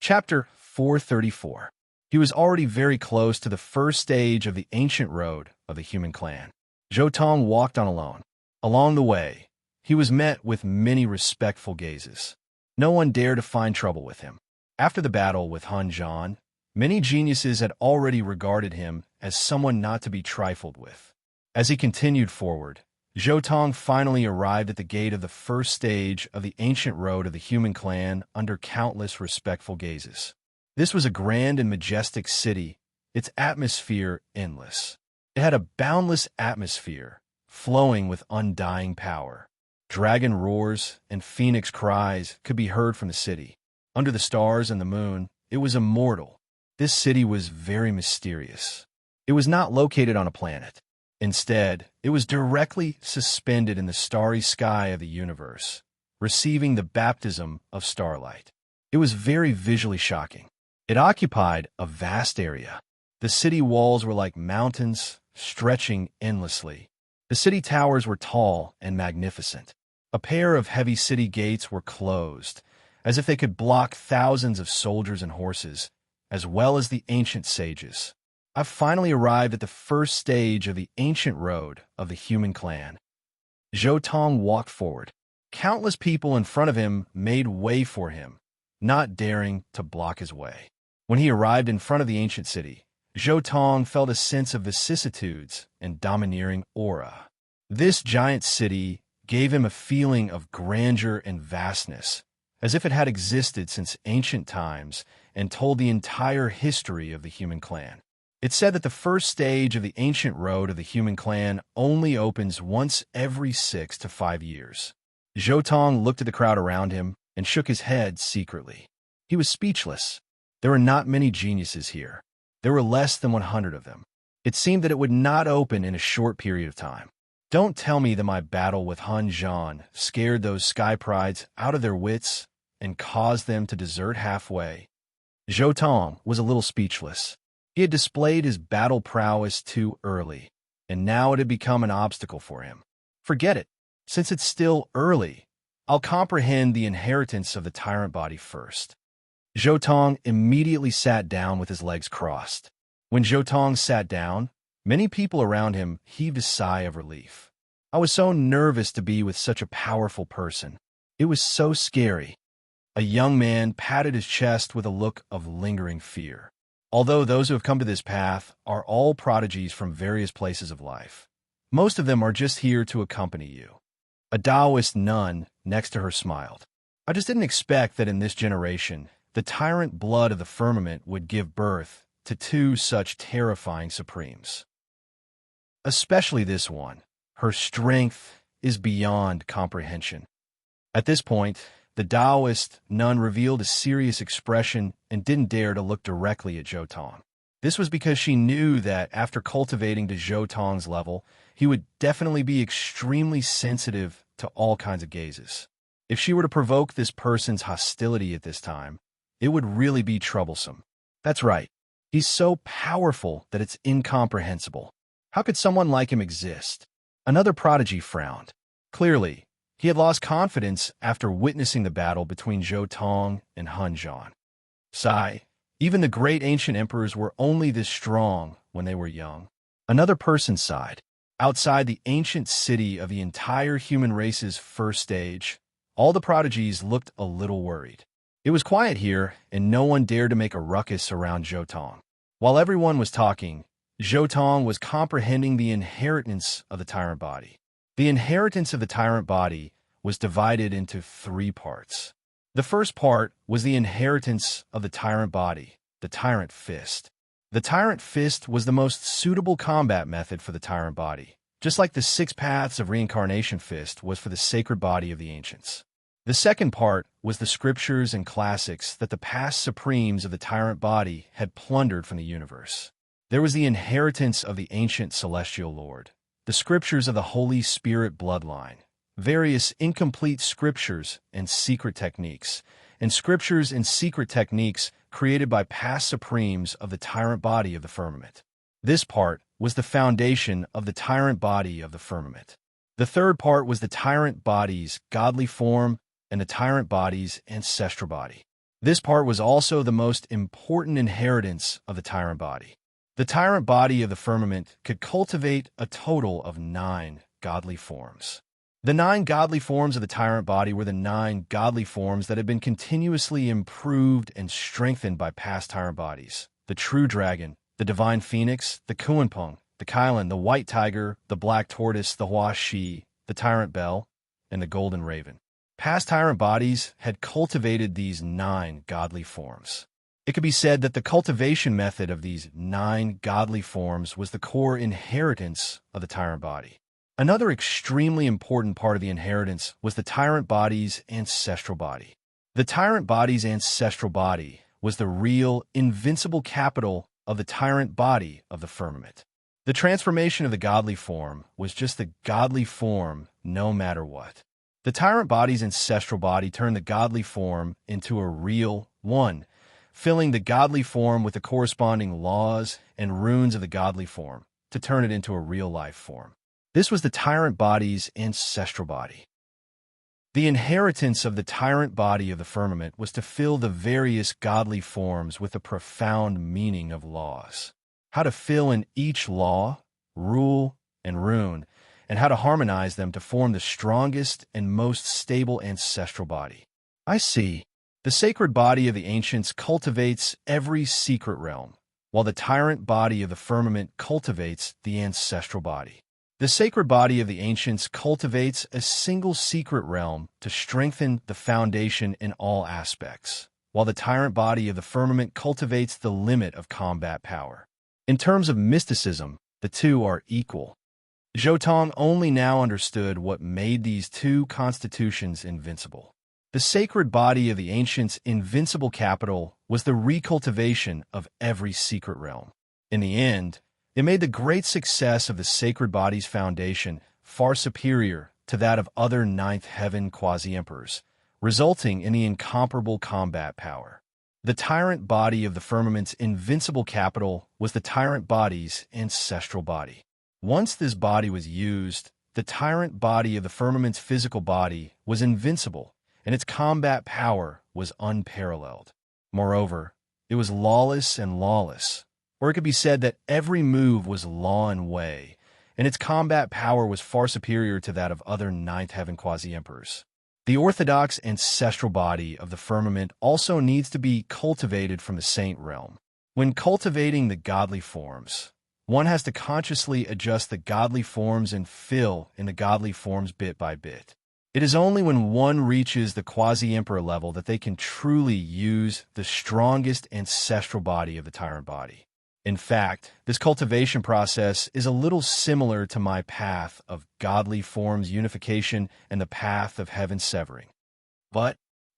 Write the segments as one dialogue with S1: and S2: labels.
S1: Chapter 434. He was already very close to the first stage of the ancient road of the human clan. Zhou Tong walked on alone. Along the way, he was met with many respectful gazes. No one dared to find trouble with him. After the battle with Han Zhan, many geniuses had already regarded him as someone not to be trifled with. As he continued forward, Zhou Tong finally arrived at the gate of the first stage of the ancient road of the human clan under countless respectful gazes. This was a grand and majestic city, its atmosphere endless. It had a boundless atmosphere, flowing with undying power. Dragon roars and phoenix cries could be heard from the city. Under the stars and the moon, it was immortal. This city was very mysterious. It was not located on a planet. Instead, it was directly suspended in the starry sky of the universe, receiving the baptism of starlight. It was very visually shocking. It occupied a vast area. The city walls were like mountains, stretching endlessly. The city towers were tall and magnificent. A pair of heavy city gates were closed, as if they could block thousands of soldiers and horses, as well as the ancient sages. I've finally arrived at the first stage of the ancient road of the human clan. Zhou Tong walked forward. Countless people in front of him made way for him, not daring to block his way. When he arrived in front of the ancient city, Zhou Tong felt a sense of vicissitudes and domineering aura. This giant city gave him a feeling of grandeur and vastness, as if it had existed since ancient times and told the entire history of the human clan. It said that the first stage of the ancient road of the human clan only opens once every 6 to 5 years. Zhou Tong looked at the crowd around him and shook his head secretly. He was speechless. There were not many geniuses here. There were less than 100 of them. It seemed that it would not open in a short period of time. Don't tell me that my battle with Han Zhan scared those sky prides out of their wits and caused them to desert halfway. Zhou Tong was a little speechless. He had displayed his battle prowess too early, and now it had become an obstacle for him. Forget it. Since it's still early, I'll comprehend the inheritance of the tyrant body first. Zhou Tong immediately sat down with his legs crossed. When Zhou Tong sat down, many people around him heaved a sigh of relief. I was so nervous to be with such a powerful person. It was so scary. A young man patted his chest with a look of lingering fear. Although those who have come to this path are all prodigies from various places of life, most of them are just here to accompany you. A Taoist nun next to her smiled. I just didn't expect that in this generation, the tyrant blood of the firmament would give birth to 2 such terrifying supremes. Especially this one. Her strength is beyond comprehension. At this point, the Taoist nun revealed a serious expression and didn't dare to look directly at Zhou Tong. This was because she knew that after cultivating to Zhou Tong's level, he would definitely be extremely sensitive to all kinds of gazes. If she were to provoke this person's hostility at this time, it would really be troublesome. That's right. He's so powerful that it's incomprehensible. How could someone like him exist? Another prodigy frowned. Clearly, he had lost confidence after witnessing the battle between Zhou Tong and Han Zhan. Sigh, even the great ancient emperors were only this strong when they were young. Another person sighed. Outside the ancient city of the entire human race's first stage, all the prodigies looked a little worried. It was quiet here, and no one dared to make a ruckus around Zhou Tong. While everyone was talking, Zhou Tong was comprehending the inheritance of the tyrant body. The inheritance of the tyrant body was divided into 3 parts. The first part was the inheritance of the tyrant body, the tyrant fist. The tyrant fist was the most suitable combat method for the tyrant body, just like the 6 paths of reincarnation fist was for the sacred body of the ancients. The second part was the scriptures and classics that the past supremes of the tyrant body had plundered from the universe. There was the inheritance of the ancient celestial lord, the scriptures of the Holy Spirit bloodline, various incomplete scriptures and secret techniques, and scriptures and secret techniques created by past supremes of the tyrant body of the firmament. This part was the foundation of the tyrant body of the firmament. The third part was the tyrant body's godly form and the tyrant body's ancestral body. This part was also the most important inheritance of the tyrant body. The tyrant body of the firmament could cultivate a total of 9 godly forms. The 9 godly forms of the tyrant body were the 9 godly forms that had been continuously improved and strengthened by past tyrant bodies: the true dragon, the divine phoenix, the kuanpeng, the kailan, the white tiger, the black tortoise, the hua shi, the tyrant bell, and the golden raven. Past tyrant bodies had cultivated these 9 godly forms. It could be said that the cultivation method of these 9 godly forms was the core inheritance of the tyrant body. Another extremely important part of the inheritance was the tyrant body's ancestral body. The tyrant body's ancestral body was the real, invincible capital of the tyrant body of the firmament. The transformation of the godly form was just the godly form no matter what. The tyrant body's ancestral body turned the godly form into a real one, filling the godly form with the corresponding laws and runes of the godly form to turn it into a real-life form. This was the tyrant body's ancestral body. The inheritance of the tyrant body of the firmament was to fill the various godly forms with a profound meaning of laws, how to fill in each law, rule, and rune, and how to harmonize them to form the strongest and most stable ancestral body. I see. The sacred body of the ancients cultivates every secret realm, while the tyrant body of the firmament cultivates the ancestral body. The sacred body of the ancients cultivates a single secret realm to strengthen the foundation in all aspects, while the tyrant body of the firmament cultivates the limit of combat power. In terms of mysticism, the two are equal. Zhou only now understood what made these two constitutions invincible. The sacred body of the ancients' invincible capital was the recultivation of every secret realm. In the end, it made the great success of the sacred body's foundation far superior to that of other ninth heaven quasi-emperors, resulting in the incomparable combat power. The tyrant body of the firmament's invincible capital was the tyrant body's ancestral body. Once this body was used, the tyrant body of the firmament's physical body was invincible, and its combat power was unparalleled. Moreover, it was lawless, or it could be said that every move was law and way, and its combat power was far superior to that of other ninth heaven quasi-emperors. The orthodox ancestral body of the firmament also needs to be cultivated from the saint realm. When cultivating the godly forms, one has to consciously adjust the godly forms and fill in the godly forms bit by bit. It is only when one reaches the quasi-emperor level that they can truly use the strongest ancestral body of the tyrant body. In fact, this cultivation process is a little similar to my path of godly forms unification and the path of heaven severing.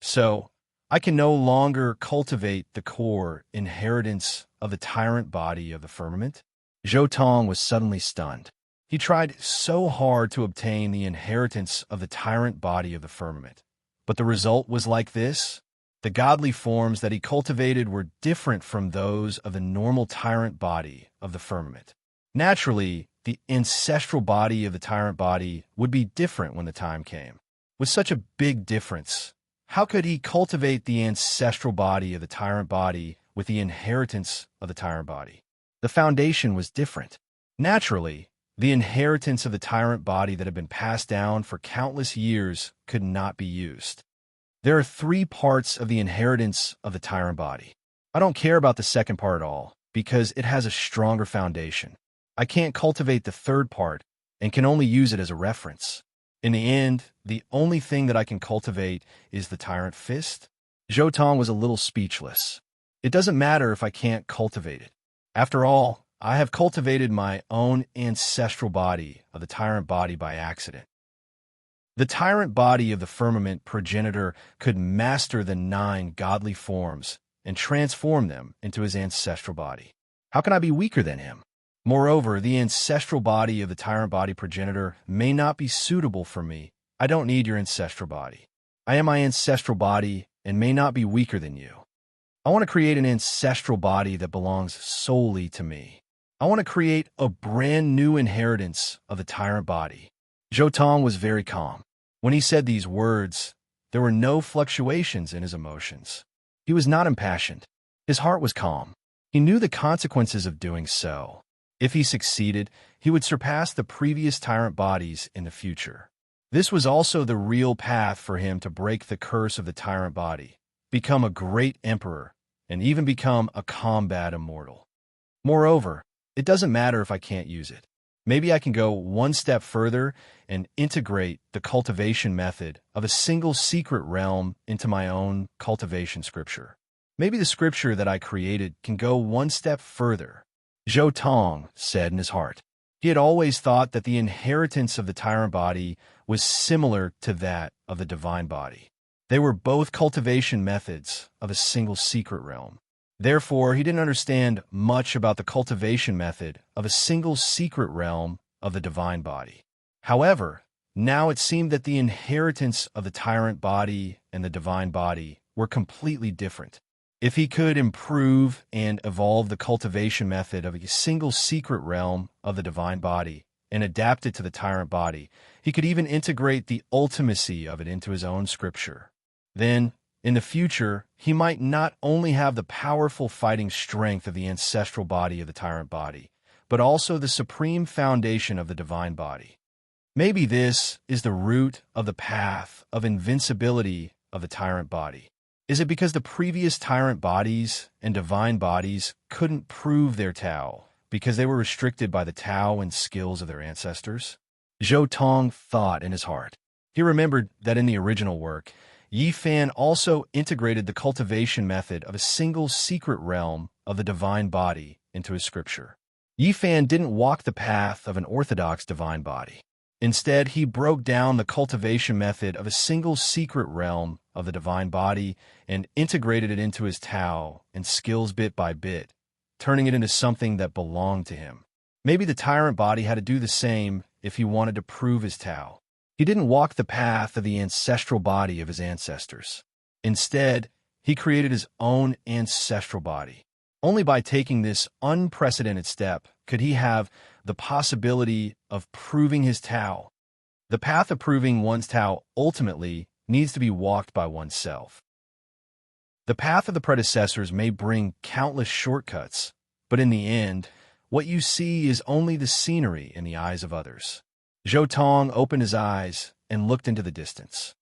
S1: So, I can no longer cultivate the core inheritance of the tyrant body of the firmament. Zhou was suddenly stunned. He tried so hard to obtain the inheritance of the tyrant body of the firmament, but the result was like this. The godly forms that he cultivated were different from those of the normal tyrant body of the firmament. Naturally, the ancestral body of the tyrant body would be different when the time came. With such a big difference, how could he cultivate the ancestral body of the tyrant body with the inheritance of the tyrant body? The foundation was different. Naturally, the inheritance of the tyrant body that had been passed down for countless years could not be used. There are 3 parts of the inheritance of the tyrant body. I don't care about the second part at all, because it has a stronger foundation. I can't cultivate the third part and can only use it as a reference. In the end, the only thing that I can cultivate is the tyrant fist. Zhou was a little speechless. It doesn't matter if I can't cultivate it. After all, I have cultivated my own ancestral body of the tyrant body by accident. The tyrant body of the firmament progenitor could master the 9 godly forms and transform them into his ancestral body. How can I be weaker than him? Moreover, the ancestral body of the tyrant body progenitor may not be suitable for me. I don't need your ancestral body. I am my ancestral body and may not be weaker than you. I want to create an ancestral body that belongs solely to me. I want to create a brand new inheritance of the tyrant body. Zhou was very calm. When he said these words, there were no fluctuations in his emotions. He was not impassioned. His heart was calm. He knew the consequences of doing so. If he succeeded, he would surpass the previous tyrant bodies in the future. This was also the real path for him to break the curse of the tyrant body, become a great emperor, and even become a combat immortal. Moreover, it doesn't matter if I can't use it. Maybe I can go one step further and integrate the cultivation method of a single secret realm into my own cultivation scripture. Maybe the scripture that I created can go one step further. Zhou Tong said in his heart. He had always thought that the inheritance of the tyrant body was similar to that of the divine body. They were both cultivation methods of a single secret realm. Therefore, he didn't understand much about the cultivation method of a single secret realm of the divine body. However, now it seemed that the inheritance of the tyrant body and the divine body were completely different. If he could improve and evolve the cultivation method of a single secret realm of the divine body and adapt it to the tyrant body, he could even integrate the ultimacy of it into his own scripture. Then, in the future, he might not only have the powerful fighting strength of the ancestral body of the tyrant body, but also the supreme foundation of the divine body. Maybe this is the root of the path of invincibility of the tyrant body. Is it because the previous tyrant bodies and divine bodies couldn't prove their Tao because they were restricted by the Tao and skills of their ancestors? Zhou Tong thought in his heart. He remembered that in the original work, Yi Fan also integrated the cultivation method of a single secret realm of the divine body into his scripture. Yi Fan didn't walk the path of an orthodox divine body. Instead, he broke down the cultivation method of a single secret realm of the divine body and integrated it into his Tao and skills bit by bit, turning it into something that belonged to him. Maybe the tyrant body had to do the same if he wanted to prove his Tao. He didn't walk the path of the ancestral body of his ancestors. Instead, he created his own ancestral body. Only by taking this unprecedented step could he have the possibility of proving his Tao. The path of proving one's Tao ultimately needs to be walked by oneself. The path of the predecessors may bring countless shortcuts, but in the end, what you see is only the scenery in the eyes of others. Zhou Tong opened his eyes and looked into the distance.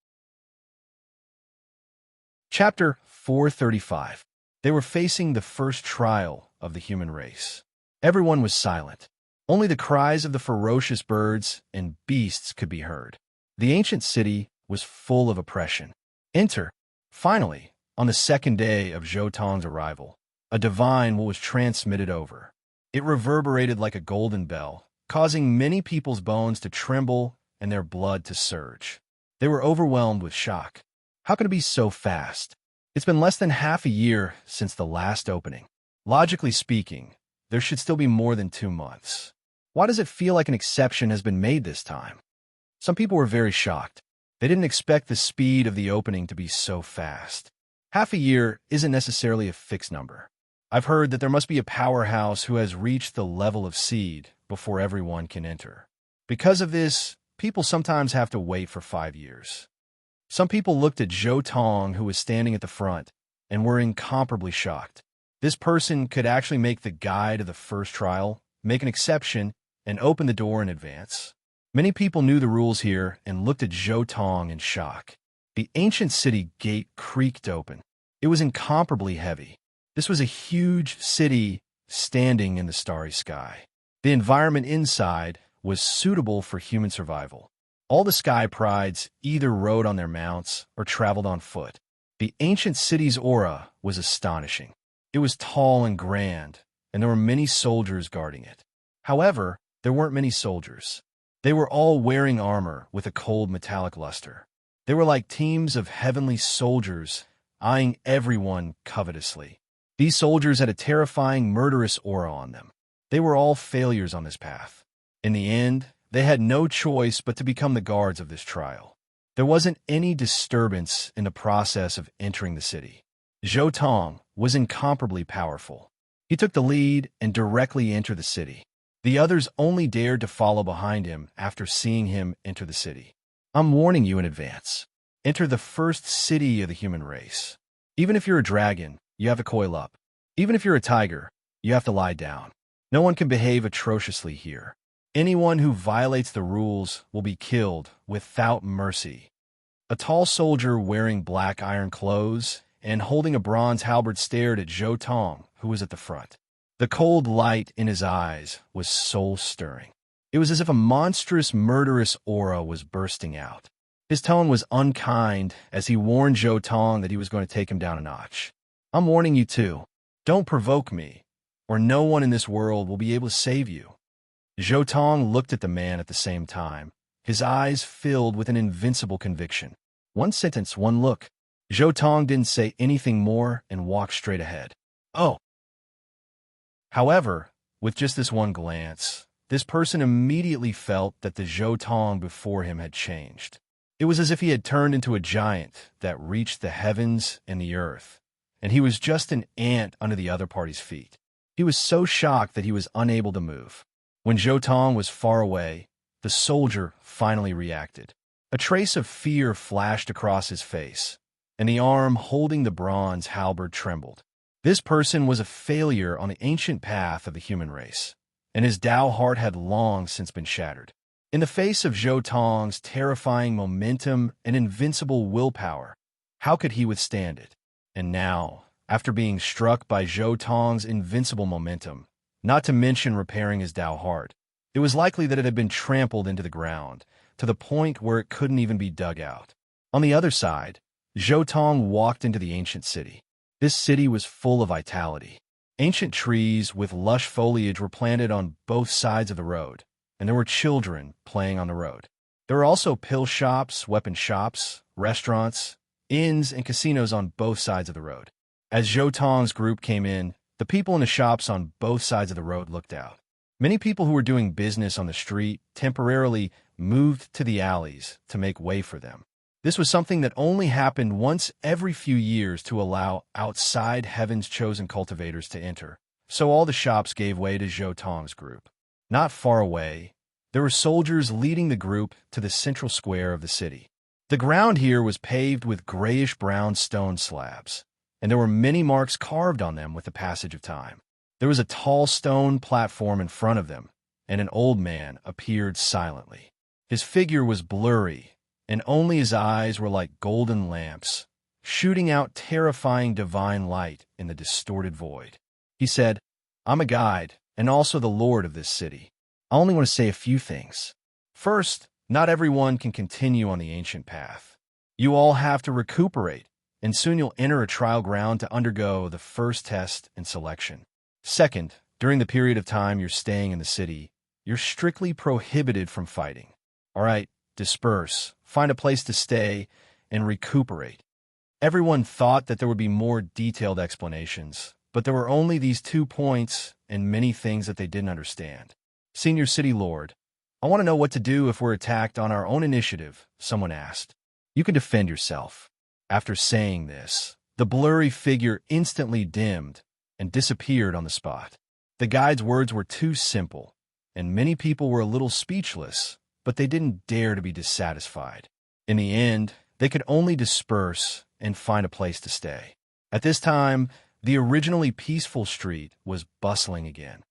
S1: Chapter 435. They were facing the first trial of the human race. Everyone was silent. Only the cries of the ferocious birds and beasts could be heard. The ancient city was full of oppression. Enter. Finally, on the second day of Zhou Tong's arrival, a divine will was transmitted over. It reverberated like a golden bell, causing many people's bones to tremble and their blood to surge. They were overwhelmed with shock. How could it be so fast? It's been less than half a year since the last opening. Logically speaking, there should still be more than 2 months. Why does it feel like an exception has been made this time? Some people were very shocked. They didn't expect the speed of the opening to be so fast. Half a year isn't necessarily a fixed number. I've heard that there must be a powerhouse who has reached the level of seed before everyone can enter. Because of this, people sometimes have to wait for 5 years. Some people looked at Zhou Tong, who was standing at the front, and were incomparably shocked. This person could actually make the guide of the first trial, make an exception, and open the door in advance. Many people knew the rules here and looked at Zhou Tong in shock. The ancient city gate creaked open. It was incomparably heavy. This was a huge city standing in the starry sky. The environment inside was suitable for human survival. All the sky prides either rode on their mounts or traveled on foot. The ancient city's aura was astonishing. It was tall and grand, and there were many soldiers guarding it. However, there weren't many soldiers. They were all wearing armor with a cold metallic luster. They were like teams of heavenly soldiers, eyeing everyone covetously. These soldiers had a terrifying, murderous aura on them. They were all failures on this path. In the end, they had no choice but to become the guards of this trial. There wasn't any disturbance in the process of entering the city. Zhou Tong was incomparably powerful. He took the lead and directly entered the city. The others only dared to follow behind him after seeing him enter the city. I'm warning you in advance. Enter the first city of the human race. Even if you're a dragon, you have to coil up. Even if you're a tiger, you have to lie down. No one can behave atrociously here. Anyone who violates the rules will be killed without mercy. A tall soldier wearing black iron clothes and holding a bronze halberd stared at Zhou Tong, who was at the front. The cold light in his eyes was soul-stirring. It was as if a monstrous, murderous aura was bursting out. His tone was unkind as he warned Zhou Tong that he was going to take him down a notch. I'm warning you too. Don't provoke me, or no one in this world will be able to save you. Zhou Tong looked at the man at the same time, his eyes filled with an invincible conviction. One sentence, one look. Zhou Tong didn't say anything more and walked straight ahead. Oh. However, with just this one glance, this person immediately felt that the Zhou Tong before him had changed. It was as if he had turned into a giant that reached the heavens and the earth, and he was just an ant under the other party's feet. He was so shocked that he was unable to move. When Zhou Tong was far away, the soldier finally reacted. A trace of fear flashed across his face, and the arm holding the bronze halberd trembled. This person was a failure on the ancient path of the human race, and his Tao heart had long since been shattered. In the face of Zhou Tong's terrifying momentum and invincible willpower, how could he withstand it? And now, after being struck by Zhou Tong's invincible momentum, not to mention repairing his Tao heart, it was likely that it had been trampled into the ground, to the point where it couldn't even be dug out. On the other side, Zhou Tong walked into the ancient city. This city was full of vitality. Ancient trees with lush foliage were planted on both sides of the road, and there were children playing on the road. There were also pill shops, weapon shops, restaurants, inns, and casinos on both sides of the road. As Zhou Tong's group came in, the people in the shops on both sides of the road looked out. Many people who were doing business on the street temporarily moved to the alleys to make way for them. This was something that only happened once every few years to allow outside heaven's chosen cultivators to enter, so all the shops gave way to Zhou Tong's group. Not far away, there were soldiers leading the group to the central square of the city. The ground here was paved with grayish-brown stone slabs, and there were many marks carved on them with the passage of time. There was a tall stone platform in front of them, and an old man appeared silently. His figure was blurry, and only his eyes were like golden lamps, shooting out terrifying divine light in the distorted void. He said, I'm a guide, and also the lord of this city. I only want to say a few things. First, not everyone can continue on the ancient path. You all have to recuperate, and soon you'll enter a trial ground to undergo the first test and selection. Second, during the period of time you're staying in the city, you're strictly prohibited from fighting. All right, disperse, find a place to stay, and recuperate. Everyone thought that there would be more detailed explanations, but there were only these 2 points and many things that they didn't understand. Senior City Lord, I want to know what to do if we're attacked on our own initiative, someone asked. You can defend yourself. After saying this, the blurry figure instantly dimmed and disappeared on the spot. The guide's words were too simple, and many people were a little speechless, but they didn't dare to be dissatisfied. In the end, they could only disperse and find a place to stay. At this time, the originally peaceful street was bustling again.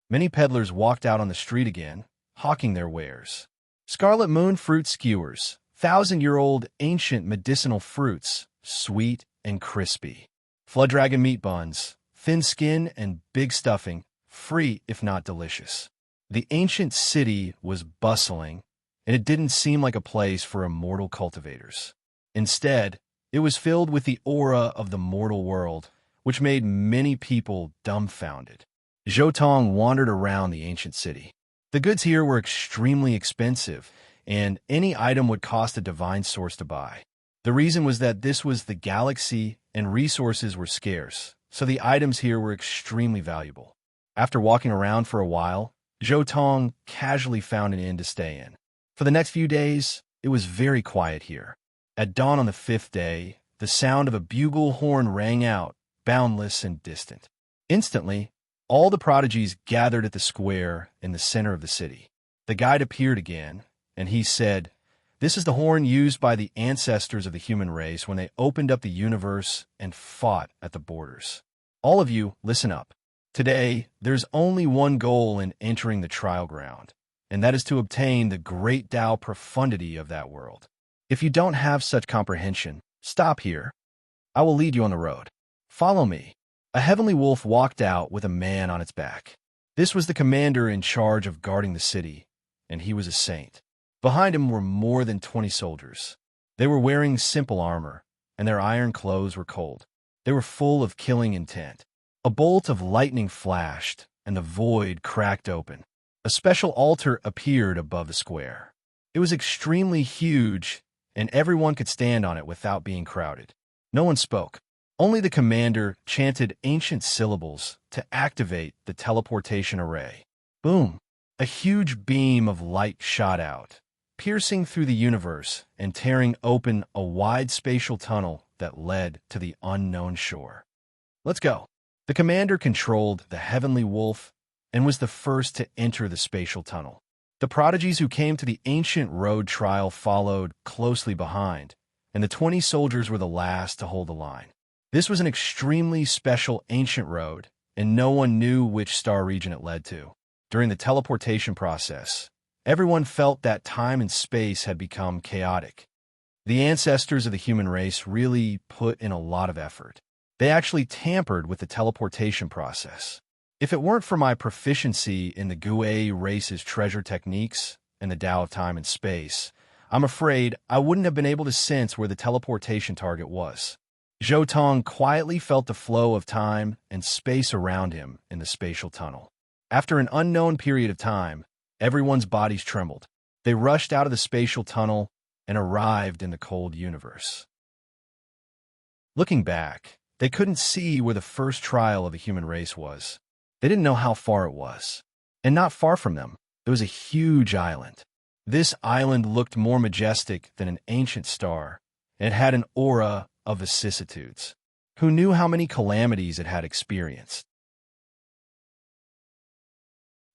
S1: Many peddlers walked out on the street again, hawking their wares. Scarlet moon fruit skewers, 1,000-year-old ancient medicinal fruits, sweet and crispy. Flood dragon meat buns, thin skin and big stuffing, free if not delicious. The ancient city was bustling, and it didn't seem like a place for immortal cultivators. Instead, it was filled with the aura of the mortal world, which made many people dumbfounded. Zhou Tong wandered around the ancient city. The goods here were extremely expensive, and any item would cost a divine source to buy. The reason was that this was the galaxy and resources were scarce, so the items here were extremely valuable. After walking around for a while, Zhou Tong casually found an inn to stay in. For the next few days, it was very quiet here. At dawn on the 5th day, the sound of a bugle horn rang out, boundless and distant. Instantly, all the prodigies gathered at the square in the center of the city. The guide appeared again, and he said, This is the horn used by the ancestors of the human race when they opened up the universe and fought at the borders. All of you, listen up. Today, there's only one goal in entering the trial ground, and that is to obtain the great Tao profundity of that world. If you don't have such comprehension, stop here. I will lead you on the road. Follow me. A heavenly wolf walked out with a man on its back. This was the commander in charge of guarding the city, and he was a saint. Behind him were more than 20 soldiers. They were wearing simple armor, and their iron clothes were cold. They were full of killing intent. A bolt of lightning flashed, and the void cracked open. A special altar appeared above the square. It was extremely huge, and everyone could stand on it without being crowded. No one spoke. Only the commander chanted ancient syllables to activate the teleportation array. Boom! A huge beam of light shot out, piercing through the universe and tearing open a wide spatial tunnel that led to the unknown shore. Let's go. The commander controlled the heavenly wolf and was the first to enter the spatial tunnel. The prodigies who came to the ancient road trial followed closely behind, and the 20 soldiers were the last to hold the line. This was an extremely special ancient road, and no one knew which star region it led to. During the teleportation process, everyone felt that time and space had become chaotic. The ancestors of the human race really put in a lot of effort. They actually tampered with the teleportation process. If it weren't for my proficiency in the Gue race's treasure techniques and the Tao of time and space, I'm afraid I wouldn't have been able to sense where the teleportation target was. Zhou Tong quietly felt the flow of time and space around him in the spatial tunnel. After an unknown period of time, everyone's bodies trembled. They rushed out of the spatial tunnel and arrived in the cold universe. Looking back, they couldn't see where the first trial of the human race was. They didn't know how far it was. And not far from them, there was a huge island. This island looked more majestic than an ancient star, and it had an aura of vicissitudes. Who knew how many calamities it had experienced?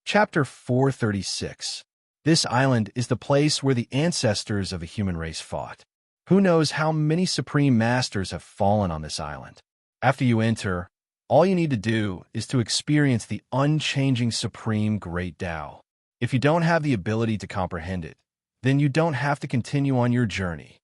S1: Chapter 436. This island is the place where the ancestors of the human race fought. Who knows how many supreme masters have fallen on this island? After you enter, all you need to do is to experience the unchanging supreme great Tao. If you don't have the ability to comprehend it, then you don't have to continue on your journey.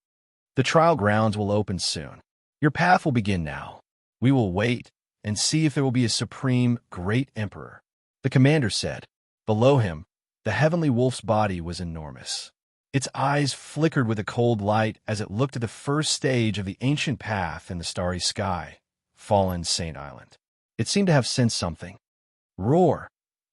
S1: The trial grounds will open soon. Your path will begin now. We will wait and see if there will be a supreme great emperor. The commander said. Below him, the heavenly wolf's body was enormous. Its eyes flickered with a cold light as it looked at the first stage of the ancient path in the starry sky, fallen Saint Island. It seemed to have sensed something. Roar!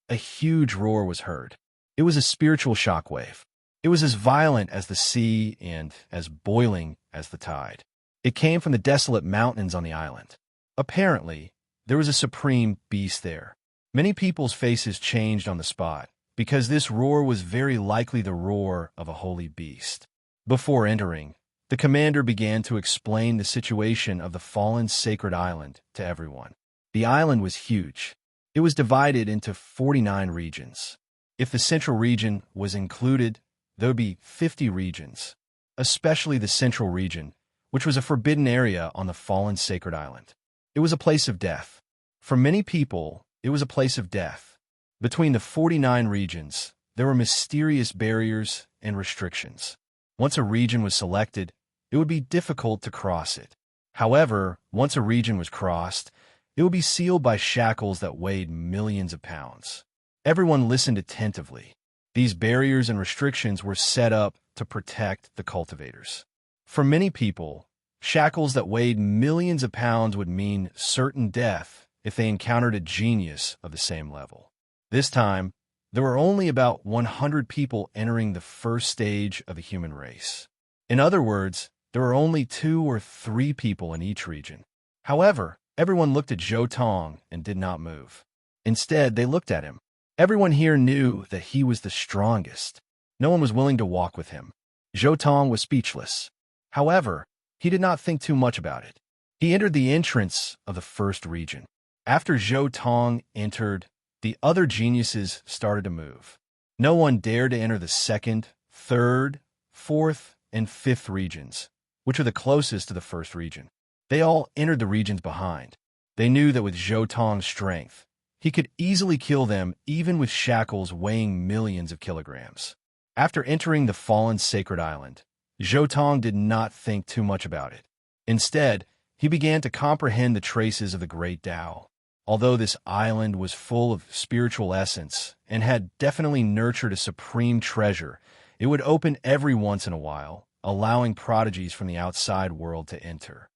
S1: A huge roar was heard. It was a spiritual shockwave. It was as violent as the sea and as boiling as the tide. It came from the desolate mountains on the island. Apparently, there was a supreme beast there. Many people's faces changed on the spot, because this roar was very likely the roar of a holy beast. Before entering, the commander began to explain the situation of the fallen sacred island to everyone. The island was huge. It was divided into 49 regions. If the central region was included, there would be 50 regions, especially the central region, which was a forbidden area on the fallen sacred island. It was a place of death. For many people, it was a place of death. Between the 49 regions, there were mysterious barriers and restrictions. Once a region was selected, it would be difficult to cross it. However, once a region was crossed, it would be sealed by shackles that weighed millions of pounds. Everyone listened attentively. These barriers and restrictions were set up to protect the cultivators. For many people, shackles that weighed millions of pounds would mean certain death if they encountered a genius of the same level. This time, there were only about 100 people entering the first stage of the human race. In other words, there were only 2 or 3 people in each region. However, everyone looked at Zhou Tong and did not move. Instead, they looked at him. Everyone here knew that he was the strongest. No one was willing to walk with him. Zhou Tong was speechless. However, he did not think too much about it. He entered the entrance of the first region. After Zhou Tong entered, the other geniuses started to move. No one dared to enter the second, third, fourth, and 5th regions, which are the closest to the first region. They all entered the regions behind. They knew that with Zhou Tong's strength, he could easily kill them even with shackles weighing millions of kilograms. After entering the fallen sacred island, Zhou Tong did not think too much about it. Instead, he began to comprehend the traces of the great Tao. Although this island was full of spiritual essence and had definitely nurtured a supreme treasure, it would open every once in a while, allowing prodigies from the outside world to enter.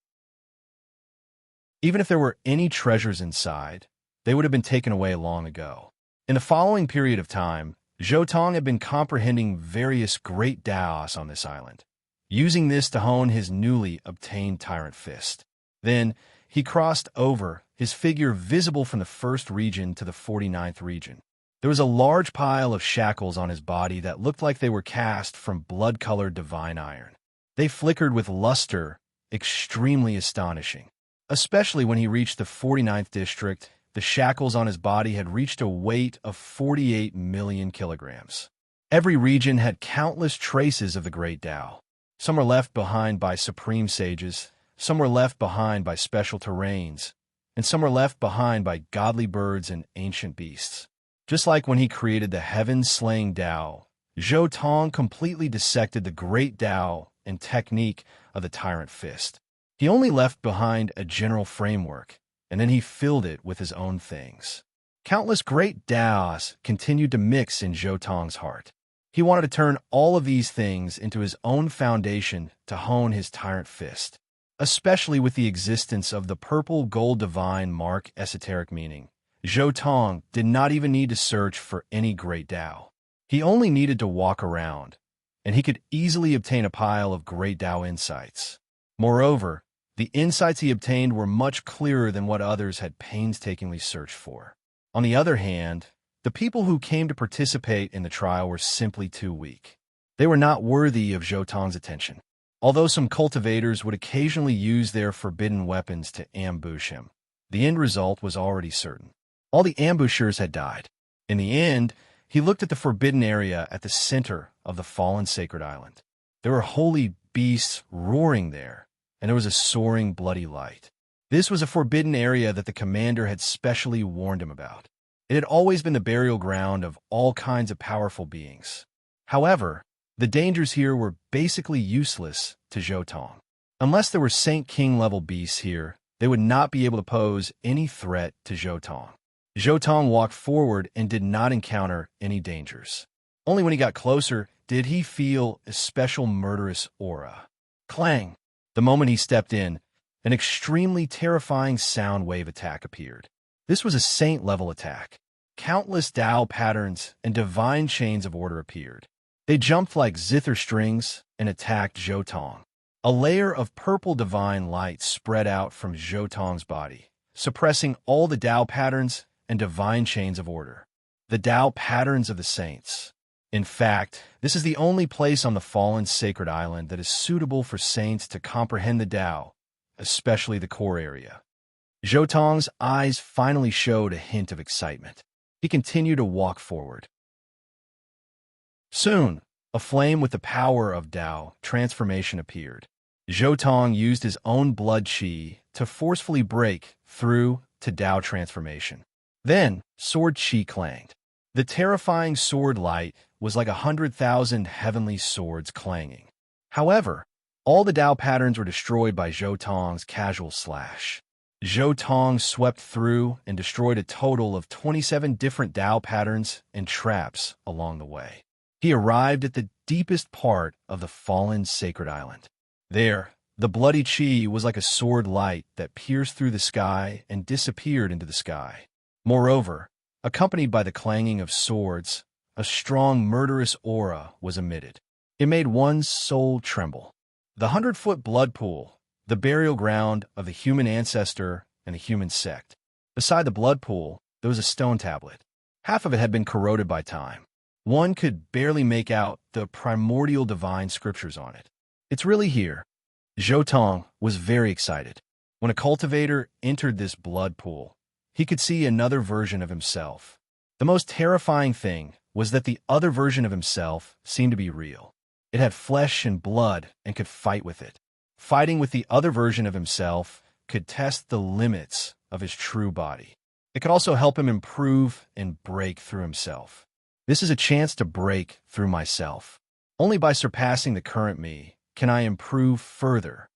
S1: Even if there were any treasures inside, they would have been taken away long ago. In the following period of time, Zhou Tong had been comprehending various great Daos on this island, using this to hone his newly obtained Tyrant Fist. Then, he crossed over, his figure visible from the 1st region to the 49th region. There was a large pile of shackles on his body that looked like they were cast from blood-colored divine iron. They flickered with luster, extremely astonishing. Especially when he reached the 49th district, the shackles on his body had reached a weight of 48 million kilograms. Every region had countless traces of the great Tao. Some were left behind by supreme sages, some were left behind by special terrains, and some were left behind by godly birds and ancient beasts. Just like when he created the heaven-slaying Tao, Zhou Tong completely dissected the great Tao and technique of the Tyrant Fist. He only left behind a general framework, and then he filled it with his own things. Countless great Daos continued to mix in Zhou Tong's heart. He wanted to turn all of these things into his own foundation to hone his Tyrant Fist, especially with the existence of the purple gold divine mark esoteric meaning. Zhou Tong did not even need to search for any great Tao. He only needed to walk around, and he could easily obtain a pile of great Tao insights. Moreover, the insights he obtained were much clearer than what others had painstakingly searched for. On the other hand, the people who came to participate in the trial were simply too weak. They were not worthy of Zhou Tong's attention. Although some cultivators would occasionally use their forbidden weapons to ambush him, the end result was already certain. All the ambushers had died. In the end, he looked at the forbidden area at the center of the fallen sacred island. There were holy beasts roaring there, and there was a soaring bloody light. This was a forbidden area that the commander had specially warned him about. It had always been the burial ground of all kinds of powerful beings. However, the dangers here were basically useless to Zhou Tong. Unless there were Saint King level beasts here, they would not be able to pose any threat to Zhou Tong. Zhou Tong walked forward and did not encounter any dangers. Only when he got closer did he feel a special murderous aura. Clang! The moment he stepped in, an extremely terrifying sound wave attack appeared. This was a saint-level attack. Countless Tao patterns and divine chains of order appeared. They jumped like zither strings and attacked Zhou Tong. A layer of purple divine light spread out from Zhou Tong's body, suppressing all the Tao patterns and divine chains of order. The Tao patterns of the saints. In fact, this is the only place on the fallen sacred island that is suitable for saints to comprehend the Tao, especially the core area. Zhou Tong's eyes finally showed a hint of excitement. He continued to walk forward. Soon, a flame with the power of Tao transformation appeared. Zhou Tong used his own blood qi to forcefully break through to Tao transformation. Then, sword qi clanged. The terrifying sword light was like 100,000 heavenly swords clanging. However, all the Tao patterns were destroyed by Zhou Tong's casual slash. Zhou Tong swept through and destroyed a total of 27 different Tao patterns and traps along the way. He arrived at the deepest part of the fallen sacred island. There, the bloody qi was like a sword light that pierced through the sky and disappeared into the sky. Moreover, accompanied by the clanging of swords, a strong murderous aura was emitted. It made one's soul tremble. The 100-foot blood pool, the burial ground of the human ancestor and the human sect. Beside the blood pool, there was a stone tablet. Half of it had been corroded by time. One could barely make out the primordial divine scriptures on it. It's really here. Zhou Tong was very excited. When a cultivator entered this blood pool, he could see another version of himself. The most terrifying thing was that the other version of himself seemed to be real. It had flesh and blood and could fight with it. Fighting with the other version of himself could test the limits of his true body. It could also help him improve and break through himself. This is a chance to break through myself. Only by surpassing the current me can I improve further.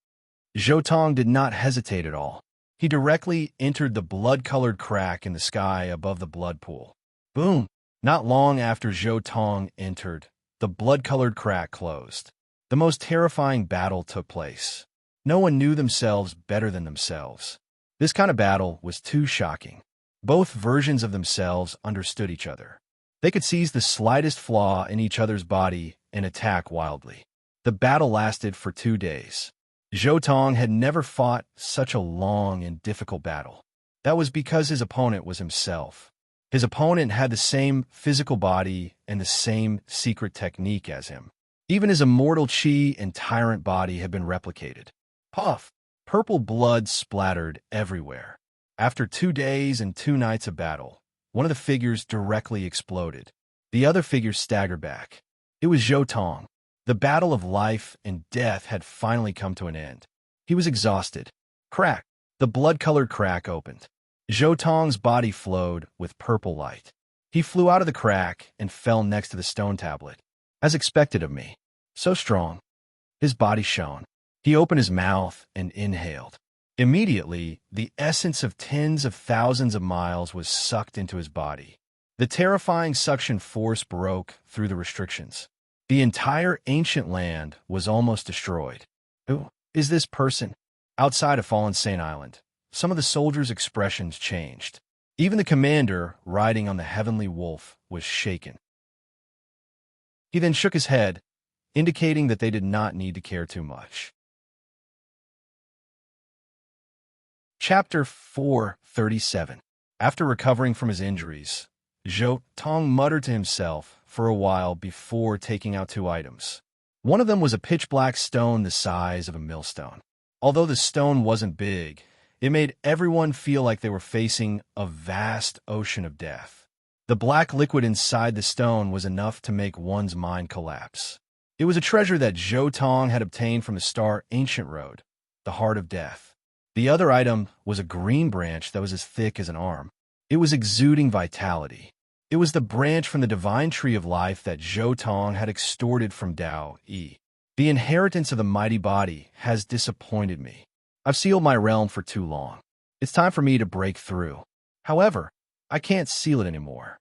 S1: Zhou Tong did not hesitate at all. He directly entered the blood-colored crack in the sky above the blood pool. Boom! Not long after Zhou Tong entered, the blood-colored crack closed. The most terrifying battle took place. No one knew themselves better than themselves. This kind of battle was too shocking. Both versions of themselves understood each other. They could seize the slightest flaw in each other's body and attack wildly. The battle lasted for 2 days. Zhou Tong had never fought such a long and difficult battle. That was because his opponent was himself. His opponent had the same physical body and the same secret technique as him. Even his immortal chi and tyrant body had been replicated. Puff! Purple blood splattered everywhere. After 2 days and 2 nights of battle, one of the figures directly exploded. The other figure staggered back. It was Zhou Tong. The battle of life and death had finally come to an end. He was exhausted. Crack! The blood-colored crack opened. Zhou Tong's body flowed with purple light. He flew out of the crack and fell next to the stone tablet. As expected of me. So strong. His body shone. He opened his mouth and inhaled. Immediately, the essence of tens of thousands of miles was sucked into his body. The terrifying suction force broke through the restrictions. The entire ancient land was almost destroyed. Who is this person? Outside of Fallen Saint Island, some of the soldiers' expressions changed. Even the commander, riding on the heavenly wolf, was shaken. He then shook his head, indicating that they did not need to care too much. Chapter 437. After recovering from his injuries, Zhou Tong muttered to himself for a while before taking out 2 items. One of them was a pitch-black stone the size of a millstone. Although the stone wasn't big, it made everyone feel like they were facing a vast ocean of death. The black liquid inside the stone was enough to make one's mind collapse. It was a treasure that Zhou Tong had obtained from the star Ancient Road, the Heart of Death. The other item was a green branch that was as thick as an arm. It was exuding vitality. It was the branch from the divine tree of life that Zhou Tong had extorted from Tao Yi. The inheritance of the mighty body has disappointed me. I've sealed my realm for too long. It's time for me to break through. However, I can't seal it anymore.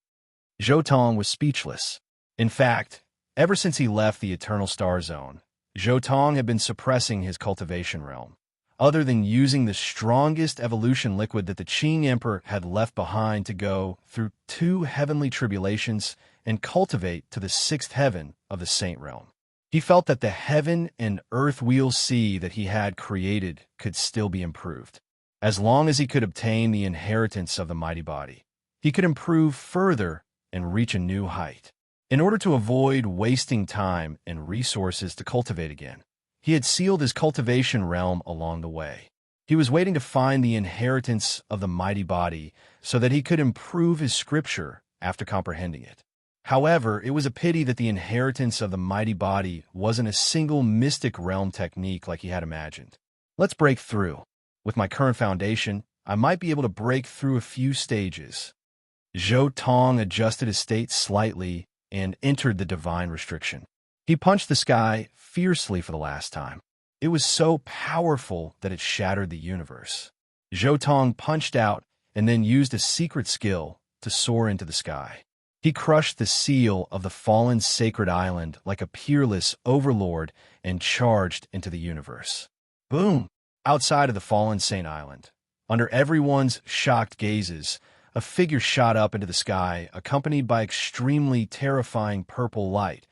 S1: Zhou Tong was speechless. In fact, ever since he left the Eternal Star Zone, Zhou Tong had been suppressing his cultivation realm. Other than using the strongest evolution liquid that the Qing Emperor had left behind to go through 2 heavenly tribulations and cultivate to the 6th heaven of the Saint Realm. He felt that the heaven and earth wheel sea that he had created could still be improved. As long as he could obtain the inheritance of the mighty body, he could improve further and reach a new height. In order to avoid wasting time and resources to cultivate again, he had sealed his cultivation realm along the way. He was waiting to find the inheritance of the mighty body so that he could improve his scripture after comprehending it. However, it was a pity that the inheritance of the mighty body wasn't a single mystic realm technique like he had imagined. Let's break through. With my current foundation, I might be able to break through a few stages. Zhou Tong adjusted his state slightly and entered the divine restriction. He punched the sky fiercely for the last time. It was so powerful that it shattered the universe. Zhou Tong punched out and then used a secret skill to soar into the sky. He crushed the seal of the fallen sacred island like a peerless overlord and charged into the universe. Boom! Outside of the fallen Saint Island, under everyone's shocked gazes, a figure shot up into the sky, accompanied by extremely terrifying purple light,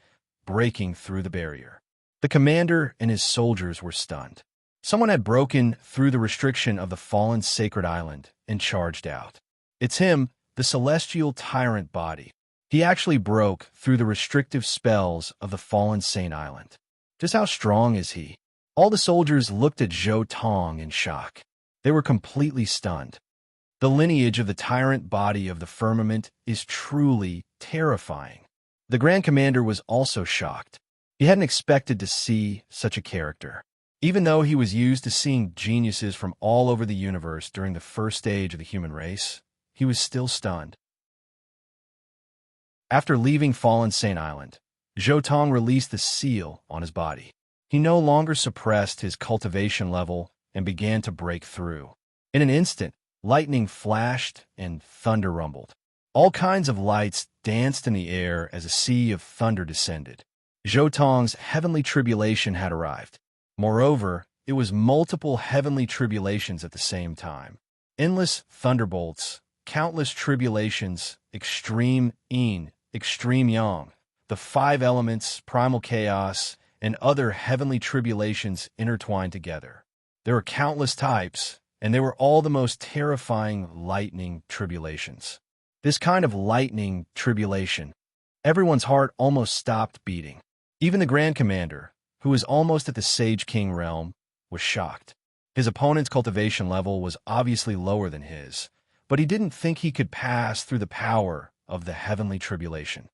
S1: breaking through the barrier. The commander and his soldiers were stunned. Someone had broken through the restriction of the fallen sacred island and charged out. It's him, the celestial tyrant body. He actually broke through the restrictive spells of the fallen Saint Island. Just how strong is he? All the soldiers looked at Zhou Tong in shock. They were completely stunned. The lineage of the tyrant body of the firmament is truly terrifying. The Grand Commander was also shocked. He hadn't expected to see such a character. Even though he was used to seeing geniuses from all over the universe during the first stage of the human race, he was still stunned. After leaving Fallen Saint Island, Zhou released the seal on his body. He no longer suppressed his cultivation level and began to break through. In an instant, lightning flashed and thunder rumbled. All kinds of lights danced in the air as a sea of thunder descended. Zhou heavenly tribulation had arrived. Moreover, it was multiple heavenly tribulations at the same time. Endless thunderbolts, countless tribulations, extreme yin, extreme yang, the five elements, primal chaos, and other heavenly tribulations intertwined together. There were countless types, and they were all the most terrifying lightning tribulations. This kind of lightning tribulation, everyone's heart almost stopped beating. Even the Grand Commander, who was almost at the Sage King realm, was shocked. His opponent's cultivation level was obviously lower than his, but he didn't think he could pass through the power of the heavenly tribulation.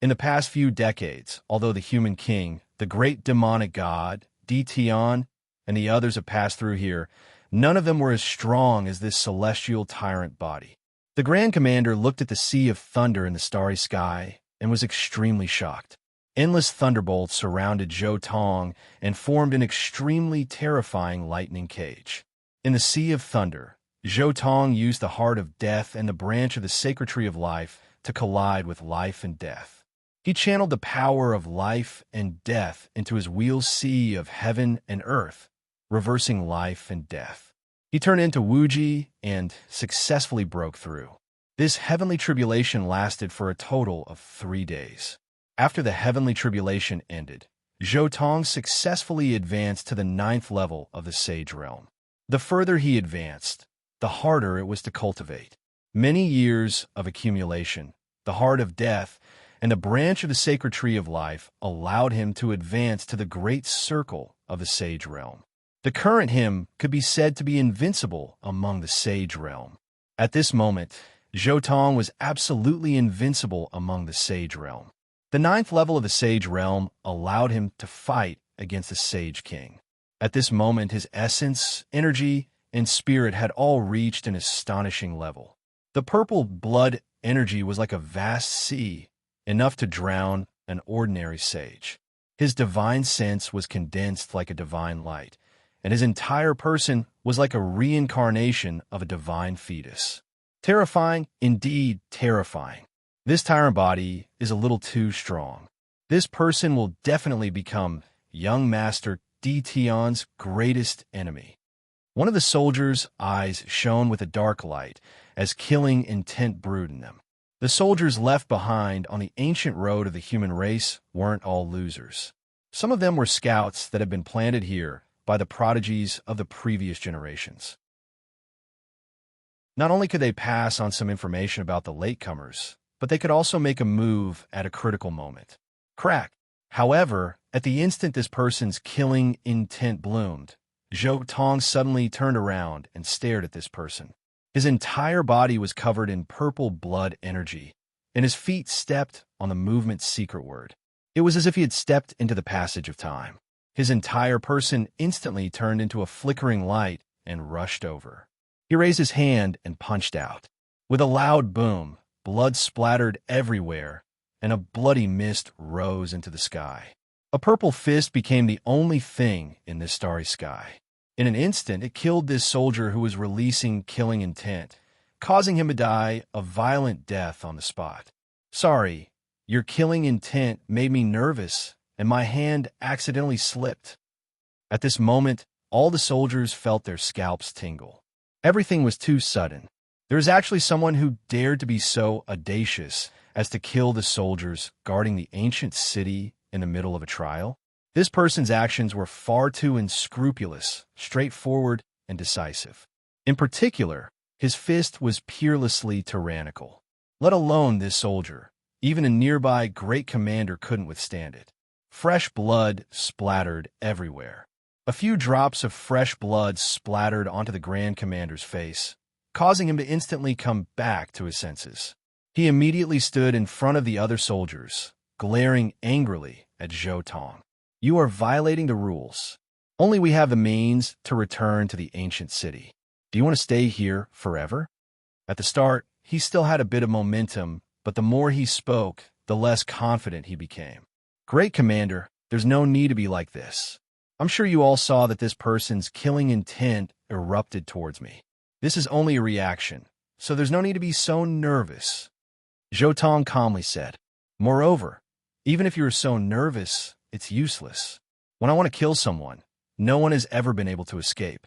S1: In the past few decades, although the human king, the great demonic god, Tion, and the others have passed through here, none of them were as strong as this celestial tyrant body. The Grand Commander looked at the sea of thunder in the starry sky and was extremely shocked. Endless thunderbolts surrounded Zhou and formed an extremely terrifying lightning cage. In the sea of thunder, Zhou used the heart of death and the branch of the sacred tree of life to collide with life and death. He channeled the power of life and death into his wheel sea of heaven and earth, reversing life and death. He turned into Wuji and successfully broke through. This heavenly tribulation lasted for a total of 3 days. After the heavenly tribulation ended, Zhou successfully advanced to the 9th level of the Sage Realm. The further he advanced, the harder it was to cultivate. Many years of accumulation, the heart of death, and the branch of the sacred tree of life allowed him to advance to the great circle of the Sage Realm. The current him could be said to be invincible among the Sage Realm. At this moment, Zhou was absolutely invincible among the Sage Realm. The 9th level of the Sage Realm allowed him to fight against the Sage King. At this moment, his essence, energy, and spirit had all reached an astonishing level. The purple blood energy was like a vast sea, enough to drown an ordinary sage. His divine sense was condensed like a divine light, and his entire person was like a reincarnation of a divine fetus. Terrifying, indeed terrifying. This tyrant body is a little too strong. This person will definitely become young Master Tion's greatest enemy. One of the soldiers' eyes shone with a dark light as killing intent brewed in them. The soldiers left behind on the ancient road of the human race weren't all losers. Some of them were scouts that had been planted here by the prodigies of the previous generations. Not only could they pass on some information about the latecomers, but they could also make a move at a critical moment. Crack. However, at the instant this person's killing intent bloomed, Zhou suddenly turned around and stared at this person. His entire body was covered in purple blood energy, and his feet stepped on the movement's secret word. It was as if he had stepped into the passage of time. His entire person instantly turned into a flickering light and rushed over. He raised his hand and punched out. With a loud boom, blood splattered everywhere, and a bloody mist rose into the sky. A purple fist became the only thing in this starry sky. In an instant, it killed this soldier who was releasing killing intent, causing him to die a violent death on the spot. Sorry, your killing intent made me nervous, and my hand accidentally slipped. At this moment, all the soldiers felt their scalps tingle. Everything was too sudden. There was actually someone who dared to be so audacious as to kill the soldiers guarding the ancient city in the middle of a trial. This person's actions were far too unscrupulous, straightforward, and decisive. In particular, his fist was peerlessly tyrannical. Let alone this soldier. Even a nearby great commander couldn't withstand it. Fresh blood splattered everywhere. A few drops of fresh blood splattered onto the Grand Commander's face, causing him to instantly come back to his senses. He immediately stood in front of the other soldiers, glaring angrily at Zhou Tong. You are violating the rules. Only we have the means to return to the ancient city. Do you want to stay here forever? At the start, he still had a bit of momentum, but the more he spoke, the less confident he became. Great Commander, there's no need to be like this. I'm sure you all saw that this person's killing intent erupted towards me. This is only a reaction, so there's no need to be so nervous. Zhou Tong calmly said. Moreover, even if you're so nervous, it's useless. When I want to kill someone, no one has ever been able to escape.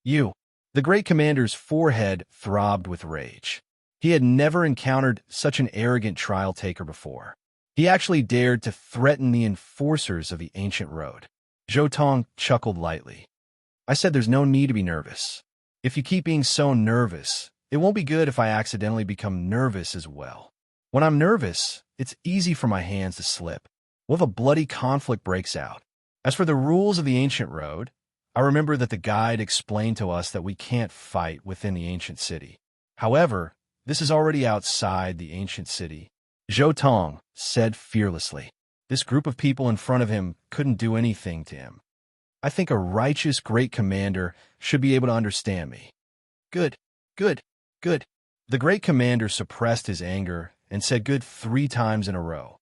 S1: You. The great commander's forehead throbbed with rage. He had never encountered such an arrogant trial-taker before. He actually dared to threaten the enforcers of the ancient road. Zhou Tong chuckled lightly. I said there's no need to be nervous. If you keep being so nervous, it won't be good if I accidentally become nervous as well. When I'm nervous, it's easy for my hands to slip. What if a bloody conflict breaks out? As for the rules of the ancient road, I remember that the guide explained to us that we can't fight within the ancient city. However, this is already outside the ancient city. Zhou Tong said fearlessly. This group of people in front of him couldn't do anything to him. I think a righteous great commander should be able to understand me. Good, good, good. The great commander suppressed his anger and said good 3 times in a row.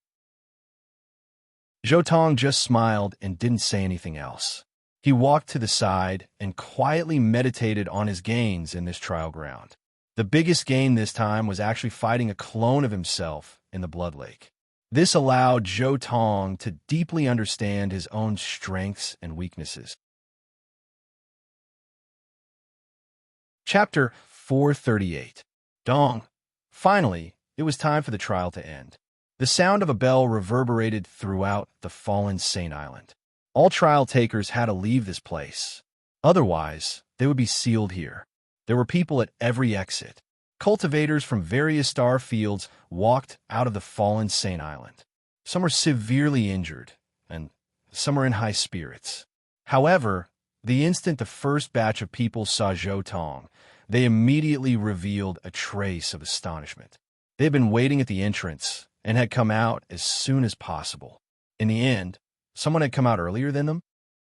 S1: Zhou Tong just smiled and didn't say anything else. He walked to the side and quietly meditated on his gains in this trial ground. The biggest gain this time was actually fighting a clone of himself in the Blood Lake. This allowed Zhou Tong to deeply understand his own strengths and weaknesses. Chapter 438. Dong. Finally, it was time for the trial to end. The sound of a bell reverberated throughout the fallen Saint Island. All trial takers had to leave this place. Otherwise, they would be sealed here. There were people at every exit. Cultivators from various star fields walked out of the fallen Saint Island. Some were severely injured, and some were in high spirits. However, the instant the first batch of people saw Zhou Tong, they immediately revealed a trace of astonishment. They had been waiting at the entrance and had come out as soon as possible. In the end, someone had come out earlier than them?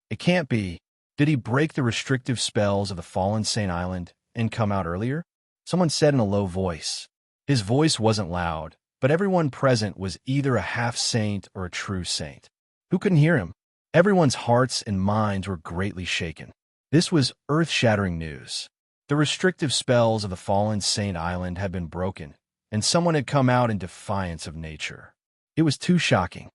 S1: It can't be. Did he break the restrictive spells of the fallen Saint Island and come out earlier? Someone said in a low voice. His voice wasn't loud, but everyone present was either a half-saint or a true saint. Who couldn't hear him? Everyone's hearts and minds were greatly shaken. This was earth-shattering news. The restrictive spells of the fallen Saint Island had been broken, and someone had come out in defiance of nature. It was too shocking.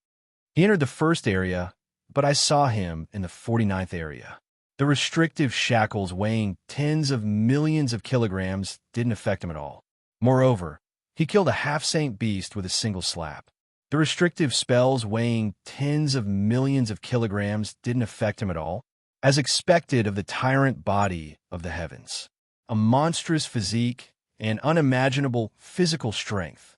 S1: He entered the first area, but I saw him in the 49th area. The restrictive shackles weighing tens of millions of kilograms didn't affect him at all. Moreover, he killed a half-saint beast with a single slap. The restrictive spells weighing tens of millions of kilograms didn't affect him at all, as expected of the tyrant body of the heavens. A monstrous physique and unimaginable physical strength.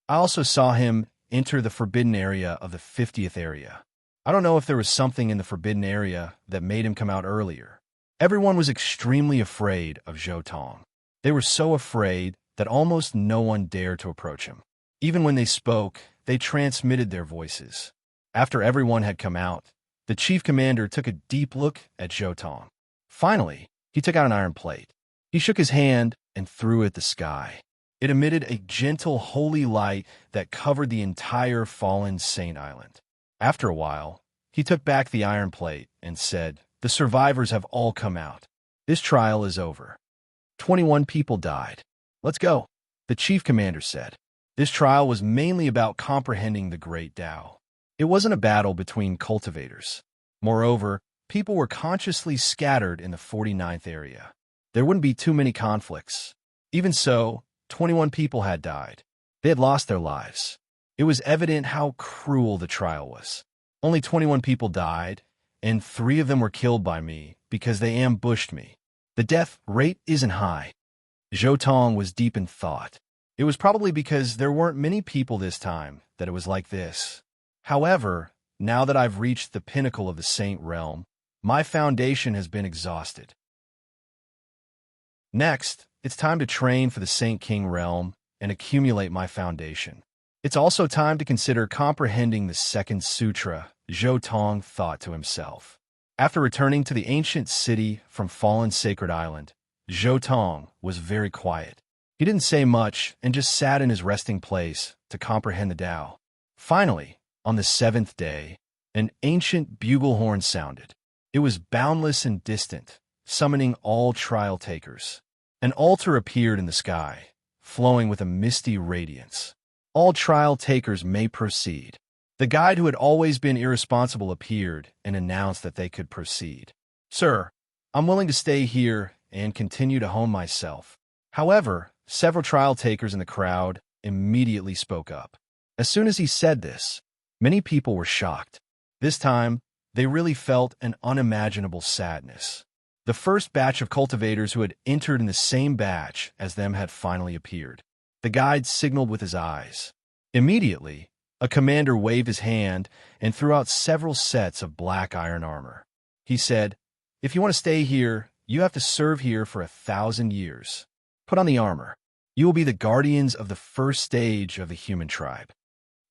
S1: I also saw him enter the forbidden area of the 50th area. I don't know if there was something in the forbidden area that made him come out earlier. Everyone was extremely afraid of Zhou Tong. They were so afraid that almost no one dared to approach him. Even when they spoke, they transmitted their voices. After everyone had come out, the chief commander took a deep look at Zhou Tong. Finally, he took out an iron plate. He shook his hand and threw it at the sky. It emitted a gentle, holy light that covered the entire fallen Saint Island. After a while, he took back the iron plate and said, "The survivors have all come out. This trial is over. 21 people died. Let's go," the chief commander said. This trial was mainly about comprehending the great Tao. It wasn't a battle between cultivators. Moreover, people were consciously scattered in the 49th area. There wouldn't be too many conflicts. Even so, 21 people had died. They had lost their lives. It was evident how cruel the trial was. Only 21 people died, and 3 of them were killed by me because they ambushed me. The death rate isn't high. Zhou Tong was deep in thought. It was probably because there weren't many people this time that it was like this. However, now that I've reached the pinnacle of the Saint Realm, my foundation has been exhausted. Next, it's time to train for the Saint King Realm and accumulate my foundation. It's also time to consider comprehending the second sutra, Zhou Tong thought to himself. After returning to the ancient city from fallen Sacred Island, Zhou Tong was very quiet. He didn't say much and just sat in his resting place to comprehend the Tao. Finally, on the seventh day, an ancient bugle horn sounded. It was boundless and distant, summoning all trial takers. An altar appeared in the sky, flowing with a misty radiance. All trial takers may proceed. The guide who had always been irresponsible appeared and announced that they could proceed. Sir, I'm willing to stay here and continue to hone myself. However, several trial takers in the crowd immediately spoke up. As soon as he said this, many people were shocked. This time, they really felt an unimaginable sadness. The first batch of cultivators who had entered in the same batch as them had finally appeared. The guide signaled with his eyes. Immediately, a commander waved his hand and threw out several sets of black iron armor. He said, "If you want to stay here, you have to serve here for 1,000 years. Put on the armor. You will be the guardians of the first stage of the human tribe."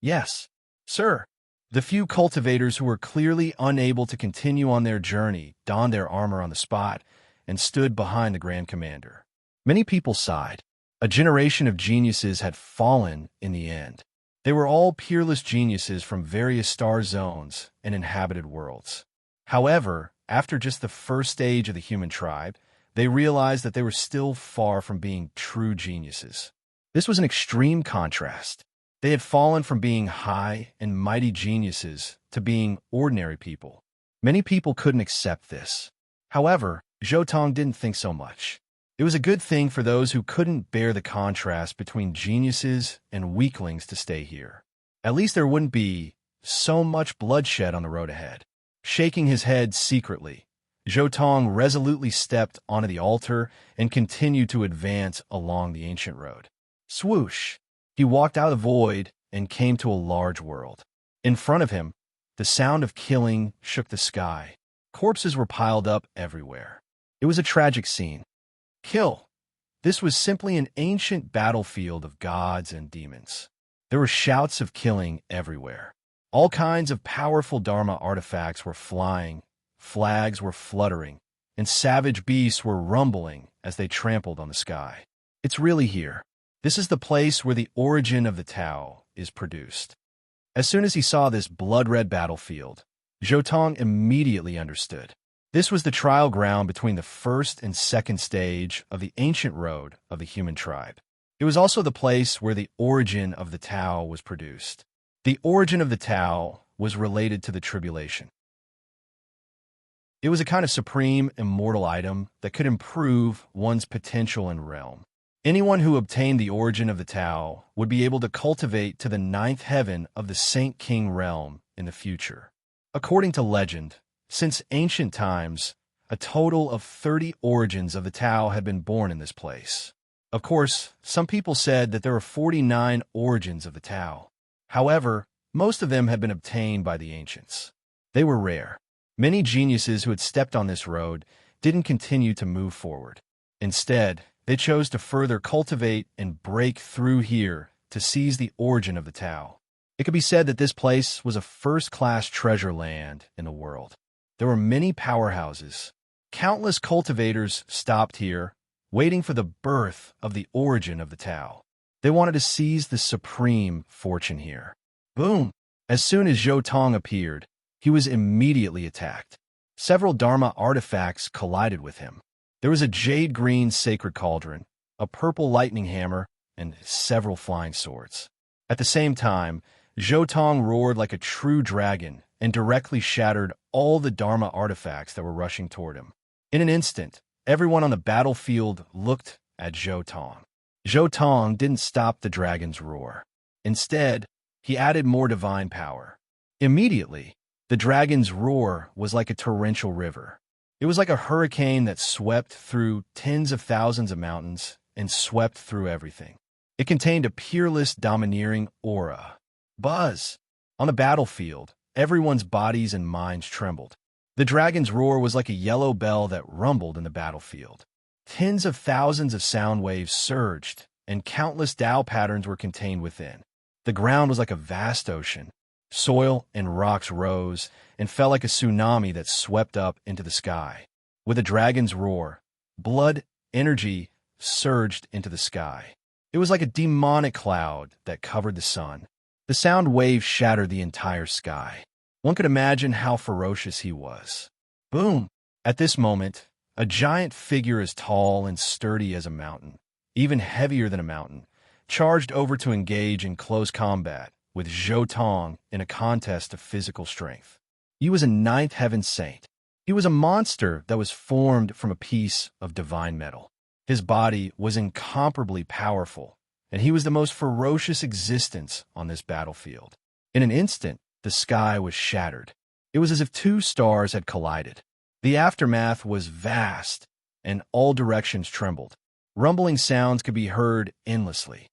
S1: "Yes, sir." The few cultivators who were clearly unable to continue on their journey donned their armor on the spot and stood behind the Grand Commander. Many people sighed. A generation of geniuses had fallen in the end. They were all peerless geniuses from various star zones and inhabited worlds. However, after just the first stage of the human tribe, they realized that they were still far from being true geniuses. This was an extreme contrast. They had fallen from being high and mighty geniuses to being ordinary people. Many people couldn't accept this. However, Zhou Tong didn't think so much. It was a good thing for those who couldn't bear the contrast between geniuses and weaklings to stay here. At least there wouldn't be so much bloodshed on the road ahead. Shaking his head secretly, Zhou Tong resolutely stepped onto the altar and continued to advance along the ancient road. Swoosh! He walked out of the void and came to a large world. In front of him, the sound of killing shook the sky. Corpses were piled up everywhere. It was a tragic scene. Kill. This was simply an ancient battlefield of gods and demons. There were shouts of killing everywhere. All kinds of powerful Dharma artifacts were flying, flags were fluttering, and savage beasts were rumbling as they trampled on the sky. It's really here. This is the place where the origin of the Tao is produced. As soon as he saw this blood-red battlefield, Zhou Tong immediately understood. This was the trial ground between the first and second stage of the ancient road of the human tribe. It was also the place where the origin of the Tao was produced. The origin of the Tao was related to the tribulation. It was a kind of supreme, immortal item that could improve one's potential and realm. Anyone who obtained the origin of the Tao would be able to cultivate to the ninth heaven of the Saint King realm in the future. According to legend, since ancient times, a total of 30 origins of the Tao had been born in this place. Of course, some people said that there were 49 origins of the Tao. However, most of them had been obtained by the ancients. They were rare. Many geniuses who had stepped on this road didn't continue to move forward. Instead, they chose to further cultivate and break through here to seize the origin of the Tao. It could be said that this place was a first-class treasure land in the world. There were many powerhouses. Countless cultivators stopped here, waiting for the birth of the origin of the Tao. They wanted to seize the supreme fortune here. Boom! As soon as Zhou Tong appeared, he was immediately attacked. Several Dharma artifacts collided with him. There was a jade-green sacred cauldron, a purple lightning hammer, and several flying swords. At the same time, Zhou Tong roared like a true dragon and directly shattered all the Dharma artifacts that were rushing toward him. In an instant, everyone on the battlefield looked at Zhou Tong. Zhou Tong didn't stop the dragon's roar. Instead, he added more divine power. Immediately, the dragon's roar was like a torrential river. It was like a hurricane that swept through tens of thousands of mountains and swept through everything. It contained a peerless, domineering aura. Buzz! On the battlefield, everyone's bodies and minds trembled. The dragon's roar was like a yellow bell that rumbled in the battlefield. Tens of thousands of sound waves surged, and countless Tao patterns were contained within. The ground was like a vast ocean. Soil and rocks rose and fell like a tsunami that swept up into the sky. With a dragon's roar, blood energy surged into the sky. It was like a demonic cloud that covered the sun. The sound wave shattered the entire sky. One could imagine how ferocious he was. Boom! At this moment, a giant figure as tall and sturdy as a mountain, even heavier than a mountain, charged over to engage in close combat with Zhou Tong in a contest of physical strength. He was a ninth heaven saint. He was a monster that was formed from a piece of divine metal. His body was incomparably powerful, and he was the most ferocious existence on this battlefield. In an instant, the sky was shattered. It was as if two stars had collided. The aftermath was vast, and all directions trembled. Rumbling sounds could be heard endlessly.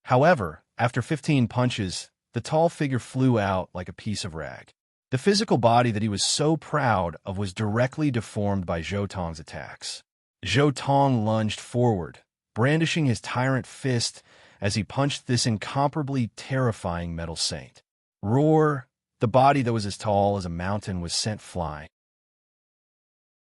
S1: However, after 15 punches, the tall figure flew out like a piece of rag. The physical body that he was so proud of was directly deformed by Zhou Tong's attacks. Zhou Tong lunged forward, brandishing his tyrant fist as he punched this incomparably terrifying metal saint. Roar! The body that was as tall as a mountain was sent flying.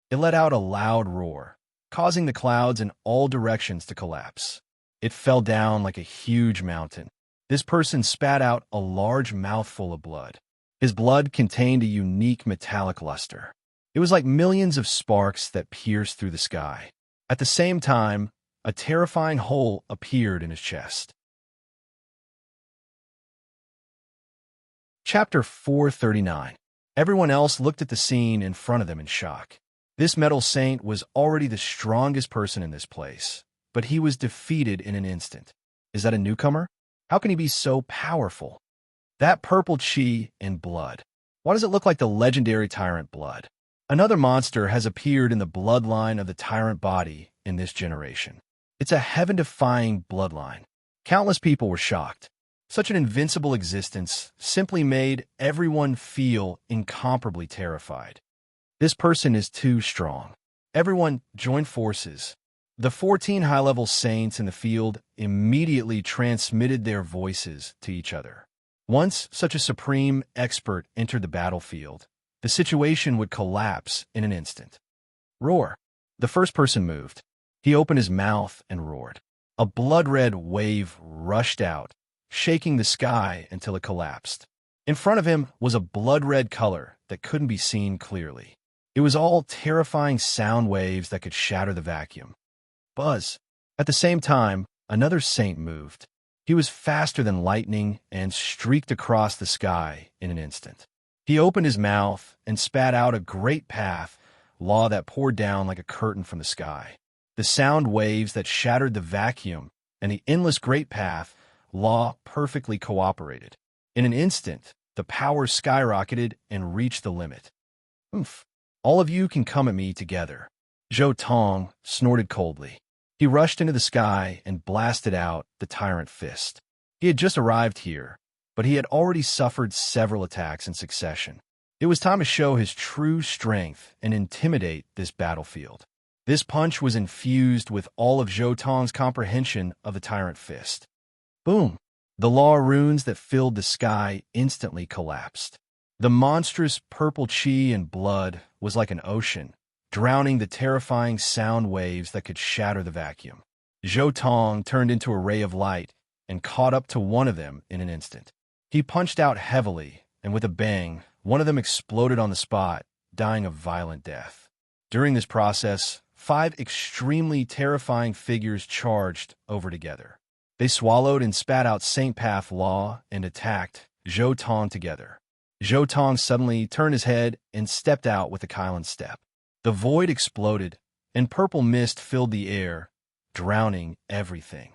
S1: It let out a loud roar, causing the clouds in all directions to collapse. It fell down like a huge mountain. This person spat out a large mouthful of blood. His blood contained a unique metallic luster. It was like millions of sparks that pierced through the sky. At the same time, a terrifying hole appeared in his chest. Chapter 439. Everyone else looked at the scene in front of them in shock. This metal saint was already the strongest person in this place, but he was defeated in an instant. Is that a newcomer? How can he be so powerful? That purple chi and blood. Why does it look like the legendary tyrant blood? Another monster has appeared in the bloodline of the tyrant body in this generation. It's a heaven-defying bloodline. Countless people were shocked. Such an invincible existence simply made everyone feel incomparably terrified. This person is too strong. Everyone joined forces. The 14 high-level saints in the field immediately transmitted their voices to each other. Once such a supreme expert entered the battlefield, the situation would collapse in an instant. Roar. The first person moved. He opened his mouth and roared. A blood-red wave rushed out, shaking the sky until it collapsed. In front of him was a blood-red color that couldn't be seen clearly. It was all terrifying sound waves that could shatter the vacuum. Buzz. At the same time, another saint moved. He was faster than lightning and streaked across the sky in an instant. He opened his mouth and spat out a great path, law that poured down like a curtain from the sky. The sound waves that shattered the vacuum and the endless great path, law perfectly cooperated. In an instant, the power skyrocketed and reached the limit. Oof. All of you can come at me together. Zhou Tong snorted coldly. He rushed into the sky and blasted out the tyrant fist. He had just arrived here, but he had already suffered several attacks in succession. It was time to show his true strength and intimidate this battlefield. This punch was infused with all of Zhou Tong's comprehension of the tyrant fist. Boom! The law runes that filled the sky instantly collapsed. The monstrous purple chi and blood was like an ocean, drowning the terrifying sound waves that could shatter the vacuum. Zhou Tong turned into a ray of light and caught up to one of them in an instant. He punched out heavily, and with a bang, one of them exploded on the spot, dying a violent death. During this process, 5 extremely terrifying figures charged over together. They swallowed and spat out Saint Path Law and attacked Zhou Tong together. Zhou Tong suddenly turned his head and stepped out with a Kylan step. The void exploded, and purple mist filled the air, drowning everything.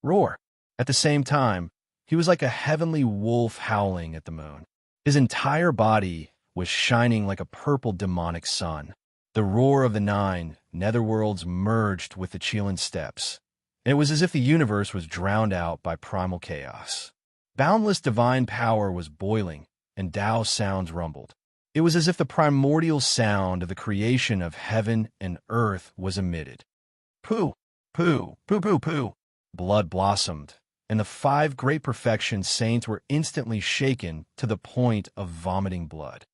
S1: Roar! At the same time, he was like a heavenly wolf howling at the moon. His entire body was shining like a purple demonic sun. The roar of the 9 netherworlds merged with the Chilan steppes. It was as if the universe was drowned out by primal chaos. Boundless divine power was boiling, and Tao sounds rumbled. It was as if the primordial sound of the creation of heaven and earth was emitted. Pooh, pooh, pooh, pooh, pooh. Blood blossomed, and the 5 great perfection saints were instantly shaken to the point of vomiting blood.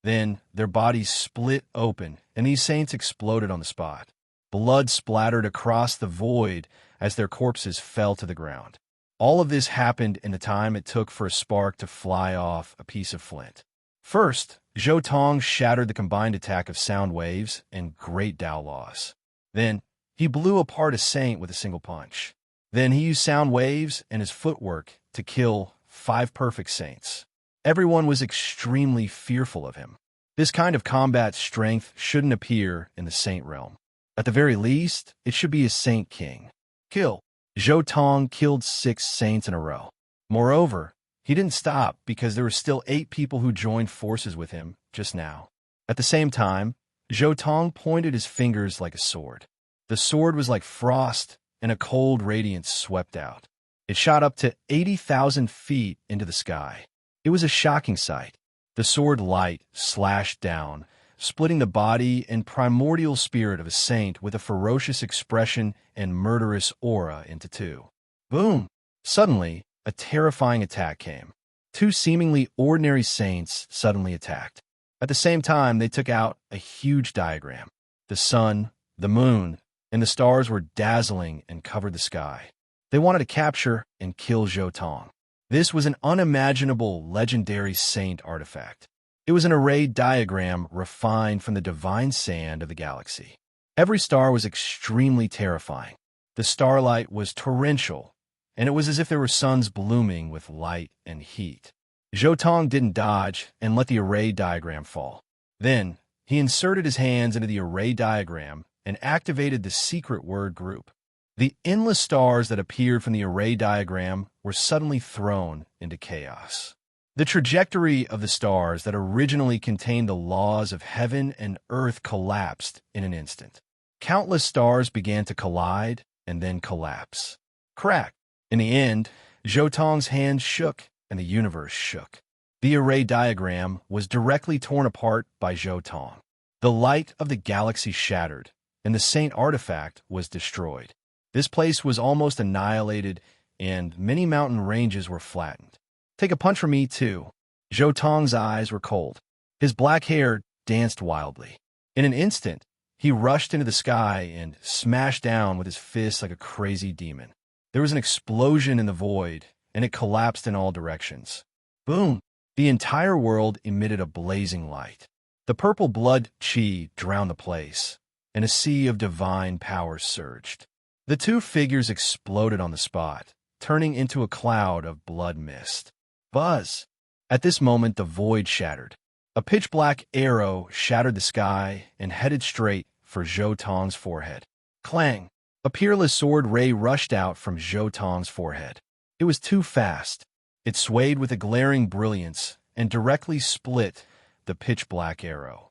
S1: Then their bodies split open, and these saints exploded on the spot. Blood splattered across the void as their corpses fell to the ground. All of this happened in the time it took for a spark to fly off a piece of flint. First, Zhou Tong shattered the combined attack of sound waves and great Dao laws. Then, he blew apart a saint with a single punch. Then he used sound waves and his footwork to kill 5 perfect saints. Everyone was extremely fearful of him. This kind of combat strength shouldn't appear in the saint realm. At the very least, it should be a saint king. Kill. Zhou Tong killed 6 saints in a row. Moreover, he didn't stop because there were still 8 people who joined forces with him just now. At the same time, Zhou Tong pointed his fingers like a sword. The sword was like frost, and a cold radiance swept out. It shot up to 80,000 feet into the sky. It was a shocking sight. The sword light slashed down, splitting the body and primordial spirit of a saint with a ferocious expression and murderous aura into 2. Boom! Suddenly, a terrifying attack came. 2 seemingly ordinary saints suddenly attacked. At the same time, they took out a huge diagram. The sun, the moon, and the stars were dazzling and covered the sky. They wanted to capture and kill Zhou Tong. This was an unimaginable legendary saint artifact. It was an array diagram refined from the divine sand of the galaxy. Every star was extremely terrifying. The starlight was torrential, and it was as if there were suns blooming with light and heat. Zhou Tong didn't dodge and let the array diagram fall. Then, he inserted his hands into the array diagram and activated the secret word group. The endless stars that appeared from the array diagram were suddenly thrown into chaos. The trajectory of the stars that originally contained the laws of heaven and earth collapsed in an instant. Countless stars began to collide and then collapse. Crack! In the end, Zhou Tong's hands shook and the universe shook. The array diagram was directly torn apart by Zhou Tong. The light of the galaxy shattered, and the saint artifact was destroyed. This place was almost annihilated, and many mountain ranges were flattened. Take a punch from me, too. Zhou Tong's eyes were cold. His black hair danced wildly. In an instant, he rushed into the sky and smashed down with his fists like a crazy demon. There was an explosion in the void, and it collapsed in all directions. Boom! The entire world emitted a blazing light. The purple blood chi drowned the place, and a sea of divine power surged. The 2 figures exploded on the spot, turning into a cloud of blood mist. Buzz! At this moment, the void shattered. A pitch-black arrow shattered the sky and headed straight for Zhou Tong's forehead. Clang! A peerless sword ray rushed out from Zhou Tong's forehead. It was too fast. It swayed with a glaring brilliance and directly split the pitch-black arrow.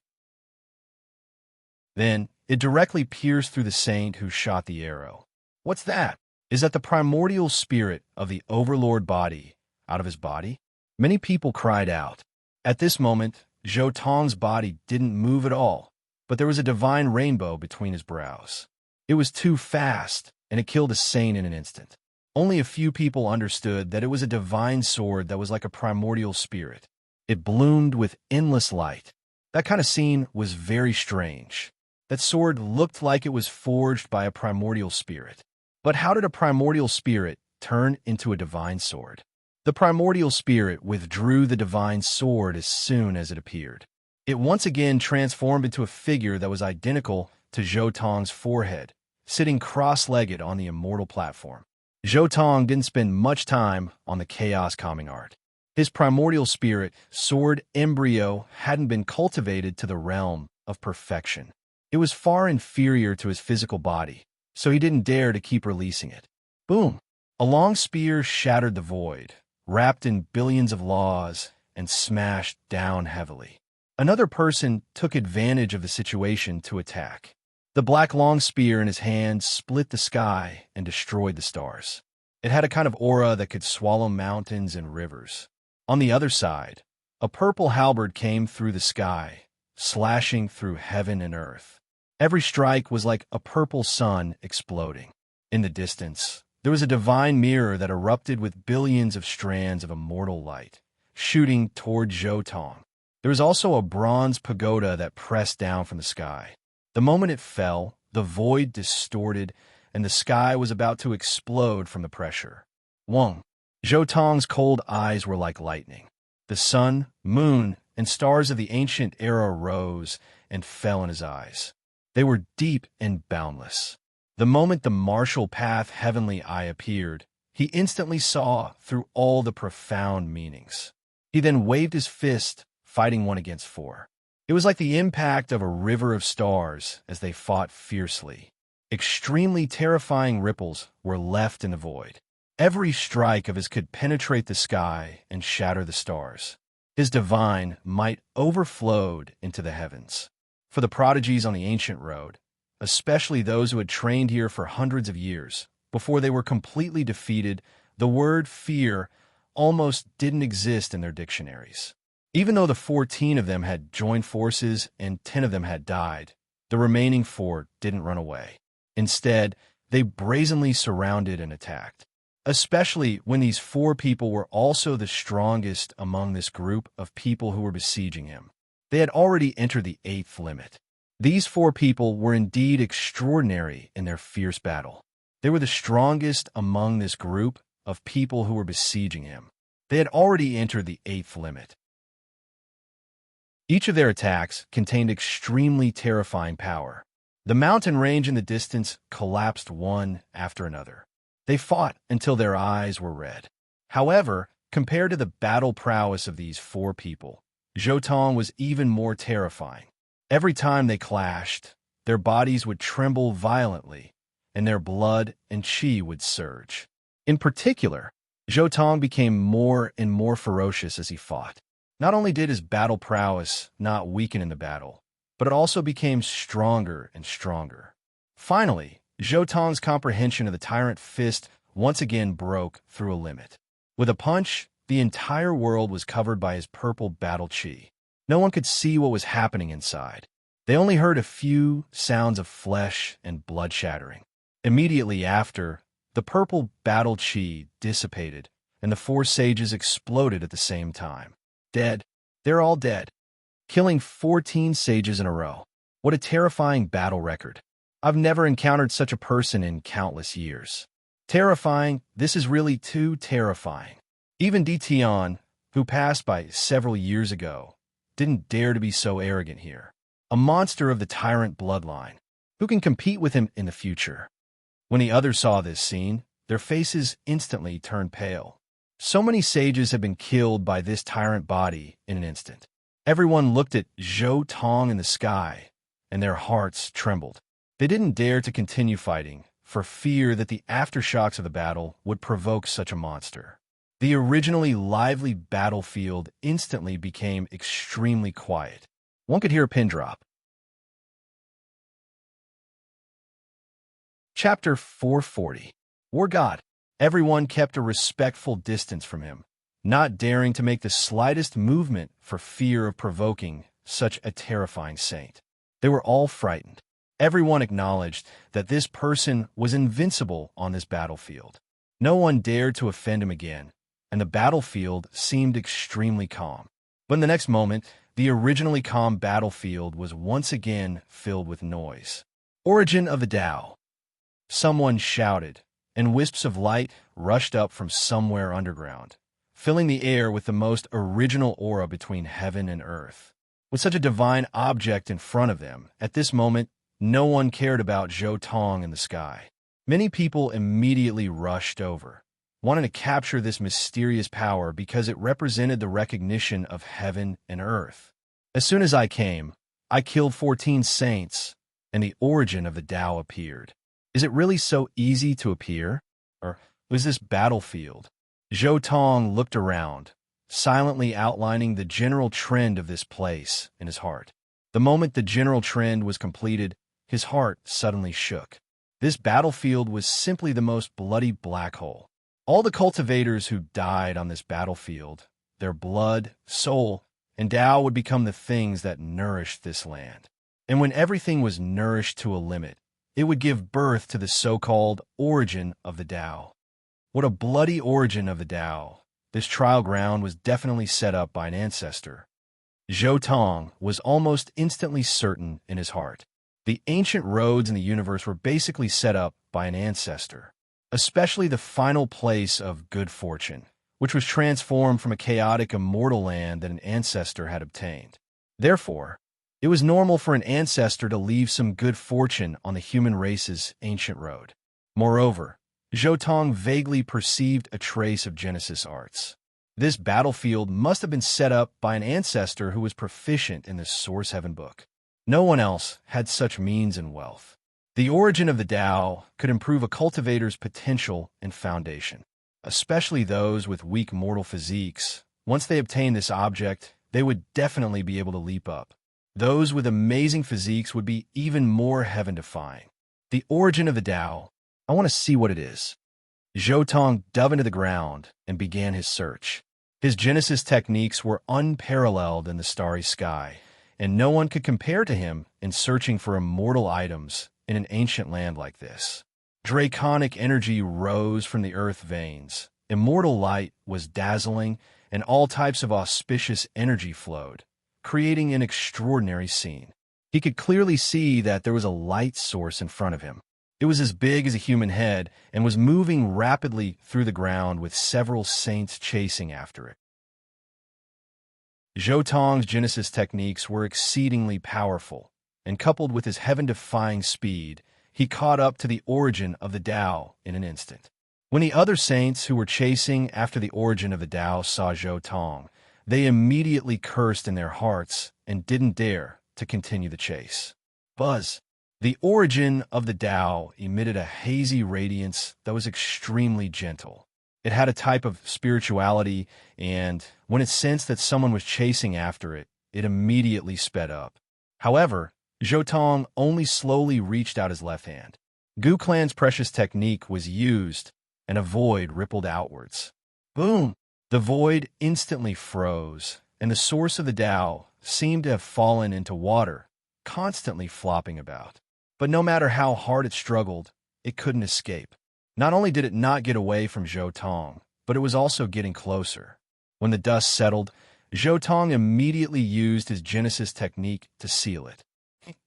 S1: Then, it directly pierced through the saint who shot the arrow. What's that? Is that the primordial spirit of the overlord body out of his body? Many people cried out. At this moment, Zhou Tong's body didn't move at all, but there was a divine rainbow between his brows. It was too fast, and it killed a saint in an instant. Only a few people understood that it was a divine sword that was like a primordial spirit. It bloomed with endless light. That kind of scene was very strange. That sword looked like it was forged by a primordial spirit. But how did a primordial spirit turn into a divine sword? The primordial spirit withdrew the divine sword as soon as it appeared. It once again transformed into a figure that was identical to Zhou Tong's forehead, sitting cross-legged on the immortal platform. Zhou Tong didn't spend much time on the chaos calming art. His primordial spirit, sword embryo, hadn't been cultivated to the realm of perfection. It was far inferior to his physical body, so he didn't dare to keep releasing it. Boom! A long spear shattered the void, wrapped in billions of laws, and smashed down heavily. Another person took advantage of the situation to attack. The black long spear in his hand split the sky and destroyed the stars. It had a kind of aura that could swallow mountains and rivers. On the other side, a purple halberd came through the sky, slashing through heaven and earth. Every strike was like a purple sun exploding. In the distance, There was a divine mirror that erupted with billions of strands of immortal light, shooting toward Zhou Tong. There was also a bronze pagoda that pressed down from the sky. The moment it fell, the void distorted, and the sky was about to explode from the pressure. Wong. Zhou Tong's cold eyes were like lightning. The sun, moon, and stars of the ancient era rose and fell in his eyes. They were deep and boundless. The moment the martial path heavenly eye appeared, he instantly saw through all the profound meanings. He then waved his fist, fighting 1 against 4. It was like the impact of a river of stars as they fought fiercely. Extremely terrifying ripples were left in the void. Every strike of his could penetrate the sky and shatter the stars. His divine might overflowed into the heavens. For the prodigies on the ancient road, especially those who had trained here for hundreds of years, before they were completely defeated, the word fear almost didn't exist in their dictionaries. Even though the 14 of them had joined forces and 10 of them had died, the remaining 4 didn't run away. Instead, they brazenly surrounded and attacked. Especially when these 4 people were also the strongest among this group of people who were besieging him. They had already entered the 8th limit. These 4 people were indeed extraordinary in their fierce battle. They were the strongest among this group of people who were besieging him. They had already entered the 8th limit. Each of their attacks contained extremely terrifying power. The mountain range in the distance collapsed one after another. They fought until their eyes were red. However, compared to the battle prowess of these 4 people, Zhou Tong was even more terrifying. Every time they clashed, their bodies would tremble violently, and their blood and qi would surge. In particular, Zhou Tong became more and more ferocious as he fought. Not only did his battle prowess not weaken in the battle, but it also became stronger and stronger. Finally, Zhou Tong's comprehension of the tyrant fist once again broke through a limit. With a punch, the entire world was covered by his purple battle qi. No one could see what was happening inside. They only heard a few sounds of flesh and blood shattering. Immediately after, the purple battle qi dissipated, and the 4 sages exploded at the same time. Dead. They're all dead. Killing 14 sages in a row. What a terrifying battle record. I've never encountered such a person in countless years. Terrifying, this is really too terrifying. Even Di Tian, who passed by several years ago, didn't dare to be so arrogant here. A monster of the tyrant bloodline. Who can compete with him in the future? When the others saw this scene, their faces instantly turned pale. So many sages had been killed by this tyrant body in an instant. Everyone looked at Zhou Tong in the sky, and their hearts trembled. They didn't dare to continue fighting, for fear that the aftershocks of the battle would provoke such a monster. The originally lively battlefield instantly became extremely quiet. One could hear a pin drop. Chapter 440. War God. Everyone kept a respectful distance from him, not daring to make the slightest movement for fear of provoking such a terrifying saint. They were all frightened. Everyone acknowledged that this person was invincible on this battlefield. No one dared to offend him again, and the battlefield seemed extremely calm. But in the next moment, the originally calm battlefield was once again filled with noise. Origin of the Tao. Someone shouted, and wisps of light rushed up from somewhere underground, filling the air with the most original aura between heaven and earth. With such a divine object in front of them, at this moment, no one cared about Zhou Tong in the sky. Many people immediately rushed over, wanting to capture this mysterious power because it represented the recognition of heaven and earth. As soon as I came, I killed 14 saints, and the origin of the Tao appeared. Is it really so easy to appear? Or was this battlefield? Zhou Tong looked around, silently outlining the general trend of this place in his heart. The moment the general trend was completed, his heart suddenly shook. This battlefield was simply the most bloody black hole. All the cultivators who died on this battlefield, their blood, soul, and Tao would become the things that nourished this land. And when everything was nourished to a limit, it would give birth to the so-called origin of the Tao. What a bloody origin of the Tao. This trial ground was definitely set up by an ancestor. Zhou Tong was almost instantly certain in his heart. The ancient roads in the universe were basically set up by an ancestor, especially the final place of good fortune, which was transformed from a chaotic immortal land that an ancestor had obtained. Therefore, it was normal for an ancestor to leave some good fortune on the human race's ancient road. Moreover, Zhou Tong vaguely perceived a trace of Genesis arts. This battlefield must have been set up by an ancestor who was proficient in the Source Heaven book. No one else had such means and wealth. The origin of the Tao could improve a cultivator's potential and foundation, especially those with weak mortal physiques. Once they obtained this object, they would definitely be able to leap up. Those with amazing physiques would be even more heaven-defying. The origin of the Tao. I want to see what it is. Zhou Tong dove into the ground and began his search. His Genesis techniques were unparalleled in the starry sky, and no one could compare to him in searching for immortal items in an ancient land like this. Draconic energy rose from the earth veins. Immortal light was dazzling, and all types of auspicious energy flowed, creating an extraordinary scene. He could clearly see that there was a light source in front of him. It was as big as a human head and was moving rapidly through the ground with several saints chasing after it. Zhou Tong's Genesis techniques were exceedingly powerful, and coupled with his heaven-defying speed, he caught up to the origin of the Tao in an instant. When the other saints who were chasing after the origin of the Tao saw Zhou Tong, they immediately cursed in their hearts and didn't dare to continue the chase. Buzz! The origin of the Tao emitted a hazy radiance that was extremely gentle. It had a type of spirituality, and when it sensed that someone was chasing after it, it immediately sped up. However, Zhou Tong only slowly reached out his left hand. Gu Clan's precious technique was used, and a void rippled outwards. Boom! The void instantly froze, and the source of the Tao seemed to have fallen into water, constantly flopping about. But no matter how hard it struggled, it couldn't escape. Not only did it not get away from Zhou Tong, but it was also getting closer. When the dust settled, Zhou Tong immediately used his Genesis technique to seal it.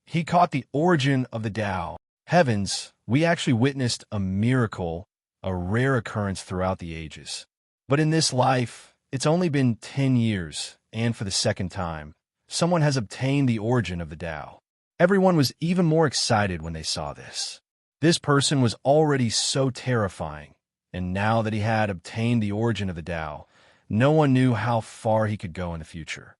S1: He caught the origin of the Tao. Heavens, we actually witnessed a miracle, a rare occurrence throughout the ages. But in this life, it's only been 10 years, and for the second time, someone has obtained the origin of the Tao. Everyone was even more excited when they saw this. This person was already so terrifying, and now that he had obtained the origin of the Tao, no one knew how far he could go in the future.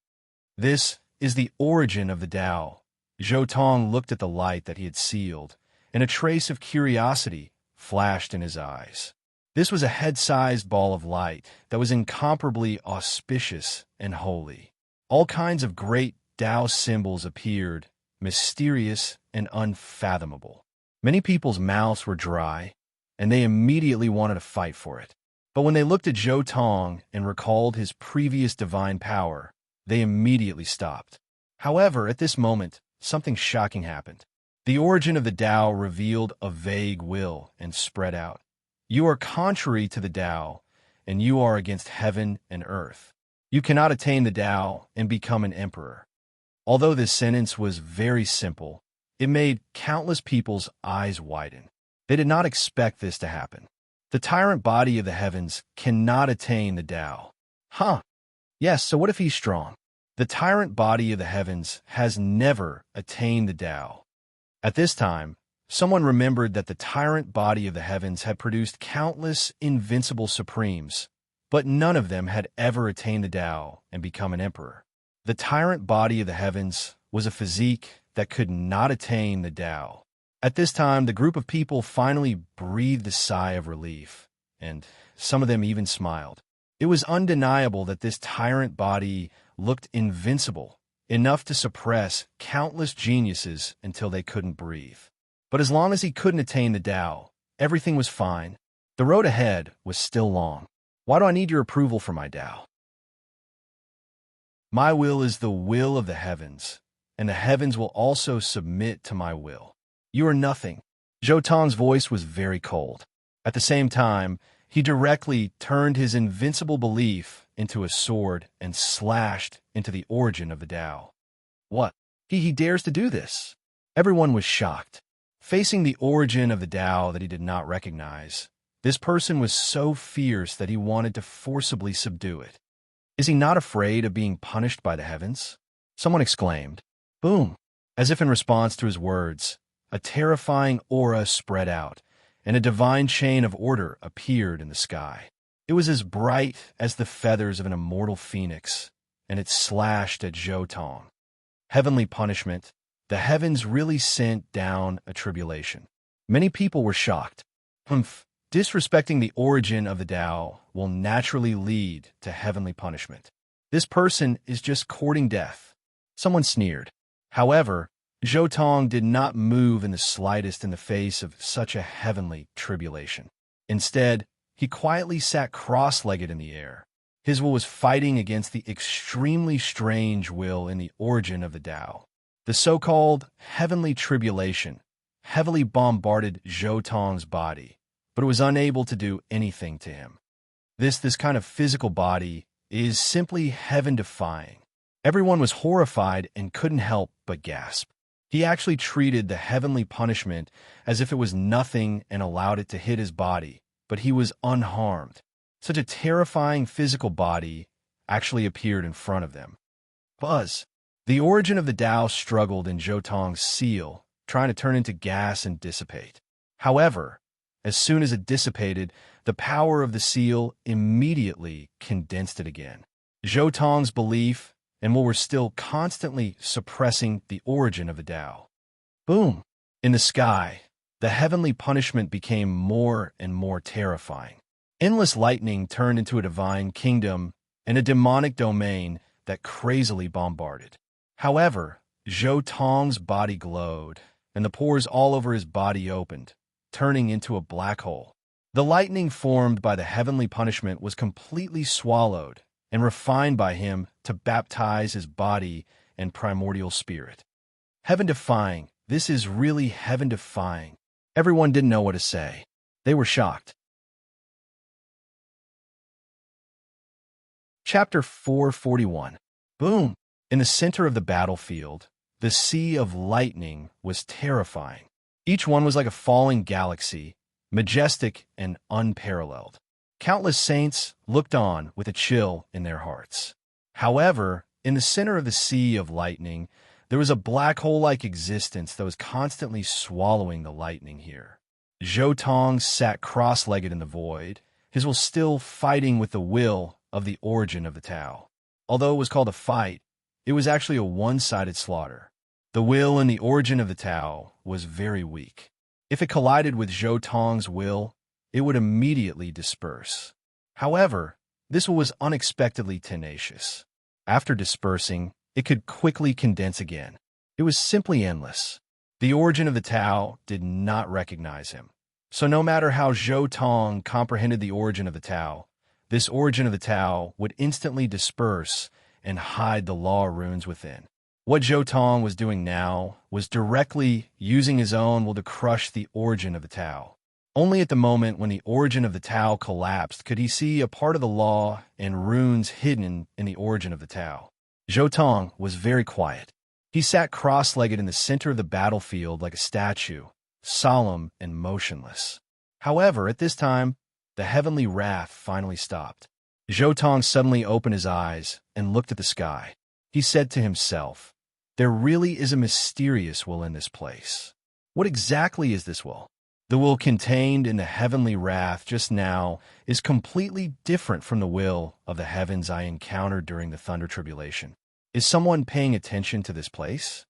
S1: This is the origin of the Tao. Zhou Tong looked at the light that he had sealed, and a trace of curiosity flashed in his eyes. This was a head-sized ball of light that was incomparably auspicious and holy. All kinds of great Tao symbols appeared, mysterious and unfathomable. Many people's mouths were dry, and they immediately wanted to fight for it. But when they looked at Zhou Tong and recalled his previous divine power, they immediately stopped. However, at this moment, something shocking happened. The origin of the Tao revealed a vague will and spread out. You are contrary to the Tao, and you are against heaven and earth. You cannot attain the Tao and become an emperor. Although this sentence was very simple, it made countless people's eyes widen. They did not expect this to happen. The tyrant body of the heavens cannot attain the Tao. Huh. Yes, so what if he's strong? The tyrant body of the heavens has never attained the Tao. At this time, someone remembered that the tyrant body of the heavens had produced countless invincible supremes, but none of them had ever attained the Tao and become an emperor. The tyrant body of the heavens was a physique that could not attain the Tao. At this time, the group of people finally breathed a sigh of relief, and some of them even smiled. It was undeniable that this tyrant body looked invincible, enough to suppress countless geniuses until they couldn't breathe. But as long as he couldn't attain the Tao, everything was fine. The road ahead was still long. Why do I need your approval for my Tao? My will is the will of the heavens, and the heavens will also submit to my will. You are nothing. Zhou Tong's voice was very cold. At the same time, He directly turned his invincible belief into a sword and slashed into the origin of the Tao. What? He dares to do this? Everyone was shocked. Facing the origin of the Tao that he did not recognize, this person was so fierce that he wanted to forcibly subdue it. Is he not afraid of being punished by the heavens? Someone exclaimed. Boom! As if in response to his words, a terrifying aura spread out, and a divine chain of order appeared in the sky. It was as bright as the feathers of an immortal phoenix, and it slashed at Zhou Tong. Heavenly punishment. The heavens really sent down a tribulation. Many people were shocked. Disrespecting the origin of the Tao will naturally lead to heavenly punishment. This person is just courting death. Someone sneered. However, Zhou Tong did not move in the slightest in the face of such a heavenly tribulation. Instead, he quietly sat cross-legged in the air. His will was fighting against the extremely strange will in the origin of the Tao. The so-called heavenly tribulation heavily bombarded Zhou Tong's body, but it was unable to do anything to him. This kind of physical body is simply heaven-defying. Everyone was horrified and couldn't help but gasp. He actually treated the heavenly punishment as if it was nothing and allowed it to hit his body, but he was unharmed. Such a terrifying physical body actually appeared in front of them. Buzz! The origin of the Tao struggled in Zhou Tong's seal, trying to turn into gas and dissipate. However, as soon as it dissipated, the power of the seal immediately condensed it again. Zhou Tong's belief and what were still constantly suppressing the origin of the Tao. Boom! In the sky, the heavenly punishment became more and more terrifying. Endless lightning turned into a divine kingdom and a demonic domain that crazily bombarded. However, Zhou Tong's body glowed, and the pores all over his body opened, turning into a black hole. The lightning formed by the heavenly punishment was completely swallowed and refined by him to baptize his body and primordial spirit. Heaven-defying. This is really heaven-defying. Everyone didn't know what to say. They were shocked. Chapter 441. Boom! In the center of the battlefield, the sea of lightning was terrifying. Each one was like a falling galaxy, majestic and unparalleled. Countless saints looked on with a chill in their hearts. However, in the center of the sea of lightning, there was a black hole-like existence that was constantly swallowing the lightning here. Zhou Tong sat cross-legged in the void, his will still fighting with the will of the origin of the Tao. Although it was called a fight, it was actually a one-sided slaughter. The will and the origin of the Tao was very weak. If it collided with Zhou Tong's will, it would immediately disperse. However, this will was unexpectedly tenacious. After dispersing, it could quickly condense again. It was simply endless. The origin of the Tao did not recognize him. So no matter how Zhou Tong comprehended the origin of the Tao, this origin of the Tao would instantly disperse and hide the law runes within. What Zhou Tong was doing now was directly using his own will to crush the origin of the Tao. Only at the moment when the origin of the Tao collapsed could he see a part of the law and runes hidden in the origin of the Tao. Zhou Tong was very quiet. He sat cross-legged in the center of the battlefield like a statue, solemn and motionless. However, at this time, the heavenly wrath finally stopped. Zhou Tong suddenly opened his eyes and looked at the sky. He said to himself, "There really is a mysterious will in this place. What exactly is this will? The will contained in the heavenly wrath just now is completely different from the will of the heavens I encountered during the thunder tribulation. Is someone paying attention to this place?"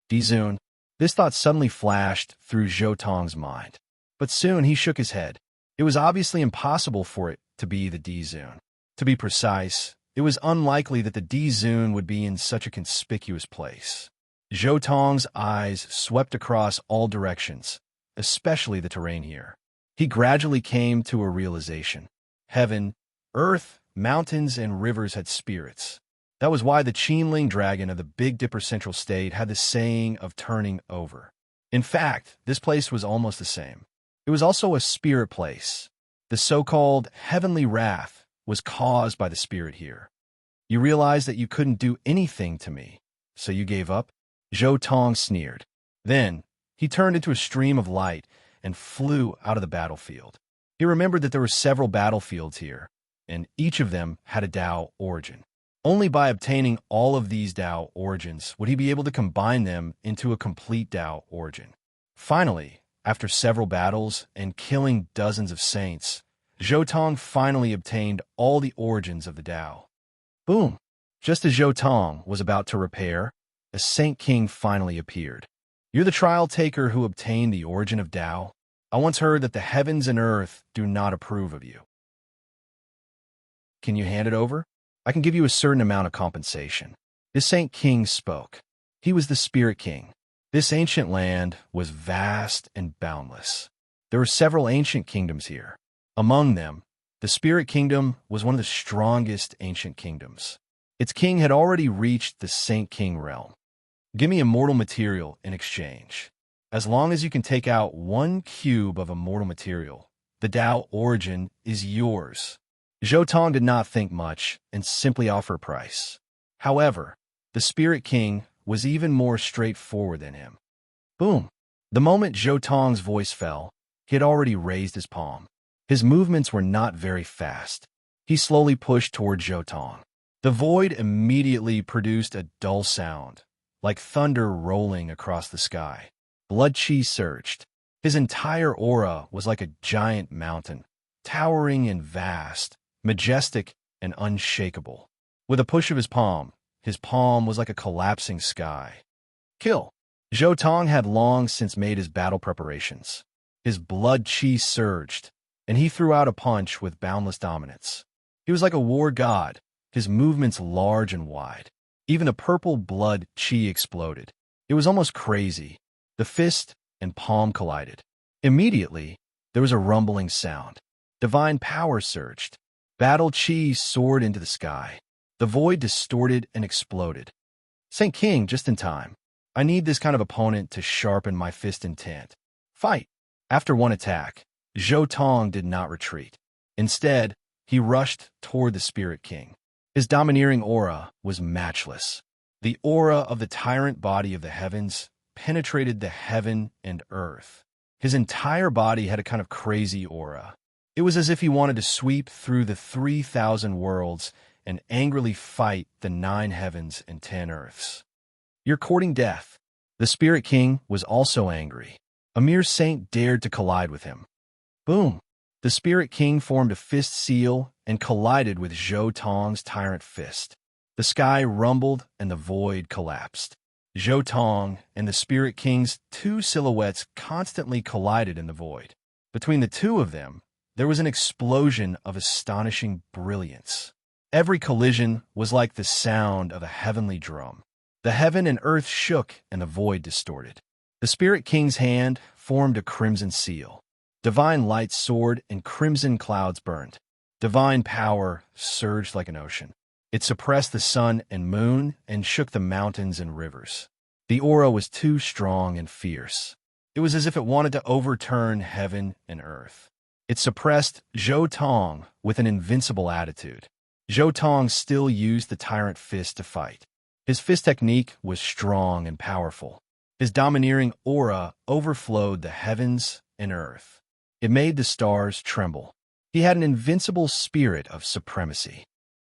S1: Dizun. This thought suddenly flashed through Zhou Tong's mind. But soon he shook his head. It was obviously impossible for it to be the Dizun. To be precise, it was unlikely that the Dizun would be in such a conspicuous place. Zhou Tong's eyes swept across all directions, especially the terrain here. He gradually came to a realization. Heaven, earth, mountains, and rivers had spirits. That was why the Qinling dragon of the Big Dipper Central State had the saying of turning over. In fact, this place was almost the same. It was also a spirit place. The so-called heavenly wrath was caused by the spirit here. You realized that you couldn't do anything to me, so you gave up? Zhou Tong sneered. Then, he turned into a stream of light and flew out of the battlefield. He remembered that there were several battlefields here, and each of them had a Tao origin. Only by obtaining all of these Tao origins would he be able to combine them into a complete Tao origin. Finally, after several battles and killing dozens of saints, Zhou Tong finally obtained all the origins of the Tao. Boom! Just as Zhou Tong was about to repair, a Saint King finally appeared. You're the trial taker who obtained the origin of Tao. I once heard that the heavens and earth do not approve of you. Can you hand it over? I can give you a certain amount of compensation. This Saint King spoke. He was the Spirit King. This ancient land was vast and boundless. There were several ancient kingdoms here. Among them, the Spirit Kingdom was one of the strongest ancient kingdoms. Its king had already reached the Saint King realm. Give me immortal material in exchange. As long as you can take out 1 cube of immortal material, the Tao origin is yours. Zhou Tong did not think much and simply offered a price. However, the Spirit King was even more straightforward than him. Boom! The moment Zhou Tong's voice fell, he had already raised his palm. His movements were not very fast. He slowly pushed toward Zhou Tong. The void immediately produced a dull sound, like thunder rolling across the sky. Blood chi surged. His entire aura was like a giant mountain, towering and vast, majestic and unshakable. With a push of his palm was like a collapsing sky. Kill! Zhou Tong had long since made his battle preparations. His blood chi surged, and he threw out a punch with boundless dominance. He was like a war god, his movements large and wide. Even a purple blood chi exploded. It was almost crazy. The fist and palm collided. Immediately, there was a rumbling sound. Divine power surged. Battle chi soared into the sky. The void distorted and exploded. Saint King, just in time. I need this kind of opponent to sharpen my fist intent. Fight! After one attack, Zhou Tong did not retreat. Instead, he rushed toward the Spirit King. His domineering aura was matchless. The aura of the tyrant body of the heavens penetrated the heaven and earth. His entire body had a kind of crazy aura. It was as if he wanted to sweep through the 3,000 worlds and angrily fight the 9 heavens and 10 earths. You're courting death. The Spirit King was also angry. A mere saint dared to collide with him. Boom! The Spirit King formed a fist seal and collided with Zhou Tong's tyrant fist. The sky rumbled and the void collapsed. Zhou Tong and the Spirit King's 2 silhouettes constantly collided in the void. Between the two of them, there was an explosion of astonishing brilliance. Every collision was like the sound of a heavenly drum. The heaven and earth shook and the void distorted. The Spirit King's hand formed a crimson seal. Divine light soared and crimson clouds burned. Divine power surged like an ocean. It suppressed the sun and moon and shook the mountains and rivers. The aura was too strong and fierce. It was as if it wanted to overturn heaven and earth. It suppressed Zhou Tong with an invincible attitude. Zhou Tong still used the tyrant fist to fight. His fist technique was strong and powerful. His domineering aura overflowed the heavens and earth. It made the stars tremble. He had an invincible spirit of supremacy.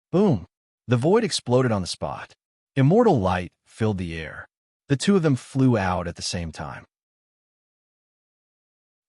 S1: Boom! The void exploded on the spot. Immortal light filled the air. The two of them flew out at the same time.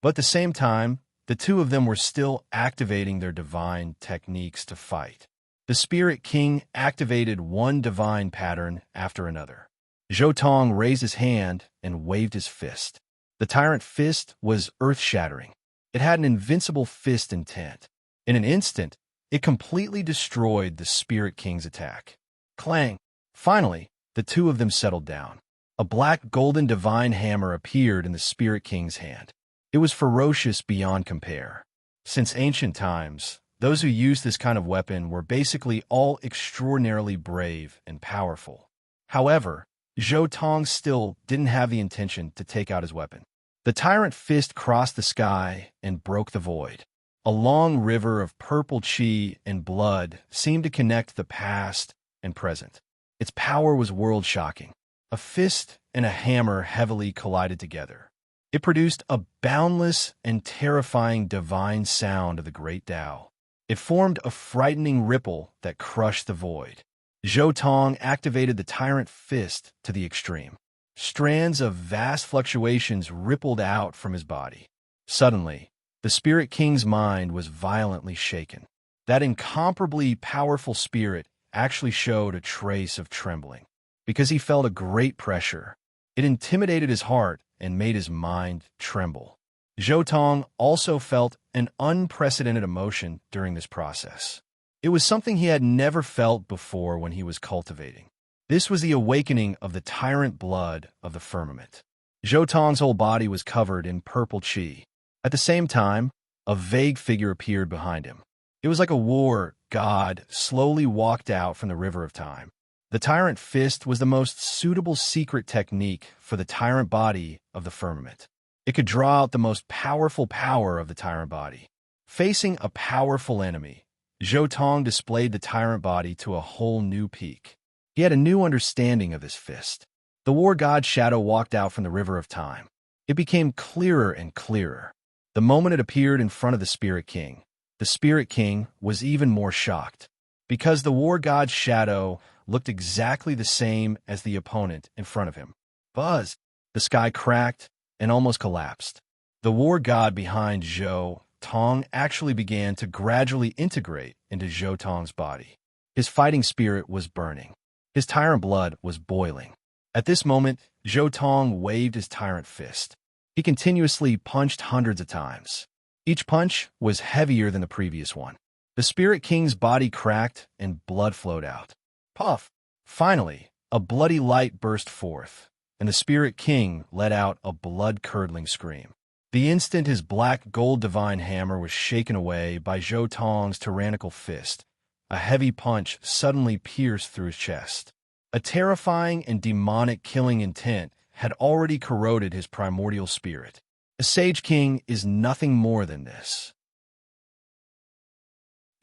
S1: But at the same time, the two of them were still activating their divine techniques to fight. The Spirit King activated one divine pattern after another. Zhou Tong raised his hand and waved his fist. The tyrant fist was earth-shattering. It had an invincible fist intent. In an instant, it completely destroyed the Spirit King's attack. Clang! Finally, the two of them settled down. A black golden divine hammer appeared in the Spirit King's hand. It was ferocious beyond compare. Since ancient times, those who used this kind of weapon were basically all extraordinarily brave and powerful. However, Zhou Tong still didn't have the intention to take out his weapon. The tyrant fist crossed the sky and broke the void. A long river of purple chi and blood seemed to connect the past and present. Its power was world-shocking. A fist and a hammer heavily collided together. It produced a boundless and terrifying divine sound of the great Tao. It formed a frightening ripple that crushed the void. Zhou Tong activated the tyrant fist to the extreme. Strands of vast fluctuations rippled out from his body. Suddenly, the Spirit King's mind was violently shaken. That incomparably powerful spirit actually showed a trace of trembling. Because he felt a great pressure, it intimidated his heart and made his mind tremble. Zhou Tong also felt an unprecedented emotion during this process. It was something he had never felt before when he was cultivating. This was the awakening of the tyrant blood of the firmament. Zhou Tong's whole body was covered in purple chi. At the same time, a vague figure appeared behind him. It was like a war god slowly walked out from the river of time. The tyrant fist was the most suitable secret technique for the tyrant body of the firmament. It could draw out the most powerful power of the tyrant body. Facing a powerful enemy, Zhou Tong displayed the tyrant body to a whole new peak. He had a new understanding of this fist. The war god shadow walked out from the river of time. It became clearer and clearer. The moment it appeared in front of the Spirit King, the Spirit King was even more shocked. Because the war god's shadow looked exactly the same as the opponent in front of him. Buzz! The sky cracked and almost collapsed. The war god behind Zhou Tong actually began to gradually integrate into Zhou Tong's body. His fighting spirit was burning. His tyrant blood was boiling. At this moment, Zhou Tong waved his tyrant fist. He continuously punched hundreds of times. Each punch was heavier than the previous one. The Spirit King's body cracked and blood flowed out. Puff! Finally, a bloody light burst forth, and the Spirit King let out a blood-curdling scream. The instant his black gold divine hammer was shaken away by Zhou Tong's tyrannical fist, a heavy punch suddenly pierced through his chest. A terrifying and demonic killing intent had already corroded his primordial spirit. A Sage King is nothing more than this.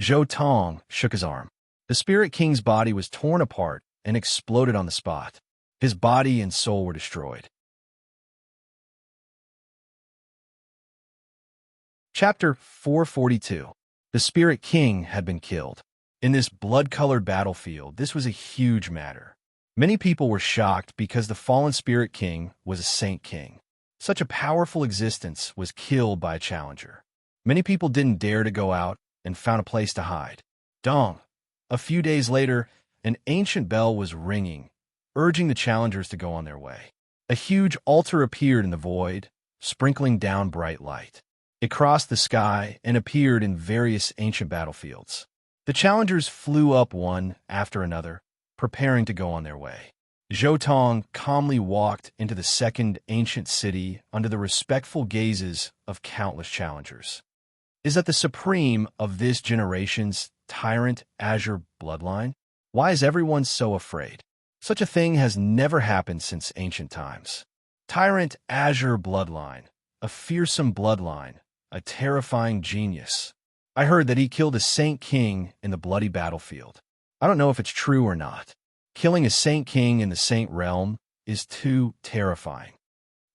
S1: Zhou Tong shook his arm. The Spirit King's body was torn apart and exploded on the spot. His body and soul were destroyed. Chapter 442. The Spirit King had been killed. In this blood-colored battlefield, this was a huge matter. Many people were shocked because the fallen Spirit King was a Saint King. Such a powerful existence was killed by a challenger. Many people didn't dare to go out and found a place to hide. Dong! A few days later, an ancient bell was ringing, urging the challengers to go on their way. A huge altar appeared in the void, sprinkling down bright light. It crossed the sky and appeared in various ancient battlefields. The challengers flew up one after another, preparing to go on their way. Zhou Tong calmly walked into the second ancient city under the respectful gazes of countless challengers. Is that the supreme of this generation's tyrant azure bloodline? Why is everyone so afraid? Such a thing has never happened since ancient times. Tyrant azure bloodline, a fearsome bloodline, a terrifying genius. I heard that he killed a Saint King in the bloody battlefield. I don't know if it's true or not. Killing a Saint King in the Saint realm is too terrifying.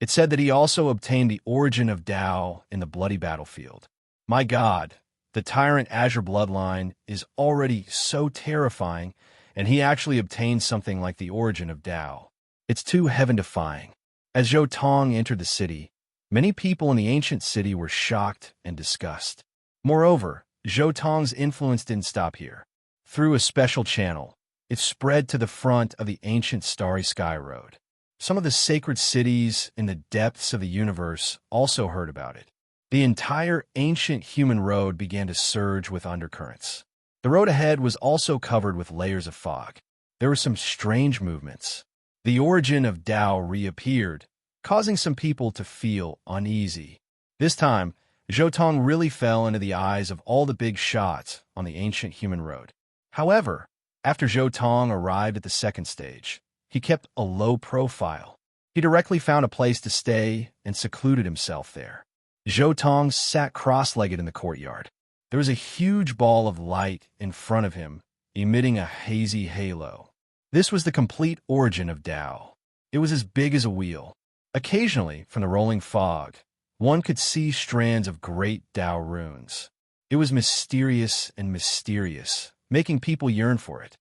S1: It said that he also obtained the origin of Tao in the bloody battlefield. My God, the tyrant azure bloodline is already so terrifying, and he actually obtained something like the origin of Tao. It's too heaven-defying. As Zhou Tong entered the city, many people in the ancient city were shocked and disgusted. Moreover, Zhou Tong's influence didn't stop here. Through a special channel, it spread to the front of the ancient Starry Sky Road. Some of the sacred cities in the depths of the universe also heard about it. The entire ancient human road began to surge with undercurrents. The road ahead was also covered with layers of fog. There were some strange movements. The origin of Tao reappeared, causing some people to feel uneasy. This time, Zhou Tong really fell into the eyes of all the big shots on the ancient human road. However, after Zhou Tong arrived at the second stage, he kept a low profile. He directly found a place to stay and secluded himself there. Zhou Tong sat cross-legged in the courtyard. There was a huge ball of light in front of him, emitting a hazy halo. This was the complete origin of Tao. It was as big as a wheel. Occasionally, from the rolling fog, one could see strands of great Tao runes. It was mysterious and mysterious, making people yearn for it.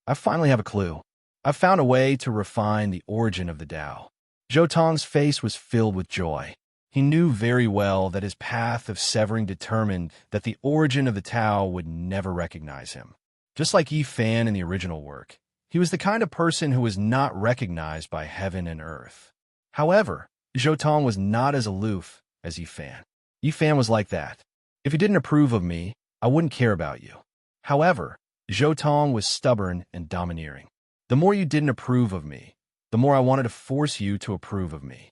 S1: I finally have a clue. I've found a way to refine the origin of the Tao. Zhou Tong's face was filled with joy. He knew very well that his path of severing determined that the origin of the Tao would never recognize him. Just like Yi Fan in the original work, he was the kind of person who was not recognized by heaven and earth. However, Zhou Tong was not as aloof as Yi Fan. Yi Fan was like that. If you didn't approve of me, I wouldn't care about you. However, Zhou Tong was stubborn and domineering. The more you didn't approve of me, the more I wanted to force you to approve of me.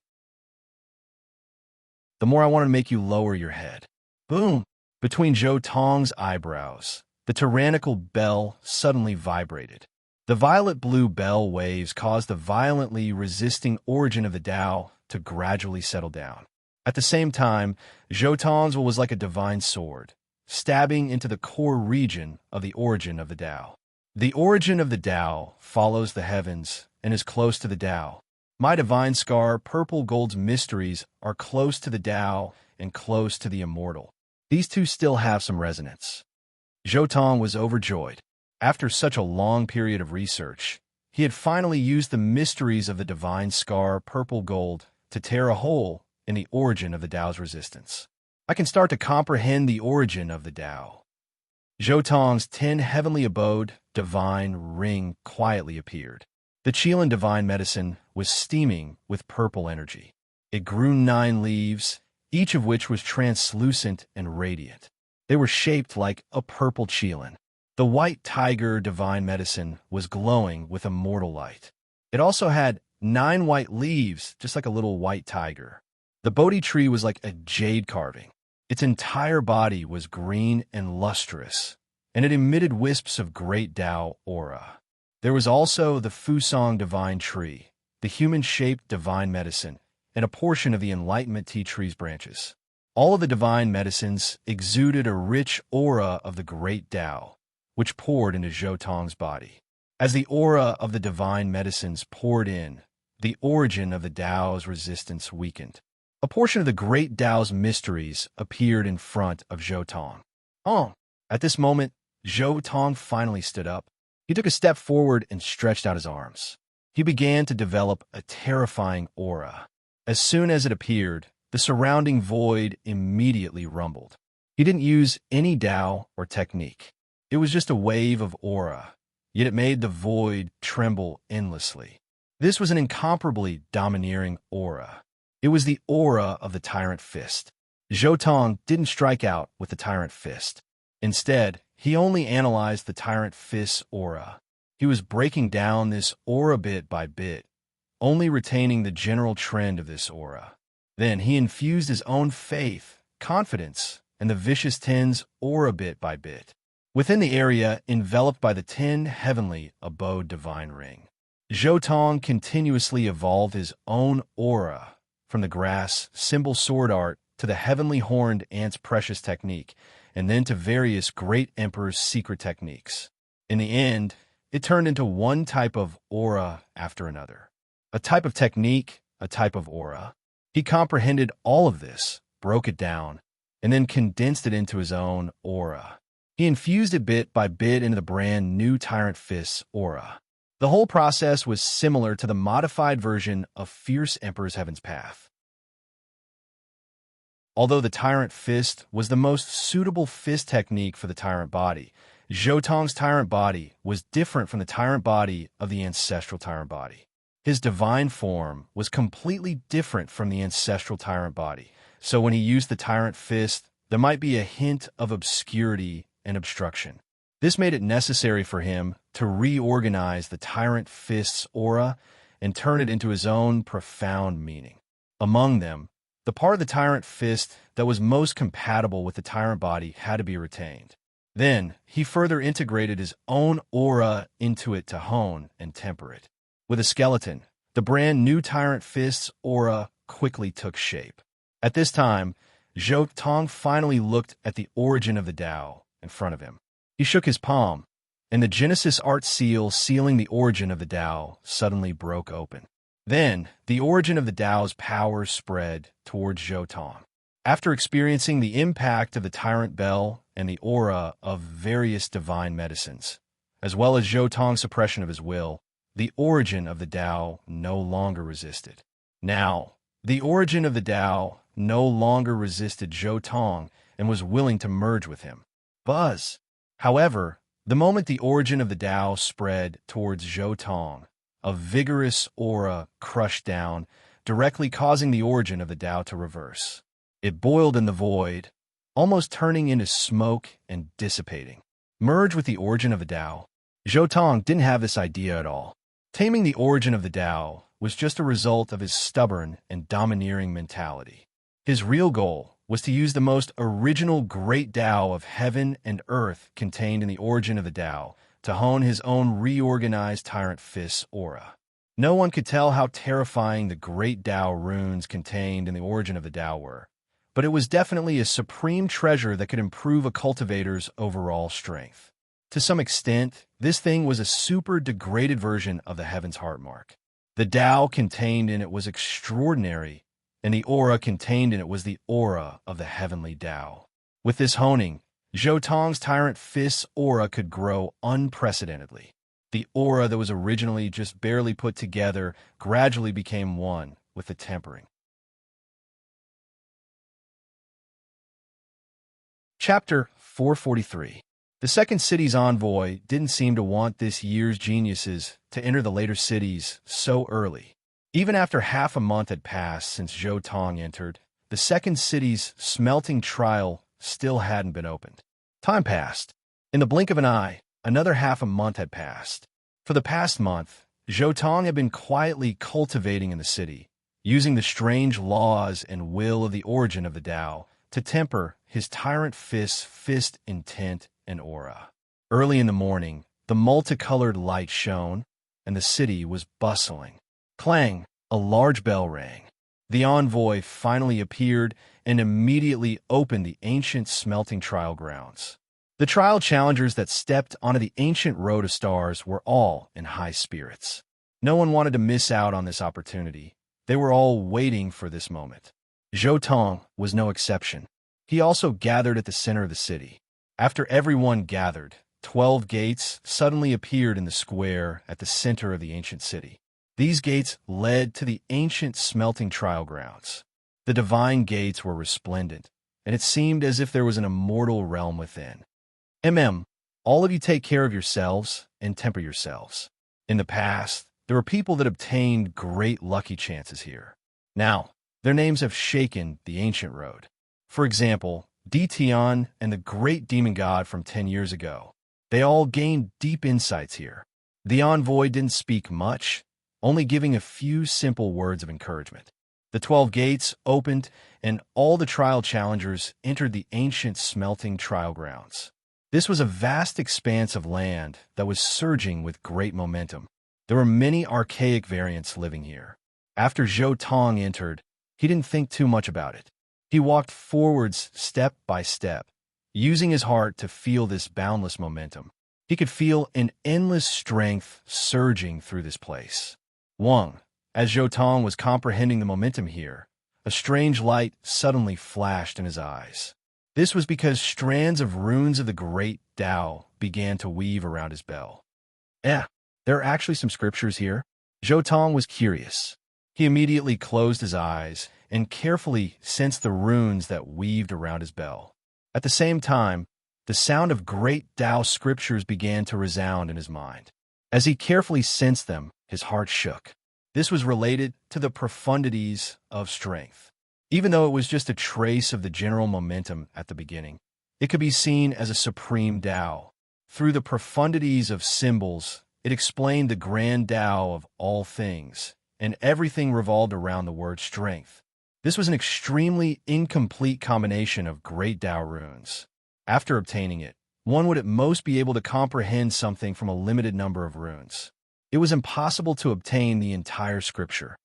S1: The more I wanted to make you lower your head. Boom! Between Zhou Tong's eyebrows, the tyrannical bell suddenly vibrated. The violet-blue bell waves caused the violently resisting origin of the Tao to gradually settle down. At the same time, Zhou Tong's was like a divine sword, stabbing into the core region of the origin of the Tao. The origin of the Tao follows the heavens and is close to the Tao. My divine scar, purple gold's mysteries, are close to the Tao and close to the immortal. These two still have some resonance. Zhou Tong was overjoyed. After such a long period of research, he had finally used the mysteries of the divine scar, purple gold, to tear a hole in the origin of the Tao's resistance. I can start to comprehend the origin of the Tao. Zhou Tong's 10 heavenly abode, divine ring quietly appeared. The Qilin divine medicine was steaming with purple energy. It grew 9 leaves, each of which was translucent and radiant. They were shaped like a purple Qilin. The white tiger divine medicine was glowing with immortal light. It also had 9 white leaves, just like a little white tiger. The Bodhi tree was like a jade carving. Its entire body was green and lustrous, and it emitted wisps of great Tao aura. There was also the Fusong divine tree, the human-shaped divine medicine, and a portion of the enlightenment tea tree's branches. All of the divine medicines exuded a rich aura of the great Tao, which poured into Zhou Tong's body. As the aura of the divine medicines poured in, the origin of the Tao's resistance weakened. A portion of the great Tao's mysteries appeared in front of Zhou Tong. At this moment, Zhou Tong finally stood up. He took a step forward and stretched out his arms. He began to develop a terrifying aura. As soon as it appeared, the surrounding void immediately rumbled. He didn't use any Tao or technique. It was just a wave of aura, yet it made the void tremble endlessly. This was an incomparably domineering aura. It was the aura of the Tyrant Fist. Zhou Tong didn't strike out with the Tyrant Fist. Instead, he only analyzed the Tyrant Fist's aura. He was breaking down this aura bit by bit, only retaining the general trend of this aura. Then he infused his own faith, confidence, and the Vicious Ten's aura bit by bit, within the area enveloped by the 10 heavenly abode divine ring. Zhou Tong continuously evolved his own aura, from the grass, symbol sword art, to the heavenly horned ant's precious technique, and then to various great emperor's secret techniques. In the end, it turned into one type of aura after another. A type of technique, a type of aura. He comprehended all of this, broke it down, and then condensed it into his own aura. He infused it bit by bit into the brand new Tyrant Fist's aura. The whole process was similar to the modified version of Fierce Emperor's Heaven's Path. Although the Tyrant Fist was the most suitable fist technique for the Tyrant body, Zhou Tong's Tyrant body was different from the Tyrant body of the ancestral Tyrant body. His divine form was completely different from the ancestral Tyrant body, so when he used the Tyrant Fist, there might be a hint of obscurity and obstruction. This made it necessary for him to reorganize the Tyrant Fist's aura and turn it into his own profound meaning. Among them, the part of the Tyrant Fist that was most compatible with the Tyrant body had to be retained. Then, he further integrated his own aura into it to hone and temper it. With a skeleton, the brand new Tyrant Fist's aura quickly took shape. At this time, Zhou Tong finally looked at the origin of the Tao in front of him. He shook his palm, and the Genesis art seal sealing the origin of the Tao suddenly broke open. Then, the origin of the Tao's power spread towards Zhou Tong. After experiencing the impact of the Tyrant Bell and the aura of various divine medicines, as well as Zhou Tong's suppression of his will, the origin of the Tao no longer resisted. Now, the origin of the Tao no longer resisted Zhou Tong and was willing to merge with him. Buzz! However, the moment the origin of the Tao spread towards Zhou Tong, a vigorous aura crushed down, directly causing the origin of the Tao to reverse. It boiled in the void, almost turning into smoke and dissipating. Merge with the origin of the Tao. Zhou Tong didn't have this idea at all. Taming the origin of the Tao was just a result of his stubborn and domineering mentality. His real goal was to use the most original great Tao of heaven and earth contained in the origin of the Tao to hone his own reorganized Tyrant Fist's aura. No one could tell how terrifying the great Tao runes contained in the origin of the Tao were, but it was definitely a supreme treasure that could improve a cultivator's overall strength. To some extent, this thing was a super degraded version of the Heaven's Heartmark. The Tao contained in it was extraordinary, and the aura contained in it was the aura of the heavenly Tao. With this honing, Zhou Tong's Tyrant Fist's aura could grow unprecedentedly. The aura that was originally just barely put together gradually became one with the tempering. Chapter 443. The second city's envoy didn't seem to want this year's geniuses to enter the later cities so early. Even after half a month had passed since Zhou Tong entered, the second city's smelting trial still hadn't been opened. Time passed. In the blink of an eye, another half a month had passed. For the past month, Zhou Tong had been quietly cultivating in the city, using the strange laws and will of the origin of the Tao to temper his Tyrant Fist's fist intent and aura. Early in the morning, the multicolored light shone, and the city was bustling. Clang! A large bell rang. The envoy finally appeared and immediately opened the ancient smelting trial grounds. The trial challengers that stepped onto the ancient road of stars were all in high spirits. No one wanted to miss out on this opportunity. They were all waiting for this moment. Zhou Tong was no exception. He also gathered at the center of the city. After everyone gathered, 12 gates suddenly appeared in the square at the center of the ancient city. These gates led to the ancient smelting trial grounds. The divine gates were resplendent, and it seemed as if there was an immortal realm within. All of you take care of yourselves and temper yourselves. In the past, there were people that obtained great lucky chances here. Now, their names have shaken the ancient road. For example, Di Tian and the great demon god from 10 years ago. They all gained deep insights here. The envoy didn't speak much, only giving a few simple words of encouragement. The 12 gates opened, and all the trial challengers entered the ancient smelting trial grounds. This was a vast expanse of land that was surging with great momentum. There were many archaic variants living here. After Zhou Tong entered, he didn't think too much about it. He walked forwards step by step, using his heart to feel this boundless momentum. He could feel an endless strength surging through this place. As Zhou Tong was comprehending the momentum here, a strange light suddenly flashed in his eyes. This was because strands of runes of the great Tao began to weave around his bell. There are actually some scriptures here. Zhou Tong was curious. He immediately closed his eyes and carefully sensed the runes that weaved around his bell. At the same time, the sound of great Tao scriptures began to resound in his mind. As he carefully sensed them, his heart shook. This was related to the profundities of strength. Even though it was just a trace of the general momentum at the beginning, it could be seen as a supreme Tao. Through the profundities of symbols, it explained the grand Tao of all things, and everything revolved around the word strength. This was an extremely incomplete combination of great Tao runes. After obtaining it, one would at most be able to comprehend something from a limited number of runes. It was impossible to obtain the entire scripture.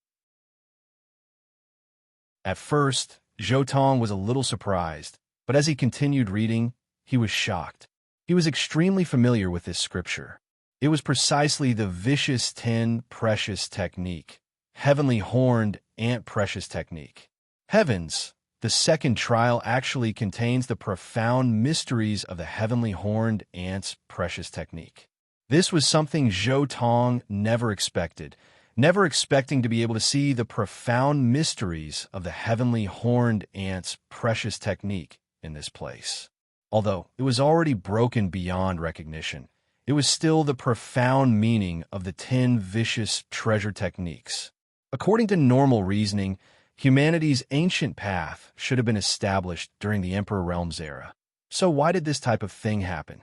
S1: At first, Zhou Tong was a little surprised, but as he continued reading, he was shocked. He was extremely familiar with this scripture. It was precisely the vicious 10 precious technique, heavenly horned ant precious technique. Heavens, the second trial actually contains the profound mysteries of the heavenly horned ant's precious technique. This was something Zhou Tong never expected, never expecting to be able to see the profound mysteries of the heavenly horned ant's precious technique in this place. Although it was already broken beyond recognition, it was still the profound meaning of the 10 vicious treasure techniques. According to normal reasoning, humanity's ancient path should have been established during the Emperor Realms era. So why did this type of thing happen?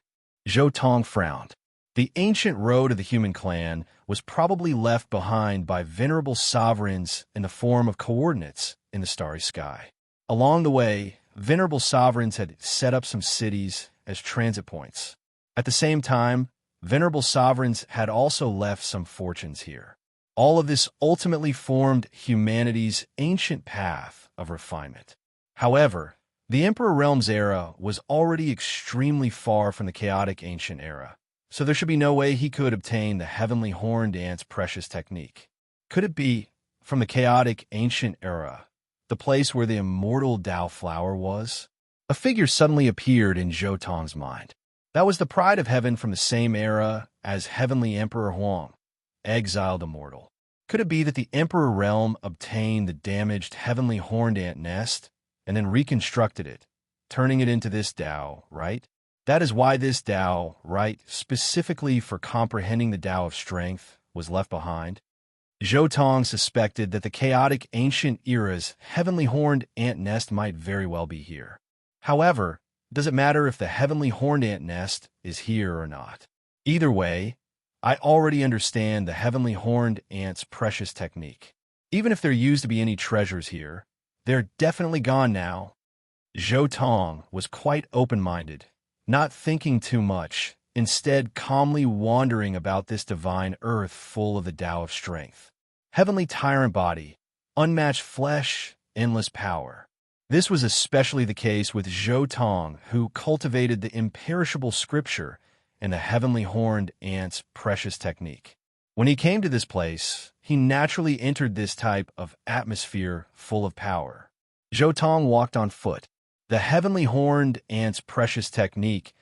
S1: Zhou Tong frowned. The ancient road of the human clan was probably left behind by venerable sovereigns in the form of coordinates in the starry sky. Along the way, venerable sovereigns had set up some cities as transit points. At the same time, venerable sovereigns had also left some fortunes here. All of this ultimately formed humanity's ancient path of refinement. However, the Emperor Realms era was already extremely far from the chaotic ancient era, so there should be no way he could obtain the heavenly horned ant's precious technique. Could it be from the chaotic ancient era, the place where the immortal Tao flower was? A figure suddenly appeared in Zhou Tong's mind. That was the pride of heaven from the same era as Heavenly Emperor Huang, exiled immortal. Could it be that the Emperor Realm obtained the damaged heavenly horned ant nest and then reconstructed it, turning it into this Tao, right? That is why this Tao, right, specifically for comprehending the Tao of strength, was left behind. Zhou Tong suspected that the chaotic ancient era's heavenly horned ant nest might very well be here. However, does it matter if the heavenly horned ant nest is here or not? Either way, I already understand the heavenly horned ant's precious technique. Even if there used to be any treasures here, they're definitely gone now. Zhou Tong was quite open-minded, not thinking too much, instead calmly wandering about this divine earth full of the Tao of strength. Heavenly tyrant body, unmatched flesh, endless power. This was especially the case with Zhou Tong, who cultivated the imperishable scripture and the heavenly horned ant's precious technique. When he came to this place, he naturally entered this type of atmosphere full of power. Zhou Tong walked on foot. The heavenly horned ant's precious technique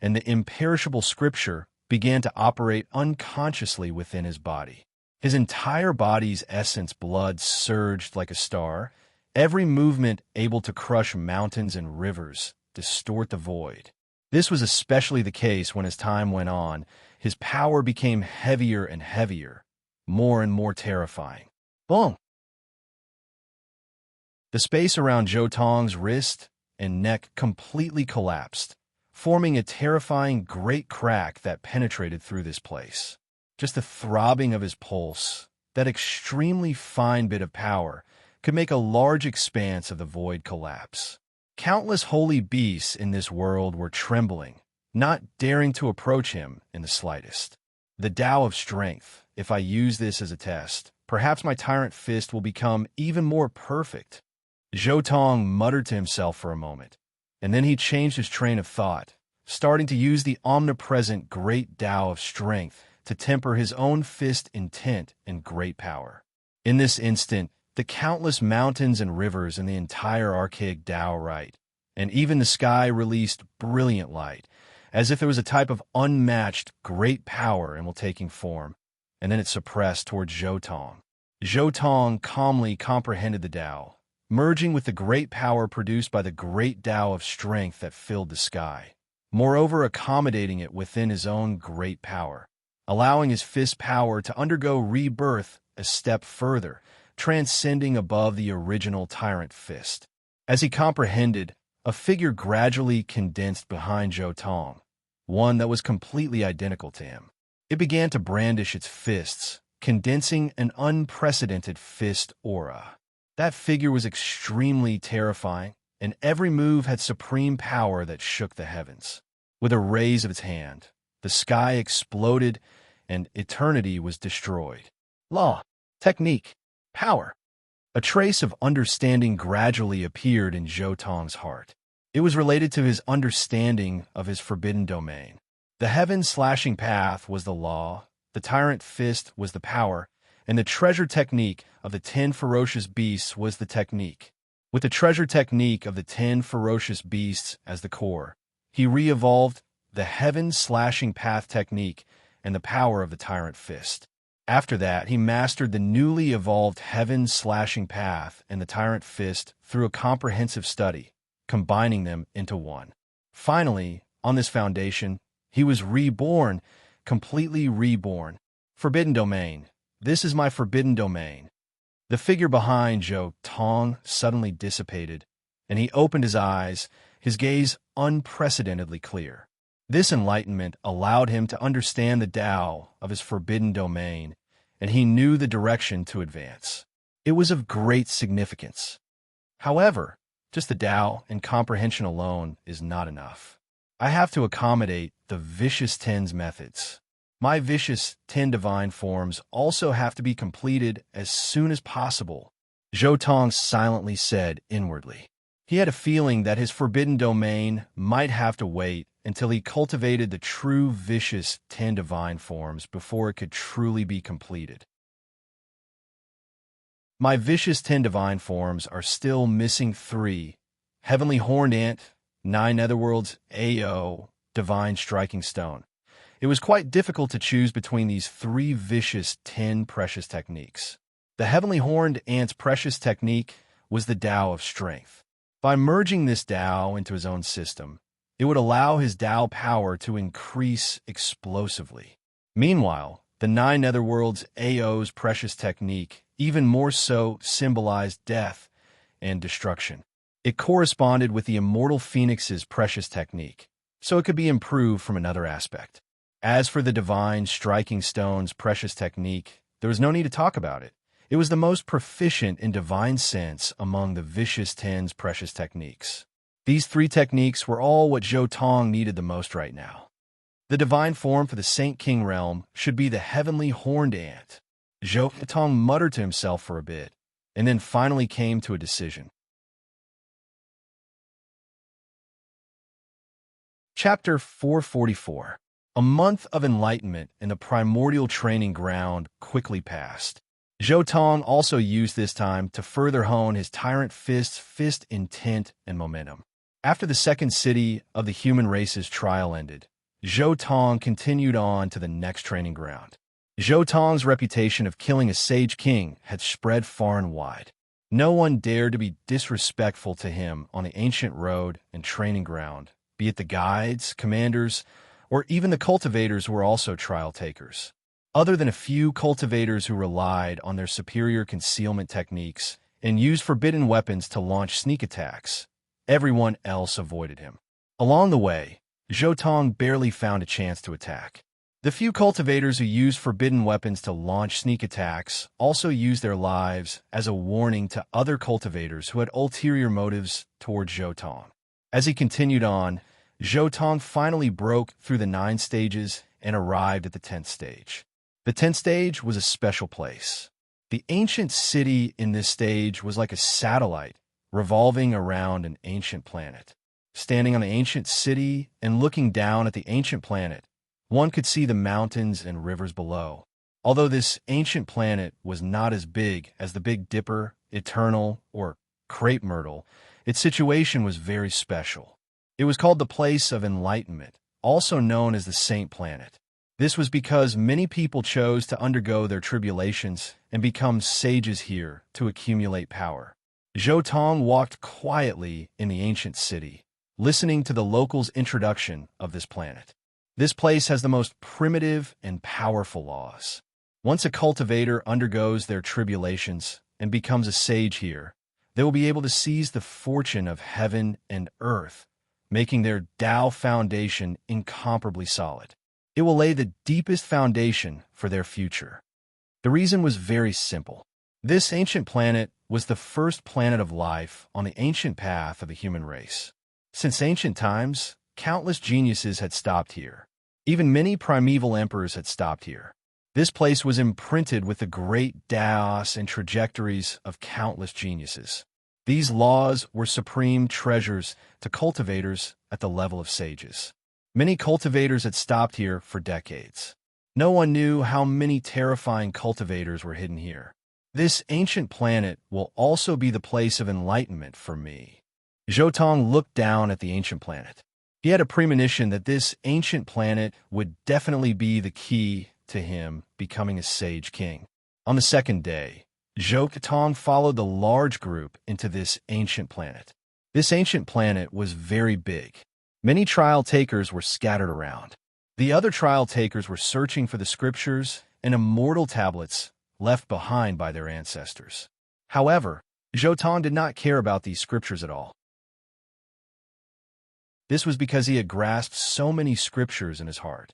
S1: and the imperishable scripture began to operate unconsciously within his body. His entire body's essence blood surged like a star, every movement able to crush mountains and rivers, distort the void. This was especially the case when as time went on, his power became heavier and heavier, more and more terrifying. Boom! The space around Zhou Tong's wrist and neck completely collapsed, forming a terrifying great crack that penetrated through this place. Just the throbbing of his pulse, that extremely fine bit of power, could make a large expanse of the void collapse. Countless holy beasts in this world were trembling, not daring to approach him in the slightest. The Tao of strength, if I use this as a test, perhaps my tyrant fist will become even more perfect. Zhou Tong muttered to himself for a moment, and then he changed his train of thought, starting to use the omnipresent great Tao of strength to temper his own fist intent and great power. In this instant, the countless mountains and rivers in the entire archaic Tao right, and even the sky released brilliant light, as if there was a type of unmatched great power in taking form, and then it suppressed towards Zhou Tong. Zhou Tong calmly comprehended the Tao, merging with the great power produced by the great Tao of strength that filled the sky, moreover accommodating it within his own great power, allowing his fist power to undergo rebirth a step further, transcending above the original tyrant fist. As he comprehended, a figure gradually condensed behind Zhou Tong, one that was completely identical to him. It began to brandish its fists, condensing an unprecedented fist aura. That figure was extremely terrifying, and every move had supreme power that shook the heavens. With a raise of its hand, the sky exploded, and eternity was destroyed. Law, technique, power. A trace of understanding gradually appeared in Zhou Tong's heart. It was related to his understanding of his forbidden domain. The heaven-slashing path was the law, the tyrant fist was the power, and the treasure technique of the 10 ferocious beasts was the technique. With the treasure technique of the 10 ferocious beasts as the core, he re-evolved the heaven-slashing path technique and the power of the tyrant fist. After that, he mastered the newly evolved heaven-slashing path and the tyrant fist through a comprehensive study, combining them into one. Finally, on this foundation, he was reborn, completely reborn. Forbidden domain. This is my forbidden domain. The figure behind Zhou Tong suddenly dissipated, and he opened his eyes, his gaze unprecedentedly clear. This enlightenment allowed him to understand the Tao of his forbidden domain, and he knew the direction to advance. It was of great significance. However, just the Tao and comprehension alone is not enough. I have to accommodate the vicious 10's methods. My vicious 10 divine forms also have to be completed as soon as possible, Zhou Tong silently said inwardly. He had a feeling that his forbidden domain might have to wait until he cultivated the true vicious 10 divine forms before it could truly be completed. My vicious 10 divine forms are still missing 3, heavenly horned ant, 9 netherworlds, AO, divine striking stone. It was quite difficult to choose between these 3 vicious 10 precious techniques. The heavenly horned ant's precious technique was the Tao of strength. By merging this Tao into his own system, it would allow his Tao power to increase explosively. Meanwhile, the 9 netherworlds AO's precious technique even more so symbolized death and destruction. It corresponded with the immortal phoenix's precious technique, so it could be improved from another aspect. As for the divine striking stone's precious technique, there was no need to talk about it. It was the most proficient in divine sense among the vicious 10's precious techniques. These 3 techniques were all what Zhou Tong needed the most right now. The divine form for the Saint King realm should be the heavenly horned ant. Zhou Tong muttered to himself for a bit, and then finally came to a decision. Chapter 444. A month of enlightenment in the primordial training ground quickly passed. Zhou Tong also used this time to further hone his tyrant fist intent and momentum. After the second city of the human race's trial ended, Zhou Tong continued on to the next training ground. Zhou Tong's reputation of killing a sage king had spread far and wide. No one dared to be disrespectful to him on the ancient road and training ground, be it the guides, commanders, or even the cultivators were also trial takers. Other than a few cultivators who relied on their superior concealment techniques and used forbidden weapons to launch sneak attacks, everyone else avoided him. Along the way, Zhou Tong barely found a chance to attack. The few cultivators who used forbidden weapons to launch sneak attacks also used their lives as a warning to other cultivators who had ulterior motives towards Zhou Tong. As he continued on, Zhou Tong finally broke through the 9 stages and arrived at the 10th stage. The 10th stage was a special place. The ancient city in this stage was like a satellite revolving around an ancient planet. Standing on the ancient city and looking down at the ancient planet, one could see the mountains and rivers below. Although this ancient planet was not as big as the Big Dipper, Eternal, or Crepe Myrtle, its situation was very special. It was called the Place of Enlightenment, also known as the Saint Planet. This was because many people chose to undergo their tribulations and become sages here to accumulate power. Zhou Tong walked quietly in the ancient city, listening to the locals' introduction of this planet. This place has the most primitive and powerful laws. Once a cultivator undergoes their tribulations and becomes a sage here, they will be able to seize the fortune of heaven and earth, making their Tao foundation incomparably solid. It will lay the deepest foundation for their future. The reason was very simple. This ancient planet was the first planet of life on the ancient path of the human race. Since ancient times, countless geniuses had stopped here. Even many primeval emperors had stopped here. This place was imprinted with the great Taos and trajectories of countless geniuses. These laws were supreme treasures to cultivators at the level of sages. Many cultivators had stopped here for decades. No one knew how many terrifying cultivators were hidden here. This ancient planet will also be the place of enlightenment for me. Zhou looked down at the ancient planet. He had a premonition that this ancient planet would definitely be the key to him becoming a sage king. On the second day, Zhou followed the large group into this ancient planet. This ancient planet was very big. Many trial takers were scattered around. The other trial takers were searching for the scriptures and immortal tablets left behind by their ancestors. However, Zhou did not care about these scriptures at all. This was because he had grasped so many scriptures in his heart.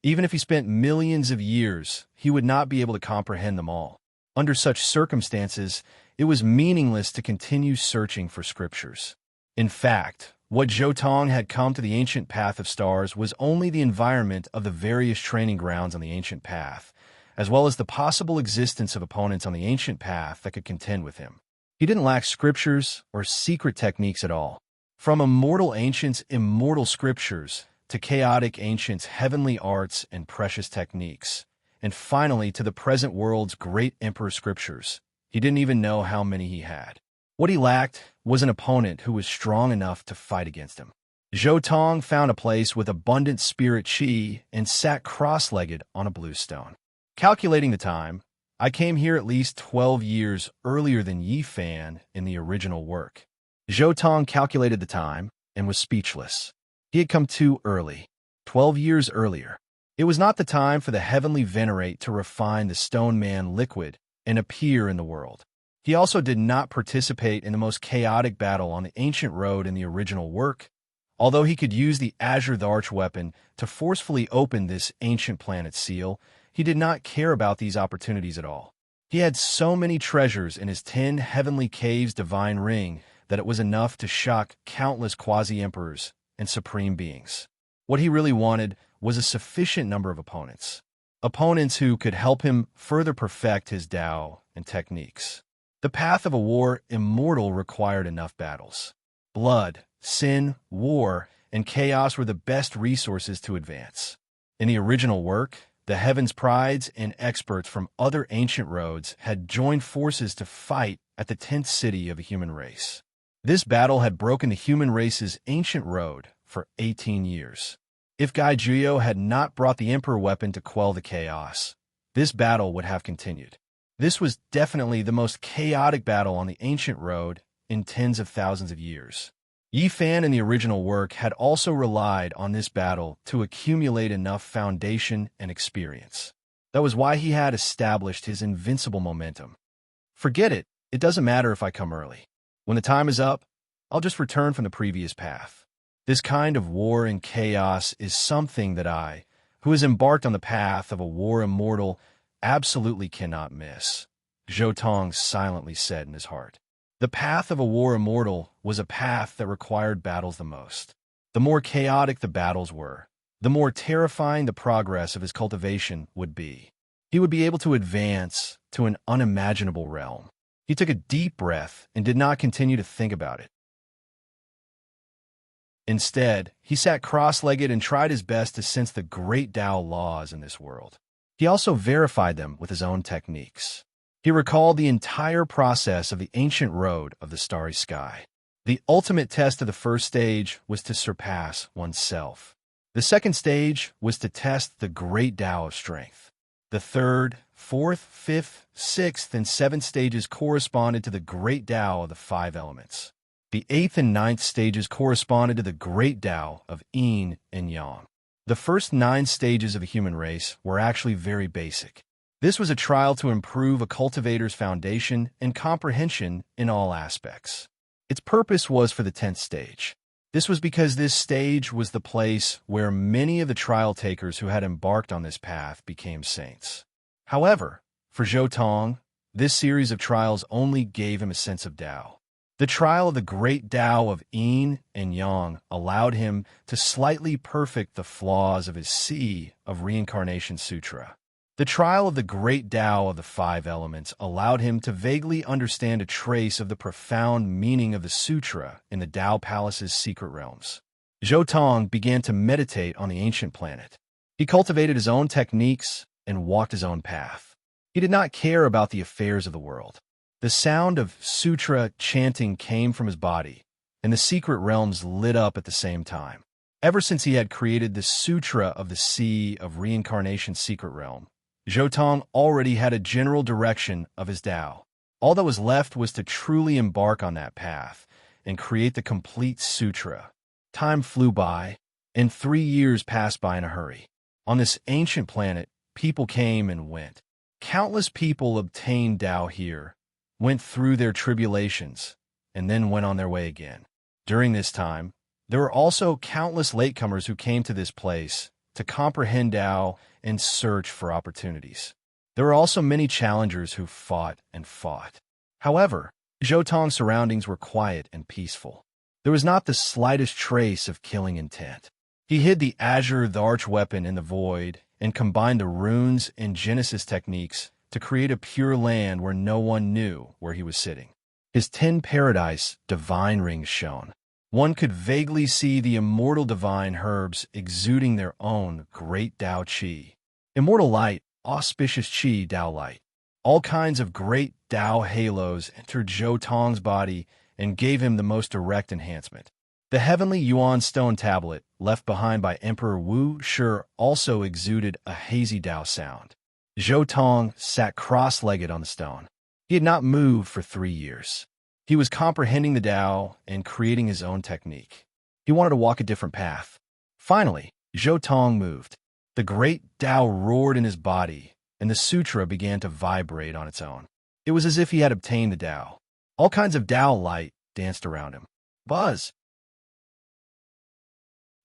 S1: Even if he spent millions of years, he would not be able to comprehend them all. Under such circumstances, it was meaningless to continue searching for scriptures. In fact, what Zhou had come to the ancient path of stars was only the environment of the various training grounds on the ancient path, as well as the possible existence of opponents on the ancient path that could contend with him. He didn't lack scriptures or secret techniques at all. From immortal ancients' immortal scriptures to chaotic ancients' heavenly arts and precious techniques, and finally to the present world's great emperor scriptures, he didn't even know how many he had. What he lacked was an opponent who was strong enough to fight against him. Zhou found a place with abundant spirit qi and sat cross-legged on a blue stone. Calculating the time, I came here at least 12 years earlier than Yi Fan in the original work. Zhou calculated the time and was speechless. He had come too early, 12 years earlier. It was not the time for the heavenly venerate to refine the stone man liquid and appear in the world. He also did not participate in the most chaotic battle on the ancient road in the original work, although he could use the Azure Arch weapon to forcefully open this ancient planet seal. He did not care about these opportunities at all. He had so many treasures in his 10 heavenly caves divine ring that it was enough to shock countless quasi-emperors and supreme beings. What he really wanted was a sufficient number of opponents. Opponents who could help him further perfect his Tao and techniques. The path of a war immortal required enough battles. Blood, sin, war, and chaos were the best resources to advance. In the original work, the Heaven's Prides and experts from other ancient roads had joined forces to fight at the 10th city of a human race. This battle had broken the human race's ancient road for 18 years. If Gai Juyo had not brought the Emperor weapon to quell the chaos, this battle would have continued. This was definitely the most chaotic battle on the ancient road in tens of thousands of years. Yi Fan in the original work had also relied on this battle to accumulate enough foundation and experience. That was why he had established his invincible momentum. Forget it, it doesn't matter if I come early. When the time is up, I'll just return from the previous path. This kind of war and chaos is something that I, who has embarked on the path of a war immortal, absolutely cannot miss, Zhou silently said in his heart. The path of a war immortal was a path that required battles the most. The more chaotic the battles were, the more terrifying the progress of his cultivation would be. He would be able to advance to an unimaginable realm. He took a deep breath and did not continue to think about it. Instead, he sat cross-legged and tried his best to sense the great Tao laws in this world. He also verified them with his own techniques. He recalled the entire process of the ancient road of the starry sky. The ultimate test of the first stage was to surpass oneself. The second stage was to test the great Tao of strength. The third, fourth, fifth, sixth, and seventh stages corresponded to the great Tao of the 5 elements. The 8th and 9th stages corresponded to the great Tao of yin and yang. The first 9 stages of the human race were actually very basic. This was a trial to improve a cultivator's foundation and comprehension in all aspects. Its purpose was for the 10th stage. This was because this stage was the place where many of the trial takers who had embarked on this path became saints. However, for Zhou, this series of trials only gave him a sense of Tao. The trial of the great Tao of yin and yang allowed him to slightly perfect the flaws of his C of Reincarnation Sutra. The trial of the great Tao of the five elements allowed him to vaguely understand a trace of the profound meaning of the sutra in the Tao Palace's secret realms. Zhou Tong began to meditate on the ancient planet. He cultivated his own techniques and walked his own path. He did not care about the affairs of the world. The sound of sutra chanting came from his body, and the secret realms lit up at the same time. Ever since he had created the Sutra of the Sea of Reincarnation secret realm, Zhou Tong already had a general direction of his Tao. All that was left was to truly embark on that path and create the complete sutra. Time flew by, and 3 years passed by in a hurry. On this ancient planet, people came and went. Countless people obtained Tao here, went through their tribulations, and then went on their way again. During this time, there were also countless latecomers who came to this place to comprehend Tao and search for opportunities. There were also many challengers who fought and fought. However, Zhou Tong's surroundings were quiet and peaceful. There was not the slightest trace of killing intent. He hid the azure arch weapon in the void and combined the runes and Genesis techniques to create a pure land where no one knew where he was sitting. His 10 paradise divine rings shone. One could vaguely see the immortal divine herbs exuding their own great Tao Qi. Immortal light, auspicious Qi Tao light. All kinds of great Tao halos entered Zhou Tong's body and gave him the most direct enhancement. The heavenly Yuan stone tablet, left behind by Emperor Wu Shi, also exuded a hazy Tao sound. Zhou Tong sat cross-legged on the stone. He had not moved for 3 years. He was comprehending the Tao and creating his own technique. He wanted to walk a different path. Finally, Zhou Tong moved. The great Tao roared in his body, and the sutra began to vibrate on its own. It was as if he had obtained the Tao. All kinds of Tao light danced around him. Buzz!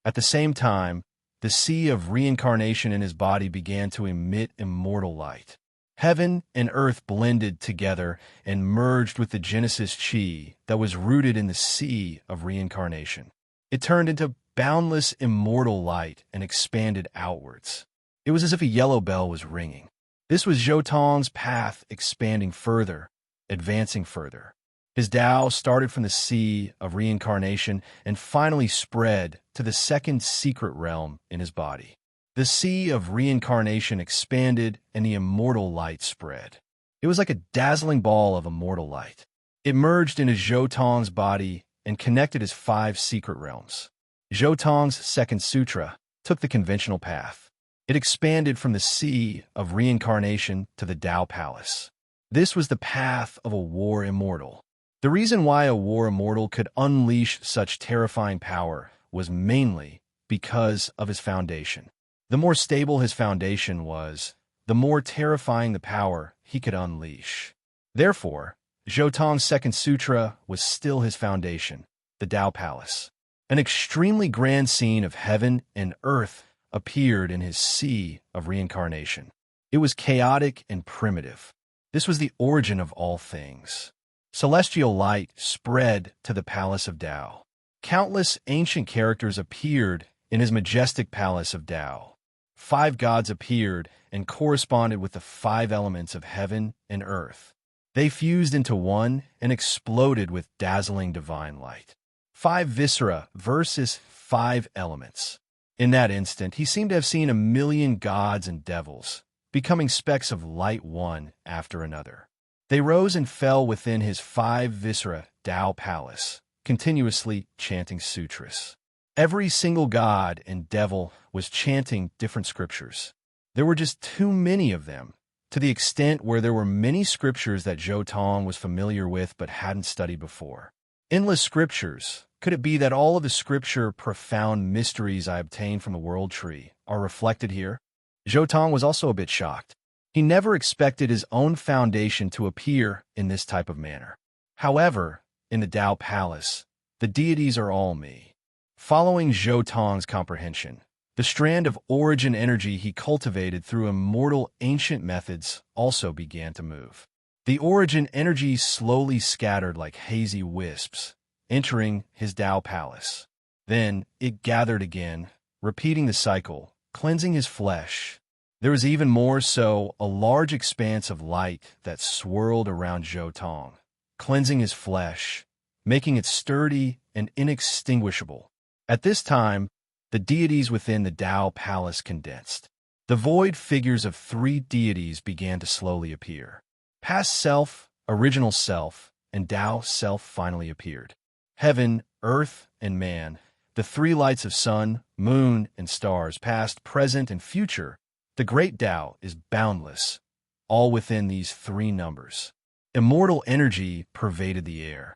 S1: At the same time, the sea of reincarnation in his body began to emit immortal light. Heaven and earth blended together and merged with the Genesis Qi that was rooted in the sea of reincarnation. It turned into boundless immortal light and expanded outwards. It was as if a yellow bell was ringing. This was Zhou Tong's path expanding further, advancing further. His Tao started from the sea of reincarnation and finally spread to the second secret realm in his body. The sea of reincarnation expanded and the immortal light spread. It was like a dazzling ball of immortal light. It merged into Zhou Tong's body and connected his 5 secret realms. Zhou Tong's second sutra took the conventional path. It expanded from the sea of reincarnation to the Tao Palace. This was the path of a war immortal. The reason why a war immortal could unleash such terrifying power was mainly because of his foundation. The more stable his foundation was, the more terrifying the power he could unleash. Therefore, Zhou Tong's second sutra was still his foundation, the Tao Palace. An extremely grand scene of heaven and earth appeared in his sea of reincarnation. It was chaotic and primitive. This was the origin of all things. Celestial light spread to the palace of Tao. Countless ancient characters appeared in his majestic palace of Tao. 5 gods appeared and corresponded with the 5 elements of heaven and earth. They fused into one and exploded with dazzling divine light. 5 viscera versus 5 elements. In that instant, he seemed to have seen 1,000,000 gods and devils, becoming specks of light one after another. They rose and fell within his 5 viscera Tao Palace, continuously chanting sutras. Every single god and devil was chanting different scriptures. There were just too many of them, to the extent where there were many scriptures that Zhou Tong was familiar with but hadn't studied before. Endless scriptures. Could it be that all of the scripture profound mysteries I obtained from the world tree are reflected here? Zhou Tong was also a bit shocked. He never expected his own foundation to appear in this type of manner. However, in the Tao Palace, the deities are all me. Following Zhou Tong's comprehension, the strand of origin energy he cultivated through immortal ancient methods also began to move. The origin energy slowly scattered like hazy wisps, entering his Tao Palace. Then it gathered again, repeating the cycle, cleansing his flesh, There was even more so a large expanse of light that swirled around Zhou Tong, cleansing his flesh, making it sturdy and inextinguishable. At this time, the deities within the Tao Palace condensed. The void figures of three deities began to slowly appear. Past self, original self, and Tao self finally appeared. Heaven, earth, and man, the three lights of sun, moon, and stars, past, present, and future, the great Tao is boundless, all within these three numbers. Immortal energy pervaded the air.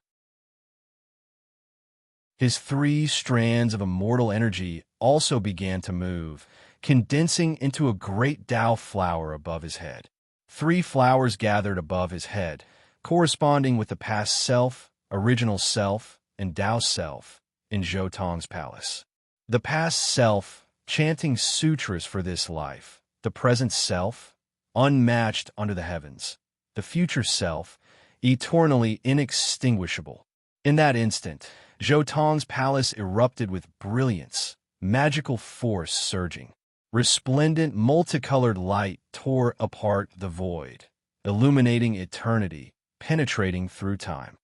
S1: His three strands of immortal energy also began to move, condensing into a great Tao flower above his head. Three flowers gathered above his head, corresponding with the past self, original self, and Tao self in Zhou Tong's palace. The past self, chanting sutras for this life. The present self, unmatched under the heavens. The future self, eternally inextinguishable. In that instant, Zhou Tong's palace erupted with brilliance, magical force surging. Resplendent, multicolored light tore apart the void, illuminating eternity, penetrating through time.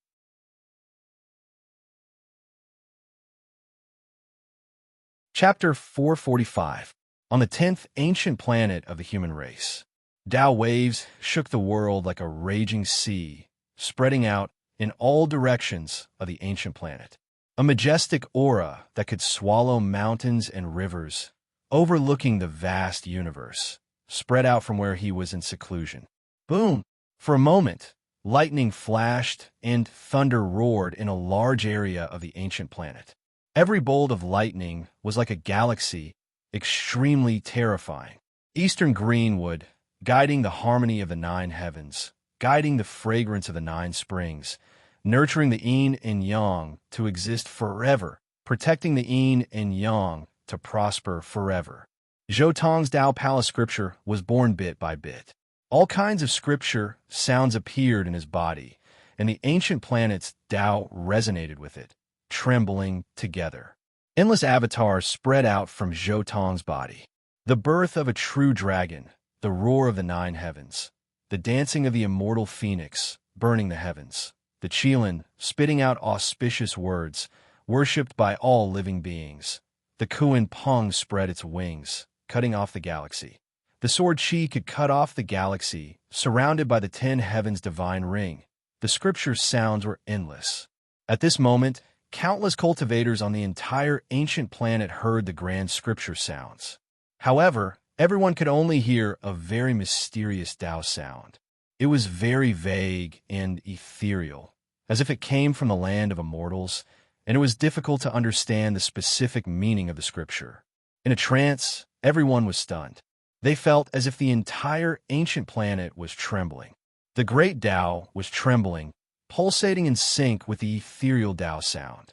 S1: Chapter 445. On the 10th ancient planet of the human race. Tao waves shook the world like a raging sea, spreading out in all directions of the ancient planet. A majestic aura that could swallow mountains and rivers, overlooking the vast universe, spread out from where he was in seclusion. Boom! For a moment, lightning flashed and thunder roared in a large area of the ancient planet. Every bolt of lightning was like a galaxy, extremely terrifying. Eastern greenwood, guiding the harmony of the nine heavens, guiding the fragrance of the nine springs, nurturing the yin and yang to exist forever, protecting the yin and yang to prosper forever. Zhou Tong's Tao Palace scripture was born bit by bit. All kinds of scripture sounds appeared in his body, and the ancient planet's Tao resonated with it, trembling together. Endless avatars spread out from Zhou Tong's body. The birth of a true dragon, the roar of the nine heavens, the dancing of the immortal phoenix, burning the heavens, the Qilin, spitting out auspicious words, worshipped by all living beings. The Kuan Peng spread its wings, cutting off the galaxy. The sword Qi could cut off the galaxy, surrounded by the 10 heavens' divine ring. The scripture's sounds were endless. At this moment, countless cultivators on the entire ancient planet heard the grand scripture sounds. However, everyone could only hear a very mysterious Tao sound. It was very vague and ethereal, as if it came from the land of immortals, and it was difficult to understand the specific meaning of the scripture. In a trance, everyone was stunned. They felt as if the entire ancient planet was trembling. The great Tao was trembling, pulsating in sync with the ethereal Tao sound.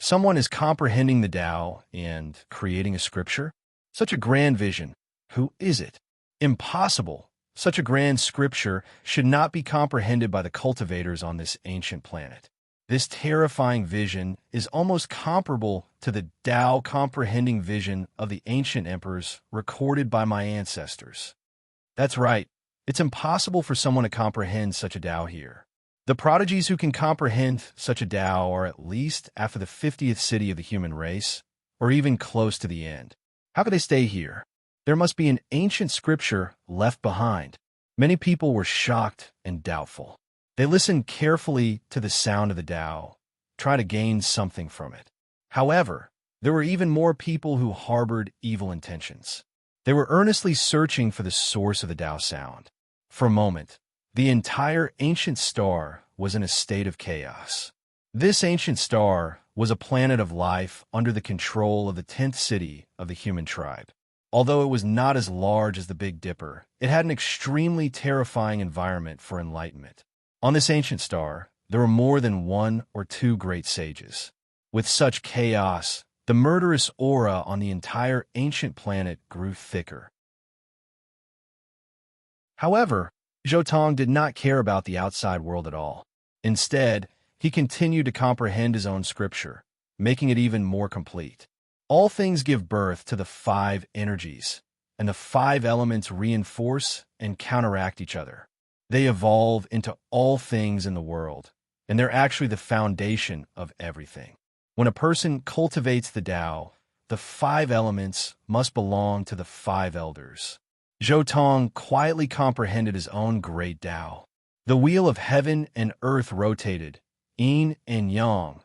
S1: Someone is comprehending the Tao and creating a scripture? Such a grand vision. Who is it? Impossible. Such a grand scripture should not be comprehended by the cultivators on this ancient planet. This terrifying vision is almost comparable to the Tao comprehending vision of the ancient emperors recorded by my ancestors. That's right. It's impossible for someone to comprehend such a Tao here. The prodigies who can comprehend such a Tao are at least after the 50th city of the human race, or even close to the end. How could they stay here? There must be an ancient scripture left behind. Many people were shocked and doubtful. They listened carefully to the sound of the Tao, try to gain something from it. However, there were even more people who harbored evil intentions. They were earnestly searching for the source of the Tao sound. For a moment, the entire ancient star was in a state of chaos. This ancient star was a planet of life under the control of the 10th city of the human tribe. Although it was not as large as the Big Dipper, it had an extremely terrifying environment for enlightenment. On this ancient star, there were more than one or two great sages. With such chaos, the murderous aura on the entire ancient planet grew thicker. However, Zhou Tong did not care about the outside world at all. Instead, he continued to comprehend his own scripture, making it even more complete. All things give birth to the 5 energies. and the five elements reinforce and counteract each other. They evolve into all things in the world, and they're actually the foundation of everything. When a person cultivates the Tao, the five elements must belong to the five elders. Zhou Tong quietly comprehended his own great Tao. The wheel of heaven and earth rotated, yin and yang,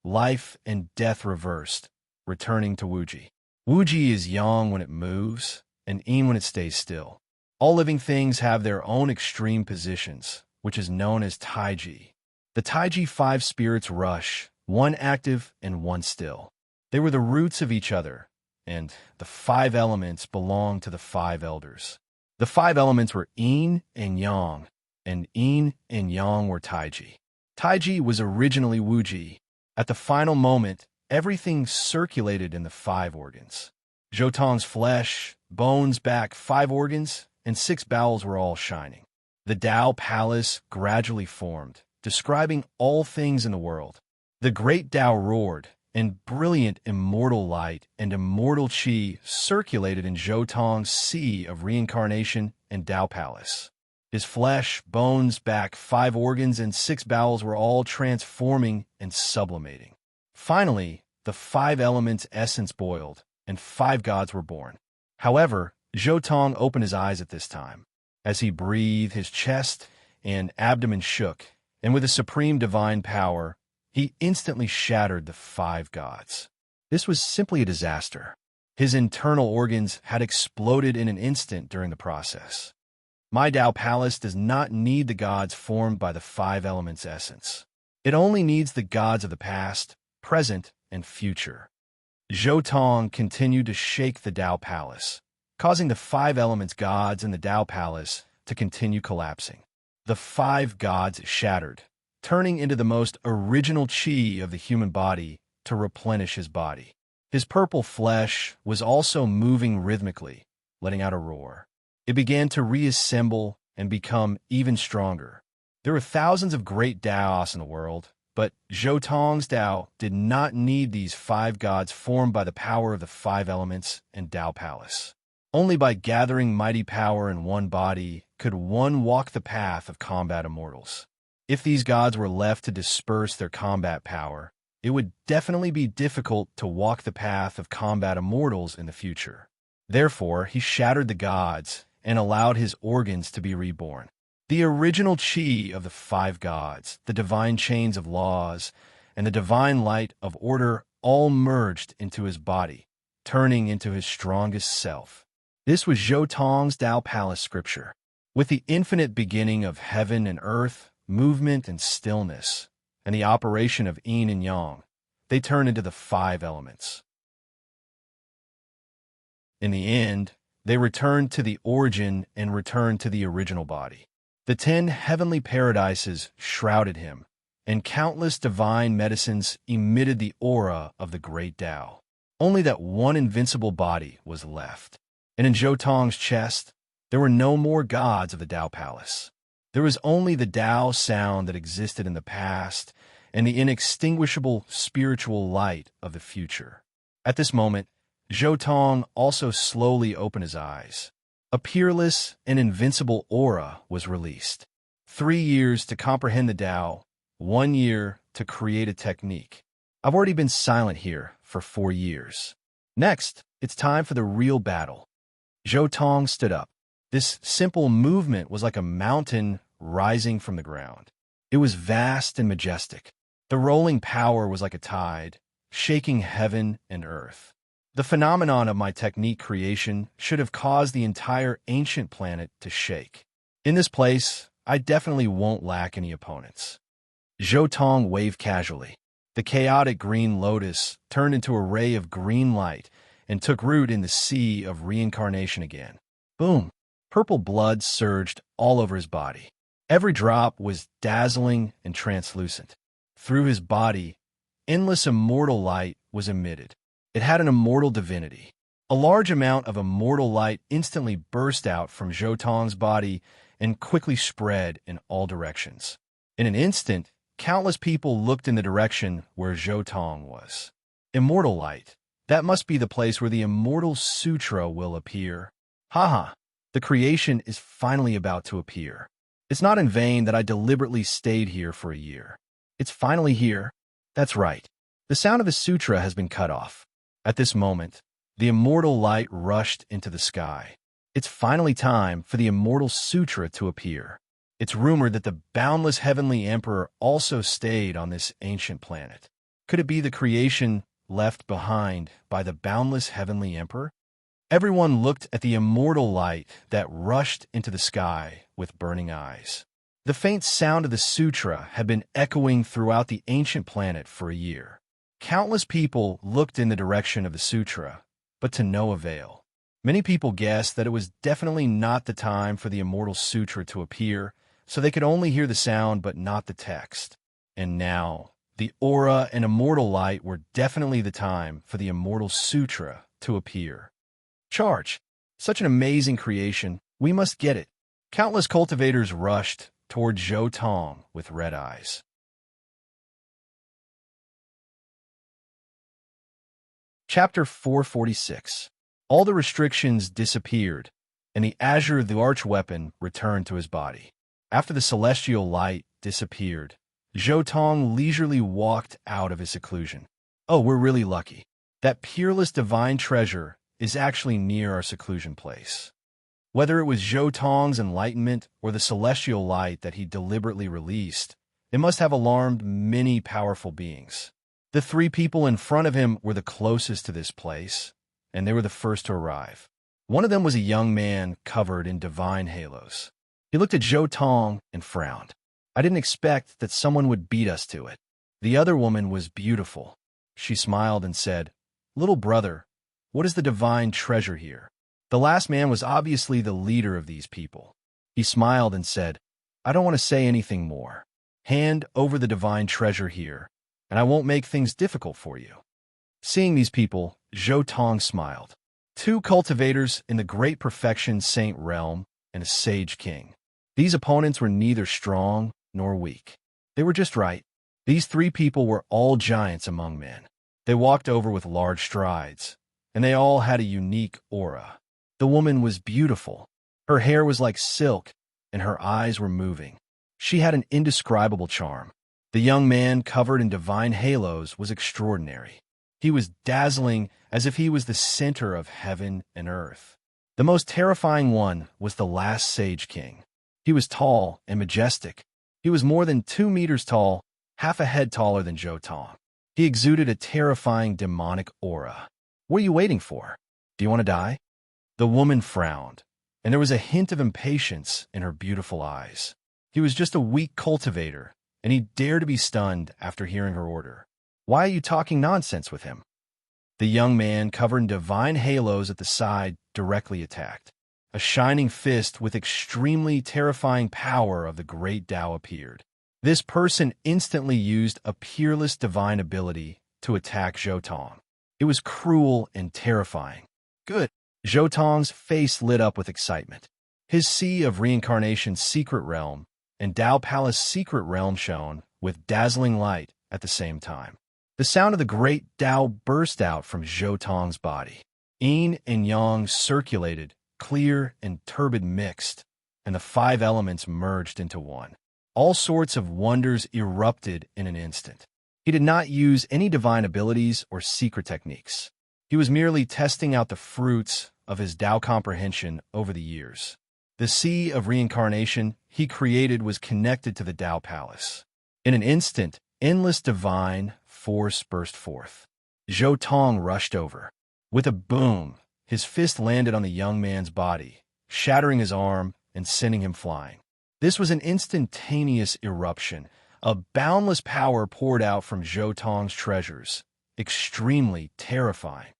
S1: life and death reversed, returning to Wuji. Wuji is yang when it moves, and yin when it stays still. All living things have their own extreme positions, which is known as Taiji. The Taiji five spirits rush, one active and one still. They were the roots of each other, and the five elements belonged to the five elders. The five elements were yin and yang, and yin and yang were Taiji. Taiji was originally Wuji. At the final moment, everything circulated in the five organs. Zhou Tong's flesh, bones, back, five organs, and six bowels were all shining. The Tao Palace gradually formed, describing all things in the world. The great Tao roared, and brilliant immortal light and immortal qi circulated in Zhou Tong's sea of reincarnation and Tao Palace. His flesh, bones, back, five organs, and six bowels were all transforming and sublimating. Finally, the five elements' essence boiled, and five gods were born. However, Zhou Tong opened his eyes at this time. As he breathed, his chest and abdomen shook, and with a supreme divine power, he instantly shattered the five gods. This was simply a disaster. His internal organs had exploded in an instant during the process. My Tao Palace does not need the gods formed by the five elements' essence. It only needs the gods of the past, present, and future. Zhou Tong continued to shake the Tao Palace, causing the five elements gods in the Tao Palace to continue collapsing. The five gods shattered, turning into the most original qi of the human body to replenish his body. His purple flesh was also moving rhythmically, letting out a roar. It began to reassemble and become even stronger. There were thousands of great Taos in the world, but Zhou Tong's Tao did not need these five gods formed by the power of the five elements and Tao Palace. Only by gathering mighty power in one body could one walk the path of combat immortals. If these gods were left to disperse their combat power, it would definitely be difficult to walk the path of combat immortals in the future. Therefore, he shattered the gods and allowed his organs to be reborn. The original qi of the five gods, the divine chains of laws, and the divine light of order all merged into his body, turning into his strongest self. This was Zhou Tong's Tao Palace scripture. With the infinite beginning of heaven and earth, movement and stillness, and the operation of yin and yang, they turn into the five elements. In the end, they returned to the origin and returned to the original body. The 10 heavenly paradises shrouded him, and countless divine medicines emitted the aura of the great Tao. Only that one invincible body was left. And in Zhou Tong's chest, there were no more gods of the Tao Palace. There was only the Tao sound that existed in the past and the inextinguishable spiritual light of the future. At this moment, Zhou Tong also slowly opened his eyes. A peerless and invincible aura was released. 3 years to comprehend the Tao, 1 year to create a technique. I've already been silent here for 4 years. Next, it's time for the real battle. Zhou Tong stood up. This simple movement was like a mountain rising from the ground. It was vast and majestic. The rolling power was like a tide, shaking heaven and earth. The phenomenon of my technique creation should have caused the entire ancient planet to shake. In this place, I definitely won't lack any opponents. Zhou Tong waved casually. The chaotic green lotus turned into a ray of green light and took root in the sea of reincarnation again. Boom! Purple blood surged all over his body. Every drop was dazzling and translucent. Through his body, endless immortal light was emitted. It had an immortal divinity. A large amount of immortal light instantly burst out from Zhou Tong's body and quickly spread in all directions. In an instant, countless people looked in the direction where Zhou Tong was. Immortal light. That must be the place where the immortal sutra will appear. Haha, the creation is finally about to appear. It's not in vain that I deliberately stayed here for a year. It's finally here. That's right. The sound of the sutra has been cut off. At this moment, the immortal light rushed into the sky. It's finally time for the immortal sutra to appear. It's rumored that the boundless heavenly emperor also stayed on this ancient planet. Could it be the creation left behind by the boundless heavenly emperor? Everyone looked at the immortal light that rushed into the sky with burning eyes. The faint sound of the sutra had been echoing throughout the ancient planet for a year. Countless people looked in the direction of the sutra, but to no avail. Many people guessed that it was definitely not the time for the immortal sutra to appear, so they could only hear the sound but not the text. And now, the aura and immortal light were definitely the time for the immortal sutra to appear. Charge! Such an amazing creation. We must get it. Countless cultivators rushed toward Zhou Tong with red eyes. Chapter 446. All the restrictions disappeared, and the azure of the archweapon returned to his body. After the celestial light disappeared, Zhou Tong leisurely walked out of his seclusion. Oh, we're really lucky. That peerless divine treasure is actually near our seclusion place. Whether it was Zhou Tong's enlightenment or the celestial light that he deliberately released, it must have alarmed many powerful beings. The three people in front of him were the closest to this place, and they were the first to arrive. One of them was a young man covered in divine halos. He looked at Zhou Tong and frowned. I didn't expect that someone would beat us to it. The other woman was beautiful. She smiled and said, "Little brother, what is the divine treasure here?" The last man was obviously the leader of these people. He smiled and said, "I don't want to say anything more. Hand over the divine treasure here, and I won't make things difficult for you." Seeing these people, Zhou Tong smiled. Two cultivators in the great perfection saint realm and a sage king. These opponents were neither strong nor weak. They were just right. These three people were all giants among men. They walked over with large strides, and they all had a unique aura. The woman was beautiful. Her hair was like silk, and her eyes were moving. She had an indescribable charm. The young man, covered in divine halos, was extraordinary. He was dazzling as if he was the center of heaven and earth. The most terrifying one was the last sage king. He was tall and majestic. He was more than 2 meters tall, half a head taller than Zhou Tong. He exuded a terrifying demonic aura. What are you waiting for? Do you want to die? The woman frowned, and there was a hint of impatience in her beautiful eyes. He was just a weak cultivator, and he dared to be stunned after hearing her order. Why are you talking nonsense with him? The young man, covered in divine halos at the side, directly attacked. A shining fist with extremely terrifying power of the great Tao appeared. This person instantly used a peerless divine ability to attack Zhou Tong. It was cruel and terrifying. Good. Zhou Tong's face lit up with excitement. His Sea of Reincarnation secret realm and Tao Palace secret realm shone with dazzling light at the same time. The sound of the great Tao burst out from Zhou Tong's body. Yin and yang circulated, clear and turbid mixed, and the 5 elements merged into one. All sorts of wonders erupted in an instant. He did not use any divine abilities or secret techniques. He was merely testing out the fruits of his Tao comprehension over the years. The Sea of Reincarnation he created was connected to the Tao Palace. In an instant, endless divine force burst forth. Zhou Tong rushed over. With a boom, his fist landed on the young man's body, shattering his arm and sending him flying. This was an instantaneous eruption. A boundless power poured out from Zhou Tong's treasures, extremely terrifying.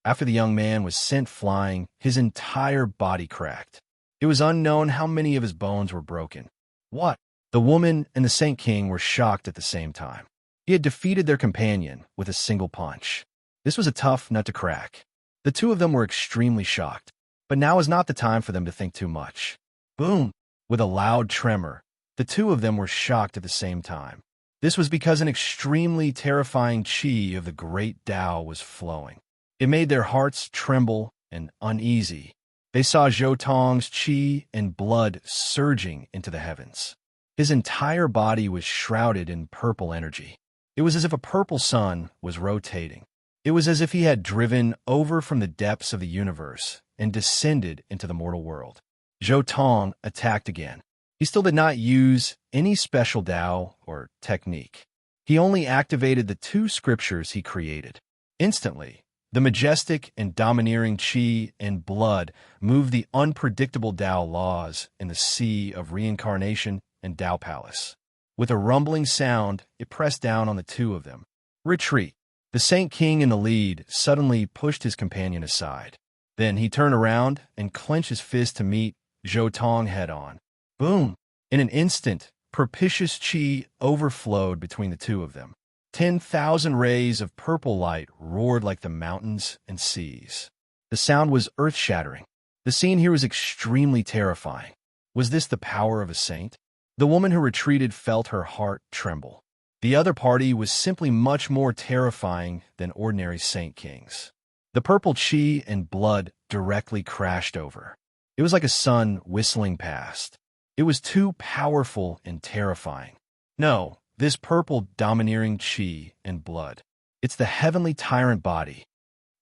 S1: After the young man was sent flying, his entire body cracked. It was unknown how many of his bones were broken. What? The woman and the Saint King were shocked at the same time. He had defeated their companion with a single punch. This was a tough nut to crack. The two of them were extremely shocked, but now was not the time for them to think too much. Boom! With a loud tremor, the two of them were shocked at the same time. This was because an extremely terrifying chi of the great Tao was flowing. It made their hearts tremble and uneasy. They saw Zhou Tong's qi and blood surging into the heavens. His entire body was shrouded in purple energy. It was as if a purple sun was rotating. It was as if he had driven over from the depths of the universe and descended into the mortal world. Zhou Tong attacked again. He still did not use any special Dao or technique. He only activated the 2 scriptures he created. Instantly, the majestic and domineering qi and blood moved the unpredictable Dao laws in the sea of reincarnation and Dao Palace. With a rumbling sound, it pressed down on the 2 of them. Retreat. The Saint King in the lead suddenly pushed his companion aside. Then he turned around and clenched his fist to meet Zhou Tong head-on. Boom! In an instant, propitious qi overflowed between the 2 of them. 10,000 rays of purple light roared like the mountains and seas. The sound was earth-shattering. The scene here was extremely terrifying. Was this the power of a saint? The woman who retreated felt her heart tremble. The other party was simply much more terrifying than ordinary saint kings. The purple qi and blood directly crashed over. It was like a sun whistling past. It was too powerful and terrifying. No, this purple domineering qi and blood. It's the heavenly tyrant body.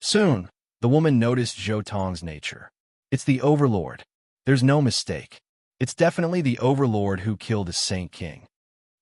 S1: Soon, the woman noticed Zhou Tong's nature. It's the overlord. There's no mistake. It's definitely the overlord who killed the Saint King.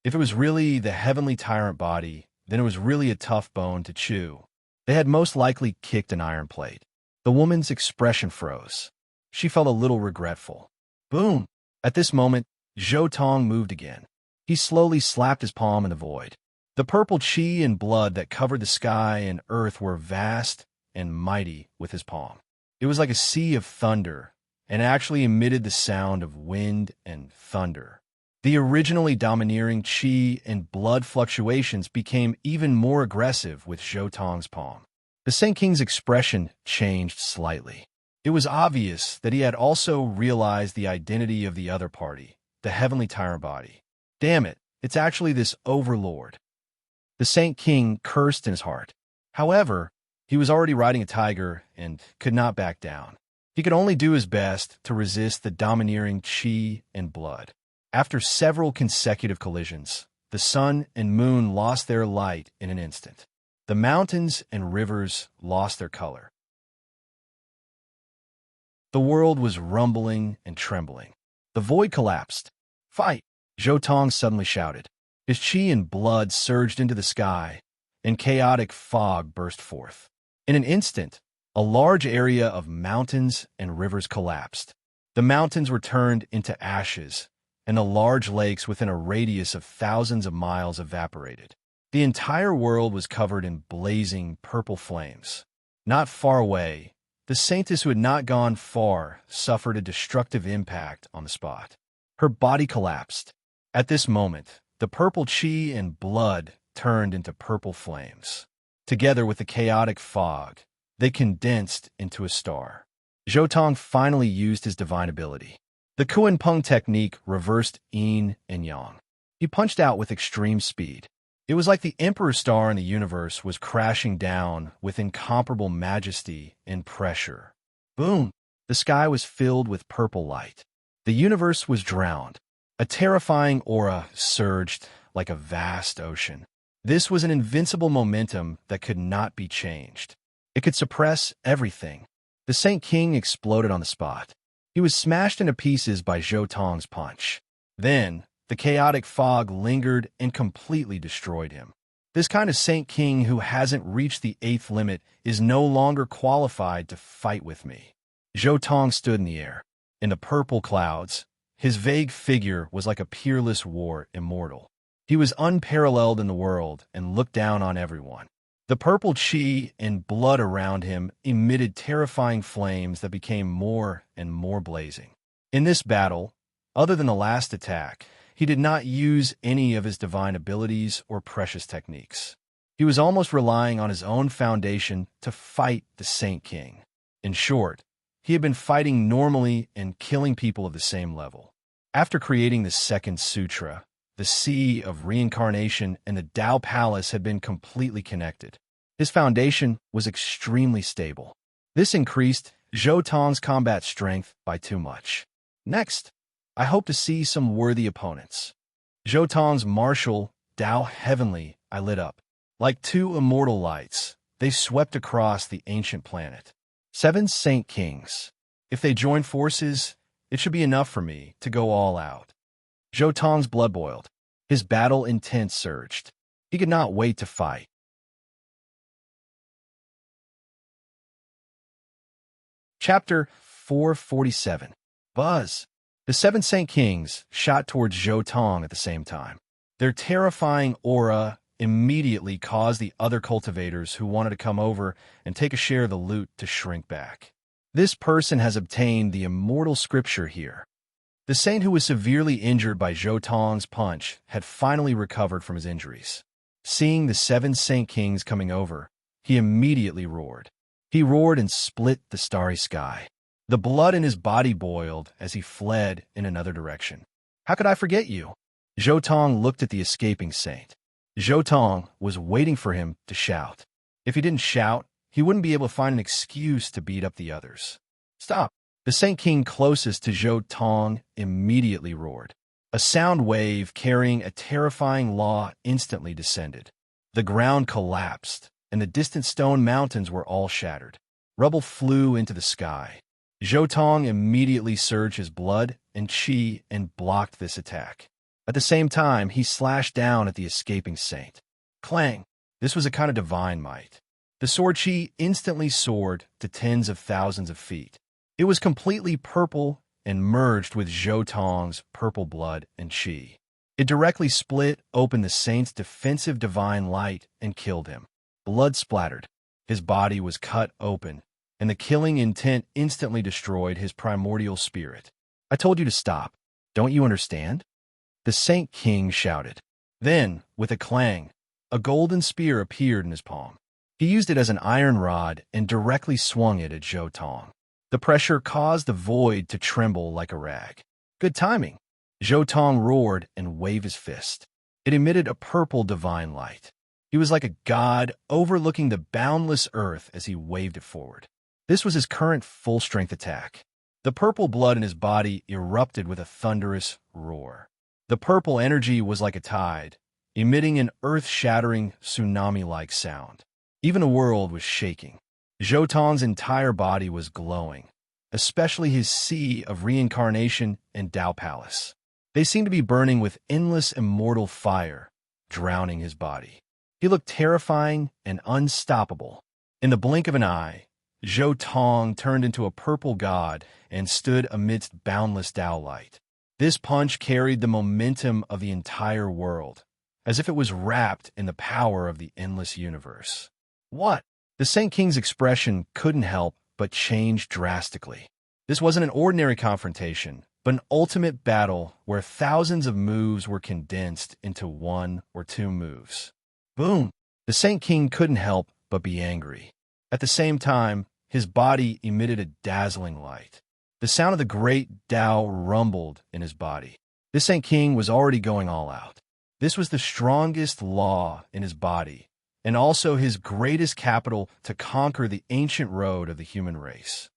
S1: If it was really the heavenly tyrant body, then it was really a tough bone to chew. They had most likely kicked an iron plate. The woman's expression froze. She felt a little regretful. Boom! At this moment, Zhou Tong moved again. He slowly slapped his palm in the void. The purple qi and blood that covered the sky and earth were vast and mighty with his palm. It was like a sea of thunder, and actually emitted the sound of wind and thunder. The originally domineering qi and blood fluctuations became even more aggressive with Zhou Tong's palm. The Saint King's expression changed slightly. It was obvious that he had also realized the identity of the other party, the heavenly tyrant body. Damn it, it's actually this overlord. The Saint King cursed in his heart. However, he was already riding a tiger and could not back down. He could only do his best to resist the domineering qi and blood. After several consecutive collisions, the sun and moon lost their light in an instant. The mountains and rivers lost their color. The world was rumbling and trembling. The void collapsed. Fight! Zhou Tong suddenly shouted. His qi and blood surged into the sky, and chaotic fog burst forth. In an instant, a large area of mountains and rivers collapsed. The mountains were turned into ashes, and the large lakes within a radius of thousands of miles evaporated. The entire world was covered in blazing purple flames. Not far away, the saintess who had not gone far suffered a destructive impact on the spot. Her body collapsed. At this moment, the purple qi and blood turned into purple flames. Together with the chaotic fog, they condensed into a star. Zhou Tong finally used his divine ability. The Kuan Peng technique reversed yin and yang. He punched out with extreme speed. It was like the emperor star in the universe was crashing down with incomparable majesty and pressure. Boom! The sky was filled with purple light. The universe was drowned. A terrifying aura surged like a vast ocean. This was an invincible momentum that could not be changed. It could suppress everything. The Saint King exploded on the spot. He was smashed into pieces by Zhou Tong's punch. Then, the chaotic fog lingered and completely destroyed him. This kind of Saint King who hasn't reached the 8th limit is no longer qualified to fight with me. Zhou Tong stood in the air. In the purple clouds, his vague figure was like a peerless war immortal. He was unparalleled in the world and looked down on everyone. The purple qi and blood around him emitted terrifying flames that became more and more blazing. In this battle, other than the last attack, he did not use any of his divine abilities or precious techniques. He was almost relying on his own foundation to fight the Saint King. In short, he had been fighting normally and killing people of the same level. After creating the second sutra, the sea of reincarnation and the Tao Palace had been completely connected. His foundation was extremely stable. This increased Zhou Tong's combat strength by too much. Next, I hope to see some worthy opponents. Zhou Tong's martial Tao Heavenly I lit up. Like two immortal lights, they swept across the ancient planet. 7 Saint Kings. If they join forces, it should be enough for me to go all out. Zhou Tong's blood boiled. His battle intent surged. He could not wait to fight. Chapter 447. Buzz. The 7 Saint Kings shot towards Zhou Tong at the same time. Their terrifying aura immediately caused the other cultivators who wanted to come over and take a share of the loot to shrink back. This person has obtained the immortal scripture here. The saint who was severely injured by Zhou Tong's punch had finally recovered from his injuries. Seeing the 7 Saint Kings coming over, he immediately roared. He roared and split the starry sky. The blood in his body boiled as he fled in another direction. How could I forget you? Zhou Tong looked at the escaping saint. Zhou Tong was waiting for him to shout. If he didn't shout, he wouldn't be able to find an excuse to beat up the others. Stop! The Saint King closest to Zhou Tong immediately roared. A sound wave carrying a terrifying law instantly descended. The ground collapsed, and the distant stone mountains were all shattered. Rubble flew into the sky. Zhou Tong immediately surged his blood and qi and blocked this attack. At the same time, he slashed down at the escaping saint. Clang! This was a kind of divine might. The sword qi instantly soared to tens of thousands of feet. It was completely purple and merged with Zhou Tong's purple blood and qi. It directly split open the saint's defensive divine light and killed him. Blood splattered. His body was cut open, and the killing intent instantly destroyed his primordial spirit. I told you to stop. Don't you understand? The Saint King shouted. Then, with a clang, a golden spear appeared in his palm. He used it as an iron rod and directly swung it at Zhou Tong. The pressure caused the void to tremble like a rag. Good timing. Zhou Tong roared and waved his fist. It emitted a purple divine light. He was like a god overlooking the boundless earth as he waved it forward. This was his current full-strength attack. The purple blood in his body erupted with a thunderous roar. The purple energy was like a tide, emitting an earth-shattering, tsunami-like sound. Even the world was shaking. Zhou Tong's entire body was glowing, especially his sea of reincarnation and Tao Palace. They seemed to be burning with endless immortal fire, drowning his body. He looked terrifying and unstoppable. In the blink of an eye, Zhou Tong turned into a purple god and stood amidst boundless Tao light. This punch carried the momentum of the entire world, as if it was wrapped in the power of the endless universe. What? The Saint King's expression couldn't help but change drastically. This wasn't an ordinary confrontation, but an ultimate battle where thousands of moves were condensed into 1 or 2 moves. Boom! The Saint King couldn't help but be angry. At the same time, his body emitted a dazzling light. The sound of the great Tao rumbled in his body. This Saint King was already going all out. This was the strongest law in his body, and also his greatest capital to conquer the ancient road of the human race.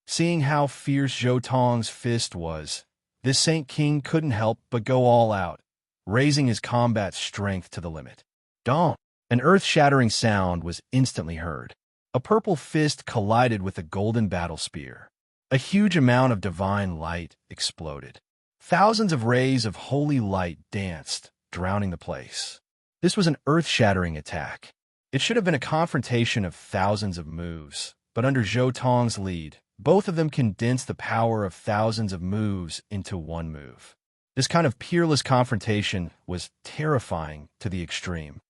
S1: Seeing how fierce Zhou Tong's fist was, this Saint King couldn't help but go all out, raising his combat strength to the limit. Dong! An earth-shattering sound was instantly heard. A purple fist collided with a golden battle spear. A huge amount of divine light exploded. Thousands of rays of holy light danced, drowning the place. This was an earth-shattering attack. It should have been a confrontation of thousands of moves, but under Zhou Tong's lead, both of them condensed the power of thousands of moves into 1 move. This kind of peerless confrontation was terrifying to the extreme.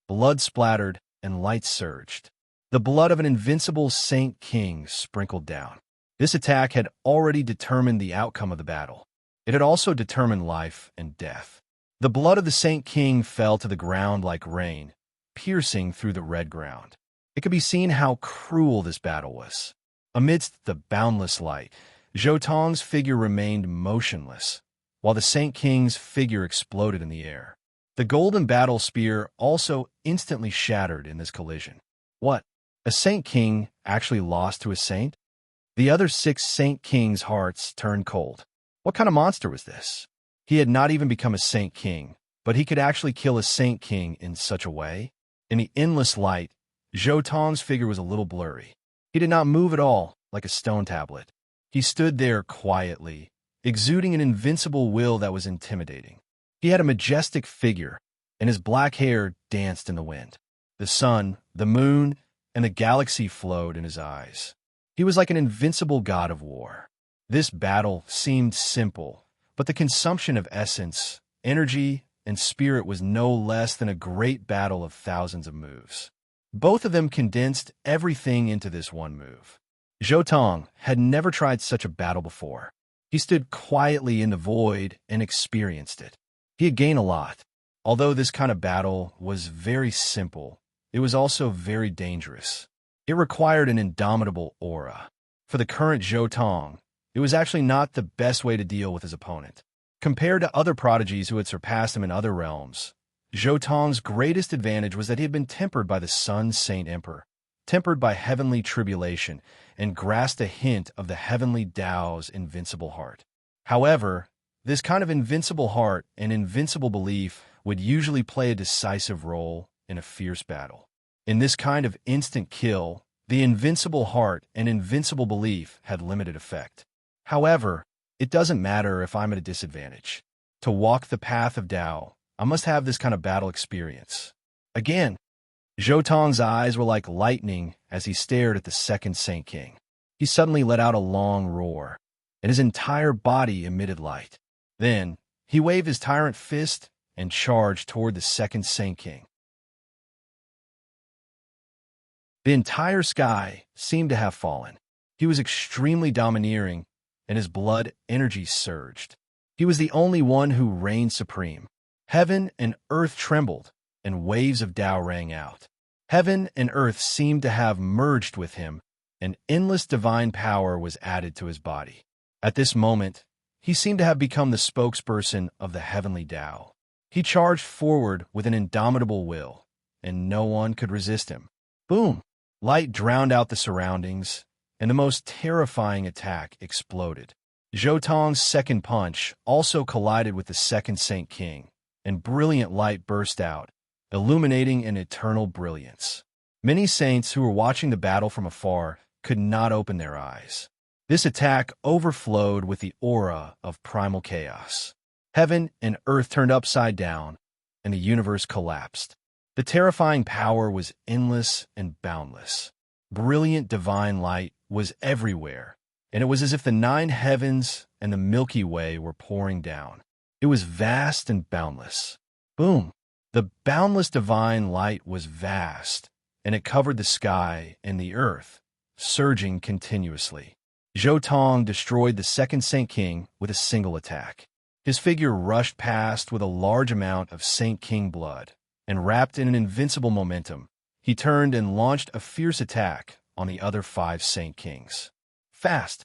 S1: Blood splattered and light surged. The blood of an invincible Saint King sprinkled down. This attack had already determined the outcome of the battle. It had also determined life and death. The blood of the Saint King fell to the ground like rain, piercing through the red ground. It could be seen how cruel this battle was. Amidst the boundless light, Zhou Tong's figure remained motionless, while the Saint King's figure exploded in the air. The golden battle spear also instantly shattered in this collision. What? A Saint King actually lost to a saint? The other 6 Saint Kings' hearts turned cold. What kind of monster was this? He had not even become a Saint King, but he could actually kill a Saint King in such a way? In the endless light, Zhou Tong's figure was a little blurry. He did not move at all, like a stone tablet. He stood there quietly, exuding an invincible will that was intimidating. He had a majestic figure, and his black hair danced in the wind. The sun, the moon, and the galaxy flowed in his eyes. He was like an invincible god of war. This battle seemed simple, but the consumption of essence, energy, and spirit was no less than a great battle of thousands of moves. Both of them condensed everything into this one move. Zhou Tong had never tried such a battle before. He stood quietly in the void and experienced it. He had gained a lot. Although this kind of battle was very simple, it was also very dangerous. It required an indomitable aura. For the current Zhou Tong, it was actually not the best way to deal with his opponent. Compared to other prodigies who had surpassed him in other realms, Zhou Tong's greatest advantage was that he had been tempered by the Sun Saint Emperor, tempered by heavenly tribulation, and grasped a hint of the heavenly Tao's invincible heart. However, this kind of invincible heart and invincible belief would usually play a decisive role in a fierce battle. In this kind of instant kill, the invincible heart and invincible belief had limited effect. However, it doesn't matter if I'm at a disadvantage. To walk the path of Tao, I must have this kind of battle experience. Again, Zhou Tong's eyes were like lightning as he stared at the second Saint King. He suddenly let out a long roar, and his entire body emitted light. Then, he waved his tyrant fist and charged toward the second Saint King. The entire sky seemed to have fallen. He was extremely domineering, and his blood energy surged. He was the only one who reigned supreme. Heaven and earth trembled, and waves of Tao rang out. Heaven and earth seemed to have merged with him, and endless divine power was added to his body. At this moment, he seemed to have become the spokesperson of the heavenly Tao. He charged forward with an indomitable will, and no one could resist him. Boom! Light drowned out the surroundings, and the most terrifying attack exploded. Zhou Tong's second punch also collided with the second Saint King, and brilliant light burst out, illuminating an eternal brilliance. Many saints who were watching the battle from afar could not open their eyes. This attack overflowed with the aura of primal chaos. Heaven and earth turned upside down, and the universe collapsed. The terrifying power was endless and boundless. Brilliant divine light was everywhere, and it was as if the 9 heavens and the Milky Way were pouring down. It was vast and boundless. Boom! The boundless divine light was vast, and it covered the sky and the earth, surging continuously. Zhou Tong destroyed the second Saint King with a single attack. His figure rushed past with a large amount of Saint King blood, and wrapped in an invincible momentum, he turned and launched a fierce attack on the other 5 Saint Kings. Fast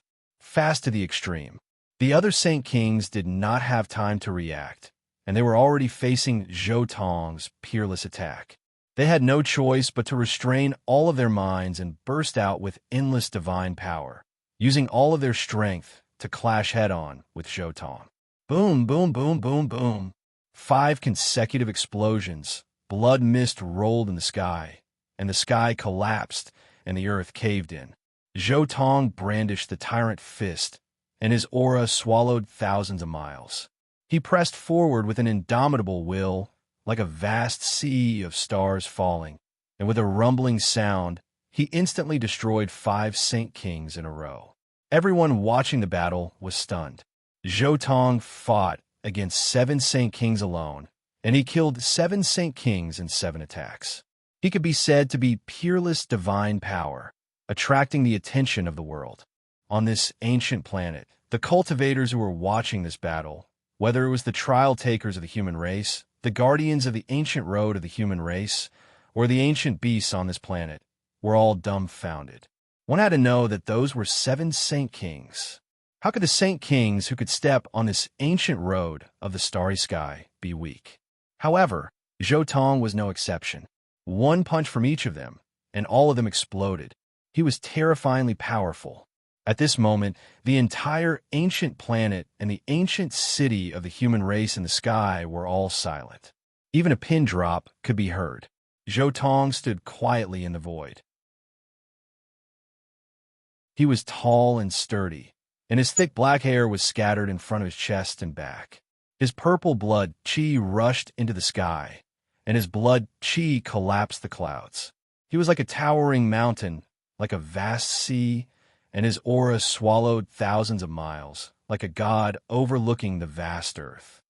S1: to the extreme. The other Saint Kings did not have time to react, and they were already facing Zhou Tong's peerless attack. They had no choice but to restrain all of their minds and burst out with endless divine power, using all of their strength to clash head-on with Zhou Tong. Boom, boom, boom, boom, boom. 5 consecutive explosions. Blood mist rolled in the sky, and the sky collapsed, and the earth caved in. Zhou Tong brandished the tyrant fist, and his aura swallowed thousands of miles. He pressed forward with an indomitable will, like a vast sea of stars falling, and with a rumbling sound, he instantly destroyed 5 Saint Kings in a row. Everyone watching the battle was stunned. Zhou Tong fought against 7 Saint Kings alone, and he killed 7 Saint Kings in 7 attacks. He could be said to be peerless divine power, attracting the attention of the world. On this ancient planet, the cultivators who were watching this battle, whether it was the trial takers of the human race, the guardians of the ancient road of the human race, or the ancient beasts on this planet, were all dumbfounded. One had to know that those were 7 Saint Kings. How could the Saint Kings who could step on this ancient road of the starry sky be weak? However, Zhou Tong was no exception. One punch from each of them, and all of them exploded. He was terrifyingly powerful. At this moment, the entire ancient planet and the ancient city of the human race in the sky were all silent. Even a pin drop could be heard. Zhou Tong stood quietly in the void. He was tall and sturdy, and his thick black hair was scattered in front of his chest and back. His purple blood chi rushed into the sky, and his blood chi collapsed the clouds. He was like a towering mountain, like a vast sea, and his aura swallowed thousands of miles, like a god overlooking the vast earth.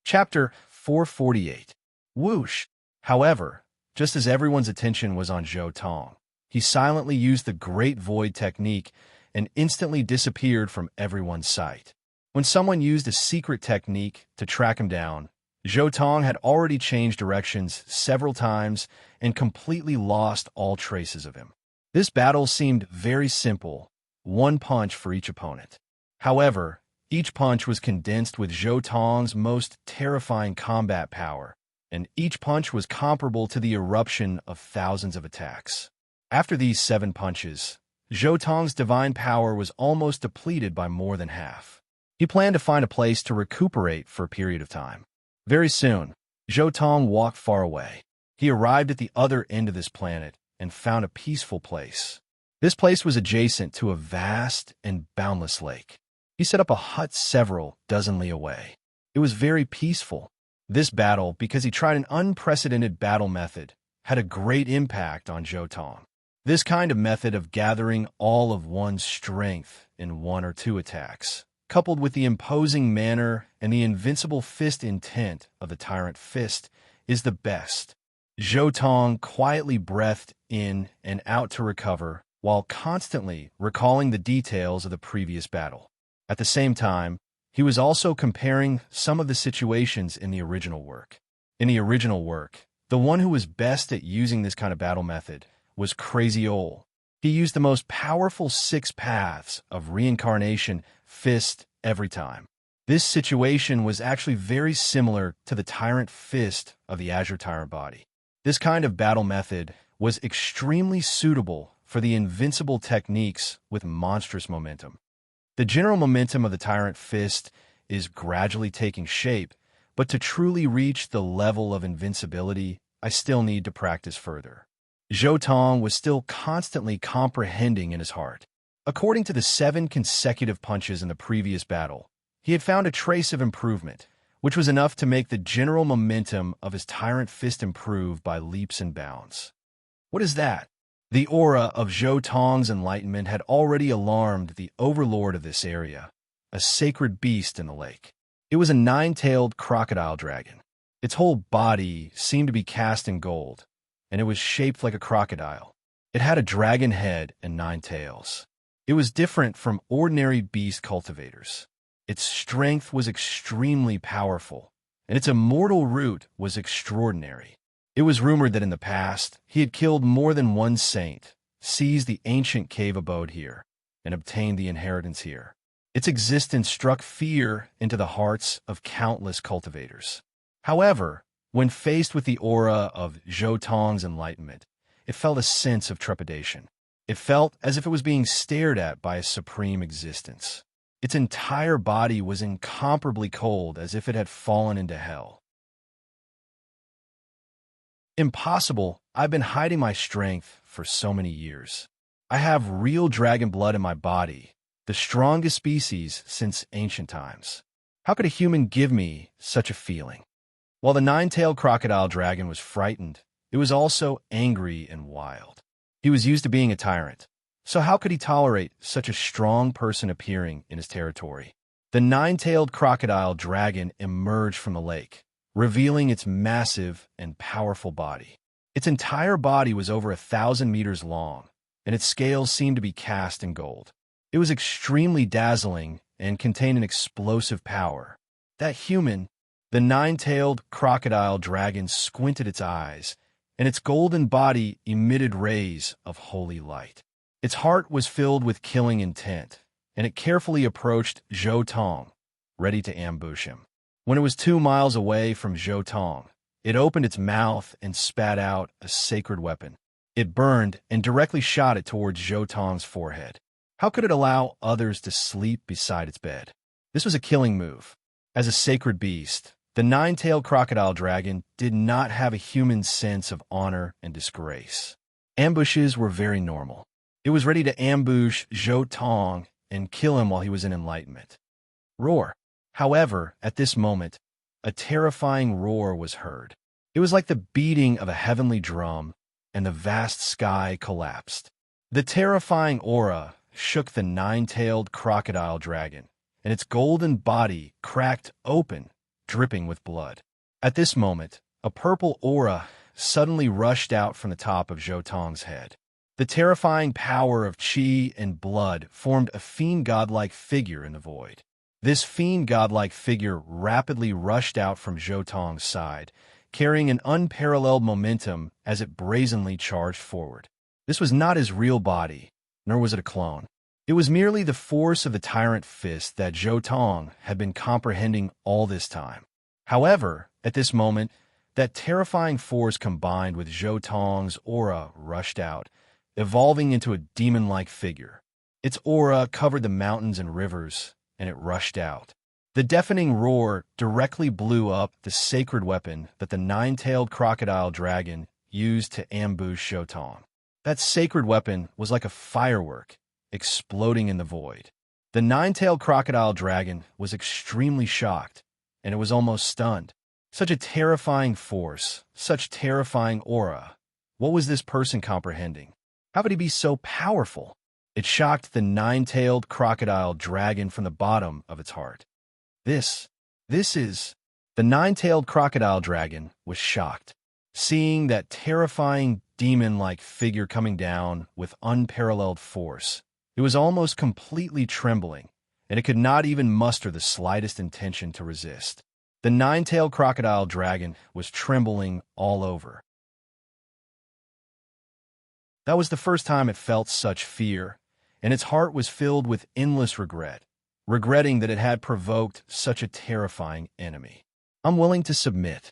S1: Chapter 448. Whoosh! However, just as everyone's attention was on Zhou Tong, he silently used the Great Void technique and instantly disappeared from everyone's sight. When someone used a secret technique to track him down, Zhou Tong had already changed directions several times and completely lost all traces of him. This battle seemed very simple, one punch for each opponent. However, each punch was condensed with Zhou Tong's most terrifying combat power, and each punch was comparable to the eruption of thousands of attacks. After these 7 punches, Zhou Tong's divine power was almost depleted by more than half. He planned to find a place to recuperate for a period of time. Very soon, Zhou Tong walked far away. He arrived at the other end of this planet and found a peaceful place. This place was adjacent to a vast and boundless lake. He set up a hut several dozen li away. It was very peaceful. This battle, because he tried an unprecedented battle method, had a great impact on Zhou Tong. This kind of method of gathering all of one's strength in 1 or 2 attacks, coupled with the imposing manner and the invincible fist intent of the Tyrant Fist, is the best. Zhou Tong quietly breathed in and out to recover, while constantly recalling the details of the previous battle. At the same time, he was also comparing some of the situations in the original work. In the original work, the one who was best at using this kind of battle method was Crazy Ol. He used the most powerful 6 paths of reincarnation fist every time. This situation was actually very similar to the Tyrant Fist of the Azure Tyrant body. This kind of battle method was extremely suitable for the invincible techniques with monstrous momentum. The general momentum of the Tyrant Fist is gradually taking shape, but to truly reach the level of invincibility, I still need to practice further. Zhou Tong was still constantly comprehending in his heart. According to the 7 consecutive punches in the previous battle, he had found a trace of improvement, which was enough to make the general momentum of his Tyrant Fist improve by leaps and bounds. What is that? The aura of Zhou Tong's enlightenment had already alarmed the overlord of this area, a sacred beast in the lake. It was a 9-tailed crocodile dragon. Its whole body seemed to be cast in gold, and it was shaped like a crocodile. It had a dragon head and 9 tails. It was different from ordinary beast cultivators. Its strength was extremely powerful, and its immortal root was extraordinary. It was rumored that in the past, he had killed more than one saint, seized the ancient cave abode here, and obtained the inheritance here. Its existence struck fear into the hearts of countless cultivators. However, when faced with the aura of Zhou Tong's enlightenment, it felt a sense of trepidation. It felt as if it was being stared at by a supreme existence. Its entire body was incomparably cold, as if it had fallen into hell. Impossible. I've been hiding my strength for so many years. I have real dragon blood in my body, the strongest species since ancient times. How could a human give me such a feeling? While the 9-tailed crocodile dragon was frightened, it was also angry and wild. He was used to being a tyrant, so how could he tolerate such a strong person appearing in his territory? The 9-tailed crocodile dragon emerged from the lake, revealing its massive and powerful body. Its entire body was over 1,000 meters long, and its scales seemed to be cast in gold. It was extremely dazzling and contained an explosive power. That human, the 9-tailed crocodile dragon, squinted its eyes, and its golden body emitted rays of holy light. Its heart was filled with killing intent, and it carefully approached Zhou Tong, ready to ambush him. When it was 2 miles away from Zhou Tong, it opened its mouth and spat out a sacred weapon. It burned and directly shot it towards Zhou Tong's forehead. How could it allow others to sleep beside its bed? This was a killing move. As a sacred beast, the nine-tailed crocodile dragon did not have a human sense of honor and disgrace. Ambushes were very normal. It was ready to ambush Zhou Tong and kill him while he was in enlightenment. Roar. However, at this moment, a terrifying roar was heard. It was like the beating of a heavenly drum, and the vast sky collapsed. The terrifying aura shook the nine-tailed crocodile dragon, and its golden body cracked open, dripping with blood. At this moment, a purple aura suddenly rushed out from the top of Zhou Tong's head. The terrifying power of qi and blood formed a fiend godlike figure in the void. This fiend godlike figure rapidly rushed out from Zhou Tong's side, carrying an unparalleled momentum as it brazenly charged forward. This was not his real body, nor was it a clone. It was merely the force of the tyrant fist that Zhou Tong had been comprehending all this time. However, at this moment, that terrifying force combined with Zhou Tong's aura rushed out, evolving into a demon-like figure. Its aura covered the mountains and rivers, and it rushed out. The deafening roar directly blew up the sacred weapon that the nine-tailed crocodile dragon used to ambush Zhou Tong. That sacred weapon was like a firework, exploding in the void. The nine-tailed crocodile dragon was extremely shocked, and it was almost stunned. Such a terrifying force, such terrifying aura. What was this person comprehending? How could he be so powerful? It shocked the nine-tailed crocodile dragon from the bottom of its heart. This is... The nine-tailed crocodile dragon was shocked. Seeing that terrifying demon-like figure coming down with unparalleled force, it was almost completely trembling, and it could not even muster the slightest intention to resist. The nine-tailed crocodile dragon was trembling all over. That was the first time it felt such fear, and its heart was filled with endless regret, regretting that it had provoked such a terrifying enemy. "I'm willing to submit,"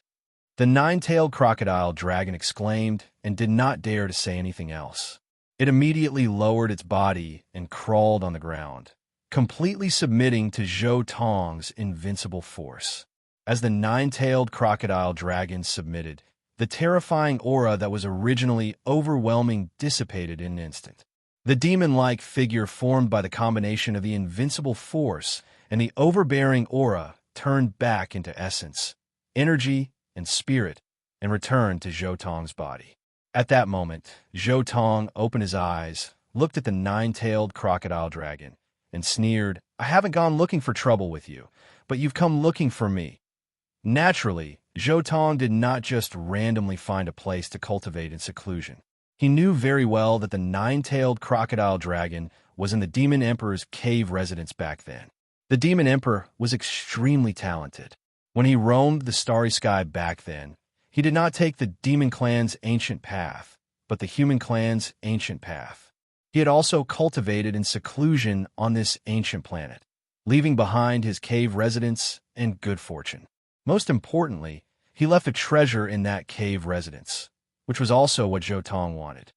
S1: the nine-tailed crocodile dragon exclaimed, and did not dare to say anything else. It immediately lowered its body and crawled on the ground, completely submitting to Zhou Tong's invincible force. As the nine-tailed crocodile dragon submitted, the terrifying aura that was originally overwhelming dissipated in an instant. The demon-like figure formed by the combination of the invincible force and the overbearing aura turned back into essence, energy, and spirit, and returned to Zhou Tong's body. At that moment, Zhou Tong opened his eyes, looked at the nine-tailed crocodile dragon, and sneered, "I haven't gone looking for trouble with you, but you've come looking for me." Naturally, Zhou Tong did not just randomly find a place to cultivate in seclusion. He knew very well that the nine-tailed crocodile dragon was in the Demon Emperor's cave residence back then. The Demon Emperor was extremely talented. When he roamed the starry sky back then, he did not take the Demon Clan's ancient path, but the Human Clan's ancient path. He had also cultivated in seclusion on this ancient planet, leaving behind his cave residence and good fortune. Most importantly, he left a treasure in that cave residence, which was also what Zhou Tong wanted.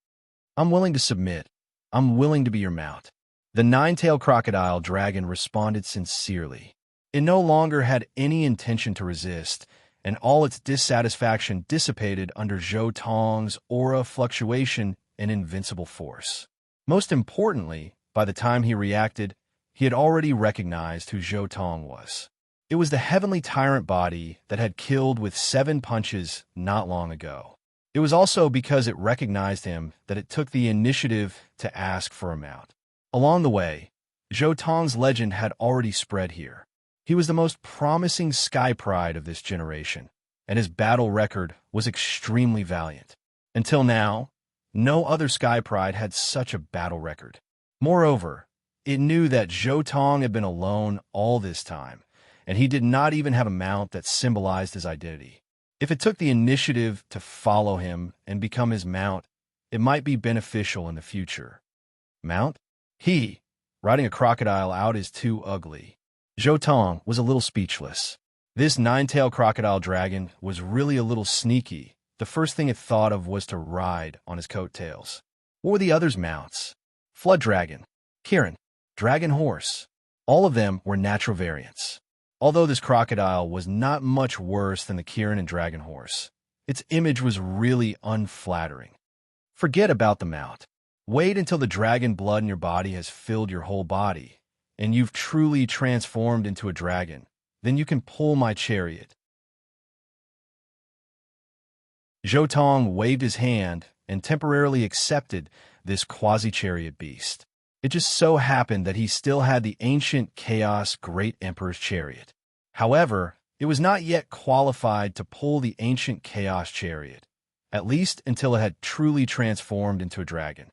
S1: "I'm willing to submit. I'm willing to be your mount." The nine-tailed crocodile dragon responded sincerely. It no longer had any intention to resist, and all its dissatisfaction dissipated under Zhou Tong's aura fluctuation and invincible force. Most importantly, by the time he reacted, he had already recognized who Zhou Tong was. It was the heavenly tyrant body that had killed with 7 punches not long ago. It was also because it recognized him that it took the initiative to ask for a mount. Along the way, Zhou Tong's legend had already spread here. He was the most promising sky pride of this generation, and his battle record was extremely valiant. Until now, no other sky pride had such a battle record. Moreover, it knew that Zhou Tong had been alone all this time, and he did not even have a mount that symbolized his identity. If it took the initiative to follow him and become his mount, it might be beneficial in the future. Mount? He, Riding a crocodile out is too ugly. Zhou Tong was a little speechless. This nine-tailed crocodile dragon was really a little sneaky. The first thing it thought of was to ride on his coattails. What were the others' mounts? Flood dragon, Kirin, dragon horse. All of them were natural variants. Although this crocodile was not much worse than the Kirin and dragon horse, its image was really unflattering. Forget about the mount. Wait until the dragon blood in your body has filled your whole body, and you've truly transformed into a dragon. Then you can pull my chariot. Zhou Tong waved his hand and temporarily accepted this quasi-chariot beast. It just so happened that he still had the ancient Chaos Great Emperor's chariot. However, it was not yet qualified to pull the ancient Chaos chariot, at least until it had truly transformed into a dragon.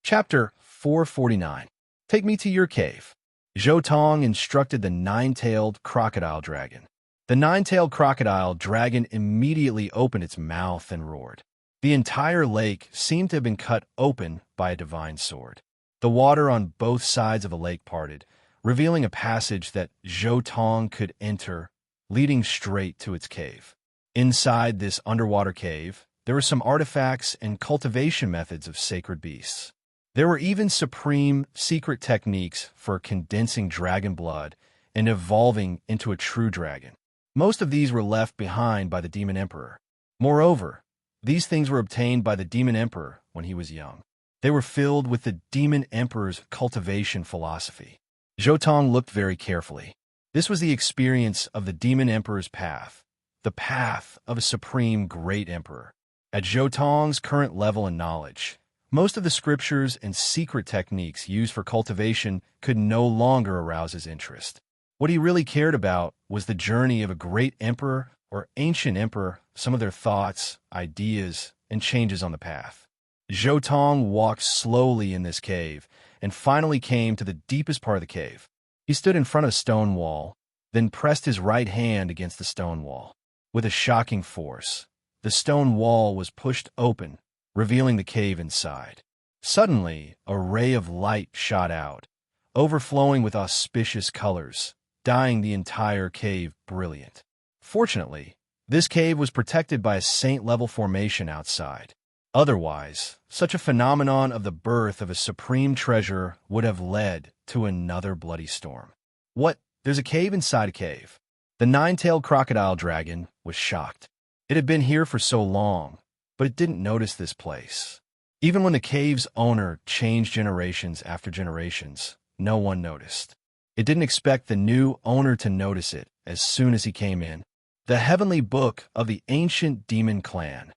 S1: Chapter 449. Take me to your cave. Zhou Tong instructed the nine-tailed crocodile dragon. The nine-tailed crocodile dragon immediately opened its mouth and roared. The entire lake seemed to have been cut open by a divine sword. The water on both sides of the lake parted, revealing a passage that Zhou Tong could enter, leading straight to its cave. Inside this underwater cave, there were some artifacts and cultivation methods of sacred beasts. There were even supreme secret techniques for condensing dragon blood and evolving into a true dragon. Most of these were left behind by the Demon Emperor. Moreover, these things were obtained by the Demon Emperor when he was young. They were filled with the Demon Emperor's cultivation philosophy. Zhou Tong looked very carefully. This was the experience of the Demon Emperor's path, the path of a supreme great emperor. At Zhou Tong's current level and knowledge, most of the scriptures and secret techniques used for cultivation could no longer arouse his interest. What he really cared about was the journey of a great emperor or ancient emperor, some of their thoughts, ideas, and changes on the path. Zhou Tong walked slowly in this cave and finally came to the deepest part of the cave. He stood in front of a stone wall, then pressed his right hand against the stone wall. With a shocking force, the stone wall was pushed open, revealing the cave inside. Suddenly, a ray of light shot out, overflowing with auspicious colors, dyeing the entire cave brilliant. Fortunately, this cave was protected by a saint-level formation outside. Otherwise, such a phenomenon of the birth of a supreme treasure would have led to another bloody storm. What? There's a cave inside a cave. The nine-tailed crocodile dragon was shocked. It had been here for so long, but it didn't notice this place. Even when the cave's owner changed generations after generations, no one noticed. It didn't expect the new owner to notice it as soon as he came in. The heavenly book of the ancient demon clan.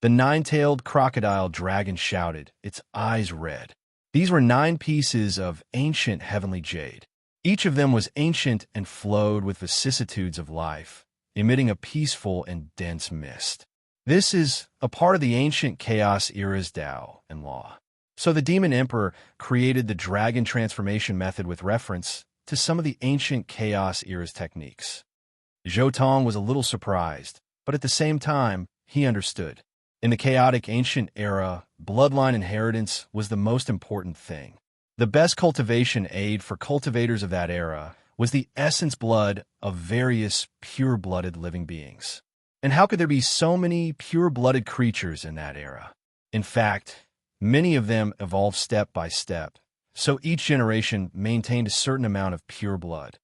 S1: The nine-tailed crocodile dragon shouted, its eyes red. These were 9 pieces of ancient heavenly jade. Each of them was ancient and flowed with vicissitudes of life, emitting a peaceful and dense mist. This is a part of the ancient Chaos era's Tao and law. So the Demon Emperor created the dragon transformation method with reference to some of the ancient Chaos era's techniques. Zhou Tong was a little surprised, but at the same time, he understood. In the chaotic ancient era, bloodline inheritance was the most important thing. The best cultivation aid for cultivators of that era was the essence blood of various pure-blooded living beings. And how could there be so many pure-blooded creatures in that era? In fact, many of them evolved step by step, so each generation maintained a certain amount of pure blood.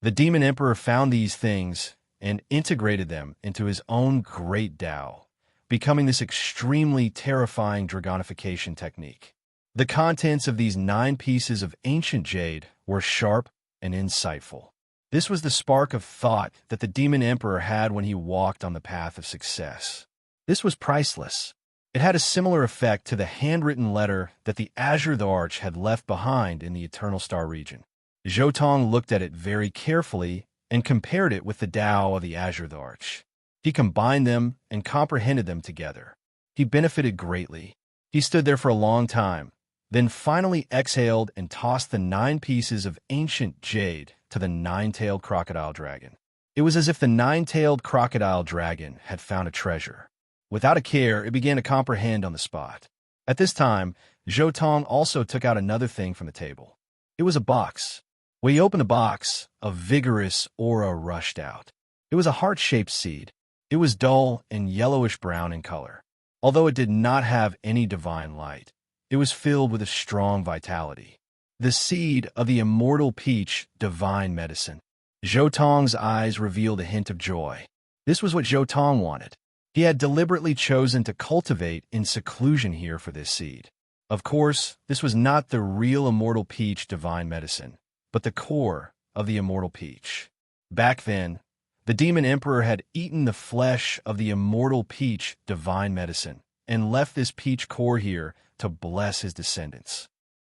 S1: The Demon Emperor found these things and integrated them into his own great Tao, becoming this extremely terrifying dragonification technique. The contents of these 9 pieces of ancient jade were sharp and insightful. This was the spark of thought that the Demon Emperor had when he walked on the path of success. This was priceless. It had a similar effect to the handwritten letter that the Azure the Arch had left behind in the Eternal Star region. Zhou Tong looked at it very carefully and compared it with the Tao of the Azure the Arch. He combined them and comprehended them together. He benefited greatly. He stood there for a long time, then finally exhaled and tossed the 9 pieces of ancient jade to the nine-tailed crocodile dragon. It was as if the nine-tailed crocodile dragon had found a treasure. Without a care, it began to comprehend on the spot. At this time, Zhou Tong also took out another thing from the table. It was a box. When he opened the box, a vigorous aura rushed out. It was a heart-shaped seed. It was dull and yellowish-brown in color. Although it did not have any divine light, it was filled with a strong vitality. The seed of the immortal peach, divine medicine. Zhou Tong's eyes revealed a hint of joy. This was what Zhou Tong wanted. He had deliberately chosen to cultivate in seclusion here for this seed. Of course, this was not the real immortal peach divine medicine, but the core of the immortal peach. Back then, the demon emperor had eaten the flesh of the immortal peach divine medicine and left this peach core here to bless his descendants.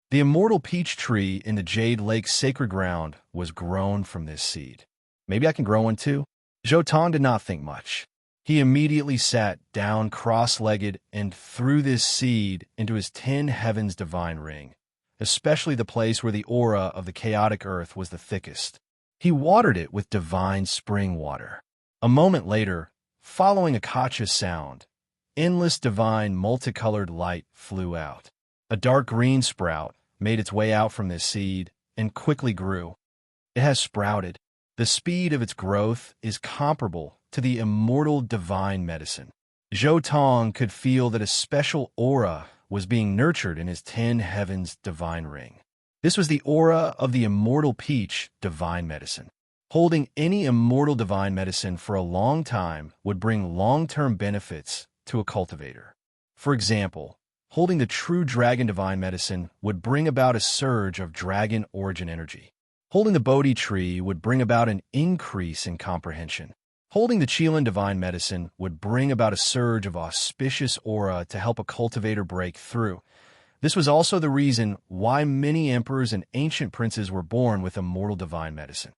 S1: The immortal peach tree in the Jade Lake's sacred ground was grown from this seed. Maybe I can grow one too? Zhou Tong did not think much. He immediately sat down cross-legged and threw this seed into his 10 heavens divine ring, especially the place where the aura of the chaotic earth was the thickest. He watered it with divine spring water. A moment later, following Akasha's sound, endless divine multicolored light flew out. A dark green sprout made its way out from this seed and quickly grew. It has sprouted. The speed of its growth is comparable to the immortal divine medicine. Zhou Tong could feel that a special aura was being nurtured in his 10 heavens divine ring. This was the aura of the immortal peach divine medicine. Holding any immortal divine medicine for a long time would bring long-term benefits to a cultivator. For example, holding the true dragon divine medicine would bring about a surge of dragon origin energy. Holding the Bodhi tree would bring about an increase in comprehension. Holding the Qilin divine medicine would bring about a surge of auspicious aura to help a cultivator break through. This was also the reason why many emperors and ancient princes were born with immortal divine medicine.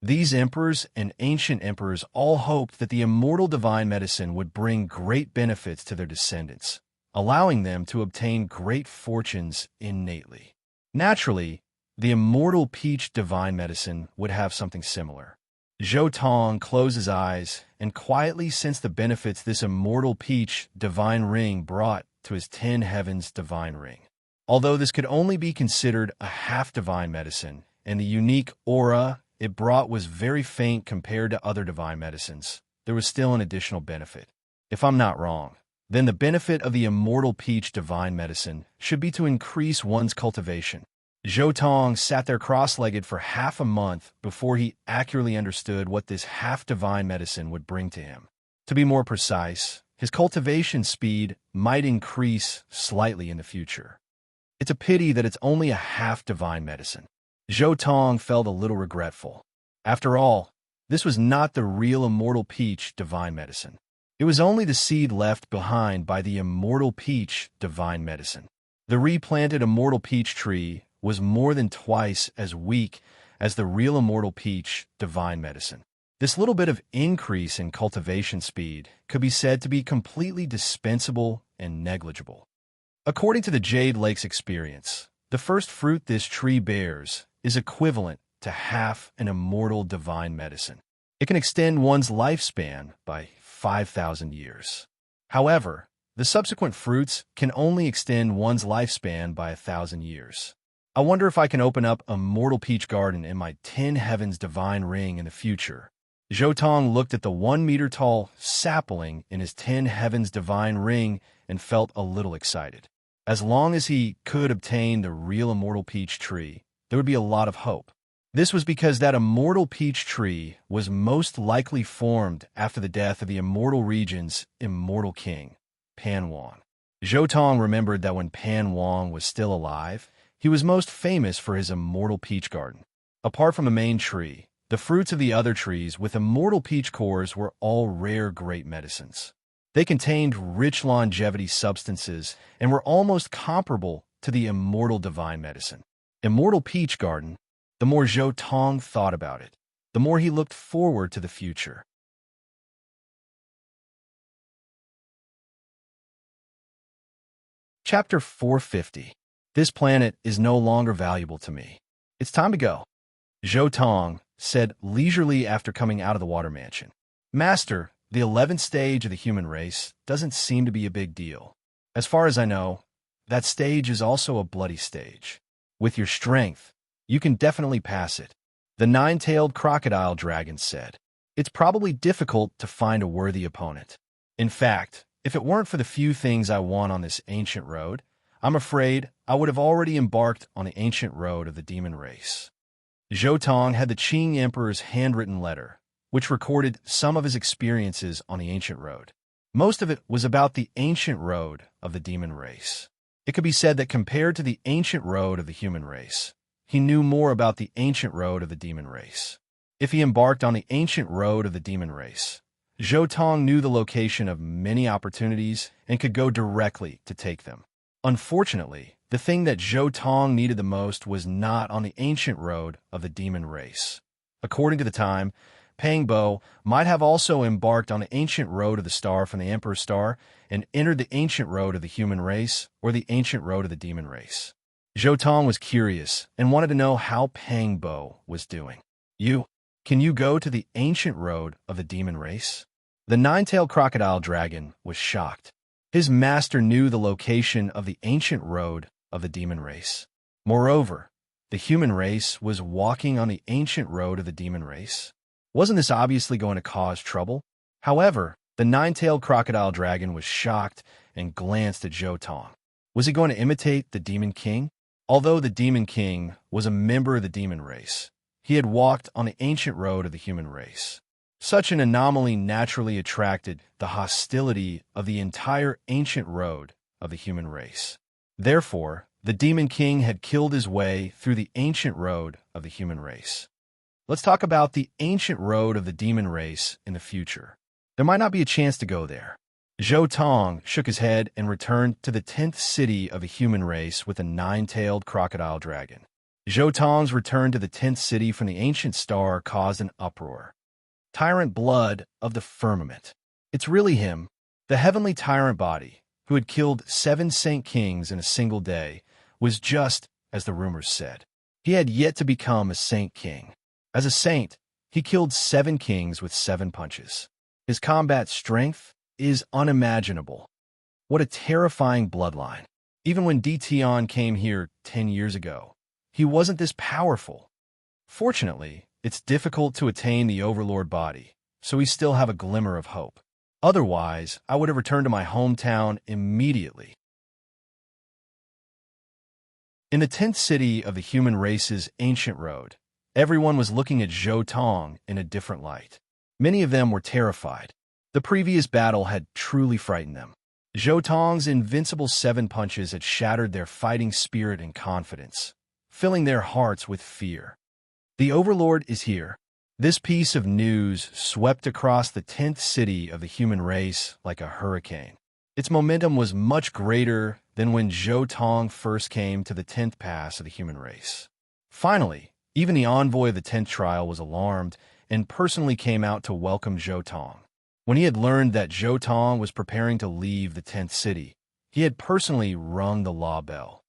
S1: These emperors and ancient emperors all hoped that the immortal divine medicine would bring great benefits to their descendants, allowing them to obtain great fortunes innately. Naturally, the immortal peach divine medicine would have something similar. Zhou Tong closed his eyes and quietly sensed the benefits this immortal peach divine ring brought to his 10 heavens divine ring. Although this could only be considered a half divine medicine, and the unique aura it brought was very faint compared to other divine medicines, there was still an additional benefit. If I'm not wrong, then the benefit of the immortal peach divine medicine should be to increase one's cultivation. Zhou Tong sat there cross-legged for half a month before he accurately understood what this half-divine medicine would bring to him. To be more precise, his cultivation speed might increase slightly in the future. It's a pity that it's only a half-divine medicine. Zhou Tong felt a little regretful. After all, this was not the real immortal peach divine medicine. It was only the seed left behind by the immortal peach divine medicine. The replanted immortal peach tree was more than twice as weak as the real immortal peach divine medicine. This little bit of increase in cultivation speed could be said to be completely dispensable and negligible. According to the Jade Lake's experience, the first fruit this tree bears is equivalent to half an immortal divine medicine. It can extend one's lifespan by 5,000 years. However, the subsequent fruits can only extend one's lifespan by 1,000 years. I wonder if I can open up a mortal peach garden in my 10 heavens divine ring in the future. Zhou Tong looked at the 1-meter-tall sapling in his 10 heavens divine ring and felt a little excited. As long as he could obtain the real immortal peach tree, there would be a lot of hope. This was because that immortal peach tree was most likely formed after the death of the immortal region's immortal king, Pan Wang. Zhou Tong remembered that when Pan Wang was still alive, he was most famous for his immortal peach garden. Apart from the main tree, the fruits of the other trees with immortal peach cores were all rare great medicines. They contained rich longevity substances and were almost comparable to the immortal divine medicine. Immortal peach garden, the more Zhou Tong thought about it, the more he looked forward to the future. Chapter 450. This planet is no longer valuable to me. It's time to go. Zhou Tong said leisurely after coming out of the water mansion. Master, the 11th stage of the human race doesn't seem to be a big deal. As far as I know, that stage is also a bloody stage. With your strength, you can definitely pass it. The nine-tailed crocodile dragon said. It's probably difficult to find a worthy opponent. In fact, if it weren't for the few things I want on this ancient road, I'm afraid I would have already embarked on the ancient road of the demon race. Zhou Tong had the Qing Emperor's handwritten letter, which recorded some of his experiences on the ancient road. Most of it was about the ancient road of the demon race. It could be said that compared to the ancient road of the human race, he knew more about the ancient road of the demon race. If he embarked on the ancient road of the demon race, Zhou Tong knew the location of many opportunities and could go directly to take them. Unfortunately, the thing that Zhou Tong needed the most was not on the ancient road of the demon race. According to the time, Pang Bo might have also embarked on the ancient road of the star from the Emperor's star and entered the ancient road of the human race or the ancient road of the demon race. Zhou Tong was curious and wanted to know how Pang Bo was doing. Can you go to the ancient road of the demon race? The nine-tailed crocodile dragon was shocked. His master knew the location of the ancient road of the demon race. Moreover, the human race was walking on the ancient road of the demon race. Wasn't this obviously going to cause trouble? However, the nine-tailed crocodile dragon was shocked and glanced at Zhou Tong. Was he going to imitate the Demon King? Although the Demon King was a member of the demon race, he had walked on the ancient road of the human race. Such an anomaly naturally attracted the hostility of the entire ancient road of the human race. Therefore, the Demon King had killed his way through the ancient road of the human race. Let's talk about the ancient road of the demon race in the future. There might not be a chance to go there. Zhou Tong shook his head and returned to the 10th city of the human race with a nine-tailed crocodile dragon. Zhou Tong's return to the 10th city from the ancient star caused an uproar. Tyrant blood of the firmament. It's really him, the heavenly tyrant body, who had killed 7 saint kings in a single day, was just as the rumors said. He had yet to become a saint king. As a saint, he killed 7 kings with 7 punches. His combat strength is unimaginable. What a terrifying bloodline. Even when Tion came here 10 years ago, he wasn't this powerful. Fortunately, it's difficult to attain the Overlord body, so we still have a glimmer of hope. Otherwise, I would have returned to my hometown immediately. In the 10th city of the human race's ancient road, everyone was looking at Zhou Tong in a different light. Many of them were terrified. The previous battle had truly frightened them. Zhou Tong's invincible 7 punches had shattered their fighting spirit and confidence, filling their hearts with fear. The Overlord is here. This piece of news swept across the 10th city of the human race like a hurricane. Its momentum was much greater than when Zhou Tong first came to the 10th pass of the human race. Finally, even the envoy of the 10th trial was alarmed and personally came out to welcome Zhou Tong. When he had learned that Zhou Tong was preparing to leave the 10th city, he had personally rung the law bell.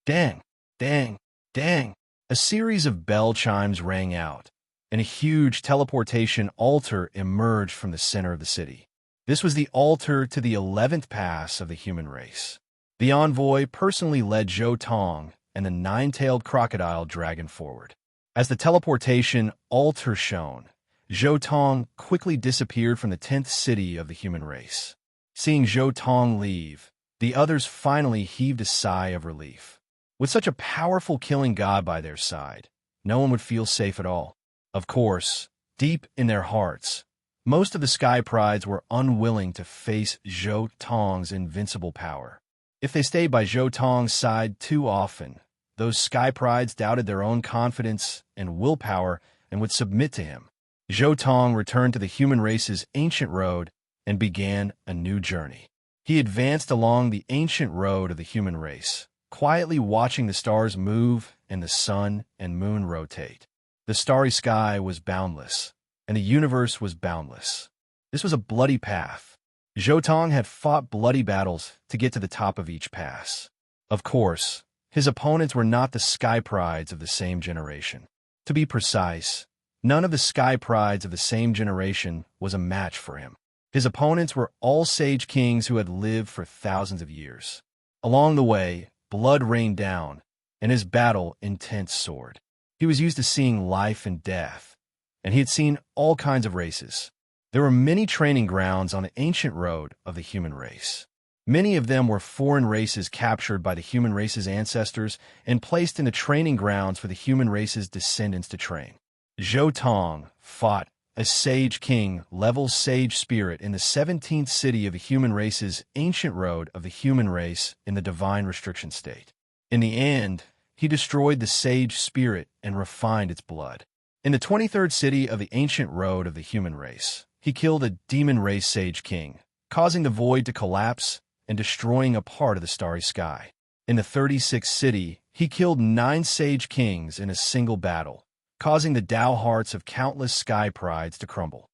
S1: Dang, dang, dang. A series of bell chimes rang out, and a huge teleportation altar emerged from the center of the city. This was the altar to the 11th pass of the human race. The envoy personally led Zhou Tong and the 9-tailed crocodile dragon forward. As the teleportation altar shone, Zhou Tong quickly disappeared from the 10th city of the human race. Seeing Zhou Tong leave, the others finally heaved a sigh of relief. With such a powerful killing god by their side, no one would feel safe at all. Of course, deep in their hearts, most of the Sky Prides were unwilling to face Zhou Tong's invincible power. If they stayed by Zhou Tong's side too often, those Sky Prides doubted their own confidence and willpower and would submit to him. Zhou Tong returned to the human race's ancient road and began a new journey. He advanced along the ancient road of the human race, quietly watching the stars move and the sun and moon rotate. The starry sky was boundless, and the universe was boundless. This was a bloody path. Zhou Tong had fought bloody battles to get to the top of each pass. Of course, his opponents were not the Sky Prides of the same generation. To be precise, none of the sky prides of the same generation was a match for him. His opponents were all sage kings who had lived for thousands of years. Along the way, blood rained down, and his battle intense soared. He was used to seeing life and death, and he had seen all kinds of races. There were many training grounds on the ancient road of the human race. Many of them were foreign races captured by the human race's ancestors and placed into training grounds for the human race's descendants to train. Zhou Tong fought a sage king level sage spirit in the 17th city of the human race's ancient road of the human race in the divine restriction state. In the end, he destroyed the sage spirit and refined its blood. In the 23rd city of the ancient road of the human race, he killed a demon race sage king, causing the void to collapse and destroying a part of the starry sky. In the 36th city, he killed 9 sage kings in a single battle, causing the Tao hearts of countless sky prides to crumble.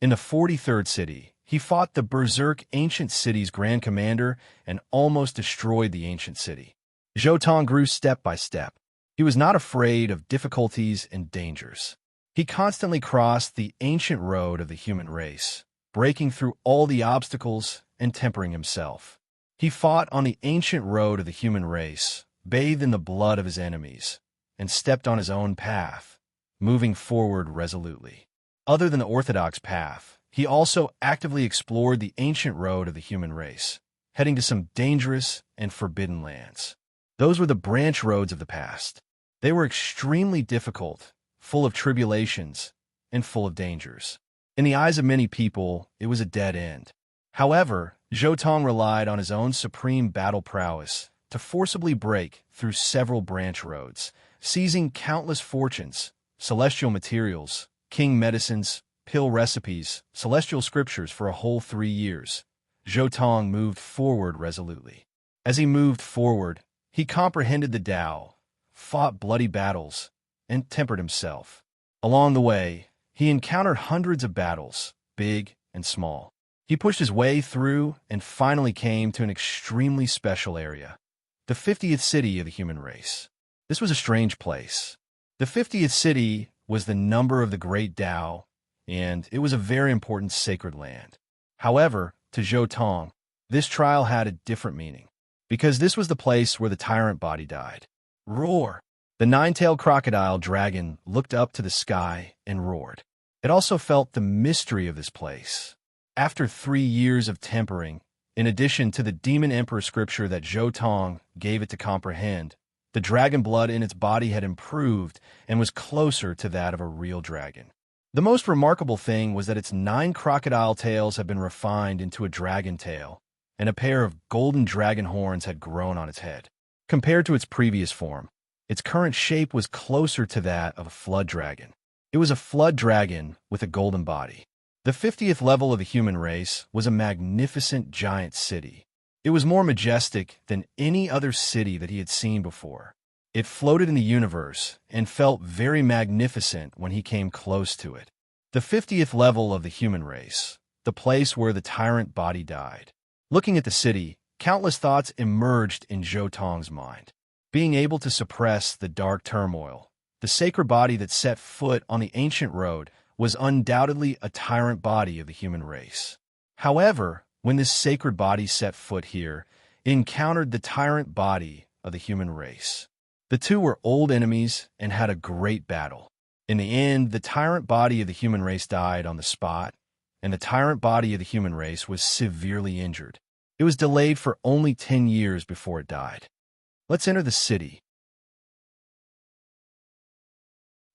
S1: In the 43rd city, he fought the berserk ancient city's grand commander and almost destroyed the ancient city. Zhou Tong grew step by step. He was not afraid of difficulties and dangers. He constantly crossed the ancient road of the human race, breaking through all the obstacles and tempering himself. He fought on the ancient road of the human race, bathed in the blood of his enemies, and stepped on his own path, moving forward resolutely. Other than the orthodox path, he also actively explored the ancient road of the human race, heading to some dangerous and forbidden lands. Those were the branch roads of the past. They were extremely difficult, full of tribulations, and full of dangers. In the eyes of many people, it was a dead end. However, Zhou Tong relied on his own supreme battle prowess to forcibly break through several branch roads, seizing countless fortunes, celestial materials, king medicines, pill recipes, celestial scriptures for a whole 3 years. Zhou Tong moved forward resolutely. As he moved forward, he comprehended the Tao, fought bloody battles, and tempered himself. Along the way, he encountered hundreds of battles, big and small. He pushed his way through and finally came to an extremely special area, the 50th city of the human race. This was a strange place. The 50th city was the number of the great Tao, and it was a very important sacred land. However, to Zhou Tong, this trial had a different meaning, because this was the place where the tyrant body died. Roar! The 9-tailed crocodile dragon looked up to the sky and roared. It also felt the mystery of this place. After 3 years of tempering, in addition to the demon emperor scripture that Zhou Tong gave it to comprehend, the dragon blood in its body had improved and was closer to that of a real dragon. The most remarkable thing was that its 9 crocodile tails had been refined into a dragon tail, and a pair of golden dragon horns had grown on its head. Compared to its previous form, its current shape was closer to that of a flood dragon. It was a flood dragon with a golden body. The 50th level of the human race was a magnificent giant city. It was more majestic than any other city that he had seen before. It floated in the universe and felt very magnificent when he came close to it. The 50th level of the human race, the place where the tyrant body died. Looking at the city, countless thoughts emerged in Zhou Tong's mind. Being able to suppress the dark turmoil, the sacred body that set foot on the ancient road was undoubtedly a tyrant body of the human race. However, when this sacred body set foot here, it encountered the tyrant body of the human race. The two were old enemies and had a great battle. In the end, the tyrant body of the human race died on the spot, and the tyrant body of the human race was severely injured. It was delayed for only 10 years before it died. Let's enter the city.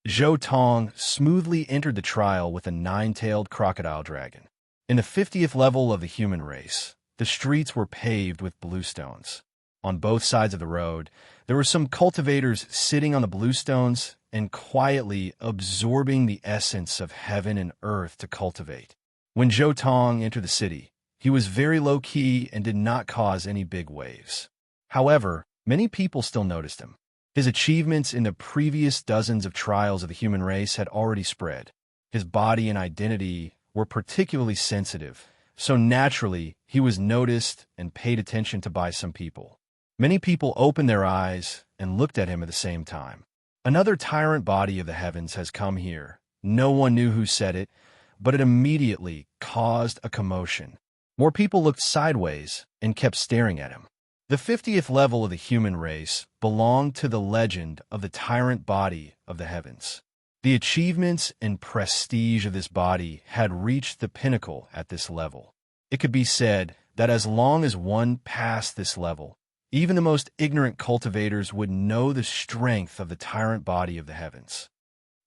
S1: Zhou Tong smoothly entered the trial with a 9-tailed crocodile dragon. In the 50th level of the human race, the streets were paved with bluestones. On both sides of the road, there were some cultivators sitting on the bluestones and quietly absorbing the essence of heaven and earth to cultivate. When Zhou Tong entered the city, he was very low-key and did not cause any big waves. However, many people still noticed him. His achievements in the previous dozens of trials of the human race had already spread. His body and identity were particularly sensitive, so naturally he was noticed and paid attention to by some people. Many people opened their eyes and looked at him at the same time. Another tyrant body of the heavens has come here. No one knew who said it, but it immediately caused a commotion. More people looked sideways and kept staring at him. The 50th level of the human race belonged to the legend of the tyrant body of the heavens. The achievements and prestige of this body had reached the pinnacle at this level. It could be said that as long as one passed this level, even the most ignorant cultivators would know the strength of the tyrant body of the heavens.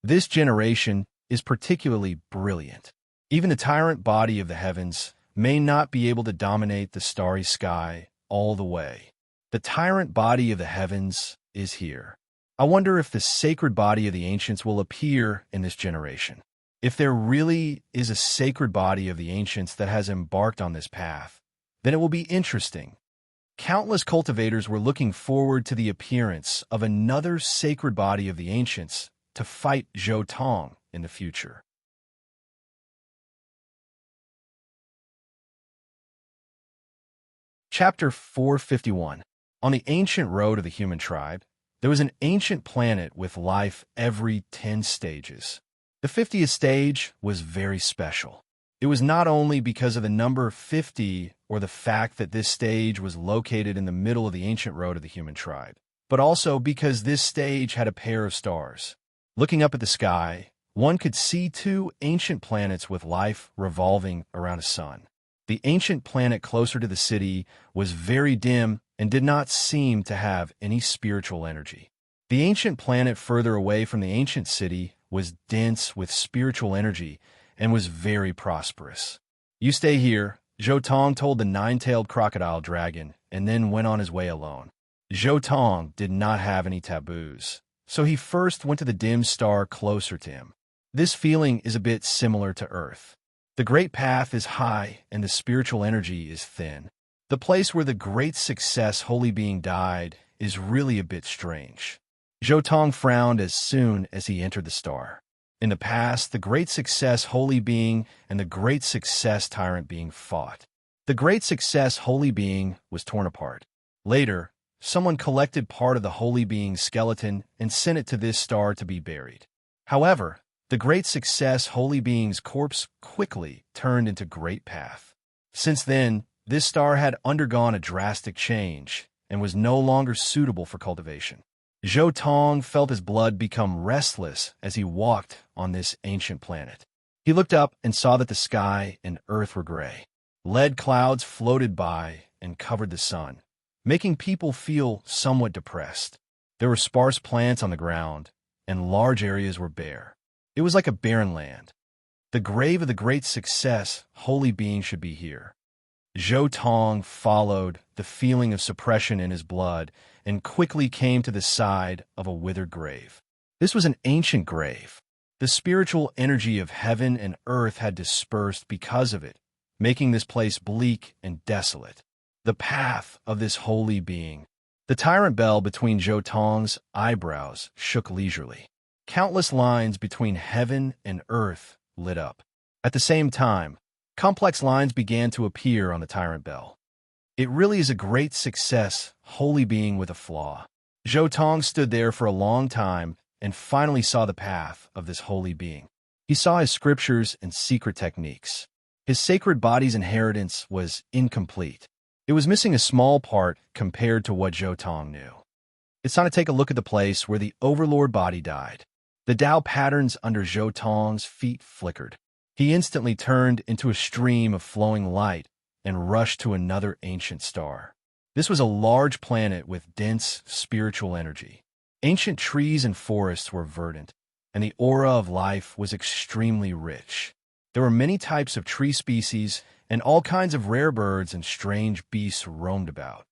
S1: This generation is particularly brilliant. Even the tyrant body of the heavens may not be able to dominate the starry sky all the way. The tyrant body of the heavens is here. I wonder if the sacred body of the ancients will appear in this generation. If there really is a sacred body of the ancients that has embarked on this path, then it will be interesting. Countless cultivators were looking forward to the appearance of another sacred body of the ancients to fight Zhou Tong in the future. Chapter 451. On the ancient road of the human tribe, there was an ancient planet with life every 10 stages. The 50th stage was very special. It was not only because of the number 50 or the fact that this stage was located in the middle of the ancient road of the human tribe, but also because this stage had a pair of stars. Looking up at the sky, one could see two ancient planets with life revolving around a sun. The ancient planet closer to the city was very dim and did not seem to have any spiritual energy. The ancient planet further away from the ancient city was dense with spiritual energy and was very prosperous. "You stay here," Zhou Tong told the nine-tailed crocodile dragon, and then went on his way alone. Zhou Tong did not have any taboos, so he first went to the dim star closer to him. This feeling is a bit similar to Earth. The great path is high and the spiritual energy is thin. The place where the great success holy being died is really a bit strange. Zhou Tong frowned as soon as he entered the star. In the past, the great success holy being and the great success tyrant being fought. The great success holy being was torn apart. Later, someone collected part of the holy being's skeleton and sent it to this star to be buried. However, the great success holy being's corpse quickly turned into great path. Since then, this star had undergone a drastic change and was no longer suitable for cultivation. Zhou Tong felt his blood become restless as he walked on this ancient planet. He looked up and saw that the sky and earth were gray. Lead clouds floated by and covered the sun, making people feel somewhat depressed. There were sparse plants on the ground, and large areas were bare. It was like a barren land. The grave of the great success holy being should be here. Zhou Tong followed the feeling of suppression in his blood and quickly came to the side of a withered grave. This was an ancient grave. The spiritual energy of heaven and earth had dispersed because of it, making this place bleak and desolate. The path of this holy being. The tyrant bell between Zhou Tong's eyebrows shook leisurely. Countless lines between heaven and earth lit up. At the same time, complex lines began to appear on the tyrant bell. It really is a great success, holy being with a flaw. Zhou Tong stood there for a long time and finally saw the path of this holy being. He saw his scriptures and secret techniques. His sacred body's inheritance was incomplete. It was missing a small part compared to what Zhou Tong knew. It's time to take a look at the place where the overlord body died. The Tao patterns under Zhou Tong's feet flickered. He instantly turned into a stream of flowing light and rushed to another ancient star. This was a large planet with dense spiritual energy. Ancient trees and forests were verdant, and the aura of life was extremely rich. There were many types of tree species, and all kinds of rare birds and strange beasts roamed about.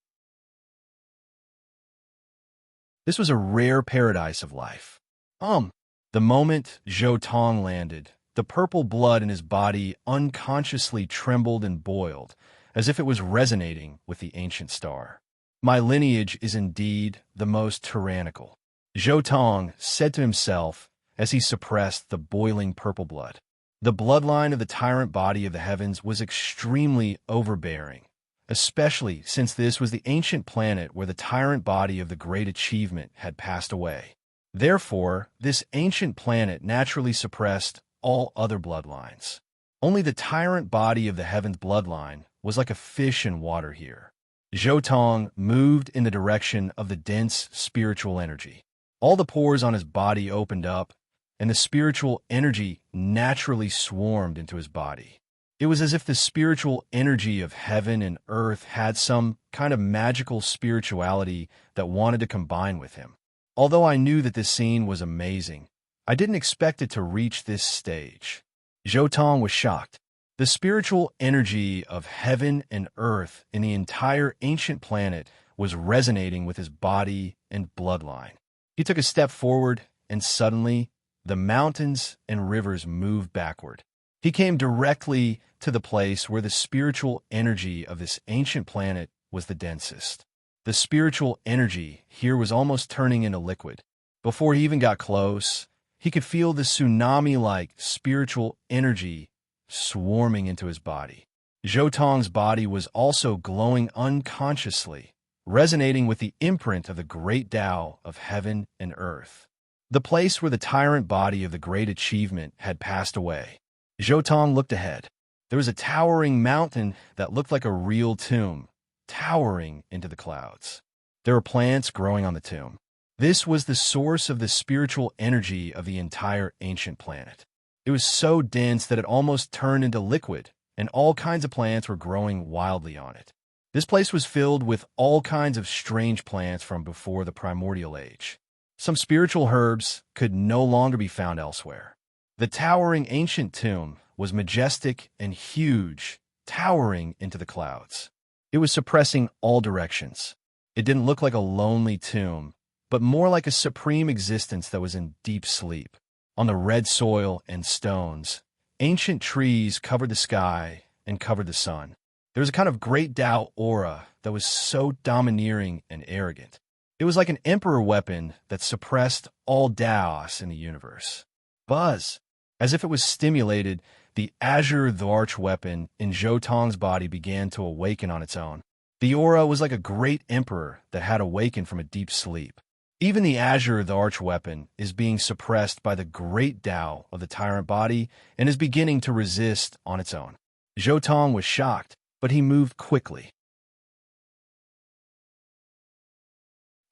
S1: This was a rare paradise of life. The moment Zhou Tong landed, the purple blood in his body unconsciously trembled and boiled, as if it was resonating with the ancient star. My lineage is indeed the most tyrannical, Zhou Tong said to himself as he suppressed the boiling purple blood. The bloodline of the tyrant body of the heavens was extremely overbearing, especially since this was the ancient planet where the tyrant body of the Great Achievement had passed away. Therefore, this ancient planet naturally suppressed all other bloodlines. Only the tyrant body of the Heaven's bloodline was like a fish in water here. Zhou moved in the direction of the dense spiritual energy. All the pores on his body opened up, and the spiritual energy naturally swarmed into his body. It was as if the spiritual energy of heaven and earth had some kind of magical spirituality that wanted to combine with him. Although I knew that this scene was amazing, I didn't expect it to reach this stage. Zhou was shocked. The spiritual energy of heaven and earth in the entire ancient planet was resonating with his body and bloodline. He took a step forward, and suddenly, the mountains and rivers moved backward. He came directly to the place where the spiritual energy of this ancient planet was the densest. The spiritual energy here was almost turning into liquid. Before he even got close, he could feel the tsunami-like spiritual energy swarming into his body. Zhou body was also glowing unconsciously, resonating with the imprint of the great Tao of heaven and earth. The place where the tyrant body of the Great Achievement had passed away. Zhou looked ahead. There was a towering mountain that looked like a real tomb, towering into the clouds. There were plants growing on the tomb. This was the source of the spiritual energy of the entire ancient planet. It was so dense that it almost turned into liquid, and all kinds of plants were growing wildly on it. This place was filled with all kinds of strange plants from before the primordial age. Some spiritual herbs could no longer be found elsewhere. The towering ancient tomb was majestic and huge, towering into the clouds. It was suppressing all directions. It didn't look like a lonely tomb, but more like a supreme existence that was in deep sleep. On the red soil and stones, ancient trees covered the sky and covered the sun. There was a kind of great Tao aura that was so domineering and arrogant. It was like an emperor weapon that suppressed all Taos in the universe. Buzz! As if it was stimulated, the azure Dharch weapon in Zhou body began to awaken on its own. The aura was like a great emperor that had awakened from a deep sleep. Even the azure Dharch weapon is being suppressed by the great Tao of the tyrant body and is beginning to resist on its own. Zhou was shocked, but he moved quickly.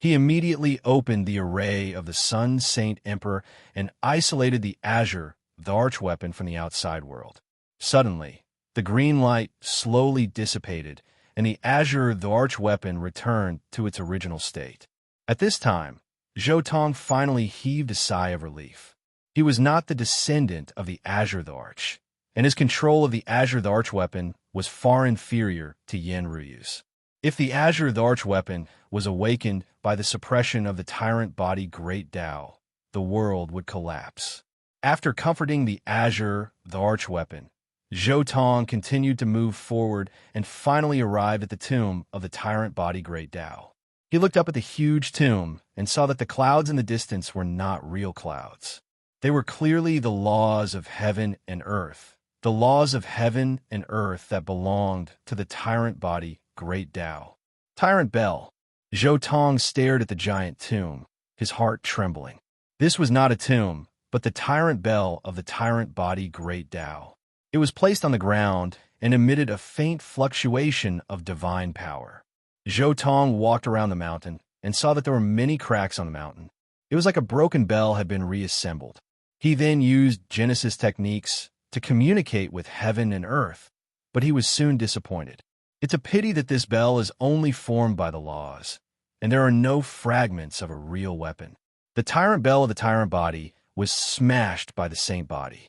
S1: He immediately opened the array of the Sun Saint Emperor and isolated the azure Dharch weapon from the outside world. Suddenly, the green light slowly dissipated, and the azure Dharch weapon returned to its original state. At this time, Zhou finally heaved a sigh of relief. He was not the descendant of the azure Dharch, and his control of the azure Dharch weapon was far inferior to Yen Ruyu's. If the azure Dharch weapon was awakened by the suppression of the tyrant body Great Tao, the world would collapse. After comforting the azure Dharch weapon, Zhou continued to move forward and finally arrived at the tomb of the tyrant body Great Tao. He looked up at the huge tomb and saw that the clouds in the distance were not real clouds. They were clearly the laws of heaven and earth, the laws of heaven and earth that belonged to the tyrant body Great Tao. Tyrant Bell. Zhou stared at the giant tomb, his heart trembling. This was not a tomb, but the tyrant bell of the tyrant body Great Tao. It was placed on the ground and emitted a faint fluctuation of divine power. Zhou walked around the mountain and saw that there were many cracks on the mountain. It was like a broken bell had been reassembled. He then used Genesis techniques to communicate with heaven and earth, but he was soon disappointed. It's a pity that this bell is only formed by the laws, and there are no fragments of a real weapon. The tyrant bell of the tyrant body was smashed by the saint body.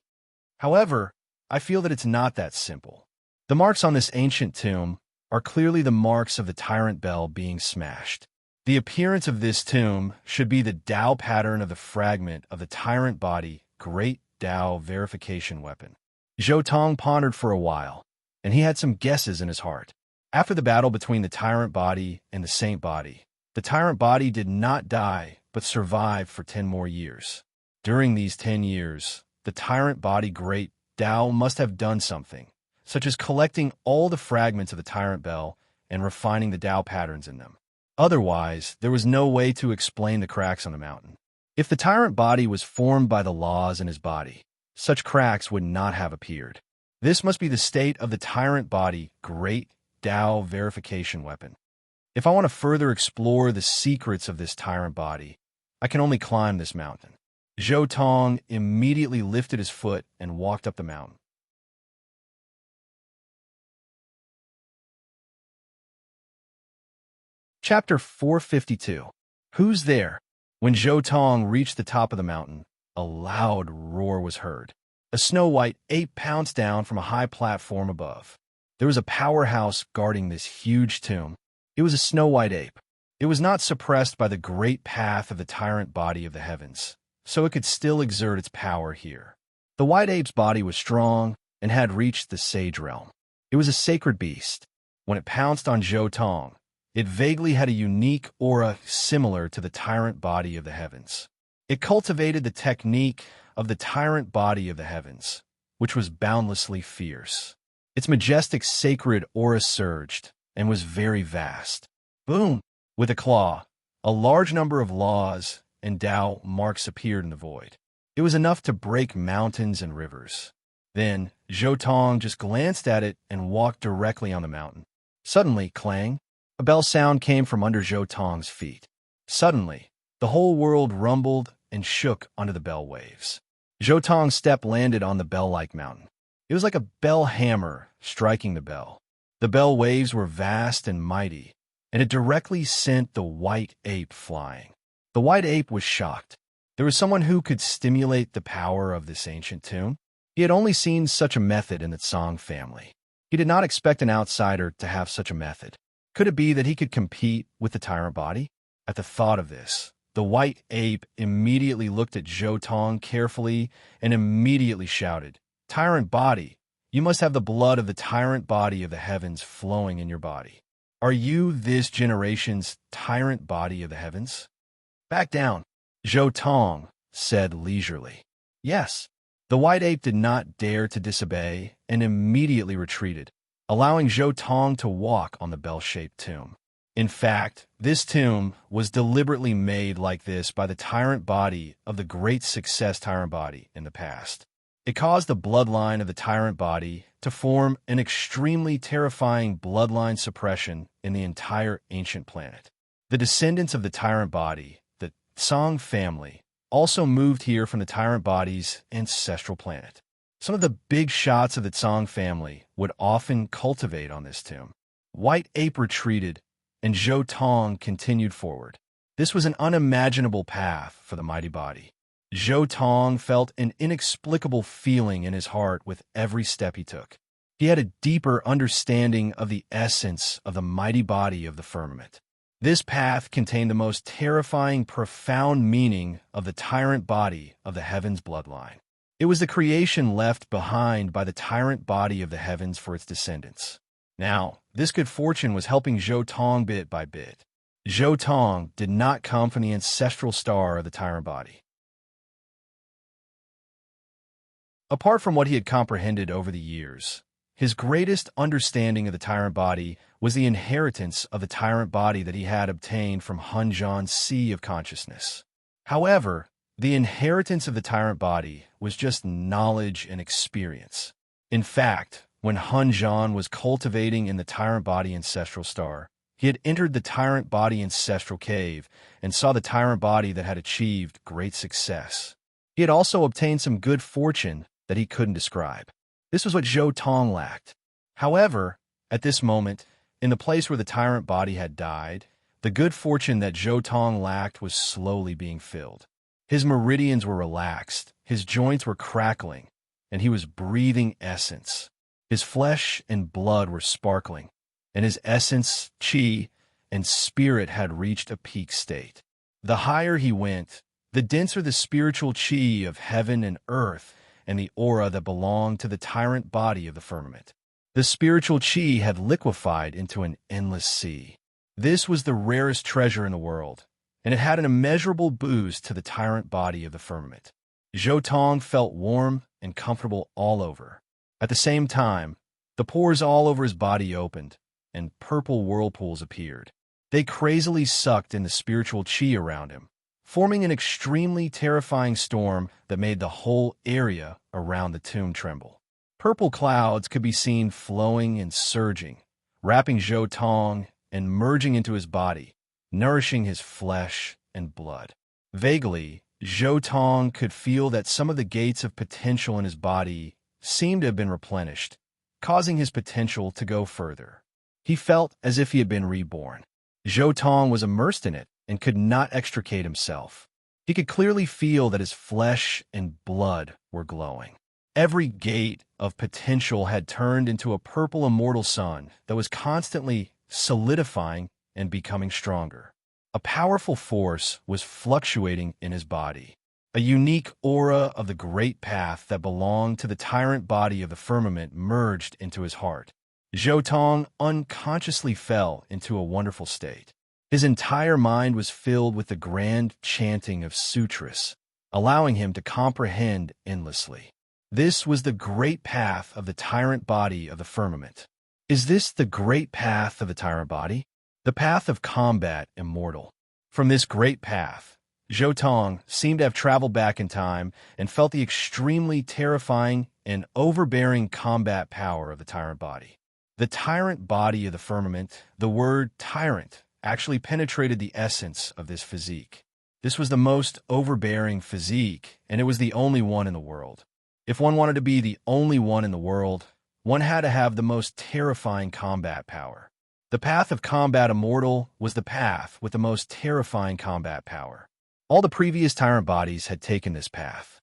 S1: However, I feel that it's not that simple. The marks on this ancient tomb are clearly the marks of the tyrant bell being smashed. The appearance of this tomb should be the Tao pattern of the fragment of the tyrant body Great Tao verification weapon. Zhou pondered for a while, and he had some guesses in his heart. After the battle between the tyrant body and the saint body, the tyrant body did not die but survived for 10 more years. During these 10 years, the tyrant body Great Tao must have done something, such as collecting all the fragments of the tyrant bell and refining the Tao patterns in them. Otherwise, there was no way to explain the cracks on the mountain. If the tyrant body was formed by the laws in his body, such cracks would not have appeared. This must be the state of the tyrant body, great Tao verification weapon. If I want to further explore the secrets of this tyrant body, I can only climb this mountain. Zhou Tong immediately lifted his foot and walked up the mountain. Chapter 452. Who's there? When Zhou Tong reached the top of the mountain, a loud roar was heard. A snow-white ape pounced down from a high platform above. There was a powerhouse guarding this huge tomb. It was a snow-white ape. It was not suppressed by the great path of the tyrant body of the heavens, so it could still exert its power here. The white ape's body was strong and had reached the sage realm. It was a sacred beast. When it pounced on Zhou Tong, it vaguely had a unique aura similar to the tyrant body of the heavens. It cultivated the technique of the tyrant body of the heavens, which was boundlessly fierce. Its majestic sacred aura surged and was very vast. Boom! With a claw, a large number of laws and Tao marks appeared in the void. It was enough to break mountains and rivers. Then, Zhou Tong just glanced at it and walked directly on the mountain. Suddenly, clang! A bell sound came from under Zhou Tong's feet. Suddenly, the whole world rumbled and shook under the bell waves. Zhou Tong's step landed on the bell-like mountain. It was like a bell hammer striking the bell. The bell waves were vast and mighty, and it directly sent the white ape flying. The white ape was shocked. There was someone who could stimulate the power of this ancient tomb. He had only seen such a method in the Song family. He did not expect an outsider to have such a method. Could it be that he could compete with the tyrant body? At the thought of this, the white ape immediately looked at Zhou Tong carefully and immediately shouted, "Tyrant body, you must have the blood of the tyrant body of the heavens flowing in your body. Are you this generation's tyrant body of the heavens?" "Back down," Zhou Tong said leisurely. Yes. The white ape did not dare to disobey and immediately retreated, allowing Zhou Tong to walk on the bell-shaped tomb. In fact, this tomb was deliberately made like this by the tyrant body of the great success tyrant body in the past. It caused the bloodline of the tyrant body to form an extremely terrifying bloodline suppression in the entire ancient planet. The descendants of the tyrant body, the Song family, also moved here from the tyrant body's ancestral planet. Some of the big shots of the Song family would often cultivate on this tomb. White ape retreated, and Zhou Tong continued forward. This was an unimaginable path for the mighty body. Zhou Tong felt an inexplicable feeling in his heart with every step he took. He had a deeper understanding of the essence of the mighty body of the firmament. This path contained the most terrifying, profound meaning of the tyrant body of the heavens bloodline. It was the creation left behind by the tyrant body of the heavens for its descendants. Now, this good fortune was helping Zhou Tong bit by bit. Zhou Tong did not come from the ancestral star of the tyrant body. Apart from what he had comprehended over the years, his greatest understanding of the tyrant body was the inheritance of the tyrant body that he had obtained from Hunjan's Sea of Consciousness. However, the inheritance of the tyrant body was just knowledge and experience. In fact, when Hunjan was cultivating in the tyrant body ancestral star, he had entered the tyrant body ancestral cave and saw the tyrant body that had achieved great success. He had also obtained some good fortune that he couldn't describe. This was what Zhou Tong lacked. However, at this moment, in the place where the tyrant body had died, the good fortune that Zhou Tong lacked was slowly being filled. His meridians were relaxed, his joints were crackling, and he was breathing essence. His flesh and blood were sparkling, and his essence, qi, and spirit had reached a peak state. The higher he went, the denser the spiritual qi of heaven and earth and the aura that belonged to the tyrant body of the firmament. The spiritual qi had liquefied into an endless sea. This was the rarest treasure in the world, and it had an immeasurable boost to the tyrant body of the firmament. Zhou Tong felt warm and comfortable all over. At the same time, the pores all over his body opened, and purple whirlpools appeared. They crazily sucked in the spiritual chi around him, forming an extremely terrifying storm that made the whole area around the tomb tremble. Purple clouds could be seen flowing and surging, wrapping Zhou Tong and merging into his body, nourishing his flesh and blood. Vaguely, Zhou Tong could feel that some of the gates of potential in his body seemed to have been replenished, causing his potential to go further. He felt as if he had been reborn. Zhou Tong was immersed in it and could not extricate himself. He could clearly feel that his flesh and blood were glowing. Every gate of potential had turned into a purple immortal sun that was constantly solidifying and becoming stronger. A powerful force was fluctuating in his body. A unique aura of the great path that belonged to the tyrant body of the firmament merged into his heart. Zhou Tong unconsciously fell into a wonderful state. His entire mind was filled with the grand chanting of sutras, allowing him to comprehend endlessly. This was the great path of the tyrant body of the firmament. Is this the great path of the tyrant body? The path of combat immortal. From this great path, Zhou Tong seemed to have traveled back in time and felt the extremely terrifying and overbearing combat power of the tyrant body. The tyrant body of the firmament, the word tyrant, actually penetrated the essence of this physique. This was the most overbearing physique, and it was the only one in the world. If one wanted to be the only one in the world, one had to have the most terrifying combat power. The path of combat immortal was the path with the most terrifying combat power. All the previous tyrant bodies had taken this path.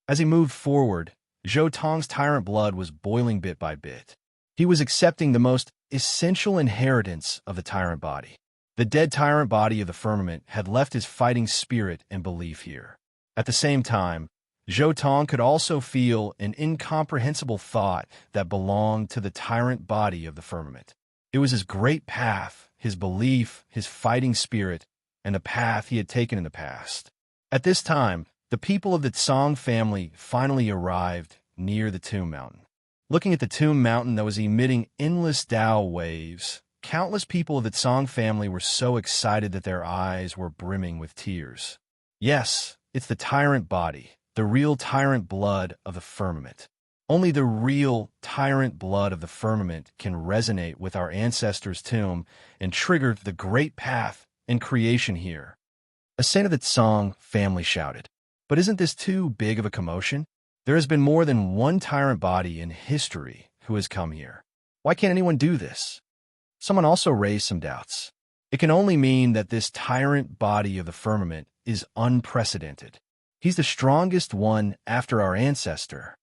S1: As he moved forward, Zhou Tong's tyrant blood was boiling bit by bit. He was accepting the most essential inheritance of the tyrant body. The dead tyrant body of the firmament had left his fighting spirit and belief here. At the same time, Zhou Tong could also feel an incomprehensible thought that belonged to the tyrant body of the firmament. It was his great path, his belief, his fighting spirit, and the path he had taken in the past. At this time, the people of the Song family finally arrived near the tomb mountain. Looking at the tomb mountain that was emitting endless Tao waves, countless people of the Song family were so excited that their eyes were brimming with tears. Yes, it's the tyrant body. The real tyrant blood of the firmament. Only the real tyrant blood of the firmament can resonate with our ancestors' tomb and trigger the great path in creation here. A saint of the Song family shouted. But isn't this too big of a commotion? There has been more than one tyrant body in history who has come here. Why can't anyone do this? Someone also raised some doubts. It can only mean that this tyrant body of the firmament is unprecedented. He's the strongest one after our ancestor.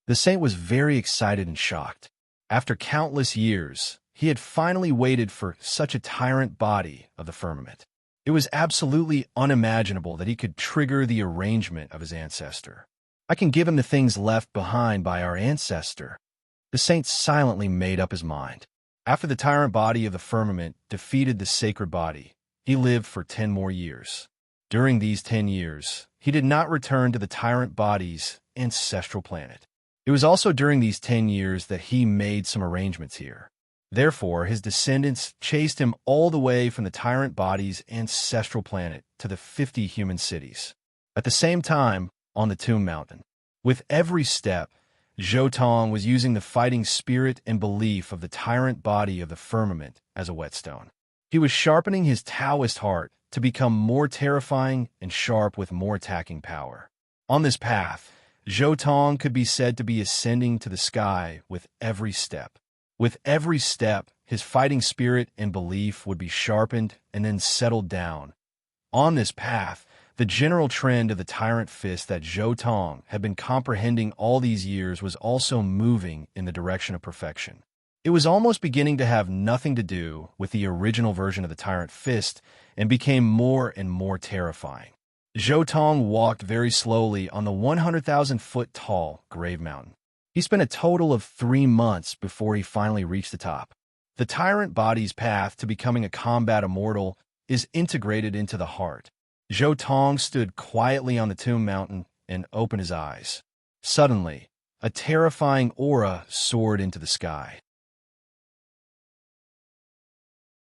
S1: The saint was very excited and shocked. After countless years, he had finally waited for such a tyrant body of the firmament. It was absolutely unimaginable that he could trigger the arrangement of his ancestor. I can give him the things left behind by our ancestor. The saint silently made up his mind. After the tyrant body of the firmament defeated the sacred body, he lived for 10 more years. During these 10 years, he did not return to the tyrant body's ancestral planet. It was also during these 10 years that he made some arrangements here. Therefore, his descendants chased him all the way from the tyrant body's ancestral planet to the 50 human cities. At the same time, on the tomb mountain, with every step, Zhou Tong was using the fighting spirit and belief of the tyrant body of the firmament as a whetstone. He was sharpening his Taoist heart to become more terrifying and sharp with more attacking power. On this path, Zhou Tong could be said to be ascending to the sky with every step. With every step, his fighting spirit and belief would be sharpened and then settled down. On this path, the general trend of the tyrant fist that Zhou Tong had been comprehending all these years was also moving in the direction of perfection. It was almost beginning to have nothing to do with the original version of the tyrant fist and became more and more terrifying. Zhou Tong walked very slowly on the 100,000-foot tall grave mountain. He spent a total of 3 months before he finally reached the top. The tyrant body's path to becoming a combat immortal is integrated into the heart. Zhou Tong stood quietly on the tomb mountain and opened his eyes. Suddenly, a terrifying aura soared into the sky.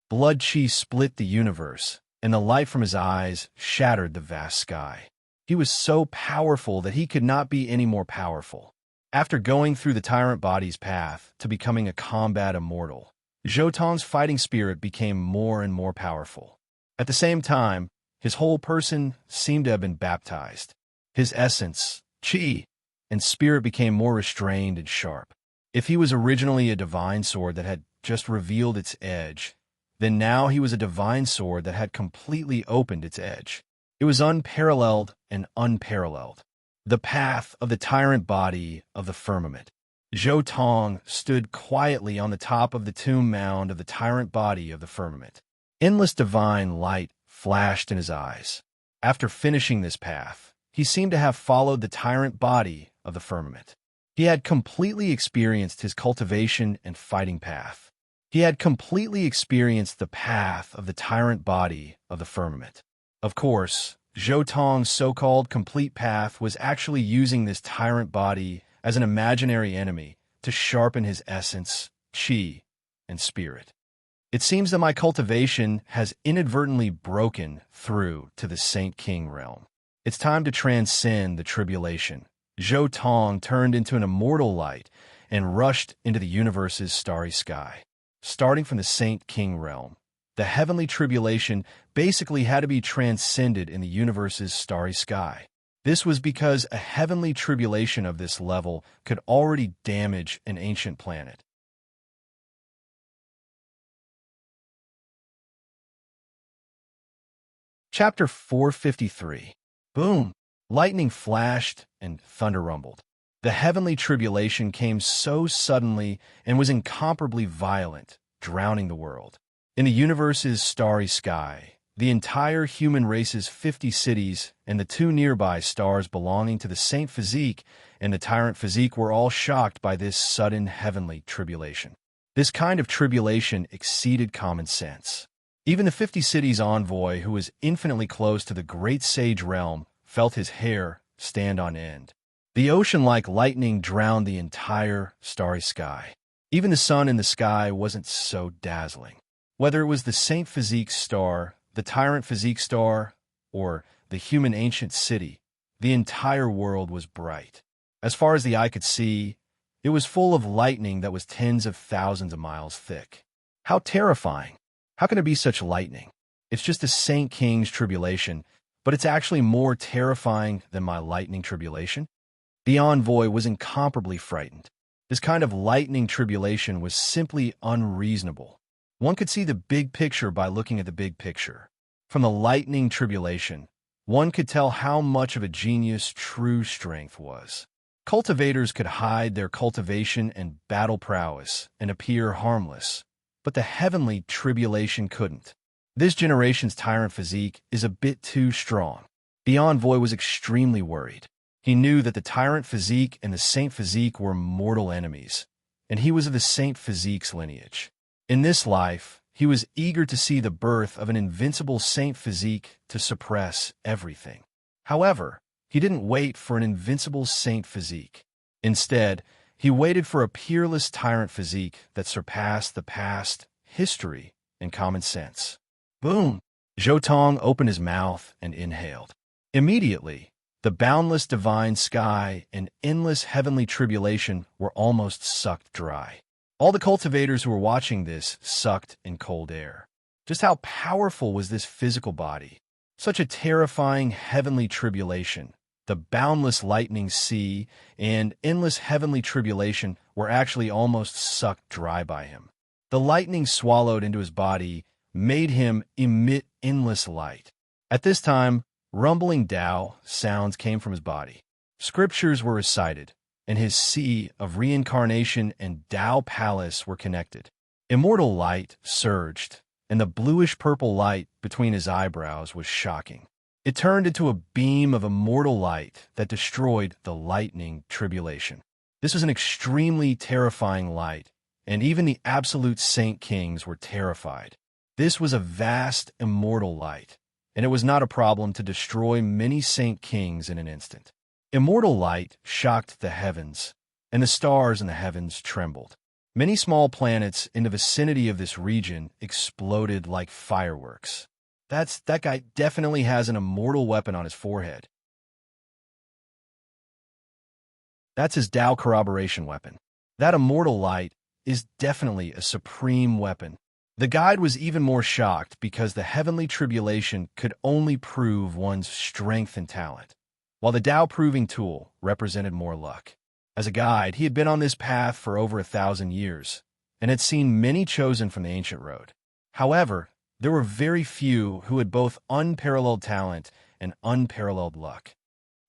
S1: Blood chi split the universe, and the light from his eyes shattered the vast sky. He was so powerful that he could not be any more powerful. After going through the tyrant body's path to becoming a combat immortal, Jotong's fighting spirit became more and more powerful. At the same time, his whole person seemed to have been baptized. His essence, chi, and spirit became more restrained and sharp. If he was originally a divine sword that had just revealed its edge, then now he was a divine sword that had completely opened its edge. It was unparalleled and unparalleled. The path of the tyrant body of the firmament. Jotong stood quietly on the top of the tomb mound of the tyrant body of the firmament. Endless divine light flashed in his eyes. After finishing this path, he seemed to have followed the tyrant body of the firmament. He had completely experienced his cultivation and fighting path. He had completely experienced the path of the tyrant body of the firmament. Of course, Jotong's so-called complete path was actually using this tyrant body as an imaginary enemy to sharpen his essence, chi, and spirit. It seems that my cultivation has inadvertently broken through to the Saint King realm. It's time to transcend the tribulation. Jotong turned into an immortal light and rushed into the universe's starry sky. Starting from the Saint King realm, the heavenly tribulation basically had to be transcended in the universe's starry sky. This was because a heavenly tribulation of this level could already damage an ancient planet. Chapter 453. Boom! Lightning flashed and thunder rumbled. The heavenly tribulation came so suddenly and was incomparably violent, drowning the world. In the universe's starry sky, the entire human race's 50 cities and the 2 nearby stars belonging to the Saint Physique and the Tyrant Physique were all shocked by this sudden heavenly tribulation. This kind of tribulation exceeded common sense. Even the 50 cities envoy, who was infinitely close to the great sage realm, felt his hair stand on end. The ocean like lightning drowned the entire starry sky. Even the sun in the sky wasn't so dazzling. Whether it was the Saint Physique star, the Tyrant Physique star, or the human ancient city, the entire world was bright. As far as the eye could see, it was full of lightning that was tens of thousands of miles thick. How terrifying! How can there be such lightning? It's just the Saint King's tribulation, but it's actually more terrifying than my lightning tribulation. The envoy was incomparably frightened. This kind of lightning tribulation was simply unreasonable. One could see the big picture by looking at the big picture. From the lightning tribulation, one could tell how much of a genius true strength was. Cultivators could hide their cultivation and battle prowess and appear harmless, but the heavenly tribulation couldn't. This generation's Tyrant Physique is a bit too strong. The envoy was extremely worried. He knew that the Tyrant Physique and the Saint Physique were mortal enemies, and he was of the Saint Physique's lineage. In this life, he was eager to see the birth of an invincible Saint Physique to suppress everything. However, he didn't wait for an invincible Saint Physique. Instead, he waited for a peerless Tyrant Physique that surpassed the past, history, and common sense. Boom! Jotong opened his mouth and inhaled. Immediately, the boundless divine sky and endless heavenly tribulation were almost sucked dry. All the cultivators who were watching this sucked in cold air. Just how powerful was this physical body? Such a terrifying heavenly tribulation. The boundless lightning sea and endless heavenly tribulation were actually almost sucked dry by him. The lightning swallowed into his body made him emit endless light. At this time, rumbling Tao sounds came from his body. Scriptures were recited, and his sea of reincarnation and Tao palace were connected. Immortal light surged, and the bluish-purple light between his eyebrows was shocking. It turned into a beam of immortal light that destroyed the lightning tribulation. This was an extremely terrifying light, and even the absolute Saint Kings were terrified. This was a vast, immortal light, and it was not a problem to destroy many Saint Kings in an instant. Immortal light shocked the heavens, and the stars in the heavens trembled. Many small planets in the vicinity of this region exploded like fireworks. That guy definitely has an immortal weapon on his forehead. That's his Tao corroboration weapon. That immortal light is definitely a supreme weapon. The guide was even more shocked because the heavenly tribulation could only prove one's strength and talent, while the Tao proving tool represented more luck. As a guide, he had been on this path for over 1,000 years and had seen many chosen from the ancient road. However, there were very few who had both unparalleled talent and unparalleled luck.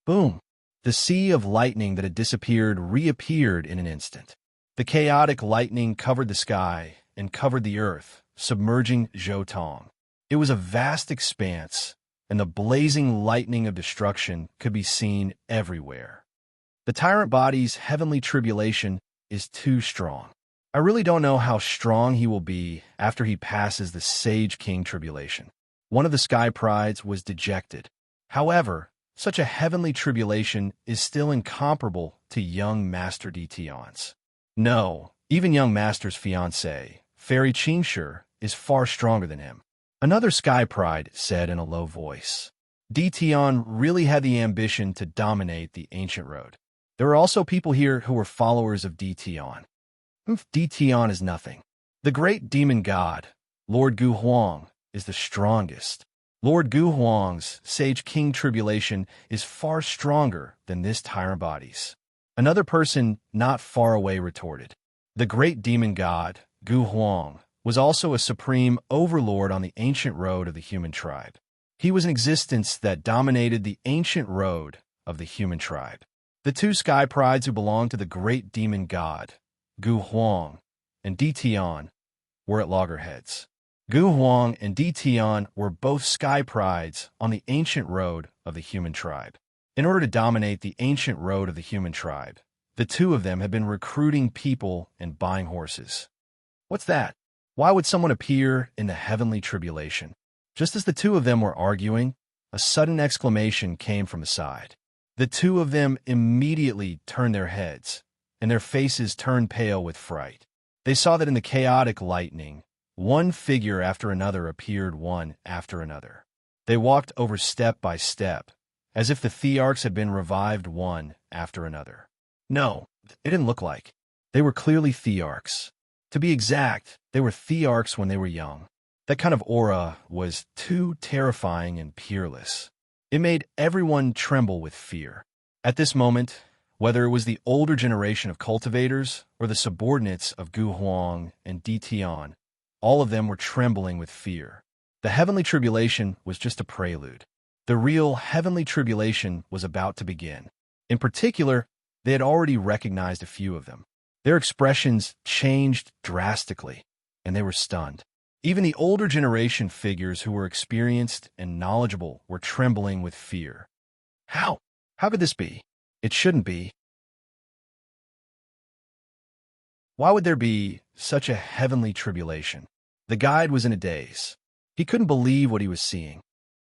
S1: Boom! The sea of lightning that had disappeared reappeared in an instant. The chaotic lightning covered the sky and covered the earth, submerging Zhou Tong. It was a vast expanse, and the blazing lightning of destruction could be seen everywhere. The tyrant body's heavenly tribulation is too strong. I really don't know how strong he will be after he passes the Sage King tribulation. One of the sky prides was dejected. However, such a heavenly tribulation is still incomparable to young Master Tion's. No, even young Master's fiancée, Fairy Qingshi, is far stronger than him. Another sky pride said in a low voice. Tion really had the ambition to dominate the ancient road. There were also people here who were followers of Tion. Tion is nothing. The great demon god, Lord Gu Huang, is the strongest. Lord Gu Huang's Sage King tribulation is far stronger than this tyrant body's. Another person not far away retorted. The great demon god, Gu Huang, was also a supreme overlord on the ancient road of the human tribe. He was an existence that dominated the ancient road of the human tribe. The two sky prides who belonged to the great demon god, Gu Huang, and Tion, were at loggerheads. Gu Huang and Tion were both sky prides on the ancient road of the human tribe. In order to dominate the ancient road of the human tribe, the two of them had been recruiting people and buying horses. What's that? Why would someone appear in the heavenly tribulation? Just as the two of them were arguing, a sudden exclamation came from the side. The two of them immediately turned their heads, and their faces turned pale with fright. They saw that in the chaotic lightning, one figure after another appeared one after another. They walked over step by step, as if the Thearchs had been revived one after another. No, it didn't look like. They were clearly Thearchs. To be exact, they were Thearchs when they were young. That kind of aura was too terrifying and peerless. It made everyone tremble with fear. At this moment, whether it was the older generation of cultivators or the subordinates of Gu Huang and Tion, all of them were trembling with fear. The heavenly tribulation was just a prelude. The real heavenly tribulation was about to begin. In particular, they had already recognized a few of them. Their expressions changed drastically, and they were stunned. Even the older generation figures who were experienced and knowledgeable were trembling with fear. How? How could this be? It shouldn't be. Why would there be such a heavenly tribulation? The guide was in a daze. He couldn't believe what he was seeing.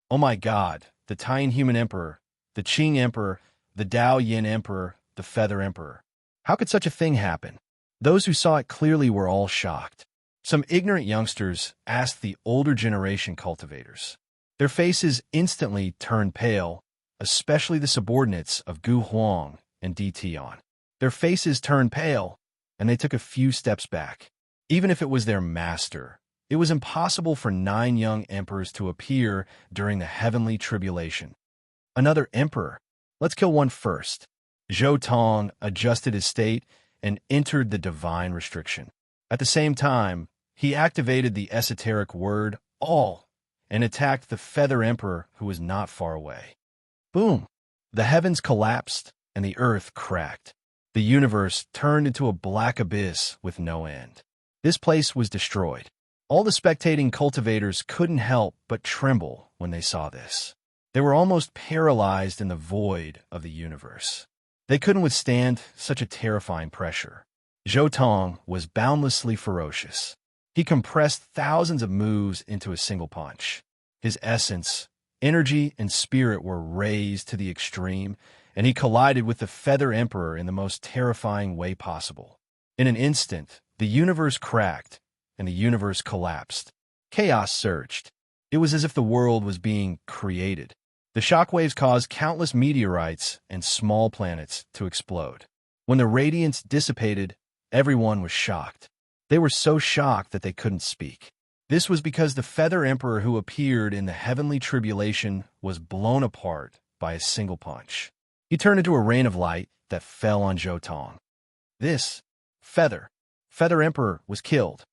S1: Oh my God, the Taiyan Human Emperor, the Qing Emperor, the Dao Yin Emperor, the Feather Emperor. How could such a thing happen? Those who saw it clearly were all shocked. Some ignorant youngsters asked the older generation cultivators. Their faces instantly turned pale, especially the subordinates of Gu Huang and Tion. Their faces turned pale, and they took a few steps back. Even if it was their master, it was impossible for 9 young emperors to appear during the heavenly tribulation. Another emperor? Let's kill one first. Zhou Tong adjusted his state and entered the divine restriction. At the same time, he activated the esoteric word, all, and attacked the Feather Emperor who was not far away. Boom! The heavens collapsed and the earth cracked. The universe turned into a black abyss with no end. This place was destroyed. All the spectating cultivators couldn't help but tremble when they saw this. They were almost paralyzed in the void of the universe. They couldn't withstand such a terrifying pressure. Zhou Tong was boundlessly ferocious. He compressed thousands of moves into a single punch. His essence, energy, and spirit were raised to the extreme, and he collided with the Feather Emperor in the most terrifying way possible. In an instant, the universe cracked, and the universe collapsed. Chaos surged. It was as if the world was being created. The shockwaves caused countless meteorites and small planets to explode. When the radiance dissipated, everyone was shocked. They were so shocked that they couldn't speak. This was because the Feather Emperor who appeared in the heavenly tribulation was blown apart by a single punch. He turned into a rain of light that fell on Jotong. This Feather Emperor was killed.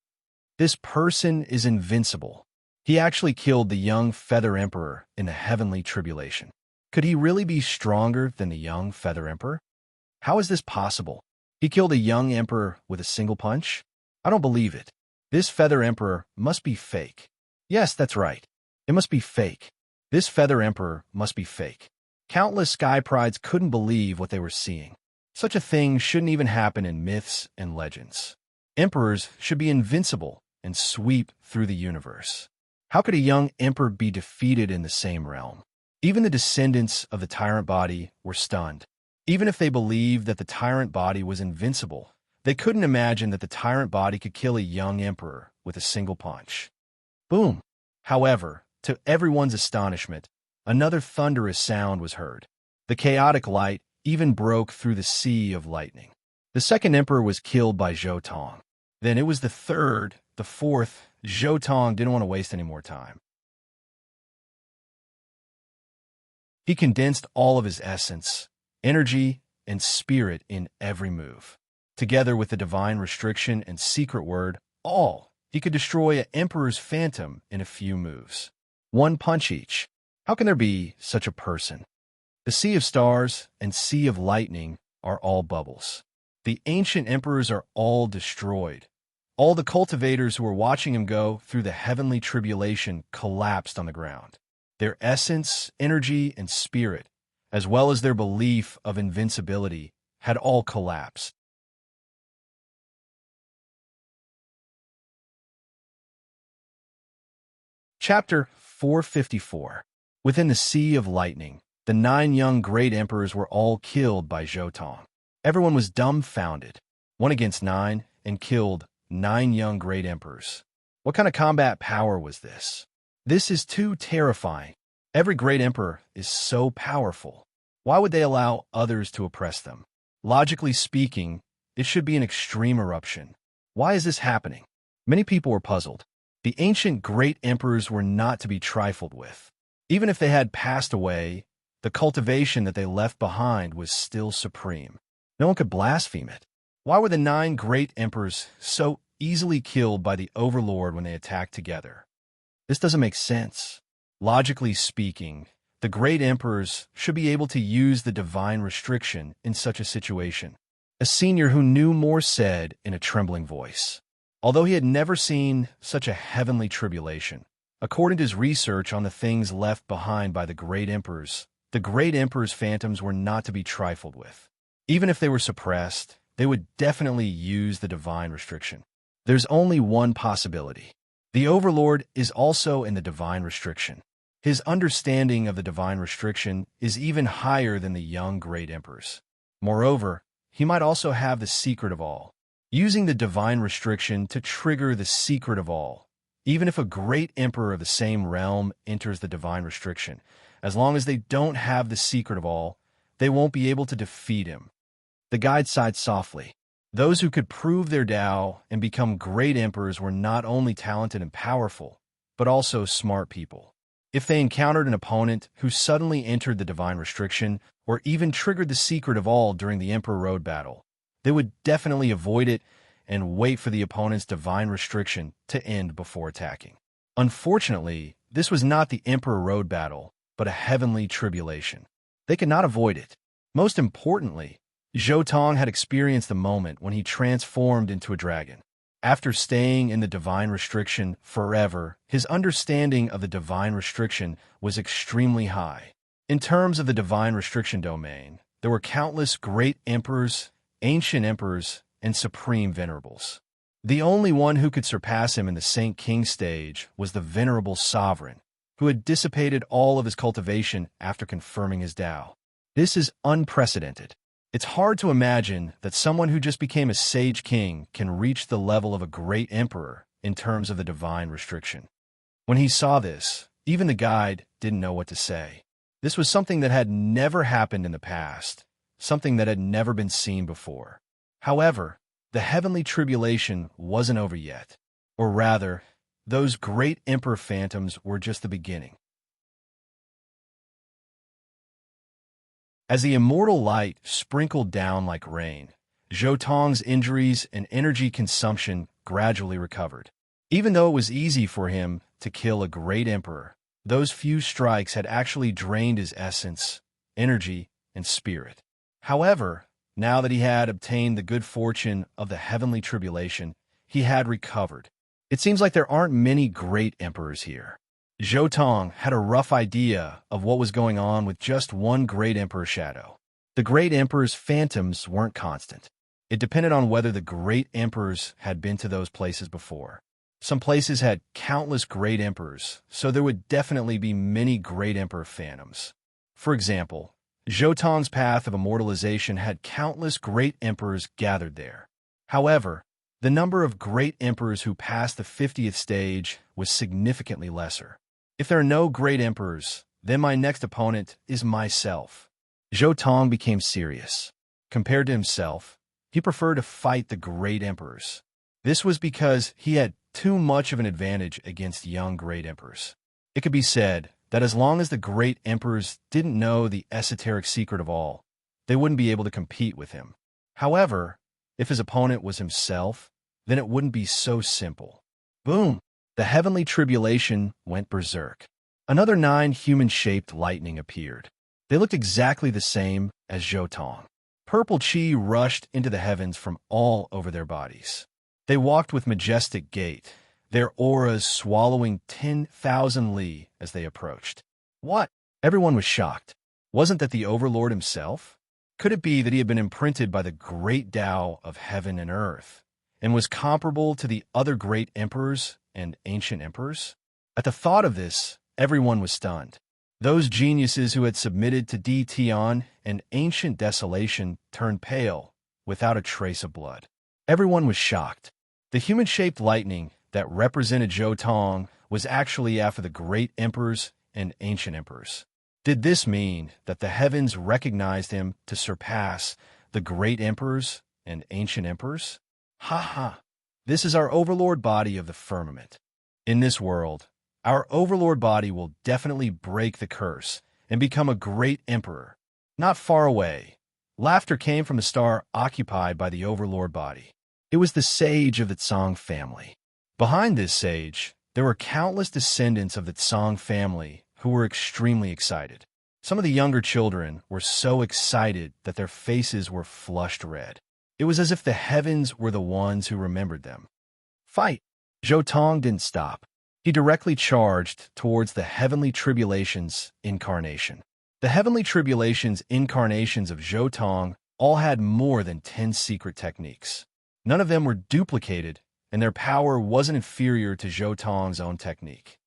S1: This person is invincible. He actually killed the young Feather Emperor in the heavenly tribulation. Could he really be stronger than the young Feather Emperor? How is this possible? He killed a young emperor with a single punch? I don't believe it. This Feather Emperor must be fake. Yes, that's right. It must be fake. This Feather Emperor must be fake. Countless Sky Prides couldn't believe what they were seeing. Such a thing shouldn't even happen in myths and legends. Emperors should be invincible and sweep through the universe. How could a young emperor be defeated in the same realm? Even the descendants of the tyrant body were stunned. Even if they believed that the tyrant body was invincible, they couldn't imagine that the tyrant body could kill a young emperor with a single punch. Boom! However, to everyone's astonishment, another thunderous sound was heard. The chaotic light even broke through the sea of lightning. The second emperor was killed by Jotong. Then it was the third, the fourth. Jotong didn't want to waste any more time. He condensed all of his essence, energy, and spirit in every move. Together with the divine restriction and secret word, he could destroy an emperor's phantom in a few moves. One punch each. How can there be such a person? The sea of stars and sea of lightning are all bubbles. The ancient emperors are all destroyed. All the cultivators who were watching him go through the heavenly tribulation collapsed on the ground. Their essence, energy, and spirit, as well as their belief of invincibility, had all collapsed. Chapter 454. Within the Sea of Lightning, the 9 young great emperors were all killed by Jotong. Everyone was dumbfounded. 1 against 9, and killed 9 young great emperors. What kind of combat power was this? This is too terrifying. Every great emperor is so powerful. Why would they allow others to oppress them? Logically speaking, it should be an extreme eruption. Why is this happening? Many people were puzzled. The ancient great emperors were not to be trifled with. Even if they had passed away, the cultivation that they left behind was still supreme. No one could blaspheme it. Why were the 9 great emperors so easily killed by the overlord when they attacked together? This doesn't make sense. Logically speaking, the great emperors should be able to use the divine restriction in such a situation. A senior who knew more said in a trembling voice. Although he had never seen such a heavenly tribulation, according to his research on the things left behind by the great emperors phantoms were not to be trifled with. Even if they were suppressed, they would definitely use the divine restriction. There's only one possibility. The overlord is also in the divine restriction. His understanding of the divine restriction is even higher than the young great emperors. Moreover, he might also have the secret of all, using the divine restriction to trigger the secret of all. Even if a great emperor of the same realm enters the divine restriction, as long as they don't have the secret of all, they won't be able to defeat him. The guide sighed softly. Those who could prove their Tao and become great emperors were not only talented and powerful, but also smart people. If they encountered an opponent who suddenly entered the divine restriction or even triggered the secret of all during the Emperor Road battle, they would definitely avoid it and wait for the opponent's divine restriction to end before attacking. Unfortunately, this was not the Emperor Road battle, but a heavenly tribulation. They could not avoid it. Most importantly, Jotong had experienced the moment when he transformed into a dragon. After staying in the divine restriction forever, his understanding of the divine restriction was extremely high. In terms of the divine restriction domain, there were countless great emperors, ancient emperors, and supreme venerables. The only one who could surpass him in the Saint King stage was the venerable sovereign, who had dissipated all of his cultivation after confirming his Tao. This is unprecedented. It's hard to imagine that someone who just became a sage king can reach the level of a great emperor in terms of the divine restriction. When he saw this, even the guide didn't know what to say. This was something that had never happened in the past, something that had never been seen before. However, the heavenly tribulation wasn't over yet. Or rather, those great emperor phantoms were just the beginning. As the immortal light sprinkled down like rain, Jotong's injuries and energy consumption gradually recovered. Even though it was easy for him to kill a great emperor, those few strikes had actually drained his essence, energy, and spirit. However, now that he had obtained the good fortune of the heavenly tribulation, he had recovered. It seems like there aren't many great emperors here. Jotong had a rough idea of what was going on with just one great emperor shadow. The great emperor's phantoms weren't constant. It depended on whether the great emperors had been to those places before. Some places had countless great emperors, so there would definitely be many great emperor phantoms. For example, Jotong's path of immortalization had countless great emperors gathered there. However, the number of great emperors who passed the 50th stage was significantly lesser. If there are no great emperors, then my next opponent is myself. Jotong became serious. Compared to himself, he preferred to fight the great emperors. This was because he had too much of an advantage against young great emperors. It could be said that as long as the great emperors didn't know the esoteric secret of all, they wouldn't be able to compete with him. However, if his opponent was himself, then it wouldn't be so simple. Boom! The heavenly tribulation went berserk. Another 9 human-shaped lightning appeared. They looked exactly the same as Jotong. Purple chi rushed into the heavens from all over their bodies. They walked with majestic gait, their auras swallowing 10,000 li as they approached. What? Everyone was shocked. Wasn't that the Overlord himself? Could it be that he had been imprinted by the great Tao of heaven and earth, and was comparable to the other great emperors and ancient emperors? At the thought of this, everyone was stunned. Those geniuses who had submitted to Tion and ancient desolation turned pale, without a trace of blood. Everyone was shocked. The human-shaped lightning that represented Jotong was actually after the great emperors and ancient emperors. Did this mean that the heavens recognized him to surpass the great emperors and ancient emperors? Ha ha! This is our overlord body of the firmament. In this world, our overlord body will definitely break the curse and become a great emperor. Not far away, laughter came from the star occupied by the overlord body. It was the sage of the Tsang family. Behind this sage, there were countless descendants of the Tsang family who were extremely excited. Some of the younger children were so excited that their faces were flushed red. It was as if the heavens were the ones who remembered them. Fight! Jotong didn't stop. He directly charged towards the heavenly tribulations incarnation. The heavenly tribulations incarnations of Jotong all had more than 10 secret techniques. None of them were duplicated, and their power wasn't inferior to Jotong's own technique.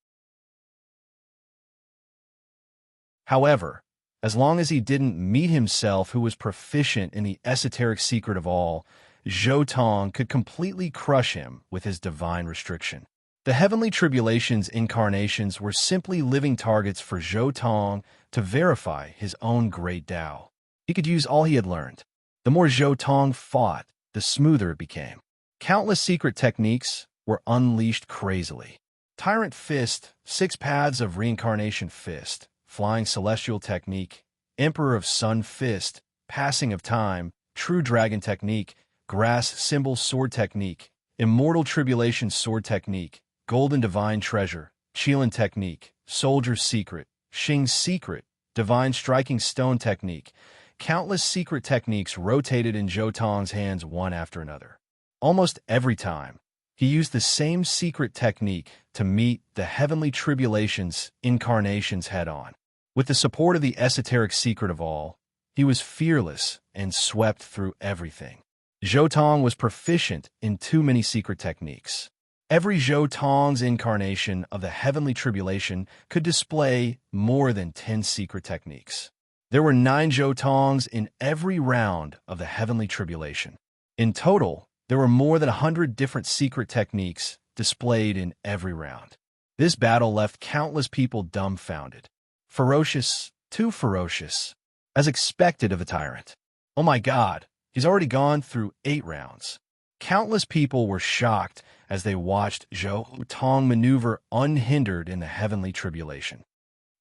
S1: However, as long as he didn't meet himself who was proficient in the esoteric secret of all, Jotong could completely crush him with his divine restriction. The heavenly tribulations incarnations were simply living targets for Jotong to verify his own great Tao. He could use all he had learned. The more Jotong fought, the smoother it became. Countless secret techniques were unleashed crazily. Tyrant Fist, 6 Paths of Reincarnation Fist, Flying Celestial Technique, Emperor of Sun Fist, Passing of Time, True Dragon Technique, Grass Symbol Sword Technique, Immortal Tribulation Sword Technique, Golden Divine Treasure, Qilin Technique, Soldier's Secret, Xing's Secret, Divine Striking Stone Technique. Countless secret techniques rotated in Jotong's hands one after another. Almost every time, he used the same secret technique to meet the heavenly tribulations incarnations head-on. With the support of the esoteric secret of all, he was fearless and swept through everything. Jotong was proficient in too many secret techniques. Every Jotong's incarnation of the heavenly tribulation could display more than 10 secret techniques. There were 9 Jotongs in every round of the heavenly tribulation. In total, there were more than 100 different secret techniques displayed in every round. This battle left countless people dumbfounded. Ferocious, too ferocious, as expected of a tyrant. Oh my God, he's already gone through 8 rounds. Countless people were shocked as they watched Zhou Tong maneuver unhindered in the heavenly tribulation.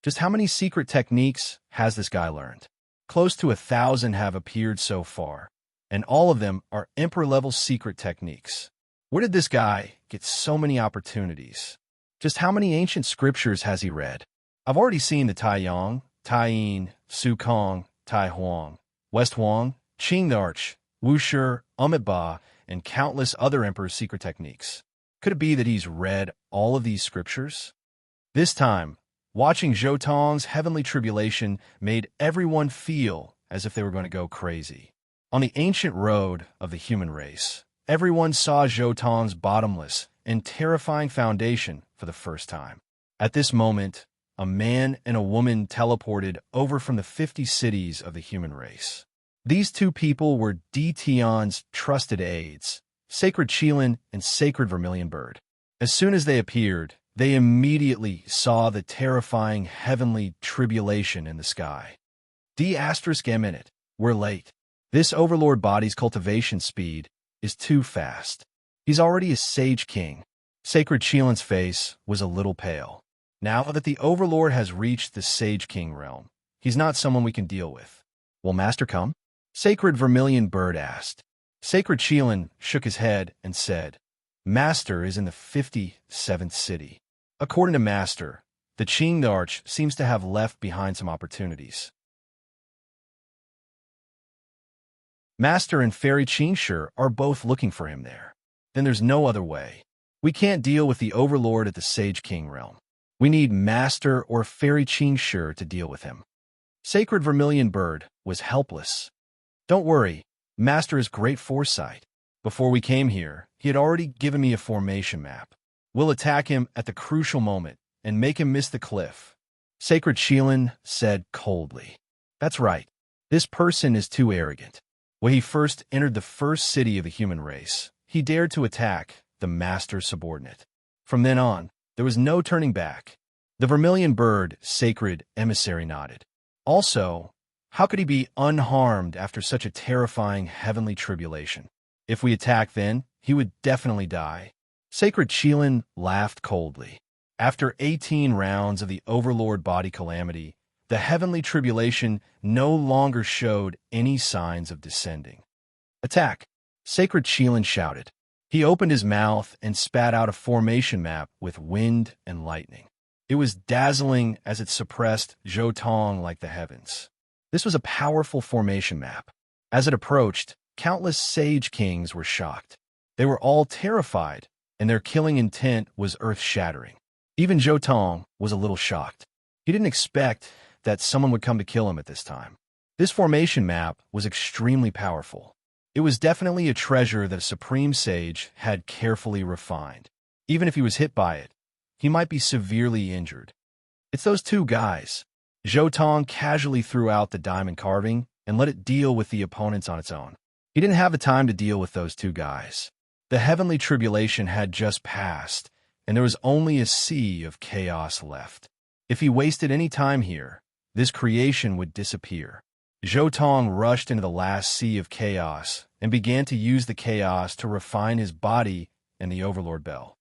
S1: Just how many secret techniques has this guy learned? Close to 1,000 have appeared so far, and all of them are Emperor-level secret techniques. Where did this guy get so many opportunities? Just how many ancient scriptures has he read? I've already seen the Tai Yang, Tai Yin, Su Kong, Tai Huang, West Huang, Qing the Arch, Wu Shi, Ba, and countless other Emperor's secret techniques. Could it be that he's read all of these scriptures? This time, watching Zhou Tong's heavenly tribulation made everyone feel as if they were going to go crazy. On the ancient road of the human race, everyone saw Zhou Tong's bottomless and terrifying foundation for the first time. At this moment, a man and a woman teleported over from the 50 cities of the human race. These 2 people were Tion's trusted aides, Sacred Qilin and Sacred Vermilion Bird. As soon as they appeared, they immediately saw the terrifying heavenly tribulation in the sky. D*M. We're late. This overlord body's cultivation speed is too fast. He's already a Sage King. Sacred Qilin's face was a little pale. Now that the overlord has reached the Sage King realm, he's not someone we can deal with. Will Master come? Sacred Vermilion Bird asked. Sacred Qilin shook his head and said, Master is in the 57th city. According to Master, the Qing the Arch seems to have left behind some opportunities. Master and Fairy Qingshi are both looking for him there. Then there's no other way. We can't deal with the overlord at the Sage King realm. We need Master or Fairy Qingshi to deal with him. Sacred Vermilion Bird was helpless. Don't worry, Master has great foresight. Before we came here, he had already given me a formation map. We'll attack him at the crucial moment and make him miss the cliff. Sacred Qilin said coldly. That's right. This person is too arrogant. When he first entered the first city of the human race, he dared to attack the Master's subordinate. From then on, there was no turning back. The Vermilion Bird, Sacred Emissary, nodded. Also, how could he be unharmed after such a terrifying heavenly tribulation? If we attack then, he would definitely die. Sacred Qilin laughed coldly. After 18 rounds of the overlord body calamity, the heavenly tribulation no longer showed any signs of descending. Attack! Sacred Qilin shouted. He opened his mouth and spat out a formation map with wind and lightning. It was dazzling as it suppressed Zhou Tong like the heavens. This was a powerful formation map. As it approached, countless Sage Kings were shocked. They were all terrified, and their killing intent was earth-shattering. Even Zhou Tong was a little shocked. He didn't expect that someone would come to kill him at this time. This formation map was extremely powerful. It was definitely a treasure that a supreme sage had carefully refined. Even if he was hit by it, he might be severely injured. It's those 2 guys. Zhou Tong casually threw out the diamond carving and let it deal with the opponents on its own. He didn't have the time to deal with those 2 guys. The heavenly tribulation had just passed, and there was only a sea of chaos left. If he wasted any time here, this creation would disappear. Zhou Tong rushed into the last sea of chaos and began to use the chaos to refine his body and the Overlord Bell.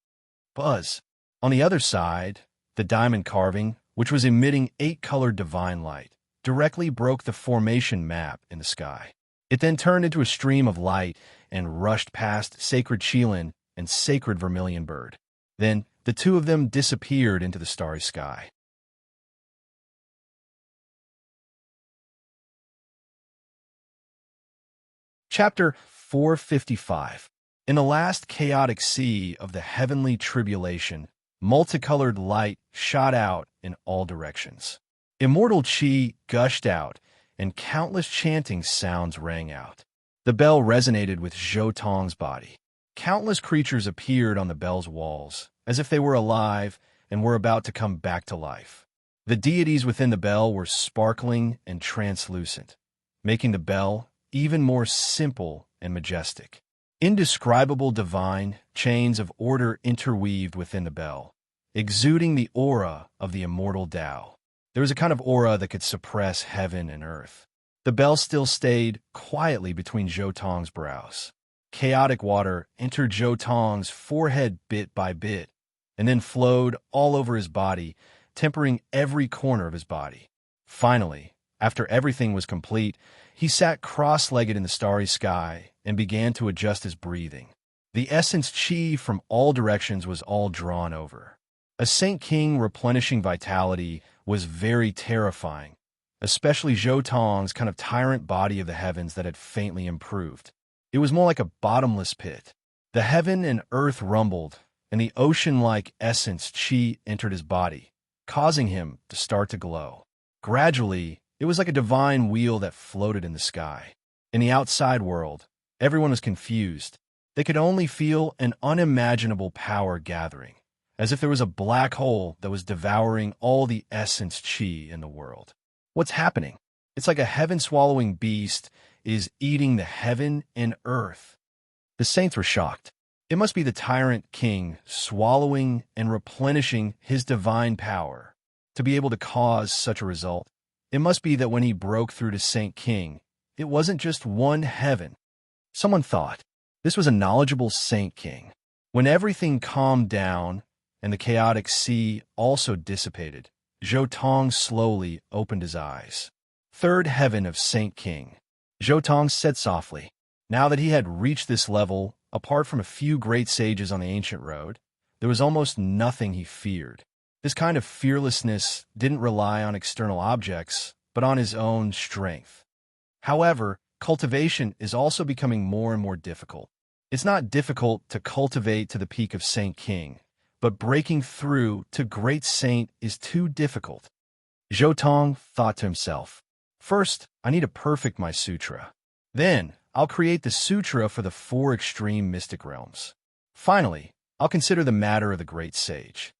S1: Buzz. On the other side, the diamond carving, which was emitting 8-colored divine light, directly broke the formation map in the sky. It then turned into a stream of light and rushed past Sacred Qilin and Sacred Vermilion Bird. Then, the 2 of them disappeared into the starry sky. Chapter 455. In the last chaotic sea of the heavenly tribulation, multicolored light shot out in all directions. Immortal chi gushed out, and countless chanting sounds rang out. The bell resonated with Zhou Tong's body. Countless creatures appeared on the bell's walls, as if they were alive and were about to come back to life. The deities within the bell were sparkling and translucent, making the bell even more simple and majestic. Indescribable divine chains of order interweaved within the bell, exuding the aura of the immortal Tao. There was a kind of aura that could suppress heaven and earth. The bell still stayed quietly between Zhou Tong's brows. Chaotic water entered Zhou Tong's forehead bit by bit, and then flowed all over his body, tempering every corner of his body. Finally, after everything was complete, he sat cross-legged in the starry sky and began to adjust his breathing. The essence qi from all directions was all drawn over. A Saint King replenishing vitality was very terrifying, especially Zhou Tong's kind of tyrant body of the heavens that had faintly improved. It was more like a bottomless pit. The heaven and earth rumbled, and the ocean-like essence qi entered his body, causing him to start to glow. Gradually, it was like a divine wheel that floated in the sky. In the outside world, everyone was confused. They could only feel an unimaginable power gathering, as if there was a black hole that was devouring all the essence qi in the world. What's happening? It's like a heaven-swallowing beast is eating the heaven and earth. The saints were shocked. It must be the tyrant king swallowing and replenishing his divine power to be able to cause such a result. It must be that when he broke through to Saint King, it wasn't just one heaven. Someone thought, this was a knowledgeable Saint King. When everything calmed down and the chaotic sea also dissipated, Zhou Tong slowly opened his eyes. Third heaven of Saint King. Zhou Tong said softly. Now that he had reached this level, apart from a few great sages on the ancient road, there was almost nothing he feared. This kind of fearlessness didn't rely on external objects, but on his own strength. However, cultivation is also becoming more and more difficult. It's not difficult to cultivate to the peak of Saint King, but breaking through to Great Saint is too difficult. Zhou Tong thought to himself, first, I need to perfect my sutra. Then, I'll create the sutra for the 4 extreme mystic realms. Finally, I'll consider the matter of the great sage.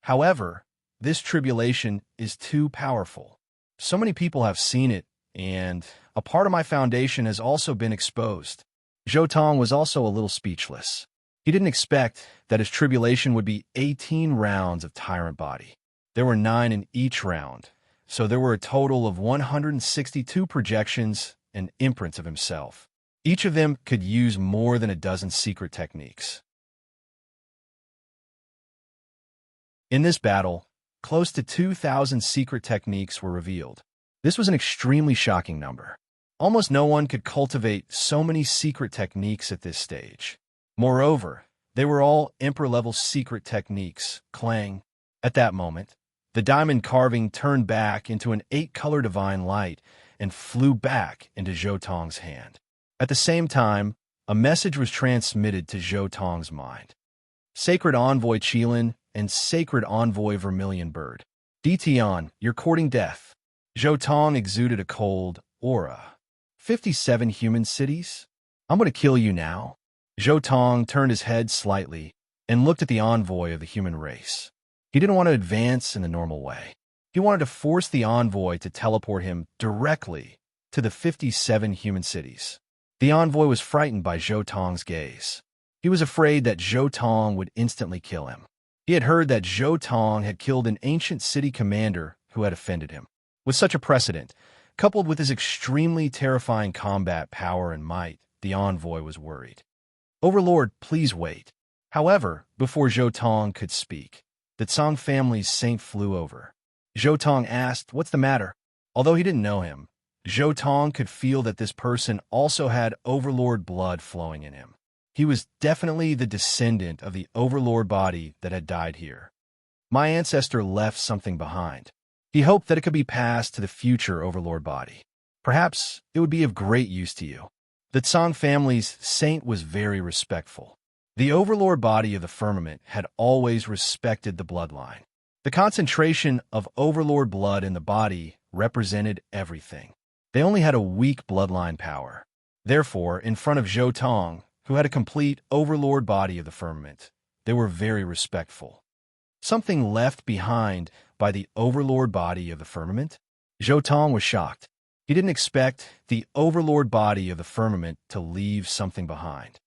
S1: However, this tribulation is too powerful. So many people have seen it, and a part of my foundation has also been exposed. Zhou Tong was also a little speechless. He didn't expect that his tribulation would be 18 rounds of tyrant body. There were 9 in each round, so there were a total of 162 projections and imprints of himself. Each of them could use more than a dozen secret techniques. In this battle, close to 2,000 secret techniques were revealed. This was an extremely shocking number. Almost no one could cultivate so many secret techniques at this stage. Moreover, they were all Emperor-level secret techniques, Clang. At that moment, the diamond carving turned back into an 8-color divine light and flew back into Zhou Tong's hand. At the same time, a message was transmitted to Zhou Tong's mind. Sacred Envoy Qilin and Sacred Envoy Vermilion Bird. Dtion, you're courting death. Zhou Tong exuded a cold aura. 57 human cities? I'm going to kill you now. Zhou Tong turned his head slightly and looked at the envoy of the human race. He didn't want to advance in the normal way. He wanted to force the envoy to teleport him directly to the 57 human cities. The envoy was frightened by Zhou Tong's gaze. He was afraid that Zhou Tong would instantly kill him. He had heard that Zhou Tong had killed an ancient city commander who had offended him. With such a precedent, coupled with his extremely terrifying combat power and might, the envoy was worried. Overlord, please wait. However, before Zhou Tong could speak, the Tsang family's saint flew over. Zhou Tong asked, what's the matter? Although he didn't know him, Zhou Tong could feel that this person also had Overlord blood flowing in him. He was definitely the descendant of the Overlord body that had died here. My ancestor left something behind. He hoped that it could be passed to the future Overlord body. Perhaps it would be of great use to you. The Tsang family's saint was very respectful. The Overlord body of the firmament had always respected the bloodline. The concentration of Overlord blood in the body represented everything. They only had a weak bloodline power. Therefore, in front of Zhou Tong, who had a complete Overlord body of the firmament, they were very respectful. Something left behind by the overlord body of the firmament? Zhou Tong was shocked. He didn't expect the overlord body of the firmament to leave something behind.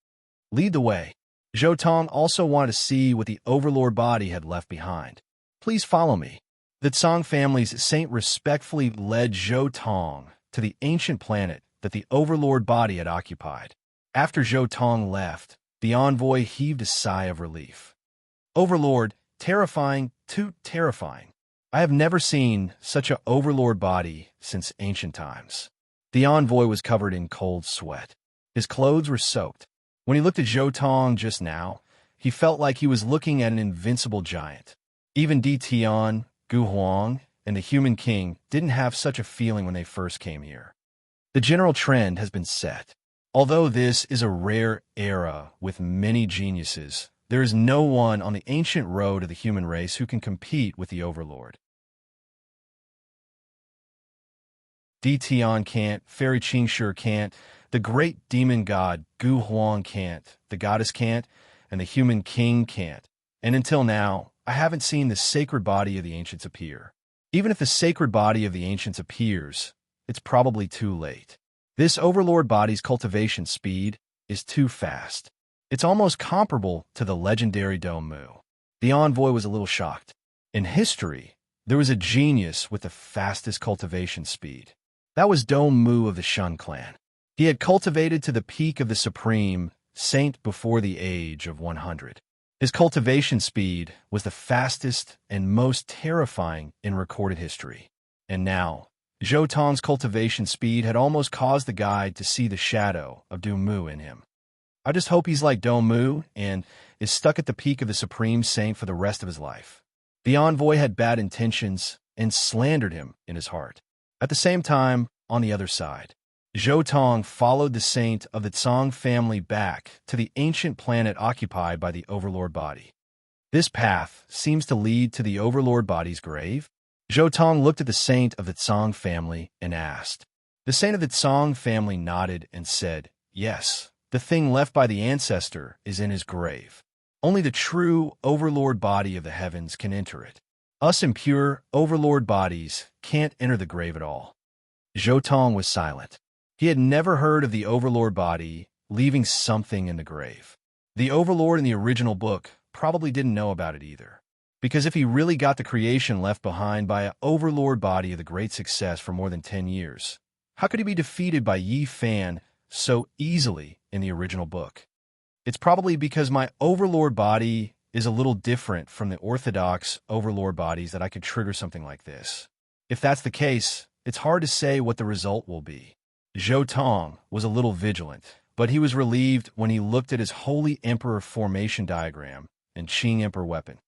S1: Lead the way. Zhou Tong also wanted to see what the overlord body had left behind. Please follow me. The Tsang family's saint respectfully led Zhou Tong to the ancient planet that the overlord body had occupied. After Zhou Tong left, the envoy heaved a sigh of relief. Overlord, terrifying, too terrifying. I have never seen such a overlord body since ancient times. The envoy was covered in cold sweat. His clothes were soaked. When he looked at Zhou Tong just now, he felt like he was looking at an invincible giant. Even Di Tian, Gu Huang, and the Human King didn't have such a feeling when they first came here. The general trend has been set. Although this is a rare era with many geniuses, there is no one on the ancient road of the human race who can compete with the Overlord. Di Tian can't, Fairy Qingshi can't, the great demon god Gu Huang can't, the goddess can't, and the human king can't. And until now, I haven't seen the sacred body of the ancients appear. Even if the sacred body of the ancients appears, it's probably too late. This overlord body's cultivation speed is too fast. It's almost comparable to the legendary Dongmu. The envoy was a little shocked. In history, there was a genius with the fastest cultivation speed. That was Dongmu of the Shun clan. He had cultivated to the peak of the supreme saint before the age of 100. His cultivation speed was the fastest and most terrifying in recorded history. And now, Zhou Tong's cultivation speed had almost caused the guide to see the shadow of Dongmu in him. I just hope he's like Dongmu and is stuck at the peak of the supreme saint for the rest of his life. The envoy had bad intentions and slandered him in his heart. At the same time, on the other side, Zhou Tong followed the saint of the Tsang family back to the ancient planet occupied by the overlord body. This path seems to lead to the overlord body's grave. Zhou Tong looked at the saint of the Tsang family and asked. The saint of the Tsang family nodded and said, "Yes, the thing left by the ancestor is in his grave. Only the true overlord body of the heavens can enter it. Us impure overlord bodies can't enter the grave at all." Zhou Tong was silent. He had never heard of the overlord body leaving something in the grave. The overlord in the original book probably didn't know about it either. Because if he really got the creation left behind by an overlord body of the great success for more than 10 years, how could he be defeated by Yi Fan so easily in the original book? It's probably because my overlord body is a little different from the orthodox overlord bodies that I could trigger something like this. If that's the case, it's hard to say what the result will be. Zhou Tong was a little vigilant, but he was relieved when he looked at his Holy Emperor formation diagram and Qing Emperor weapon.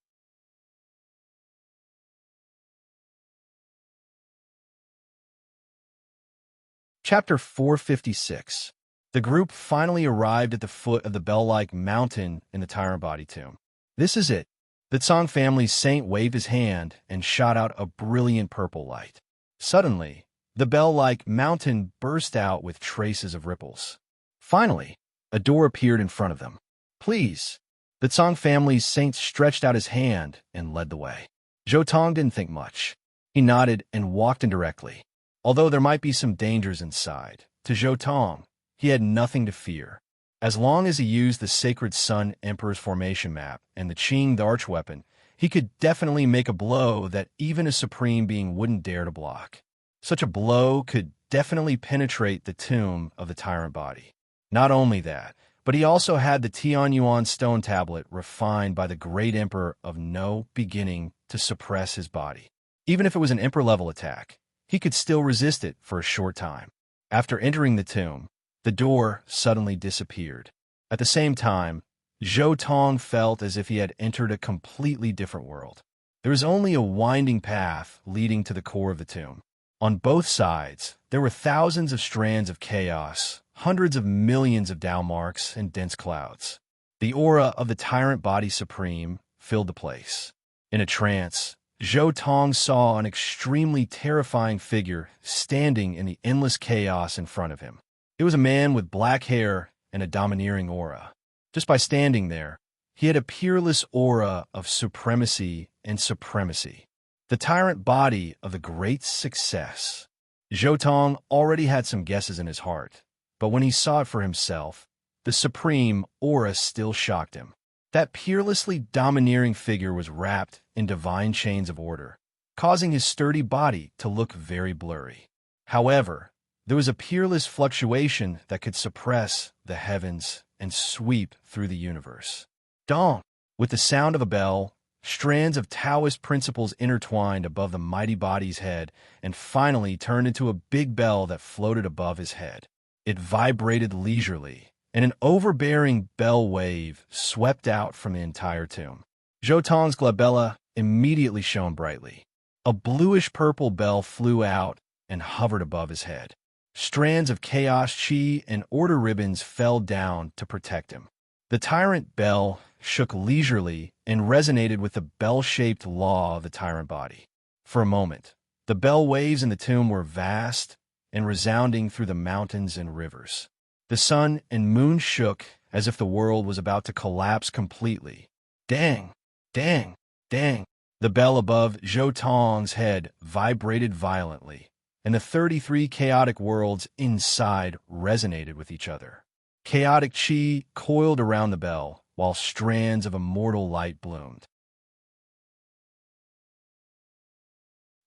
S1: Chapter 456. The group finally arrived at the foot of the bell-like mountain in the Tyrant Body tomb. This is it. The Tsang family's saint waved his hand and shot out a brilliant purple light. Suddenly, the bell-like mountain burst out with traces of ripples. Finally, a door appeared in front of them. Please. The Tsang family's saint stretched out his hand and led the way. Zhou Tong didn't think much. He nodded and walked in directly. Although there might be some dangers inside, to Zhou Tong, he had nothing to fear. As long as he used the Sacred Sun Emperor's formation map and the Qing the archweapon, he could definitely make a blow that even a supreme being wouldn't dare to block. Such a blow could definitely penetrate the tomb of the Tyrant Body. Not only that, but he also had the Tianyuan stone tablet refined by the great emperor of no beginning to suppress his body. Even if it was an emperor-level attack, he could still resist it for a short time. After entering the tomb, the door suddenly disappeared. At the same time, Zhou Tong felt as if he had entered a completely different world. There was only a winding path leading to the core of the tomb. On both sides, there were thousands of strands of chaos, hundreds of millions of Dao marks, and dense clouds. The aura of the Tyrant Body Supreme filled the place. In a trance, Zhou Tong saw an extremely terrifying figure standing in the endless chaos in front of him. It was a man with black hair and a domineering aura. Just by standing there, he had a peerless aura of supremacy and supremacy. The tyrant body of the great success. Zhou already had some guesses in his heart, but when he saw it for himself, the supreme aura still shocked him. That peerlessly domineering figure was wrapped in divine chains of order, causing his sturdy body to look very blurry. However, there was a peerless fluctuation that could suppress the heavens and sweep through the universe. Dong! With the sound of a bell, strands of Taoist principles intertwined above the mighty body's head and finally turned into a big bell that floated above his head. It vibrated leisurely, and an overbearing bell wave swept out from the entire tomb. Zhou glabella immediately shone brightly. A bluish-purple bell flew out and hovered above his head. Strands of chaos chi and order ribbons fell down to protect him. The tyrant bell shook leisurely and resonated with the bell-shaped law of the tyrant body. For a moment, the bell waves in the tomb were vast and resounding through the mountains and rivers. The sun and moon shook as if the world was about to collapse completely. Dang! Dang! Dang! The bell above Zhou head vibrated violently, and the 33 chaotic worlds inside resonated with each other. Chaotic chi coiled around the bell, while strands of immortal light bloomed.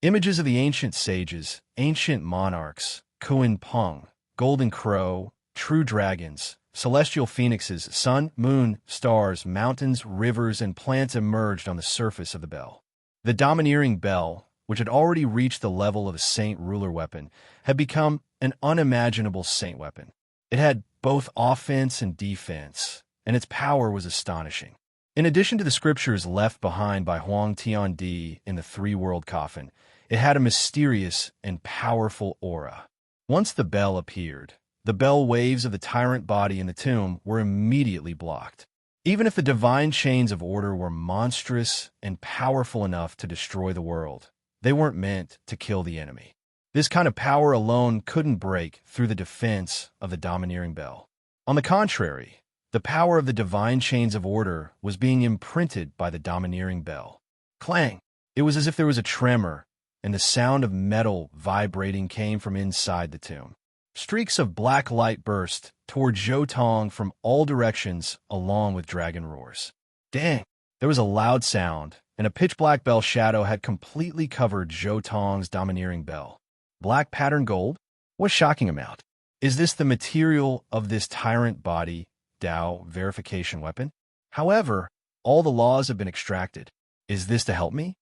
S1: Images of the ancient sages, ancient monarchs, Kuan Peng, golden crow, true dragons, celestial phoenixes, sun, moon, stars, mountains, rivers, and plants emerged on the surface of the bell. The domineering bell, which had already reached the level of a saint ruler weapon, had become an unimaginable saint weapon. It had both offense and defense, and its power was astonishing. In addition to the scriptures left behind by Huang Tiandi in the three-world coffin, it had a mysterious and powerful aura. Once the bell appeared, the bell waves of the tyrant body in the tomb were immediately blocked. Even if the divine chains of order were monstrous and powerful enough to destroy the world, they weren't meant to kill the enemy. This kind of power alone couldn't break through the defense of the domineering bell. On the contrary, the power of the divine chains of order was being imprinted by the domineering bell. Clang! It was as if there was a tremor, and the sound of metal vibrating came from inside the tomb. Streaks of black light burst toward Zhou from all directions along with dragon roars. Dang! There was a loud sound, and a pitch-black bell shadow had completely covered Zhou domineering bell. Black patterned gold? What shocking amount! Is this the material of this tyrant body, Dao verification weapon? However, all the laws have been extracted. Is this to help me?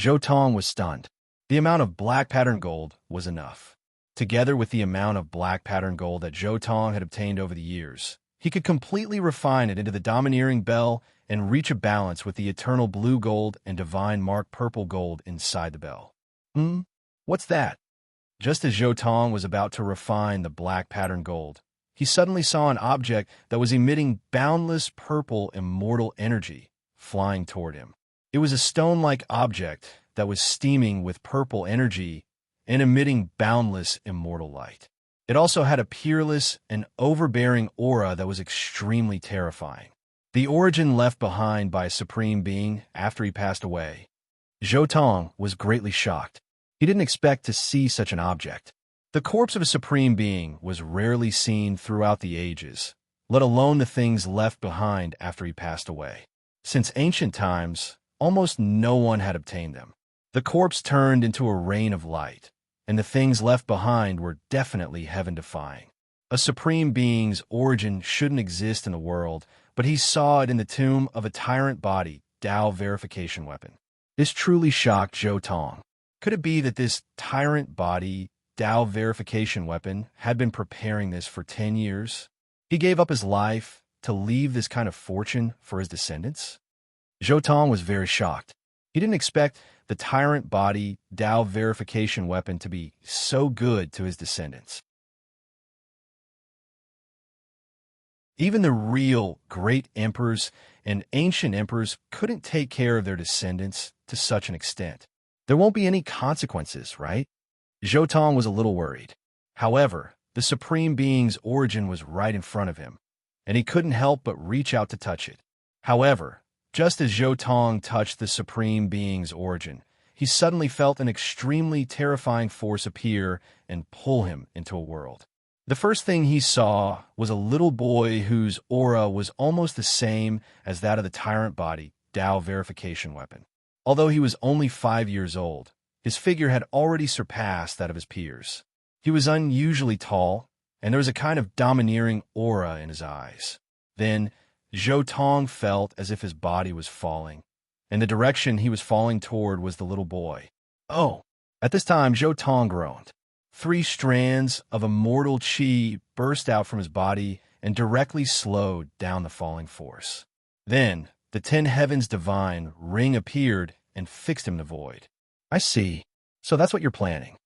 S1: Zhou was stunned. The amount of black patterned gold was enough. Together with the amount of black patterned gold that Zhou had obtained over the years, he could completely refine it into the domineering bell and reach a balance with the eternal blue gold and divine mark purple gold inside the bell. What's that? Just as Zhou was about to refine the black patterned gold, he suddenly saw an object that was emitting boundless purple immortal energy flying toward him. It was a stone-like object that was steaming with purple energy and emitting boundless immortal light. It also had a peerless and overbearing aura that was extremely terrifying. The origin left behind by a supreme being after he passed away. Zhou was greatly shocked. He didn't expect to see such an object. The corpse of a supreme being was rarely seen throughout the ages, let alone the things left behind after he passed away. Since ancient times, almost no one had obtained them. The corpse turned into a rain of light, and the things left behind were definitely heaven-defying. A supreme being's origin shouldn't exist in the world, but he saw it in the tomb of a tyrant body, Dao verification weapon. This truly shocked Zhou. Could it be that this tyrant body, Dao verification weapon, had been preparing this for 10 years? He gave up his life to leave this kind of fortune for his descendants? Zhou was very shocked. He didn't expect the tyrant body, Dao verification weapon to be so good to his descendants. Even the real great emperors and ancient emperors couldn't take care of their descendants to such an extent. There won't be any consequences, right? Zhou was a little worried. However, the supreme being's origin was right in front of him, and he couldn't help but reach out to touch it. However, just as Zhou touched the supreme being's origin, he suddenly felt an extremely terrifying force appear and pull him into a world. The first thing he saw was a little boy whose aura was almost the same as that of the tyrant body Tao verification weapon. Although he was only 5 years old, his figure had already surpassed that of his peers. He was unusually tall, and there was a kind of domineering aura in his eyes. Then, Zhou Tong felt as if his body was falling, and the direction he was falling toward was the little boy. Oh! At this time, Zhou Tong groaned. 3 strands of immortal qi burst out from his body and directly slowed down the falling force. Then, the 10 heavens divine ring appeared and fixed him in the void. I see. So that's what you're planning.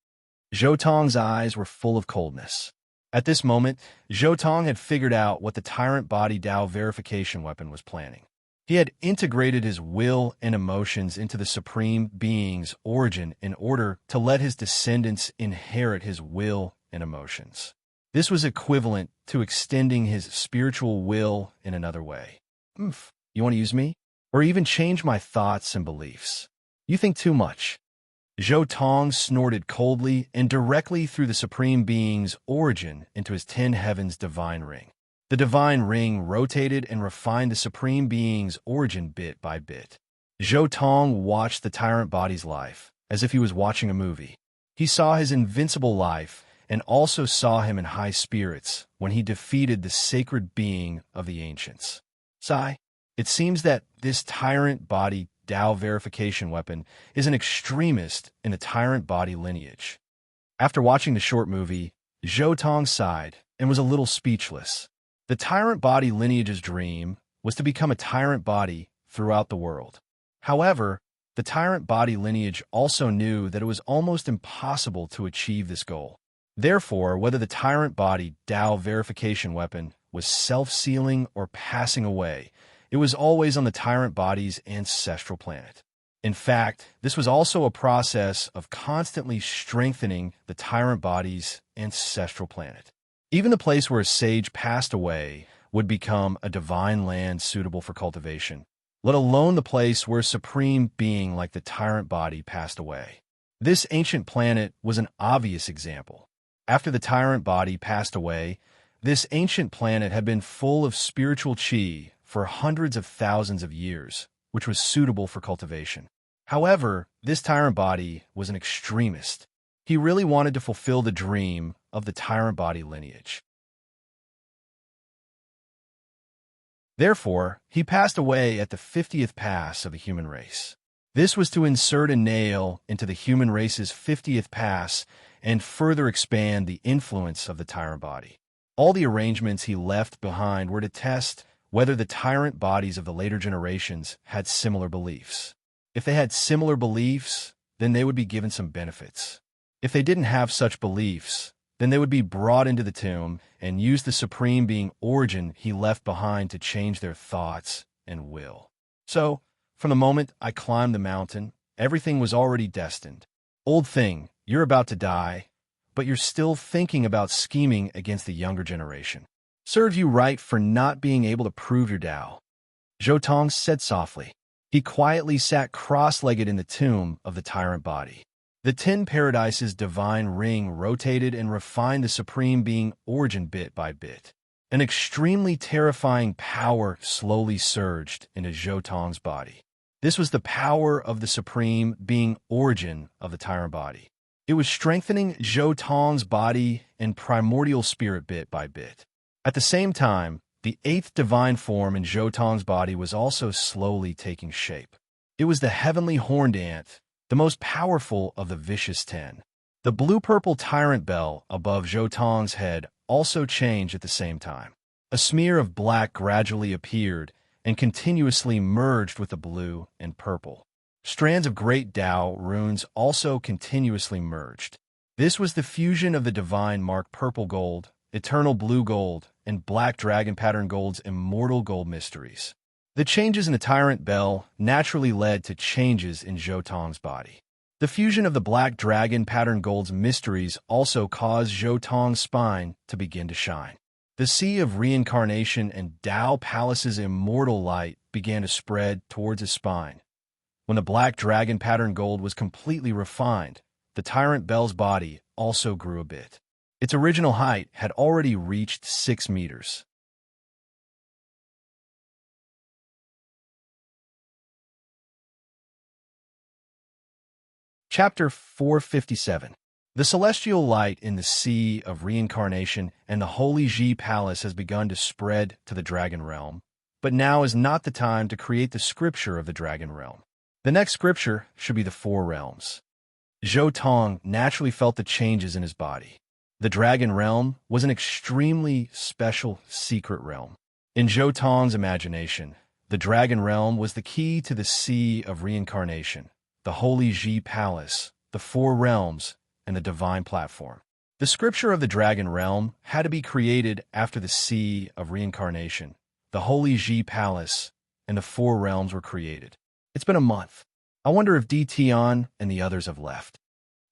S1: Zhou Tong's eyes were full of coldness. At this moment, Zhou Tong had figured out what the tyrant body Tao verification weapon was planning. He had integrated his will and emotions into the Supreme Being's origin in order to let his descendants inherit his will and emotions. This was equivalent to extending his spiritual will in another way. You want to use me? Or even change my thoughts and beliefs? You think too much. Zhou Tong snorted coldly and directly through the Supreme Being's origin into his 10 heavens divine ring. The divine ring rotated and refined the Supreme Being's origin bit by bit. Zhou Tong watched the tyrant body's life as if he was watching a movie. He saw his invincible life and also saw him in high spirits when he defeated the sacred being of the ancients. Sai, it seems that this tyrant body Tao verification weapon is an extremist in the tyrant body lineage. After watching the short movie, Zhou Tong sighed and was a little speechless. The tyrant body lineage's dream was to become a tyrant body throughout the world. However, the tyrant body lineage also knew that it was almost impossible to achieve this goal. Therefore, whether the tyrant body Tao verification weapon was self-sealing or passing away, it was always on the tyrant body's ancestral planet. In fact, this was also a process of constantly strengthening the tyrant body's ancestral planet. Even the place where a sage passed away would become a divine land suitable for cultivation, let alone the place where a supreme being like the tyrant body passed away. This ancient planet was an obvious example. After the tyrant body passed away, this ancient planet had been full of spiritual qi for hundreds of thousands of years, which was suitable for cultivation. However, this tyrant body was an extremist. He really wanted to fulfill the dream of the tyrant body lineage. Therefore, he passed away at the 50th pass of the human race. This was to insert a nail into the human race's 50th pass and further expand the influence of the tyrant body. All the arrangements he left behind were to test whether the tyrant bodies of the later generations had similar beliefs. If they had similar beliefs, then they would be given some benefits. If they didn't have such beliefs, then they would be brought into the tomb and use the Supreme Being origin he left behind to change their thoughts and will. So, from the moment I climbed the mountain, everything was already destined. Old thing, you're about to die, but you're still thinking about scheming against the younger generation. Serves you right for not being able to prove your Tao. Zhou Tong said softly. He quietly sat cross-legged in the tomb of the tyrant body. The 10 Paradise's divine ring rotated and refined the Supreme Being origin bit by bit. An extremely terrifying power slowly surged into Zhou Tong's body. This was the power of the Supreme Being origin of the tyrant body. It was strengthening Zhou Tong's body and primordial spirit bit by bit. At the same time, the 8th divine form in Zhou Tong's body was also slowly taking shape. It was the heavenly horned ant, the most powerful of the vicious 10. The blue-purple tyrant bell above Zhou Tong's head also changed at the same time. A smear of black gradually appeared and continuously merged with the blue and purple. Strands of great Tao runes also continuously merged. This was the fusion of the divine mark purple gold, eternal blue gold, and black dragon pattern gold's immortal gold mysteries. The changes in the tyrant bell naturally led to changes in Zhou Tong's body. The fusion of the black dragon pattern gold's mysteries also caused Zhou Tong's spine to begin to shine. The sea of reincarnation and Tao Palace's immortal light began to spread towards his spine. When the black dragon pattern gold was completely refined, the tyrant Belle's body also grew a bit. Its original height had already reached 6 meters. Chapter 457. The celestial light in the sea of reincarnation and the holy Ji palace has begun to spread to the dragon realm, but now is not the time to create the scripture of the dragon realm. The next scripture should be the 4 realms. Zhou Tong naturally felt the changes in his body. The dragon realm was an extremely special secret realm. In Zhou Tong's imagination, the dragon realm was the key to the sea of reincarnation, the holy Ji palace, the 4 realms, and the divine platform. The scripture of the dragon realm had to be created after the sea of reincarnation, the holy Ji palace, and the 4 realms were created. It's been a month. I wonder if Di Tian and the others have left.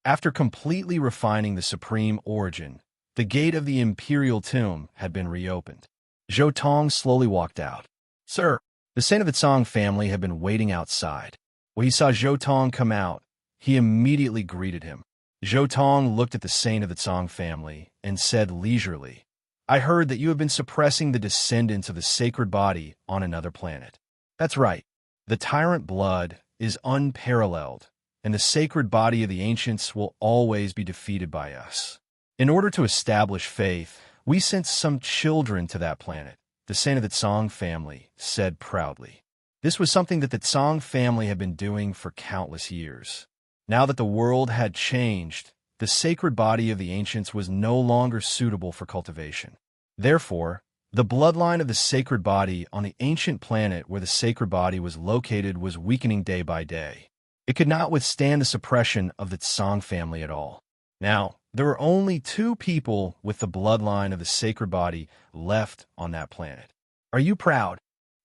S1: After completely refining the supreme origin, the gate of the imperial tomb had been reopened. Zhou Tong slowly walked out. Sir, the Saint of the Tsang family had been waiting outside. When he saw Zhou Tong come out, he immediately greeted him. Zhou Tong looked at the Saint of the Tsang family and said leisurely, I heard that you have been suppressing the descendants of the sacred body on another planet. That's right. The tyrant blood is unparalleled, and the sacred body of the ancients will always be defeated by us. In order to establish faith, we sent some children to that planet, the Saint of the Tsang family said proudly. This was something that the Tsang family had been doing for countless years. Now that the world had changed, the sacred body of the ancients was no longer suitable for cultivation. Therefore, the bloodline of the sacred body on the ancient planet where the sacred body was located was weakening day by day. It could not withstand the suppression of the Tsang family at all. Now, there were only 2 people with the bloodline of the sacred body left on that planet. Are you proud?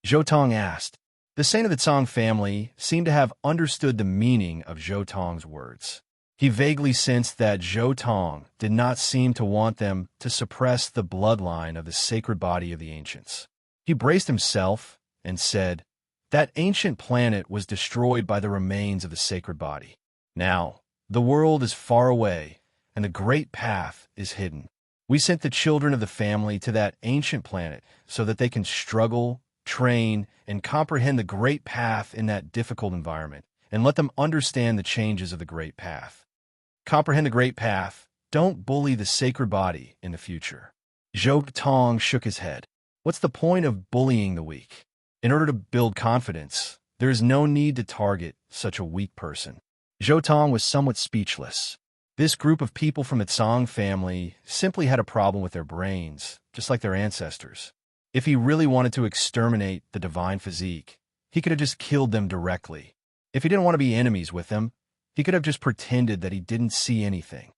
S1: Zhou Tong asked. The Saint of the Tsang family seemed to have understood the meaning of Zhou Tong's words. He vaguely sensed that Zhou Tong did not seem to want them to suppress the bloodline of the sacred body of the ancients. He braced himself and said, that ancient planet was destroyed by the remains of the sacred body. Now, the world is far away, and the great path is hidden. We sent the children of the family to that ancient planet so that they can struggle, train, and comprehend the great path in that difficult environment, and let them understand the changes of the great path. Comprehend the great path. Don't bully the sacred body in the future. Zhou Tong shook his head. What's the point of bullying the weak? In order to build confidence, there is no need to target such a weak person. Zhou Tong was somewhat speechless. This group of people from the Tsang family simply had a problem with their brains, just like their ancestors. If he really wanted to exterminate the divine physique, he could have just killed them directly. If he didn't want to be enemies with them, he could have just pretended that he didn't see anything.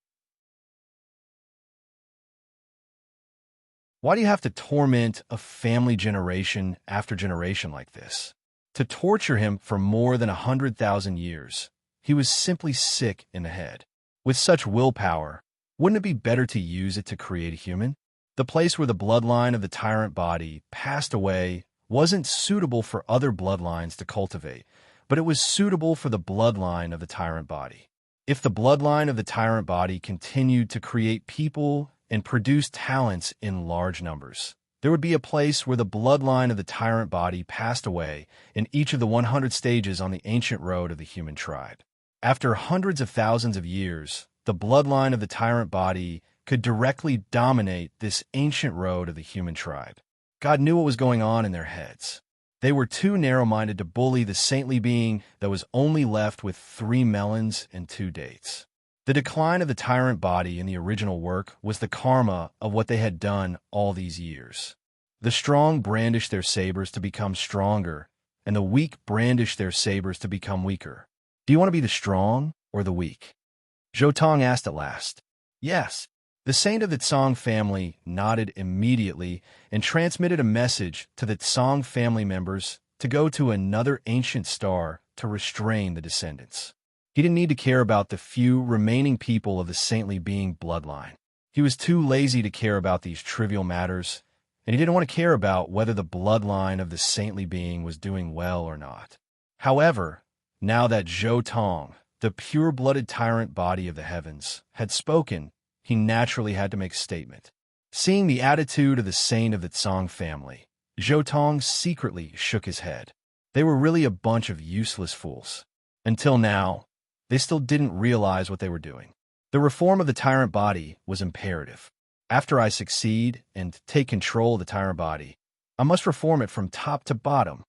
S1: Why do you have to torment a family generation after generation like this? To torture him for more than 100,000 years, he was simply sick in the head. With such willpower, wouldn't it be better to use it to create a human? The place where the bloodline of the tyrant body passed away wasn't suitable for other bloodlines to cultivate, but it was suitable for the bloodline of the tyrant body. If the bloodline of the tyrant body continued to create people and produce talents in large numbers, there would be a place where the bloodline of the tyrant body passed away in each of the 100 stages on the ancient road of the human tribe. After hundreds of thousands of years, the bloodline of the tyrant body could directly dominate this ancient road of the human tribe. God knew what was going on in their heads. They were too narrow-minded to bully the saintly being that was only left with 3 melons and 2 dates. The decline of the tyrant body in the original work was the karma of what they had done all these years. The strong brandished their sabers to become stronger, and the weak brandished their sabers to become weaker. Do you want to be the strong or the weak? Zhou Tong asked at last. Yes. The Saint of the Tsang family nodded immediately and transmitted a message to the Tsang family members to go to another ancient star to restrain the descendants. He didn't need to care about the few remaining people of the saintly being bloodline. He was too lazy to care about these trivial matters, and he didn't want to care about whether the bloodline of the saintly being was doing well or not. However, Now that Zhou Tong, the pure-blooded tyrant body of the heavens, had spoken, he naturally had to make a statement. Seeing the attitude of the saint of the Tsang family, Zhou Tong secretly shook his head. They were really a bunch of useless fools. Until now, they still didn't realize what they were doing. The reform of the tyrant body was imperative. After I succeed and take control of the tyrant body, I must reform it from top to bottom.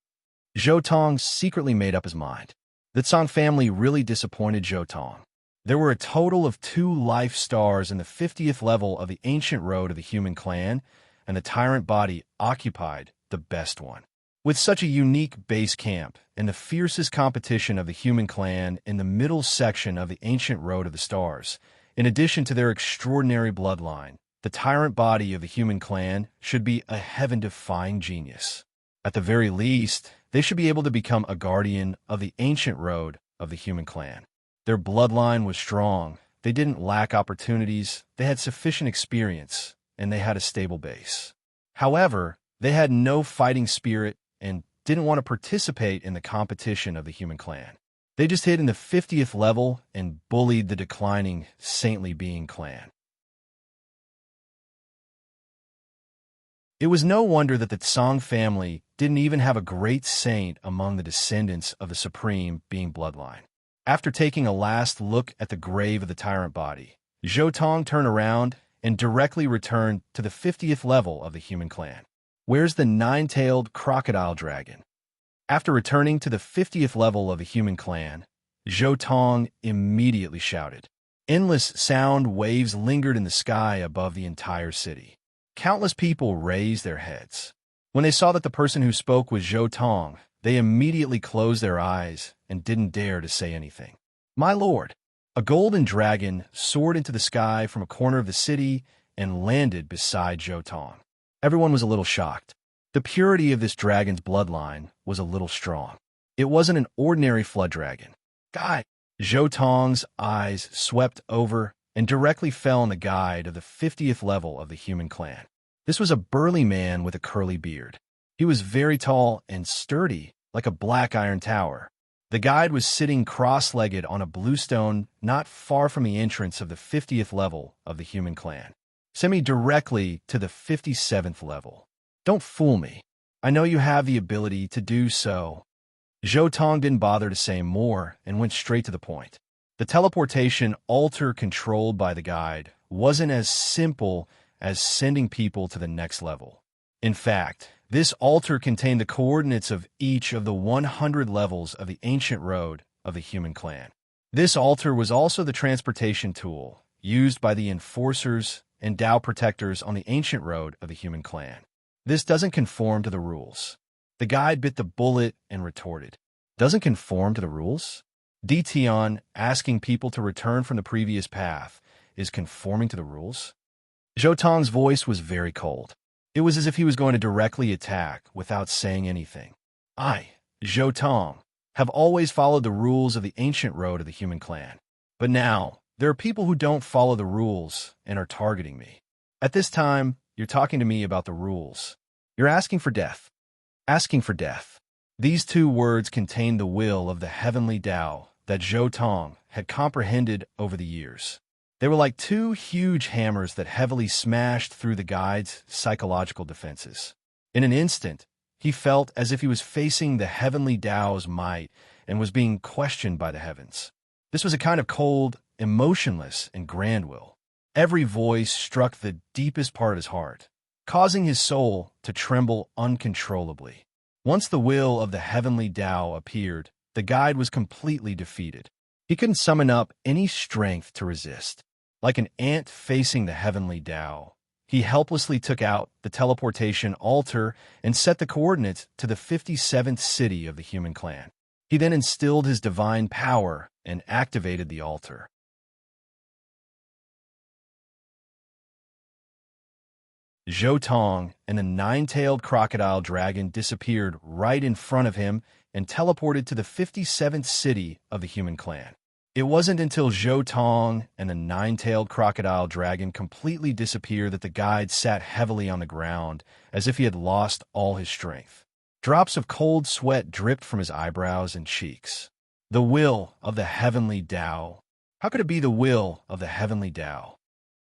S1: Zhou Tong secretly made up his mind. The Tsang family really disappointed Zhou Tong. There were a total of 2 life stars in the 50th level of the ancient road of the human clan, and the tyrant body occupied the best one. With such a unique base camp and the fiercest competition of the human clan in the middle section of the ancient road of the stars, in addition to their extraordinary bloodline, the tyrant body of the human clan should be a heaven-defying genius. At the very least, they should be able to become a guardian of the ancient road of the human clan. Their bloodline was strong, they didn't lack opportunities, they had sufficient experience, and they had a stable base. However, they had no fighting spirit and didn't want to participate in the competition of the human clan. They just hid in the 50th level and bullied the declining saintly being clan. It was no wonder that the Tsang family didn't even have a great saint among the descendants of the supreme being bloodline. After taking a last look at the grave of the tyrant body, Zhou Tong turned around and directly returned to the 50th level of the human clan. Where's the 9-tailed crocodile dragon? After returning to the 50th level of the human clan, Zhou Tong immediately shouted. Endless sound waves lingered in the sky above the entire city. Countless people raised their heads. When they saw that the person who spoke was Zhou Tong, they immediately closed their eyes and didn't dare to say anything. My lord! A golden dragon soared into the sky from a corner of the city and landed beside Zhou Tong. Everyone was a little shocked. The purity of this dragon's bloodline was a little strong. It wasn't an ordinary flood dragon. Guide! Zhou Tong's eyes swept over and directly fell on the guide of the 50th level of the human clan. This was a burly man with a curly beard. He was very tall and sturdy, like a black iron tower. The guide was sitting cross-legged on a blue stone not far from the entrance of the 50th level of the human clan. Send me directly to the 57th level. Don't fool me. I know you have the ability to do so. Zhou Tong didn't bother to say more and went straight to the point. The teleportation altar controlled by the guide wasn't as simple as sending people to the next level. In fact, this altar contained the coordinates of each of the 100 levels of the ancient road of the human clan. This altar was also the transportation tool used by the enforcers and Tao protectors on the ancient road of the human clan. This doesn't conform to the rules. The guide bit the bullet and retorted. Doesn't conform to the rules? Tion asking people to return from the previous path is conforming to the rules? Zhou Tong's voice was very cold. It was as if he was going to directly attack without saying anything. I, Zhou Tong, have always followed the rules of the ancient road of the human clan. But now, there are people who don't follow the rules and are targeting me. At this time, you're talking to me about the rules. You're asking for death. Asking for death. These 2 words contain the will of the heavenly Tao that Zhou Tong had comprehended over the years. They were like 2 huge hammers that heavily smashed through the guide's psychological defenses. In an instant, he felt as if he was facing the heavenly Tao's might and was being questioned by the heavens. This was a kind of cold, emotionless, and grand will. Every voice struck the deepest part of his heart, causing his soul to tremble uncontrollably. Once the will of the heavenly Tao appeared, the guide was completely defeated. He couldn't summon up any strength to resist. Like an ant facing the heavenly Tao, he helplessly took out the teleportation altar and set the coordinates to the 57th city of the human clan. He then instilled his divine power and activated the altar. Zhou Tong and the 9-tailed crocodile dragon disappeared right in front of him and teleported to the 57th city of the human clan. It wasn't until Zhou Tong and the 9-tailed crocodile dragon completely disappeared that the guide sat heavily on the ground, as if he had lost all his strength. Drops of cold sweat dripped from his eyebrows and cheeks. The will of the heavenly Tao. How could it be the will of the heavenly Tao?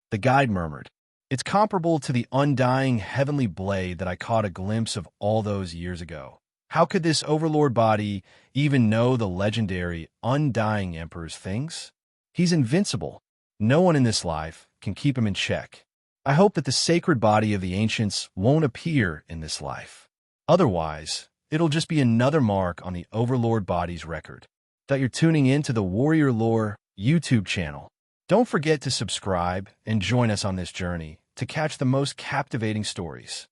S1: The guide murmured. It's comparable to the undying heavenly blade that I caught a glimpse of all those years ago. How could this overlord body even know the legendary undying emperor's things? He's invincible. No one in this life can keep him in check. I hope that the sacred body of the ancients won't appear in this life. Otherwise, it'll just be another mark on the overlord body's record. That you're tuning in to the Warrior Lore YouTube channel. Don't forget to subscribe and join us on this journey to catch the most captivating stories.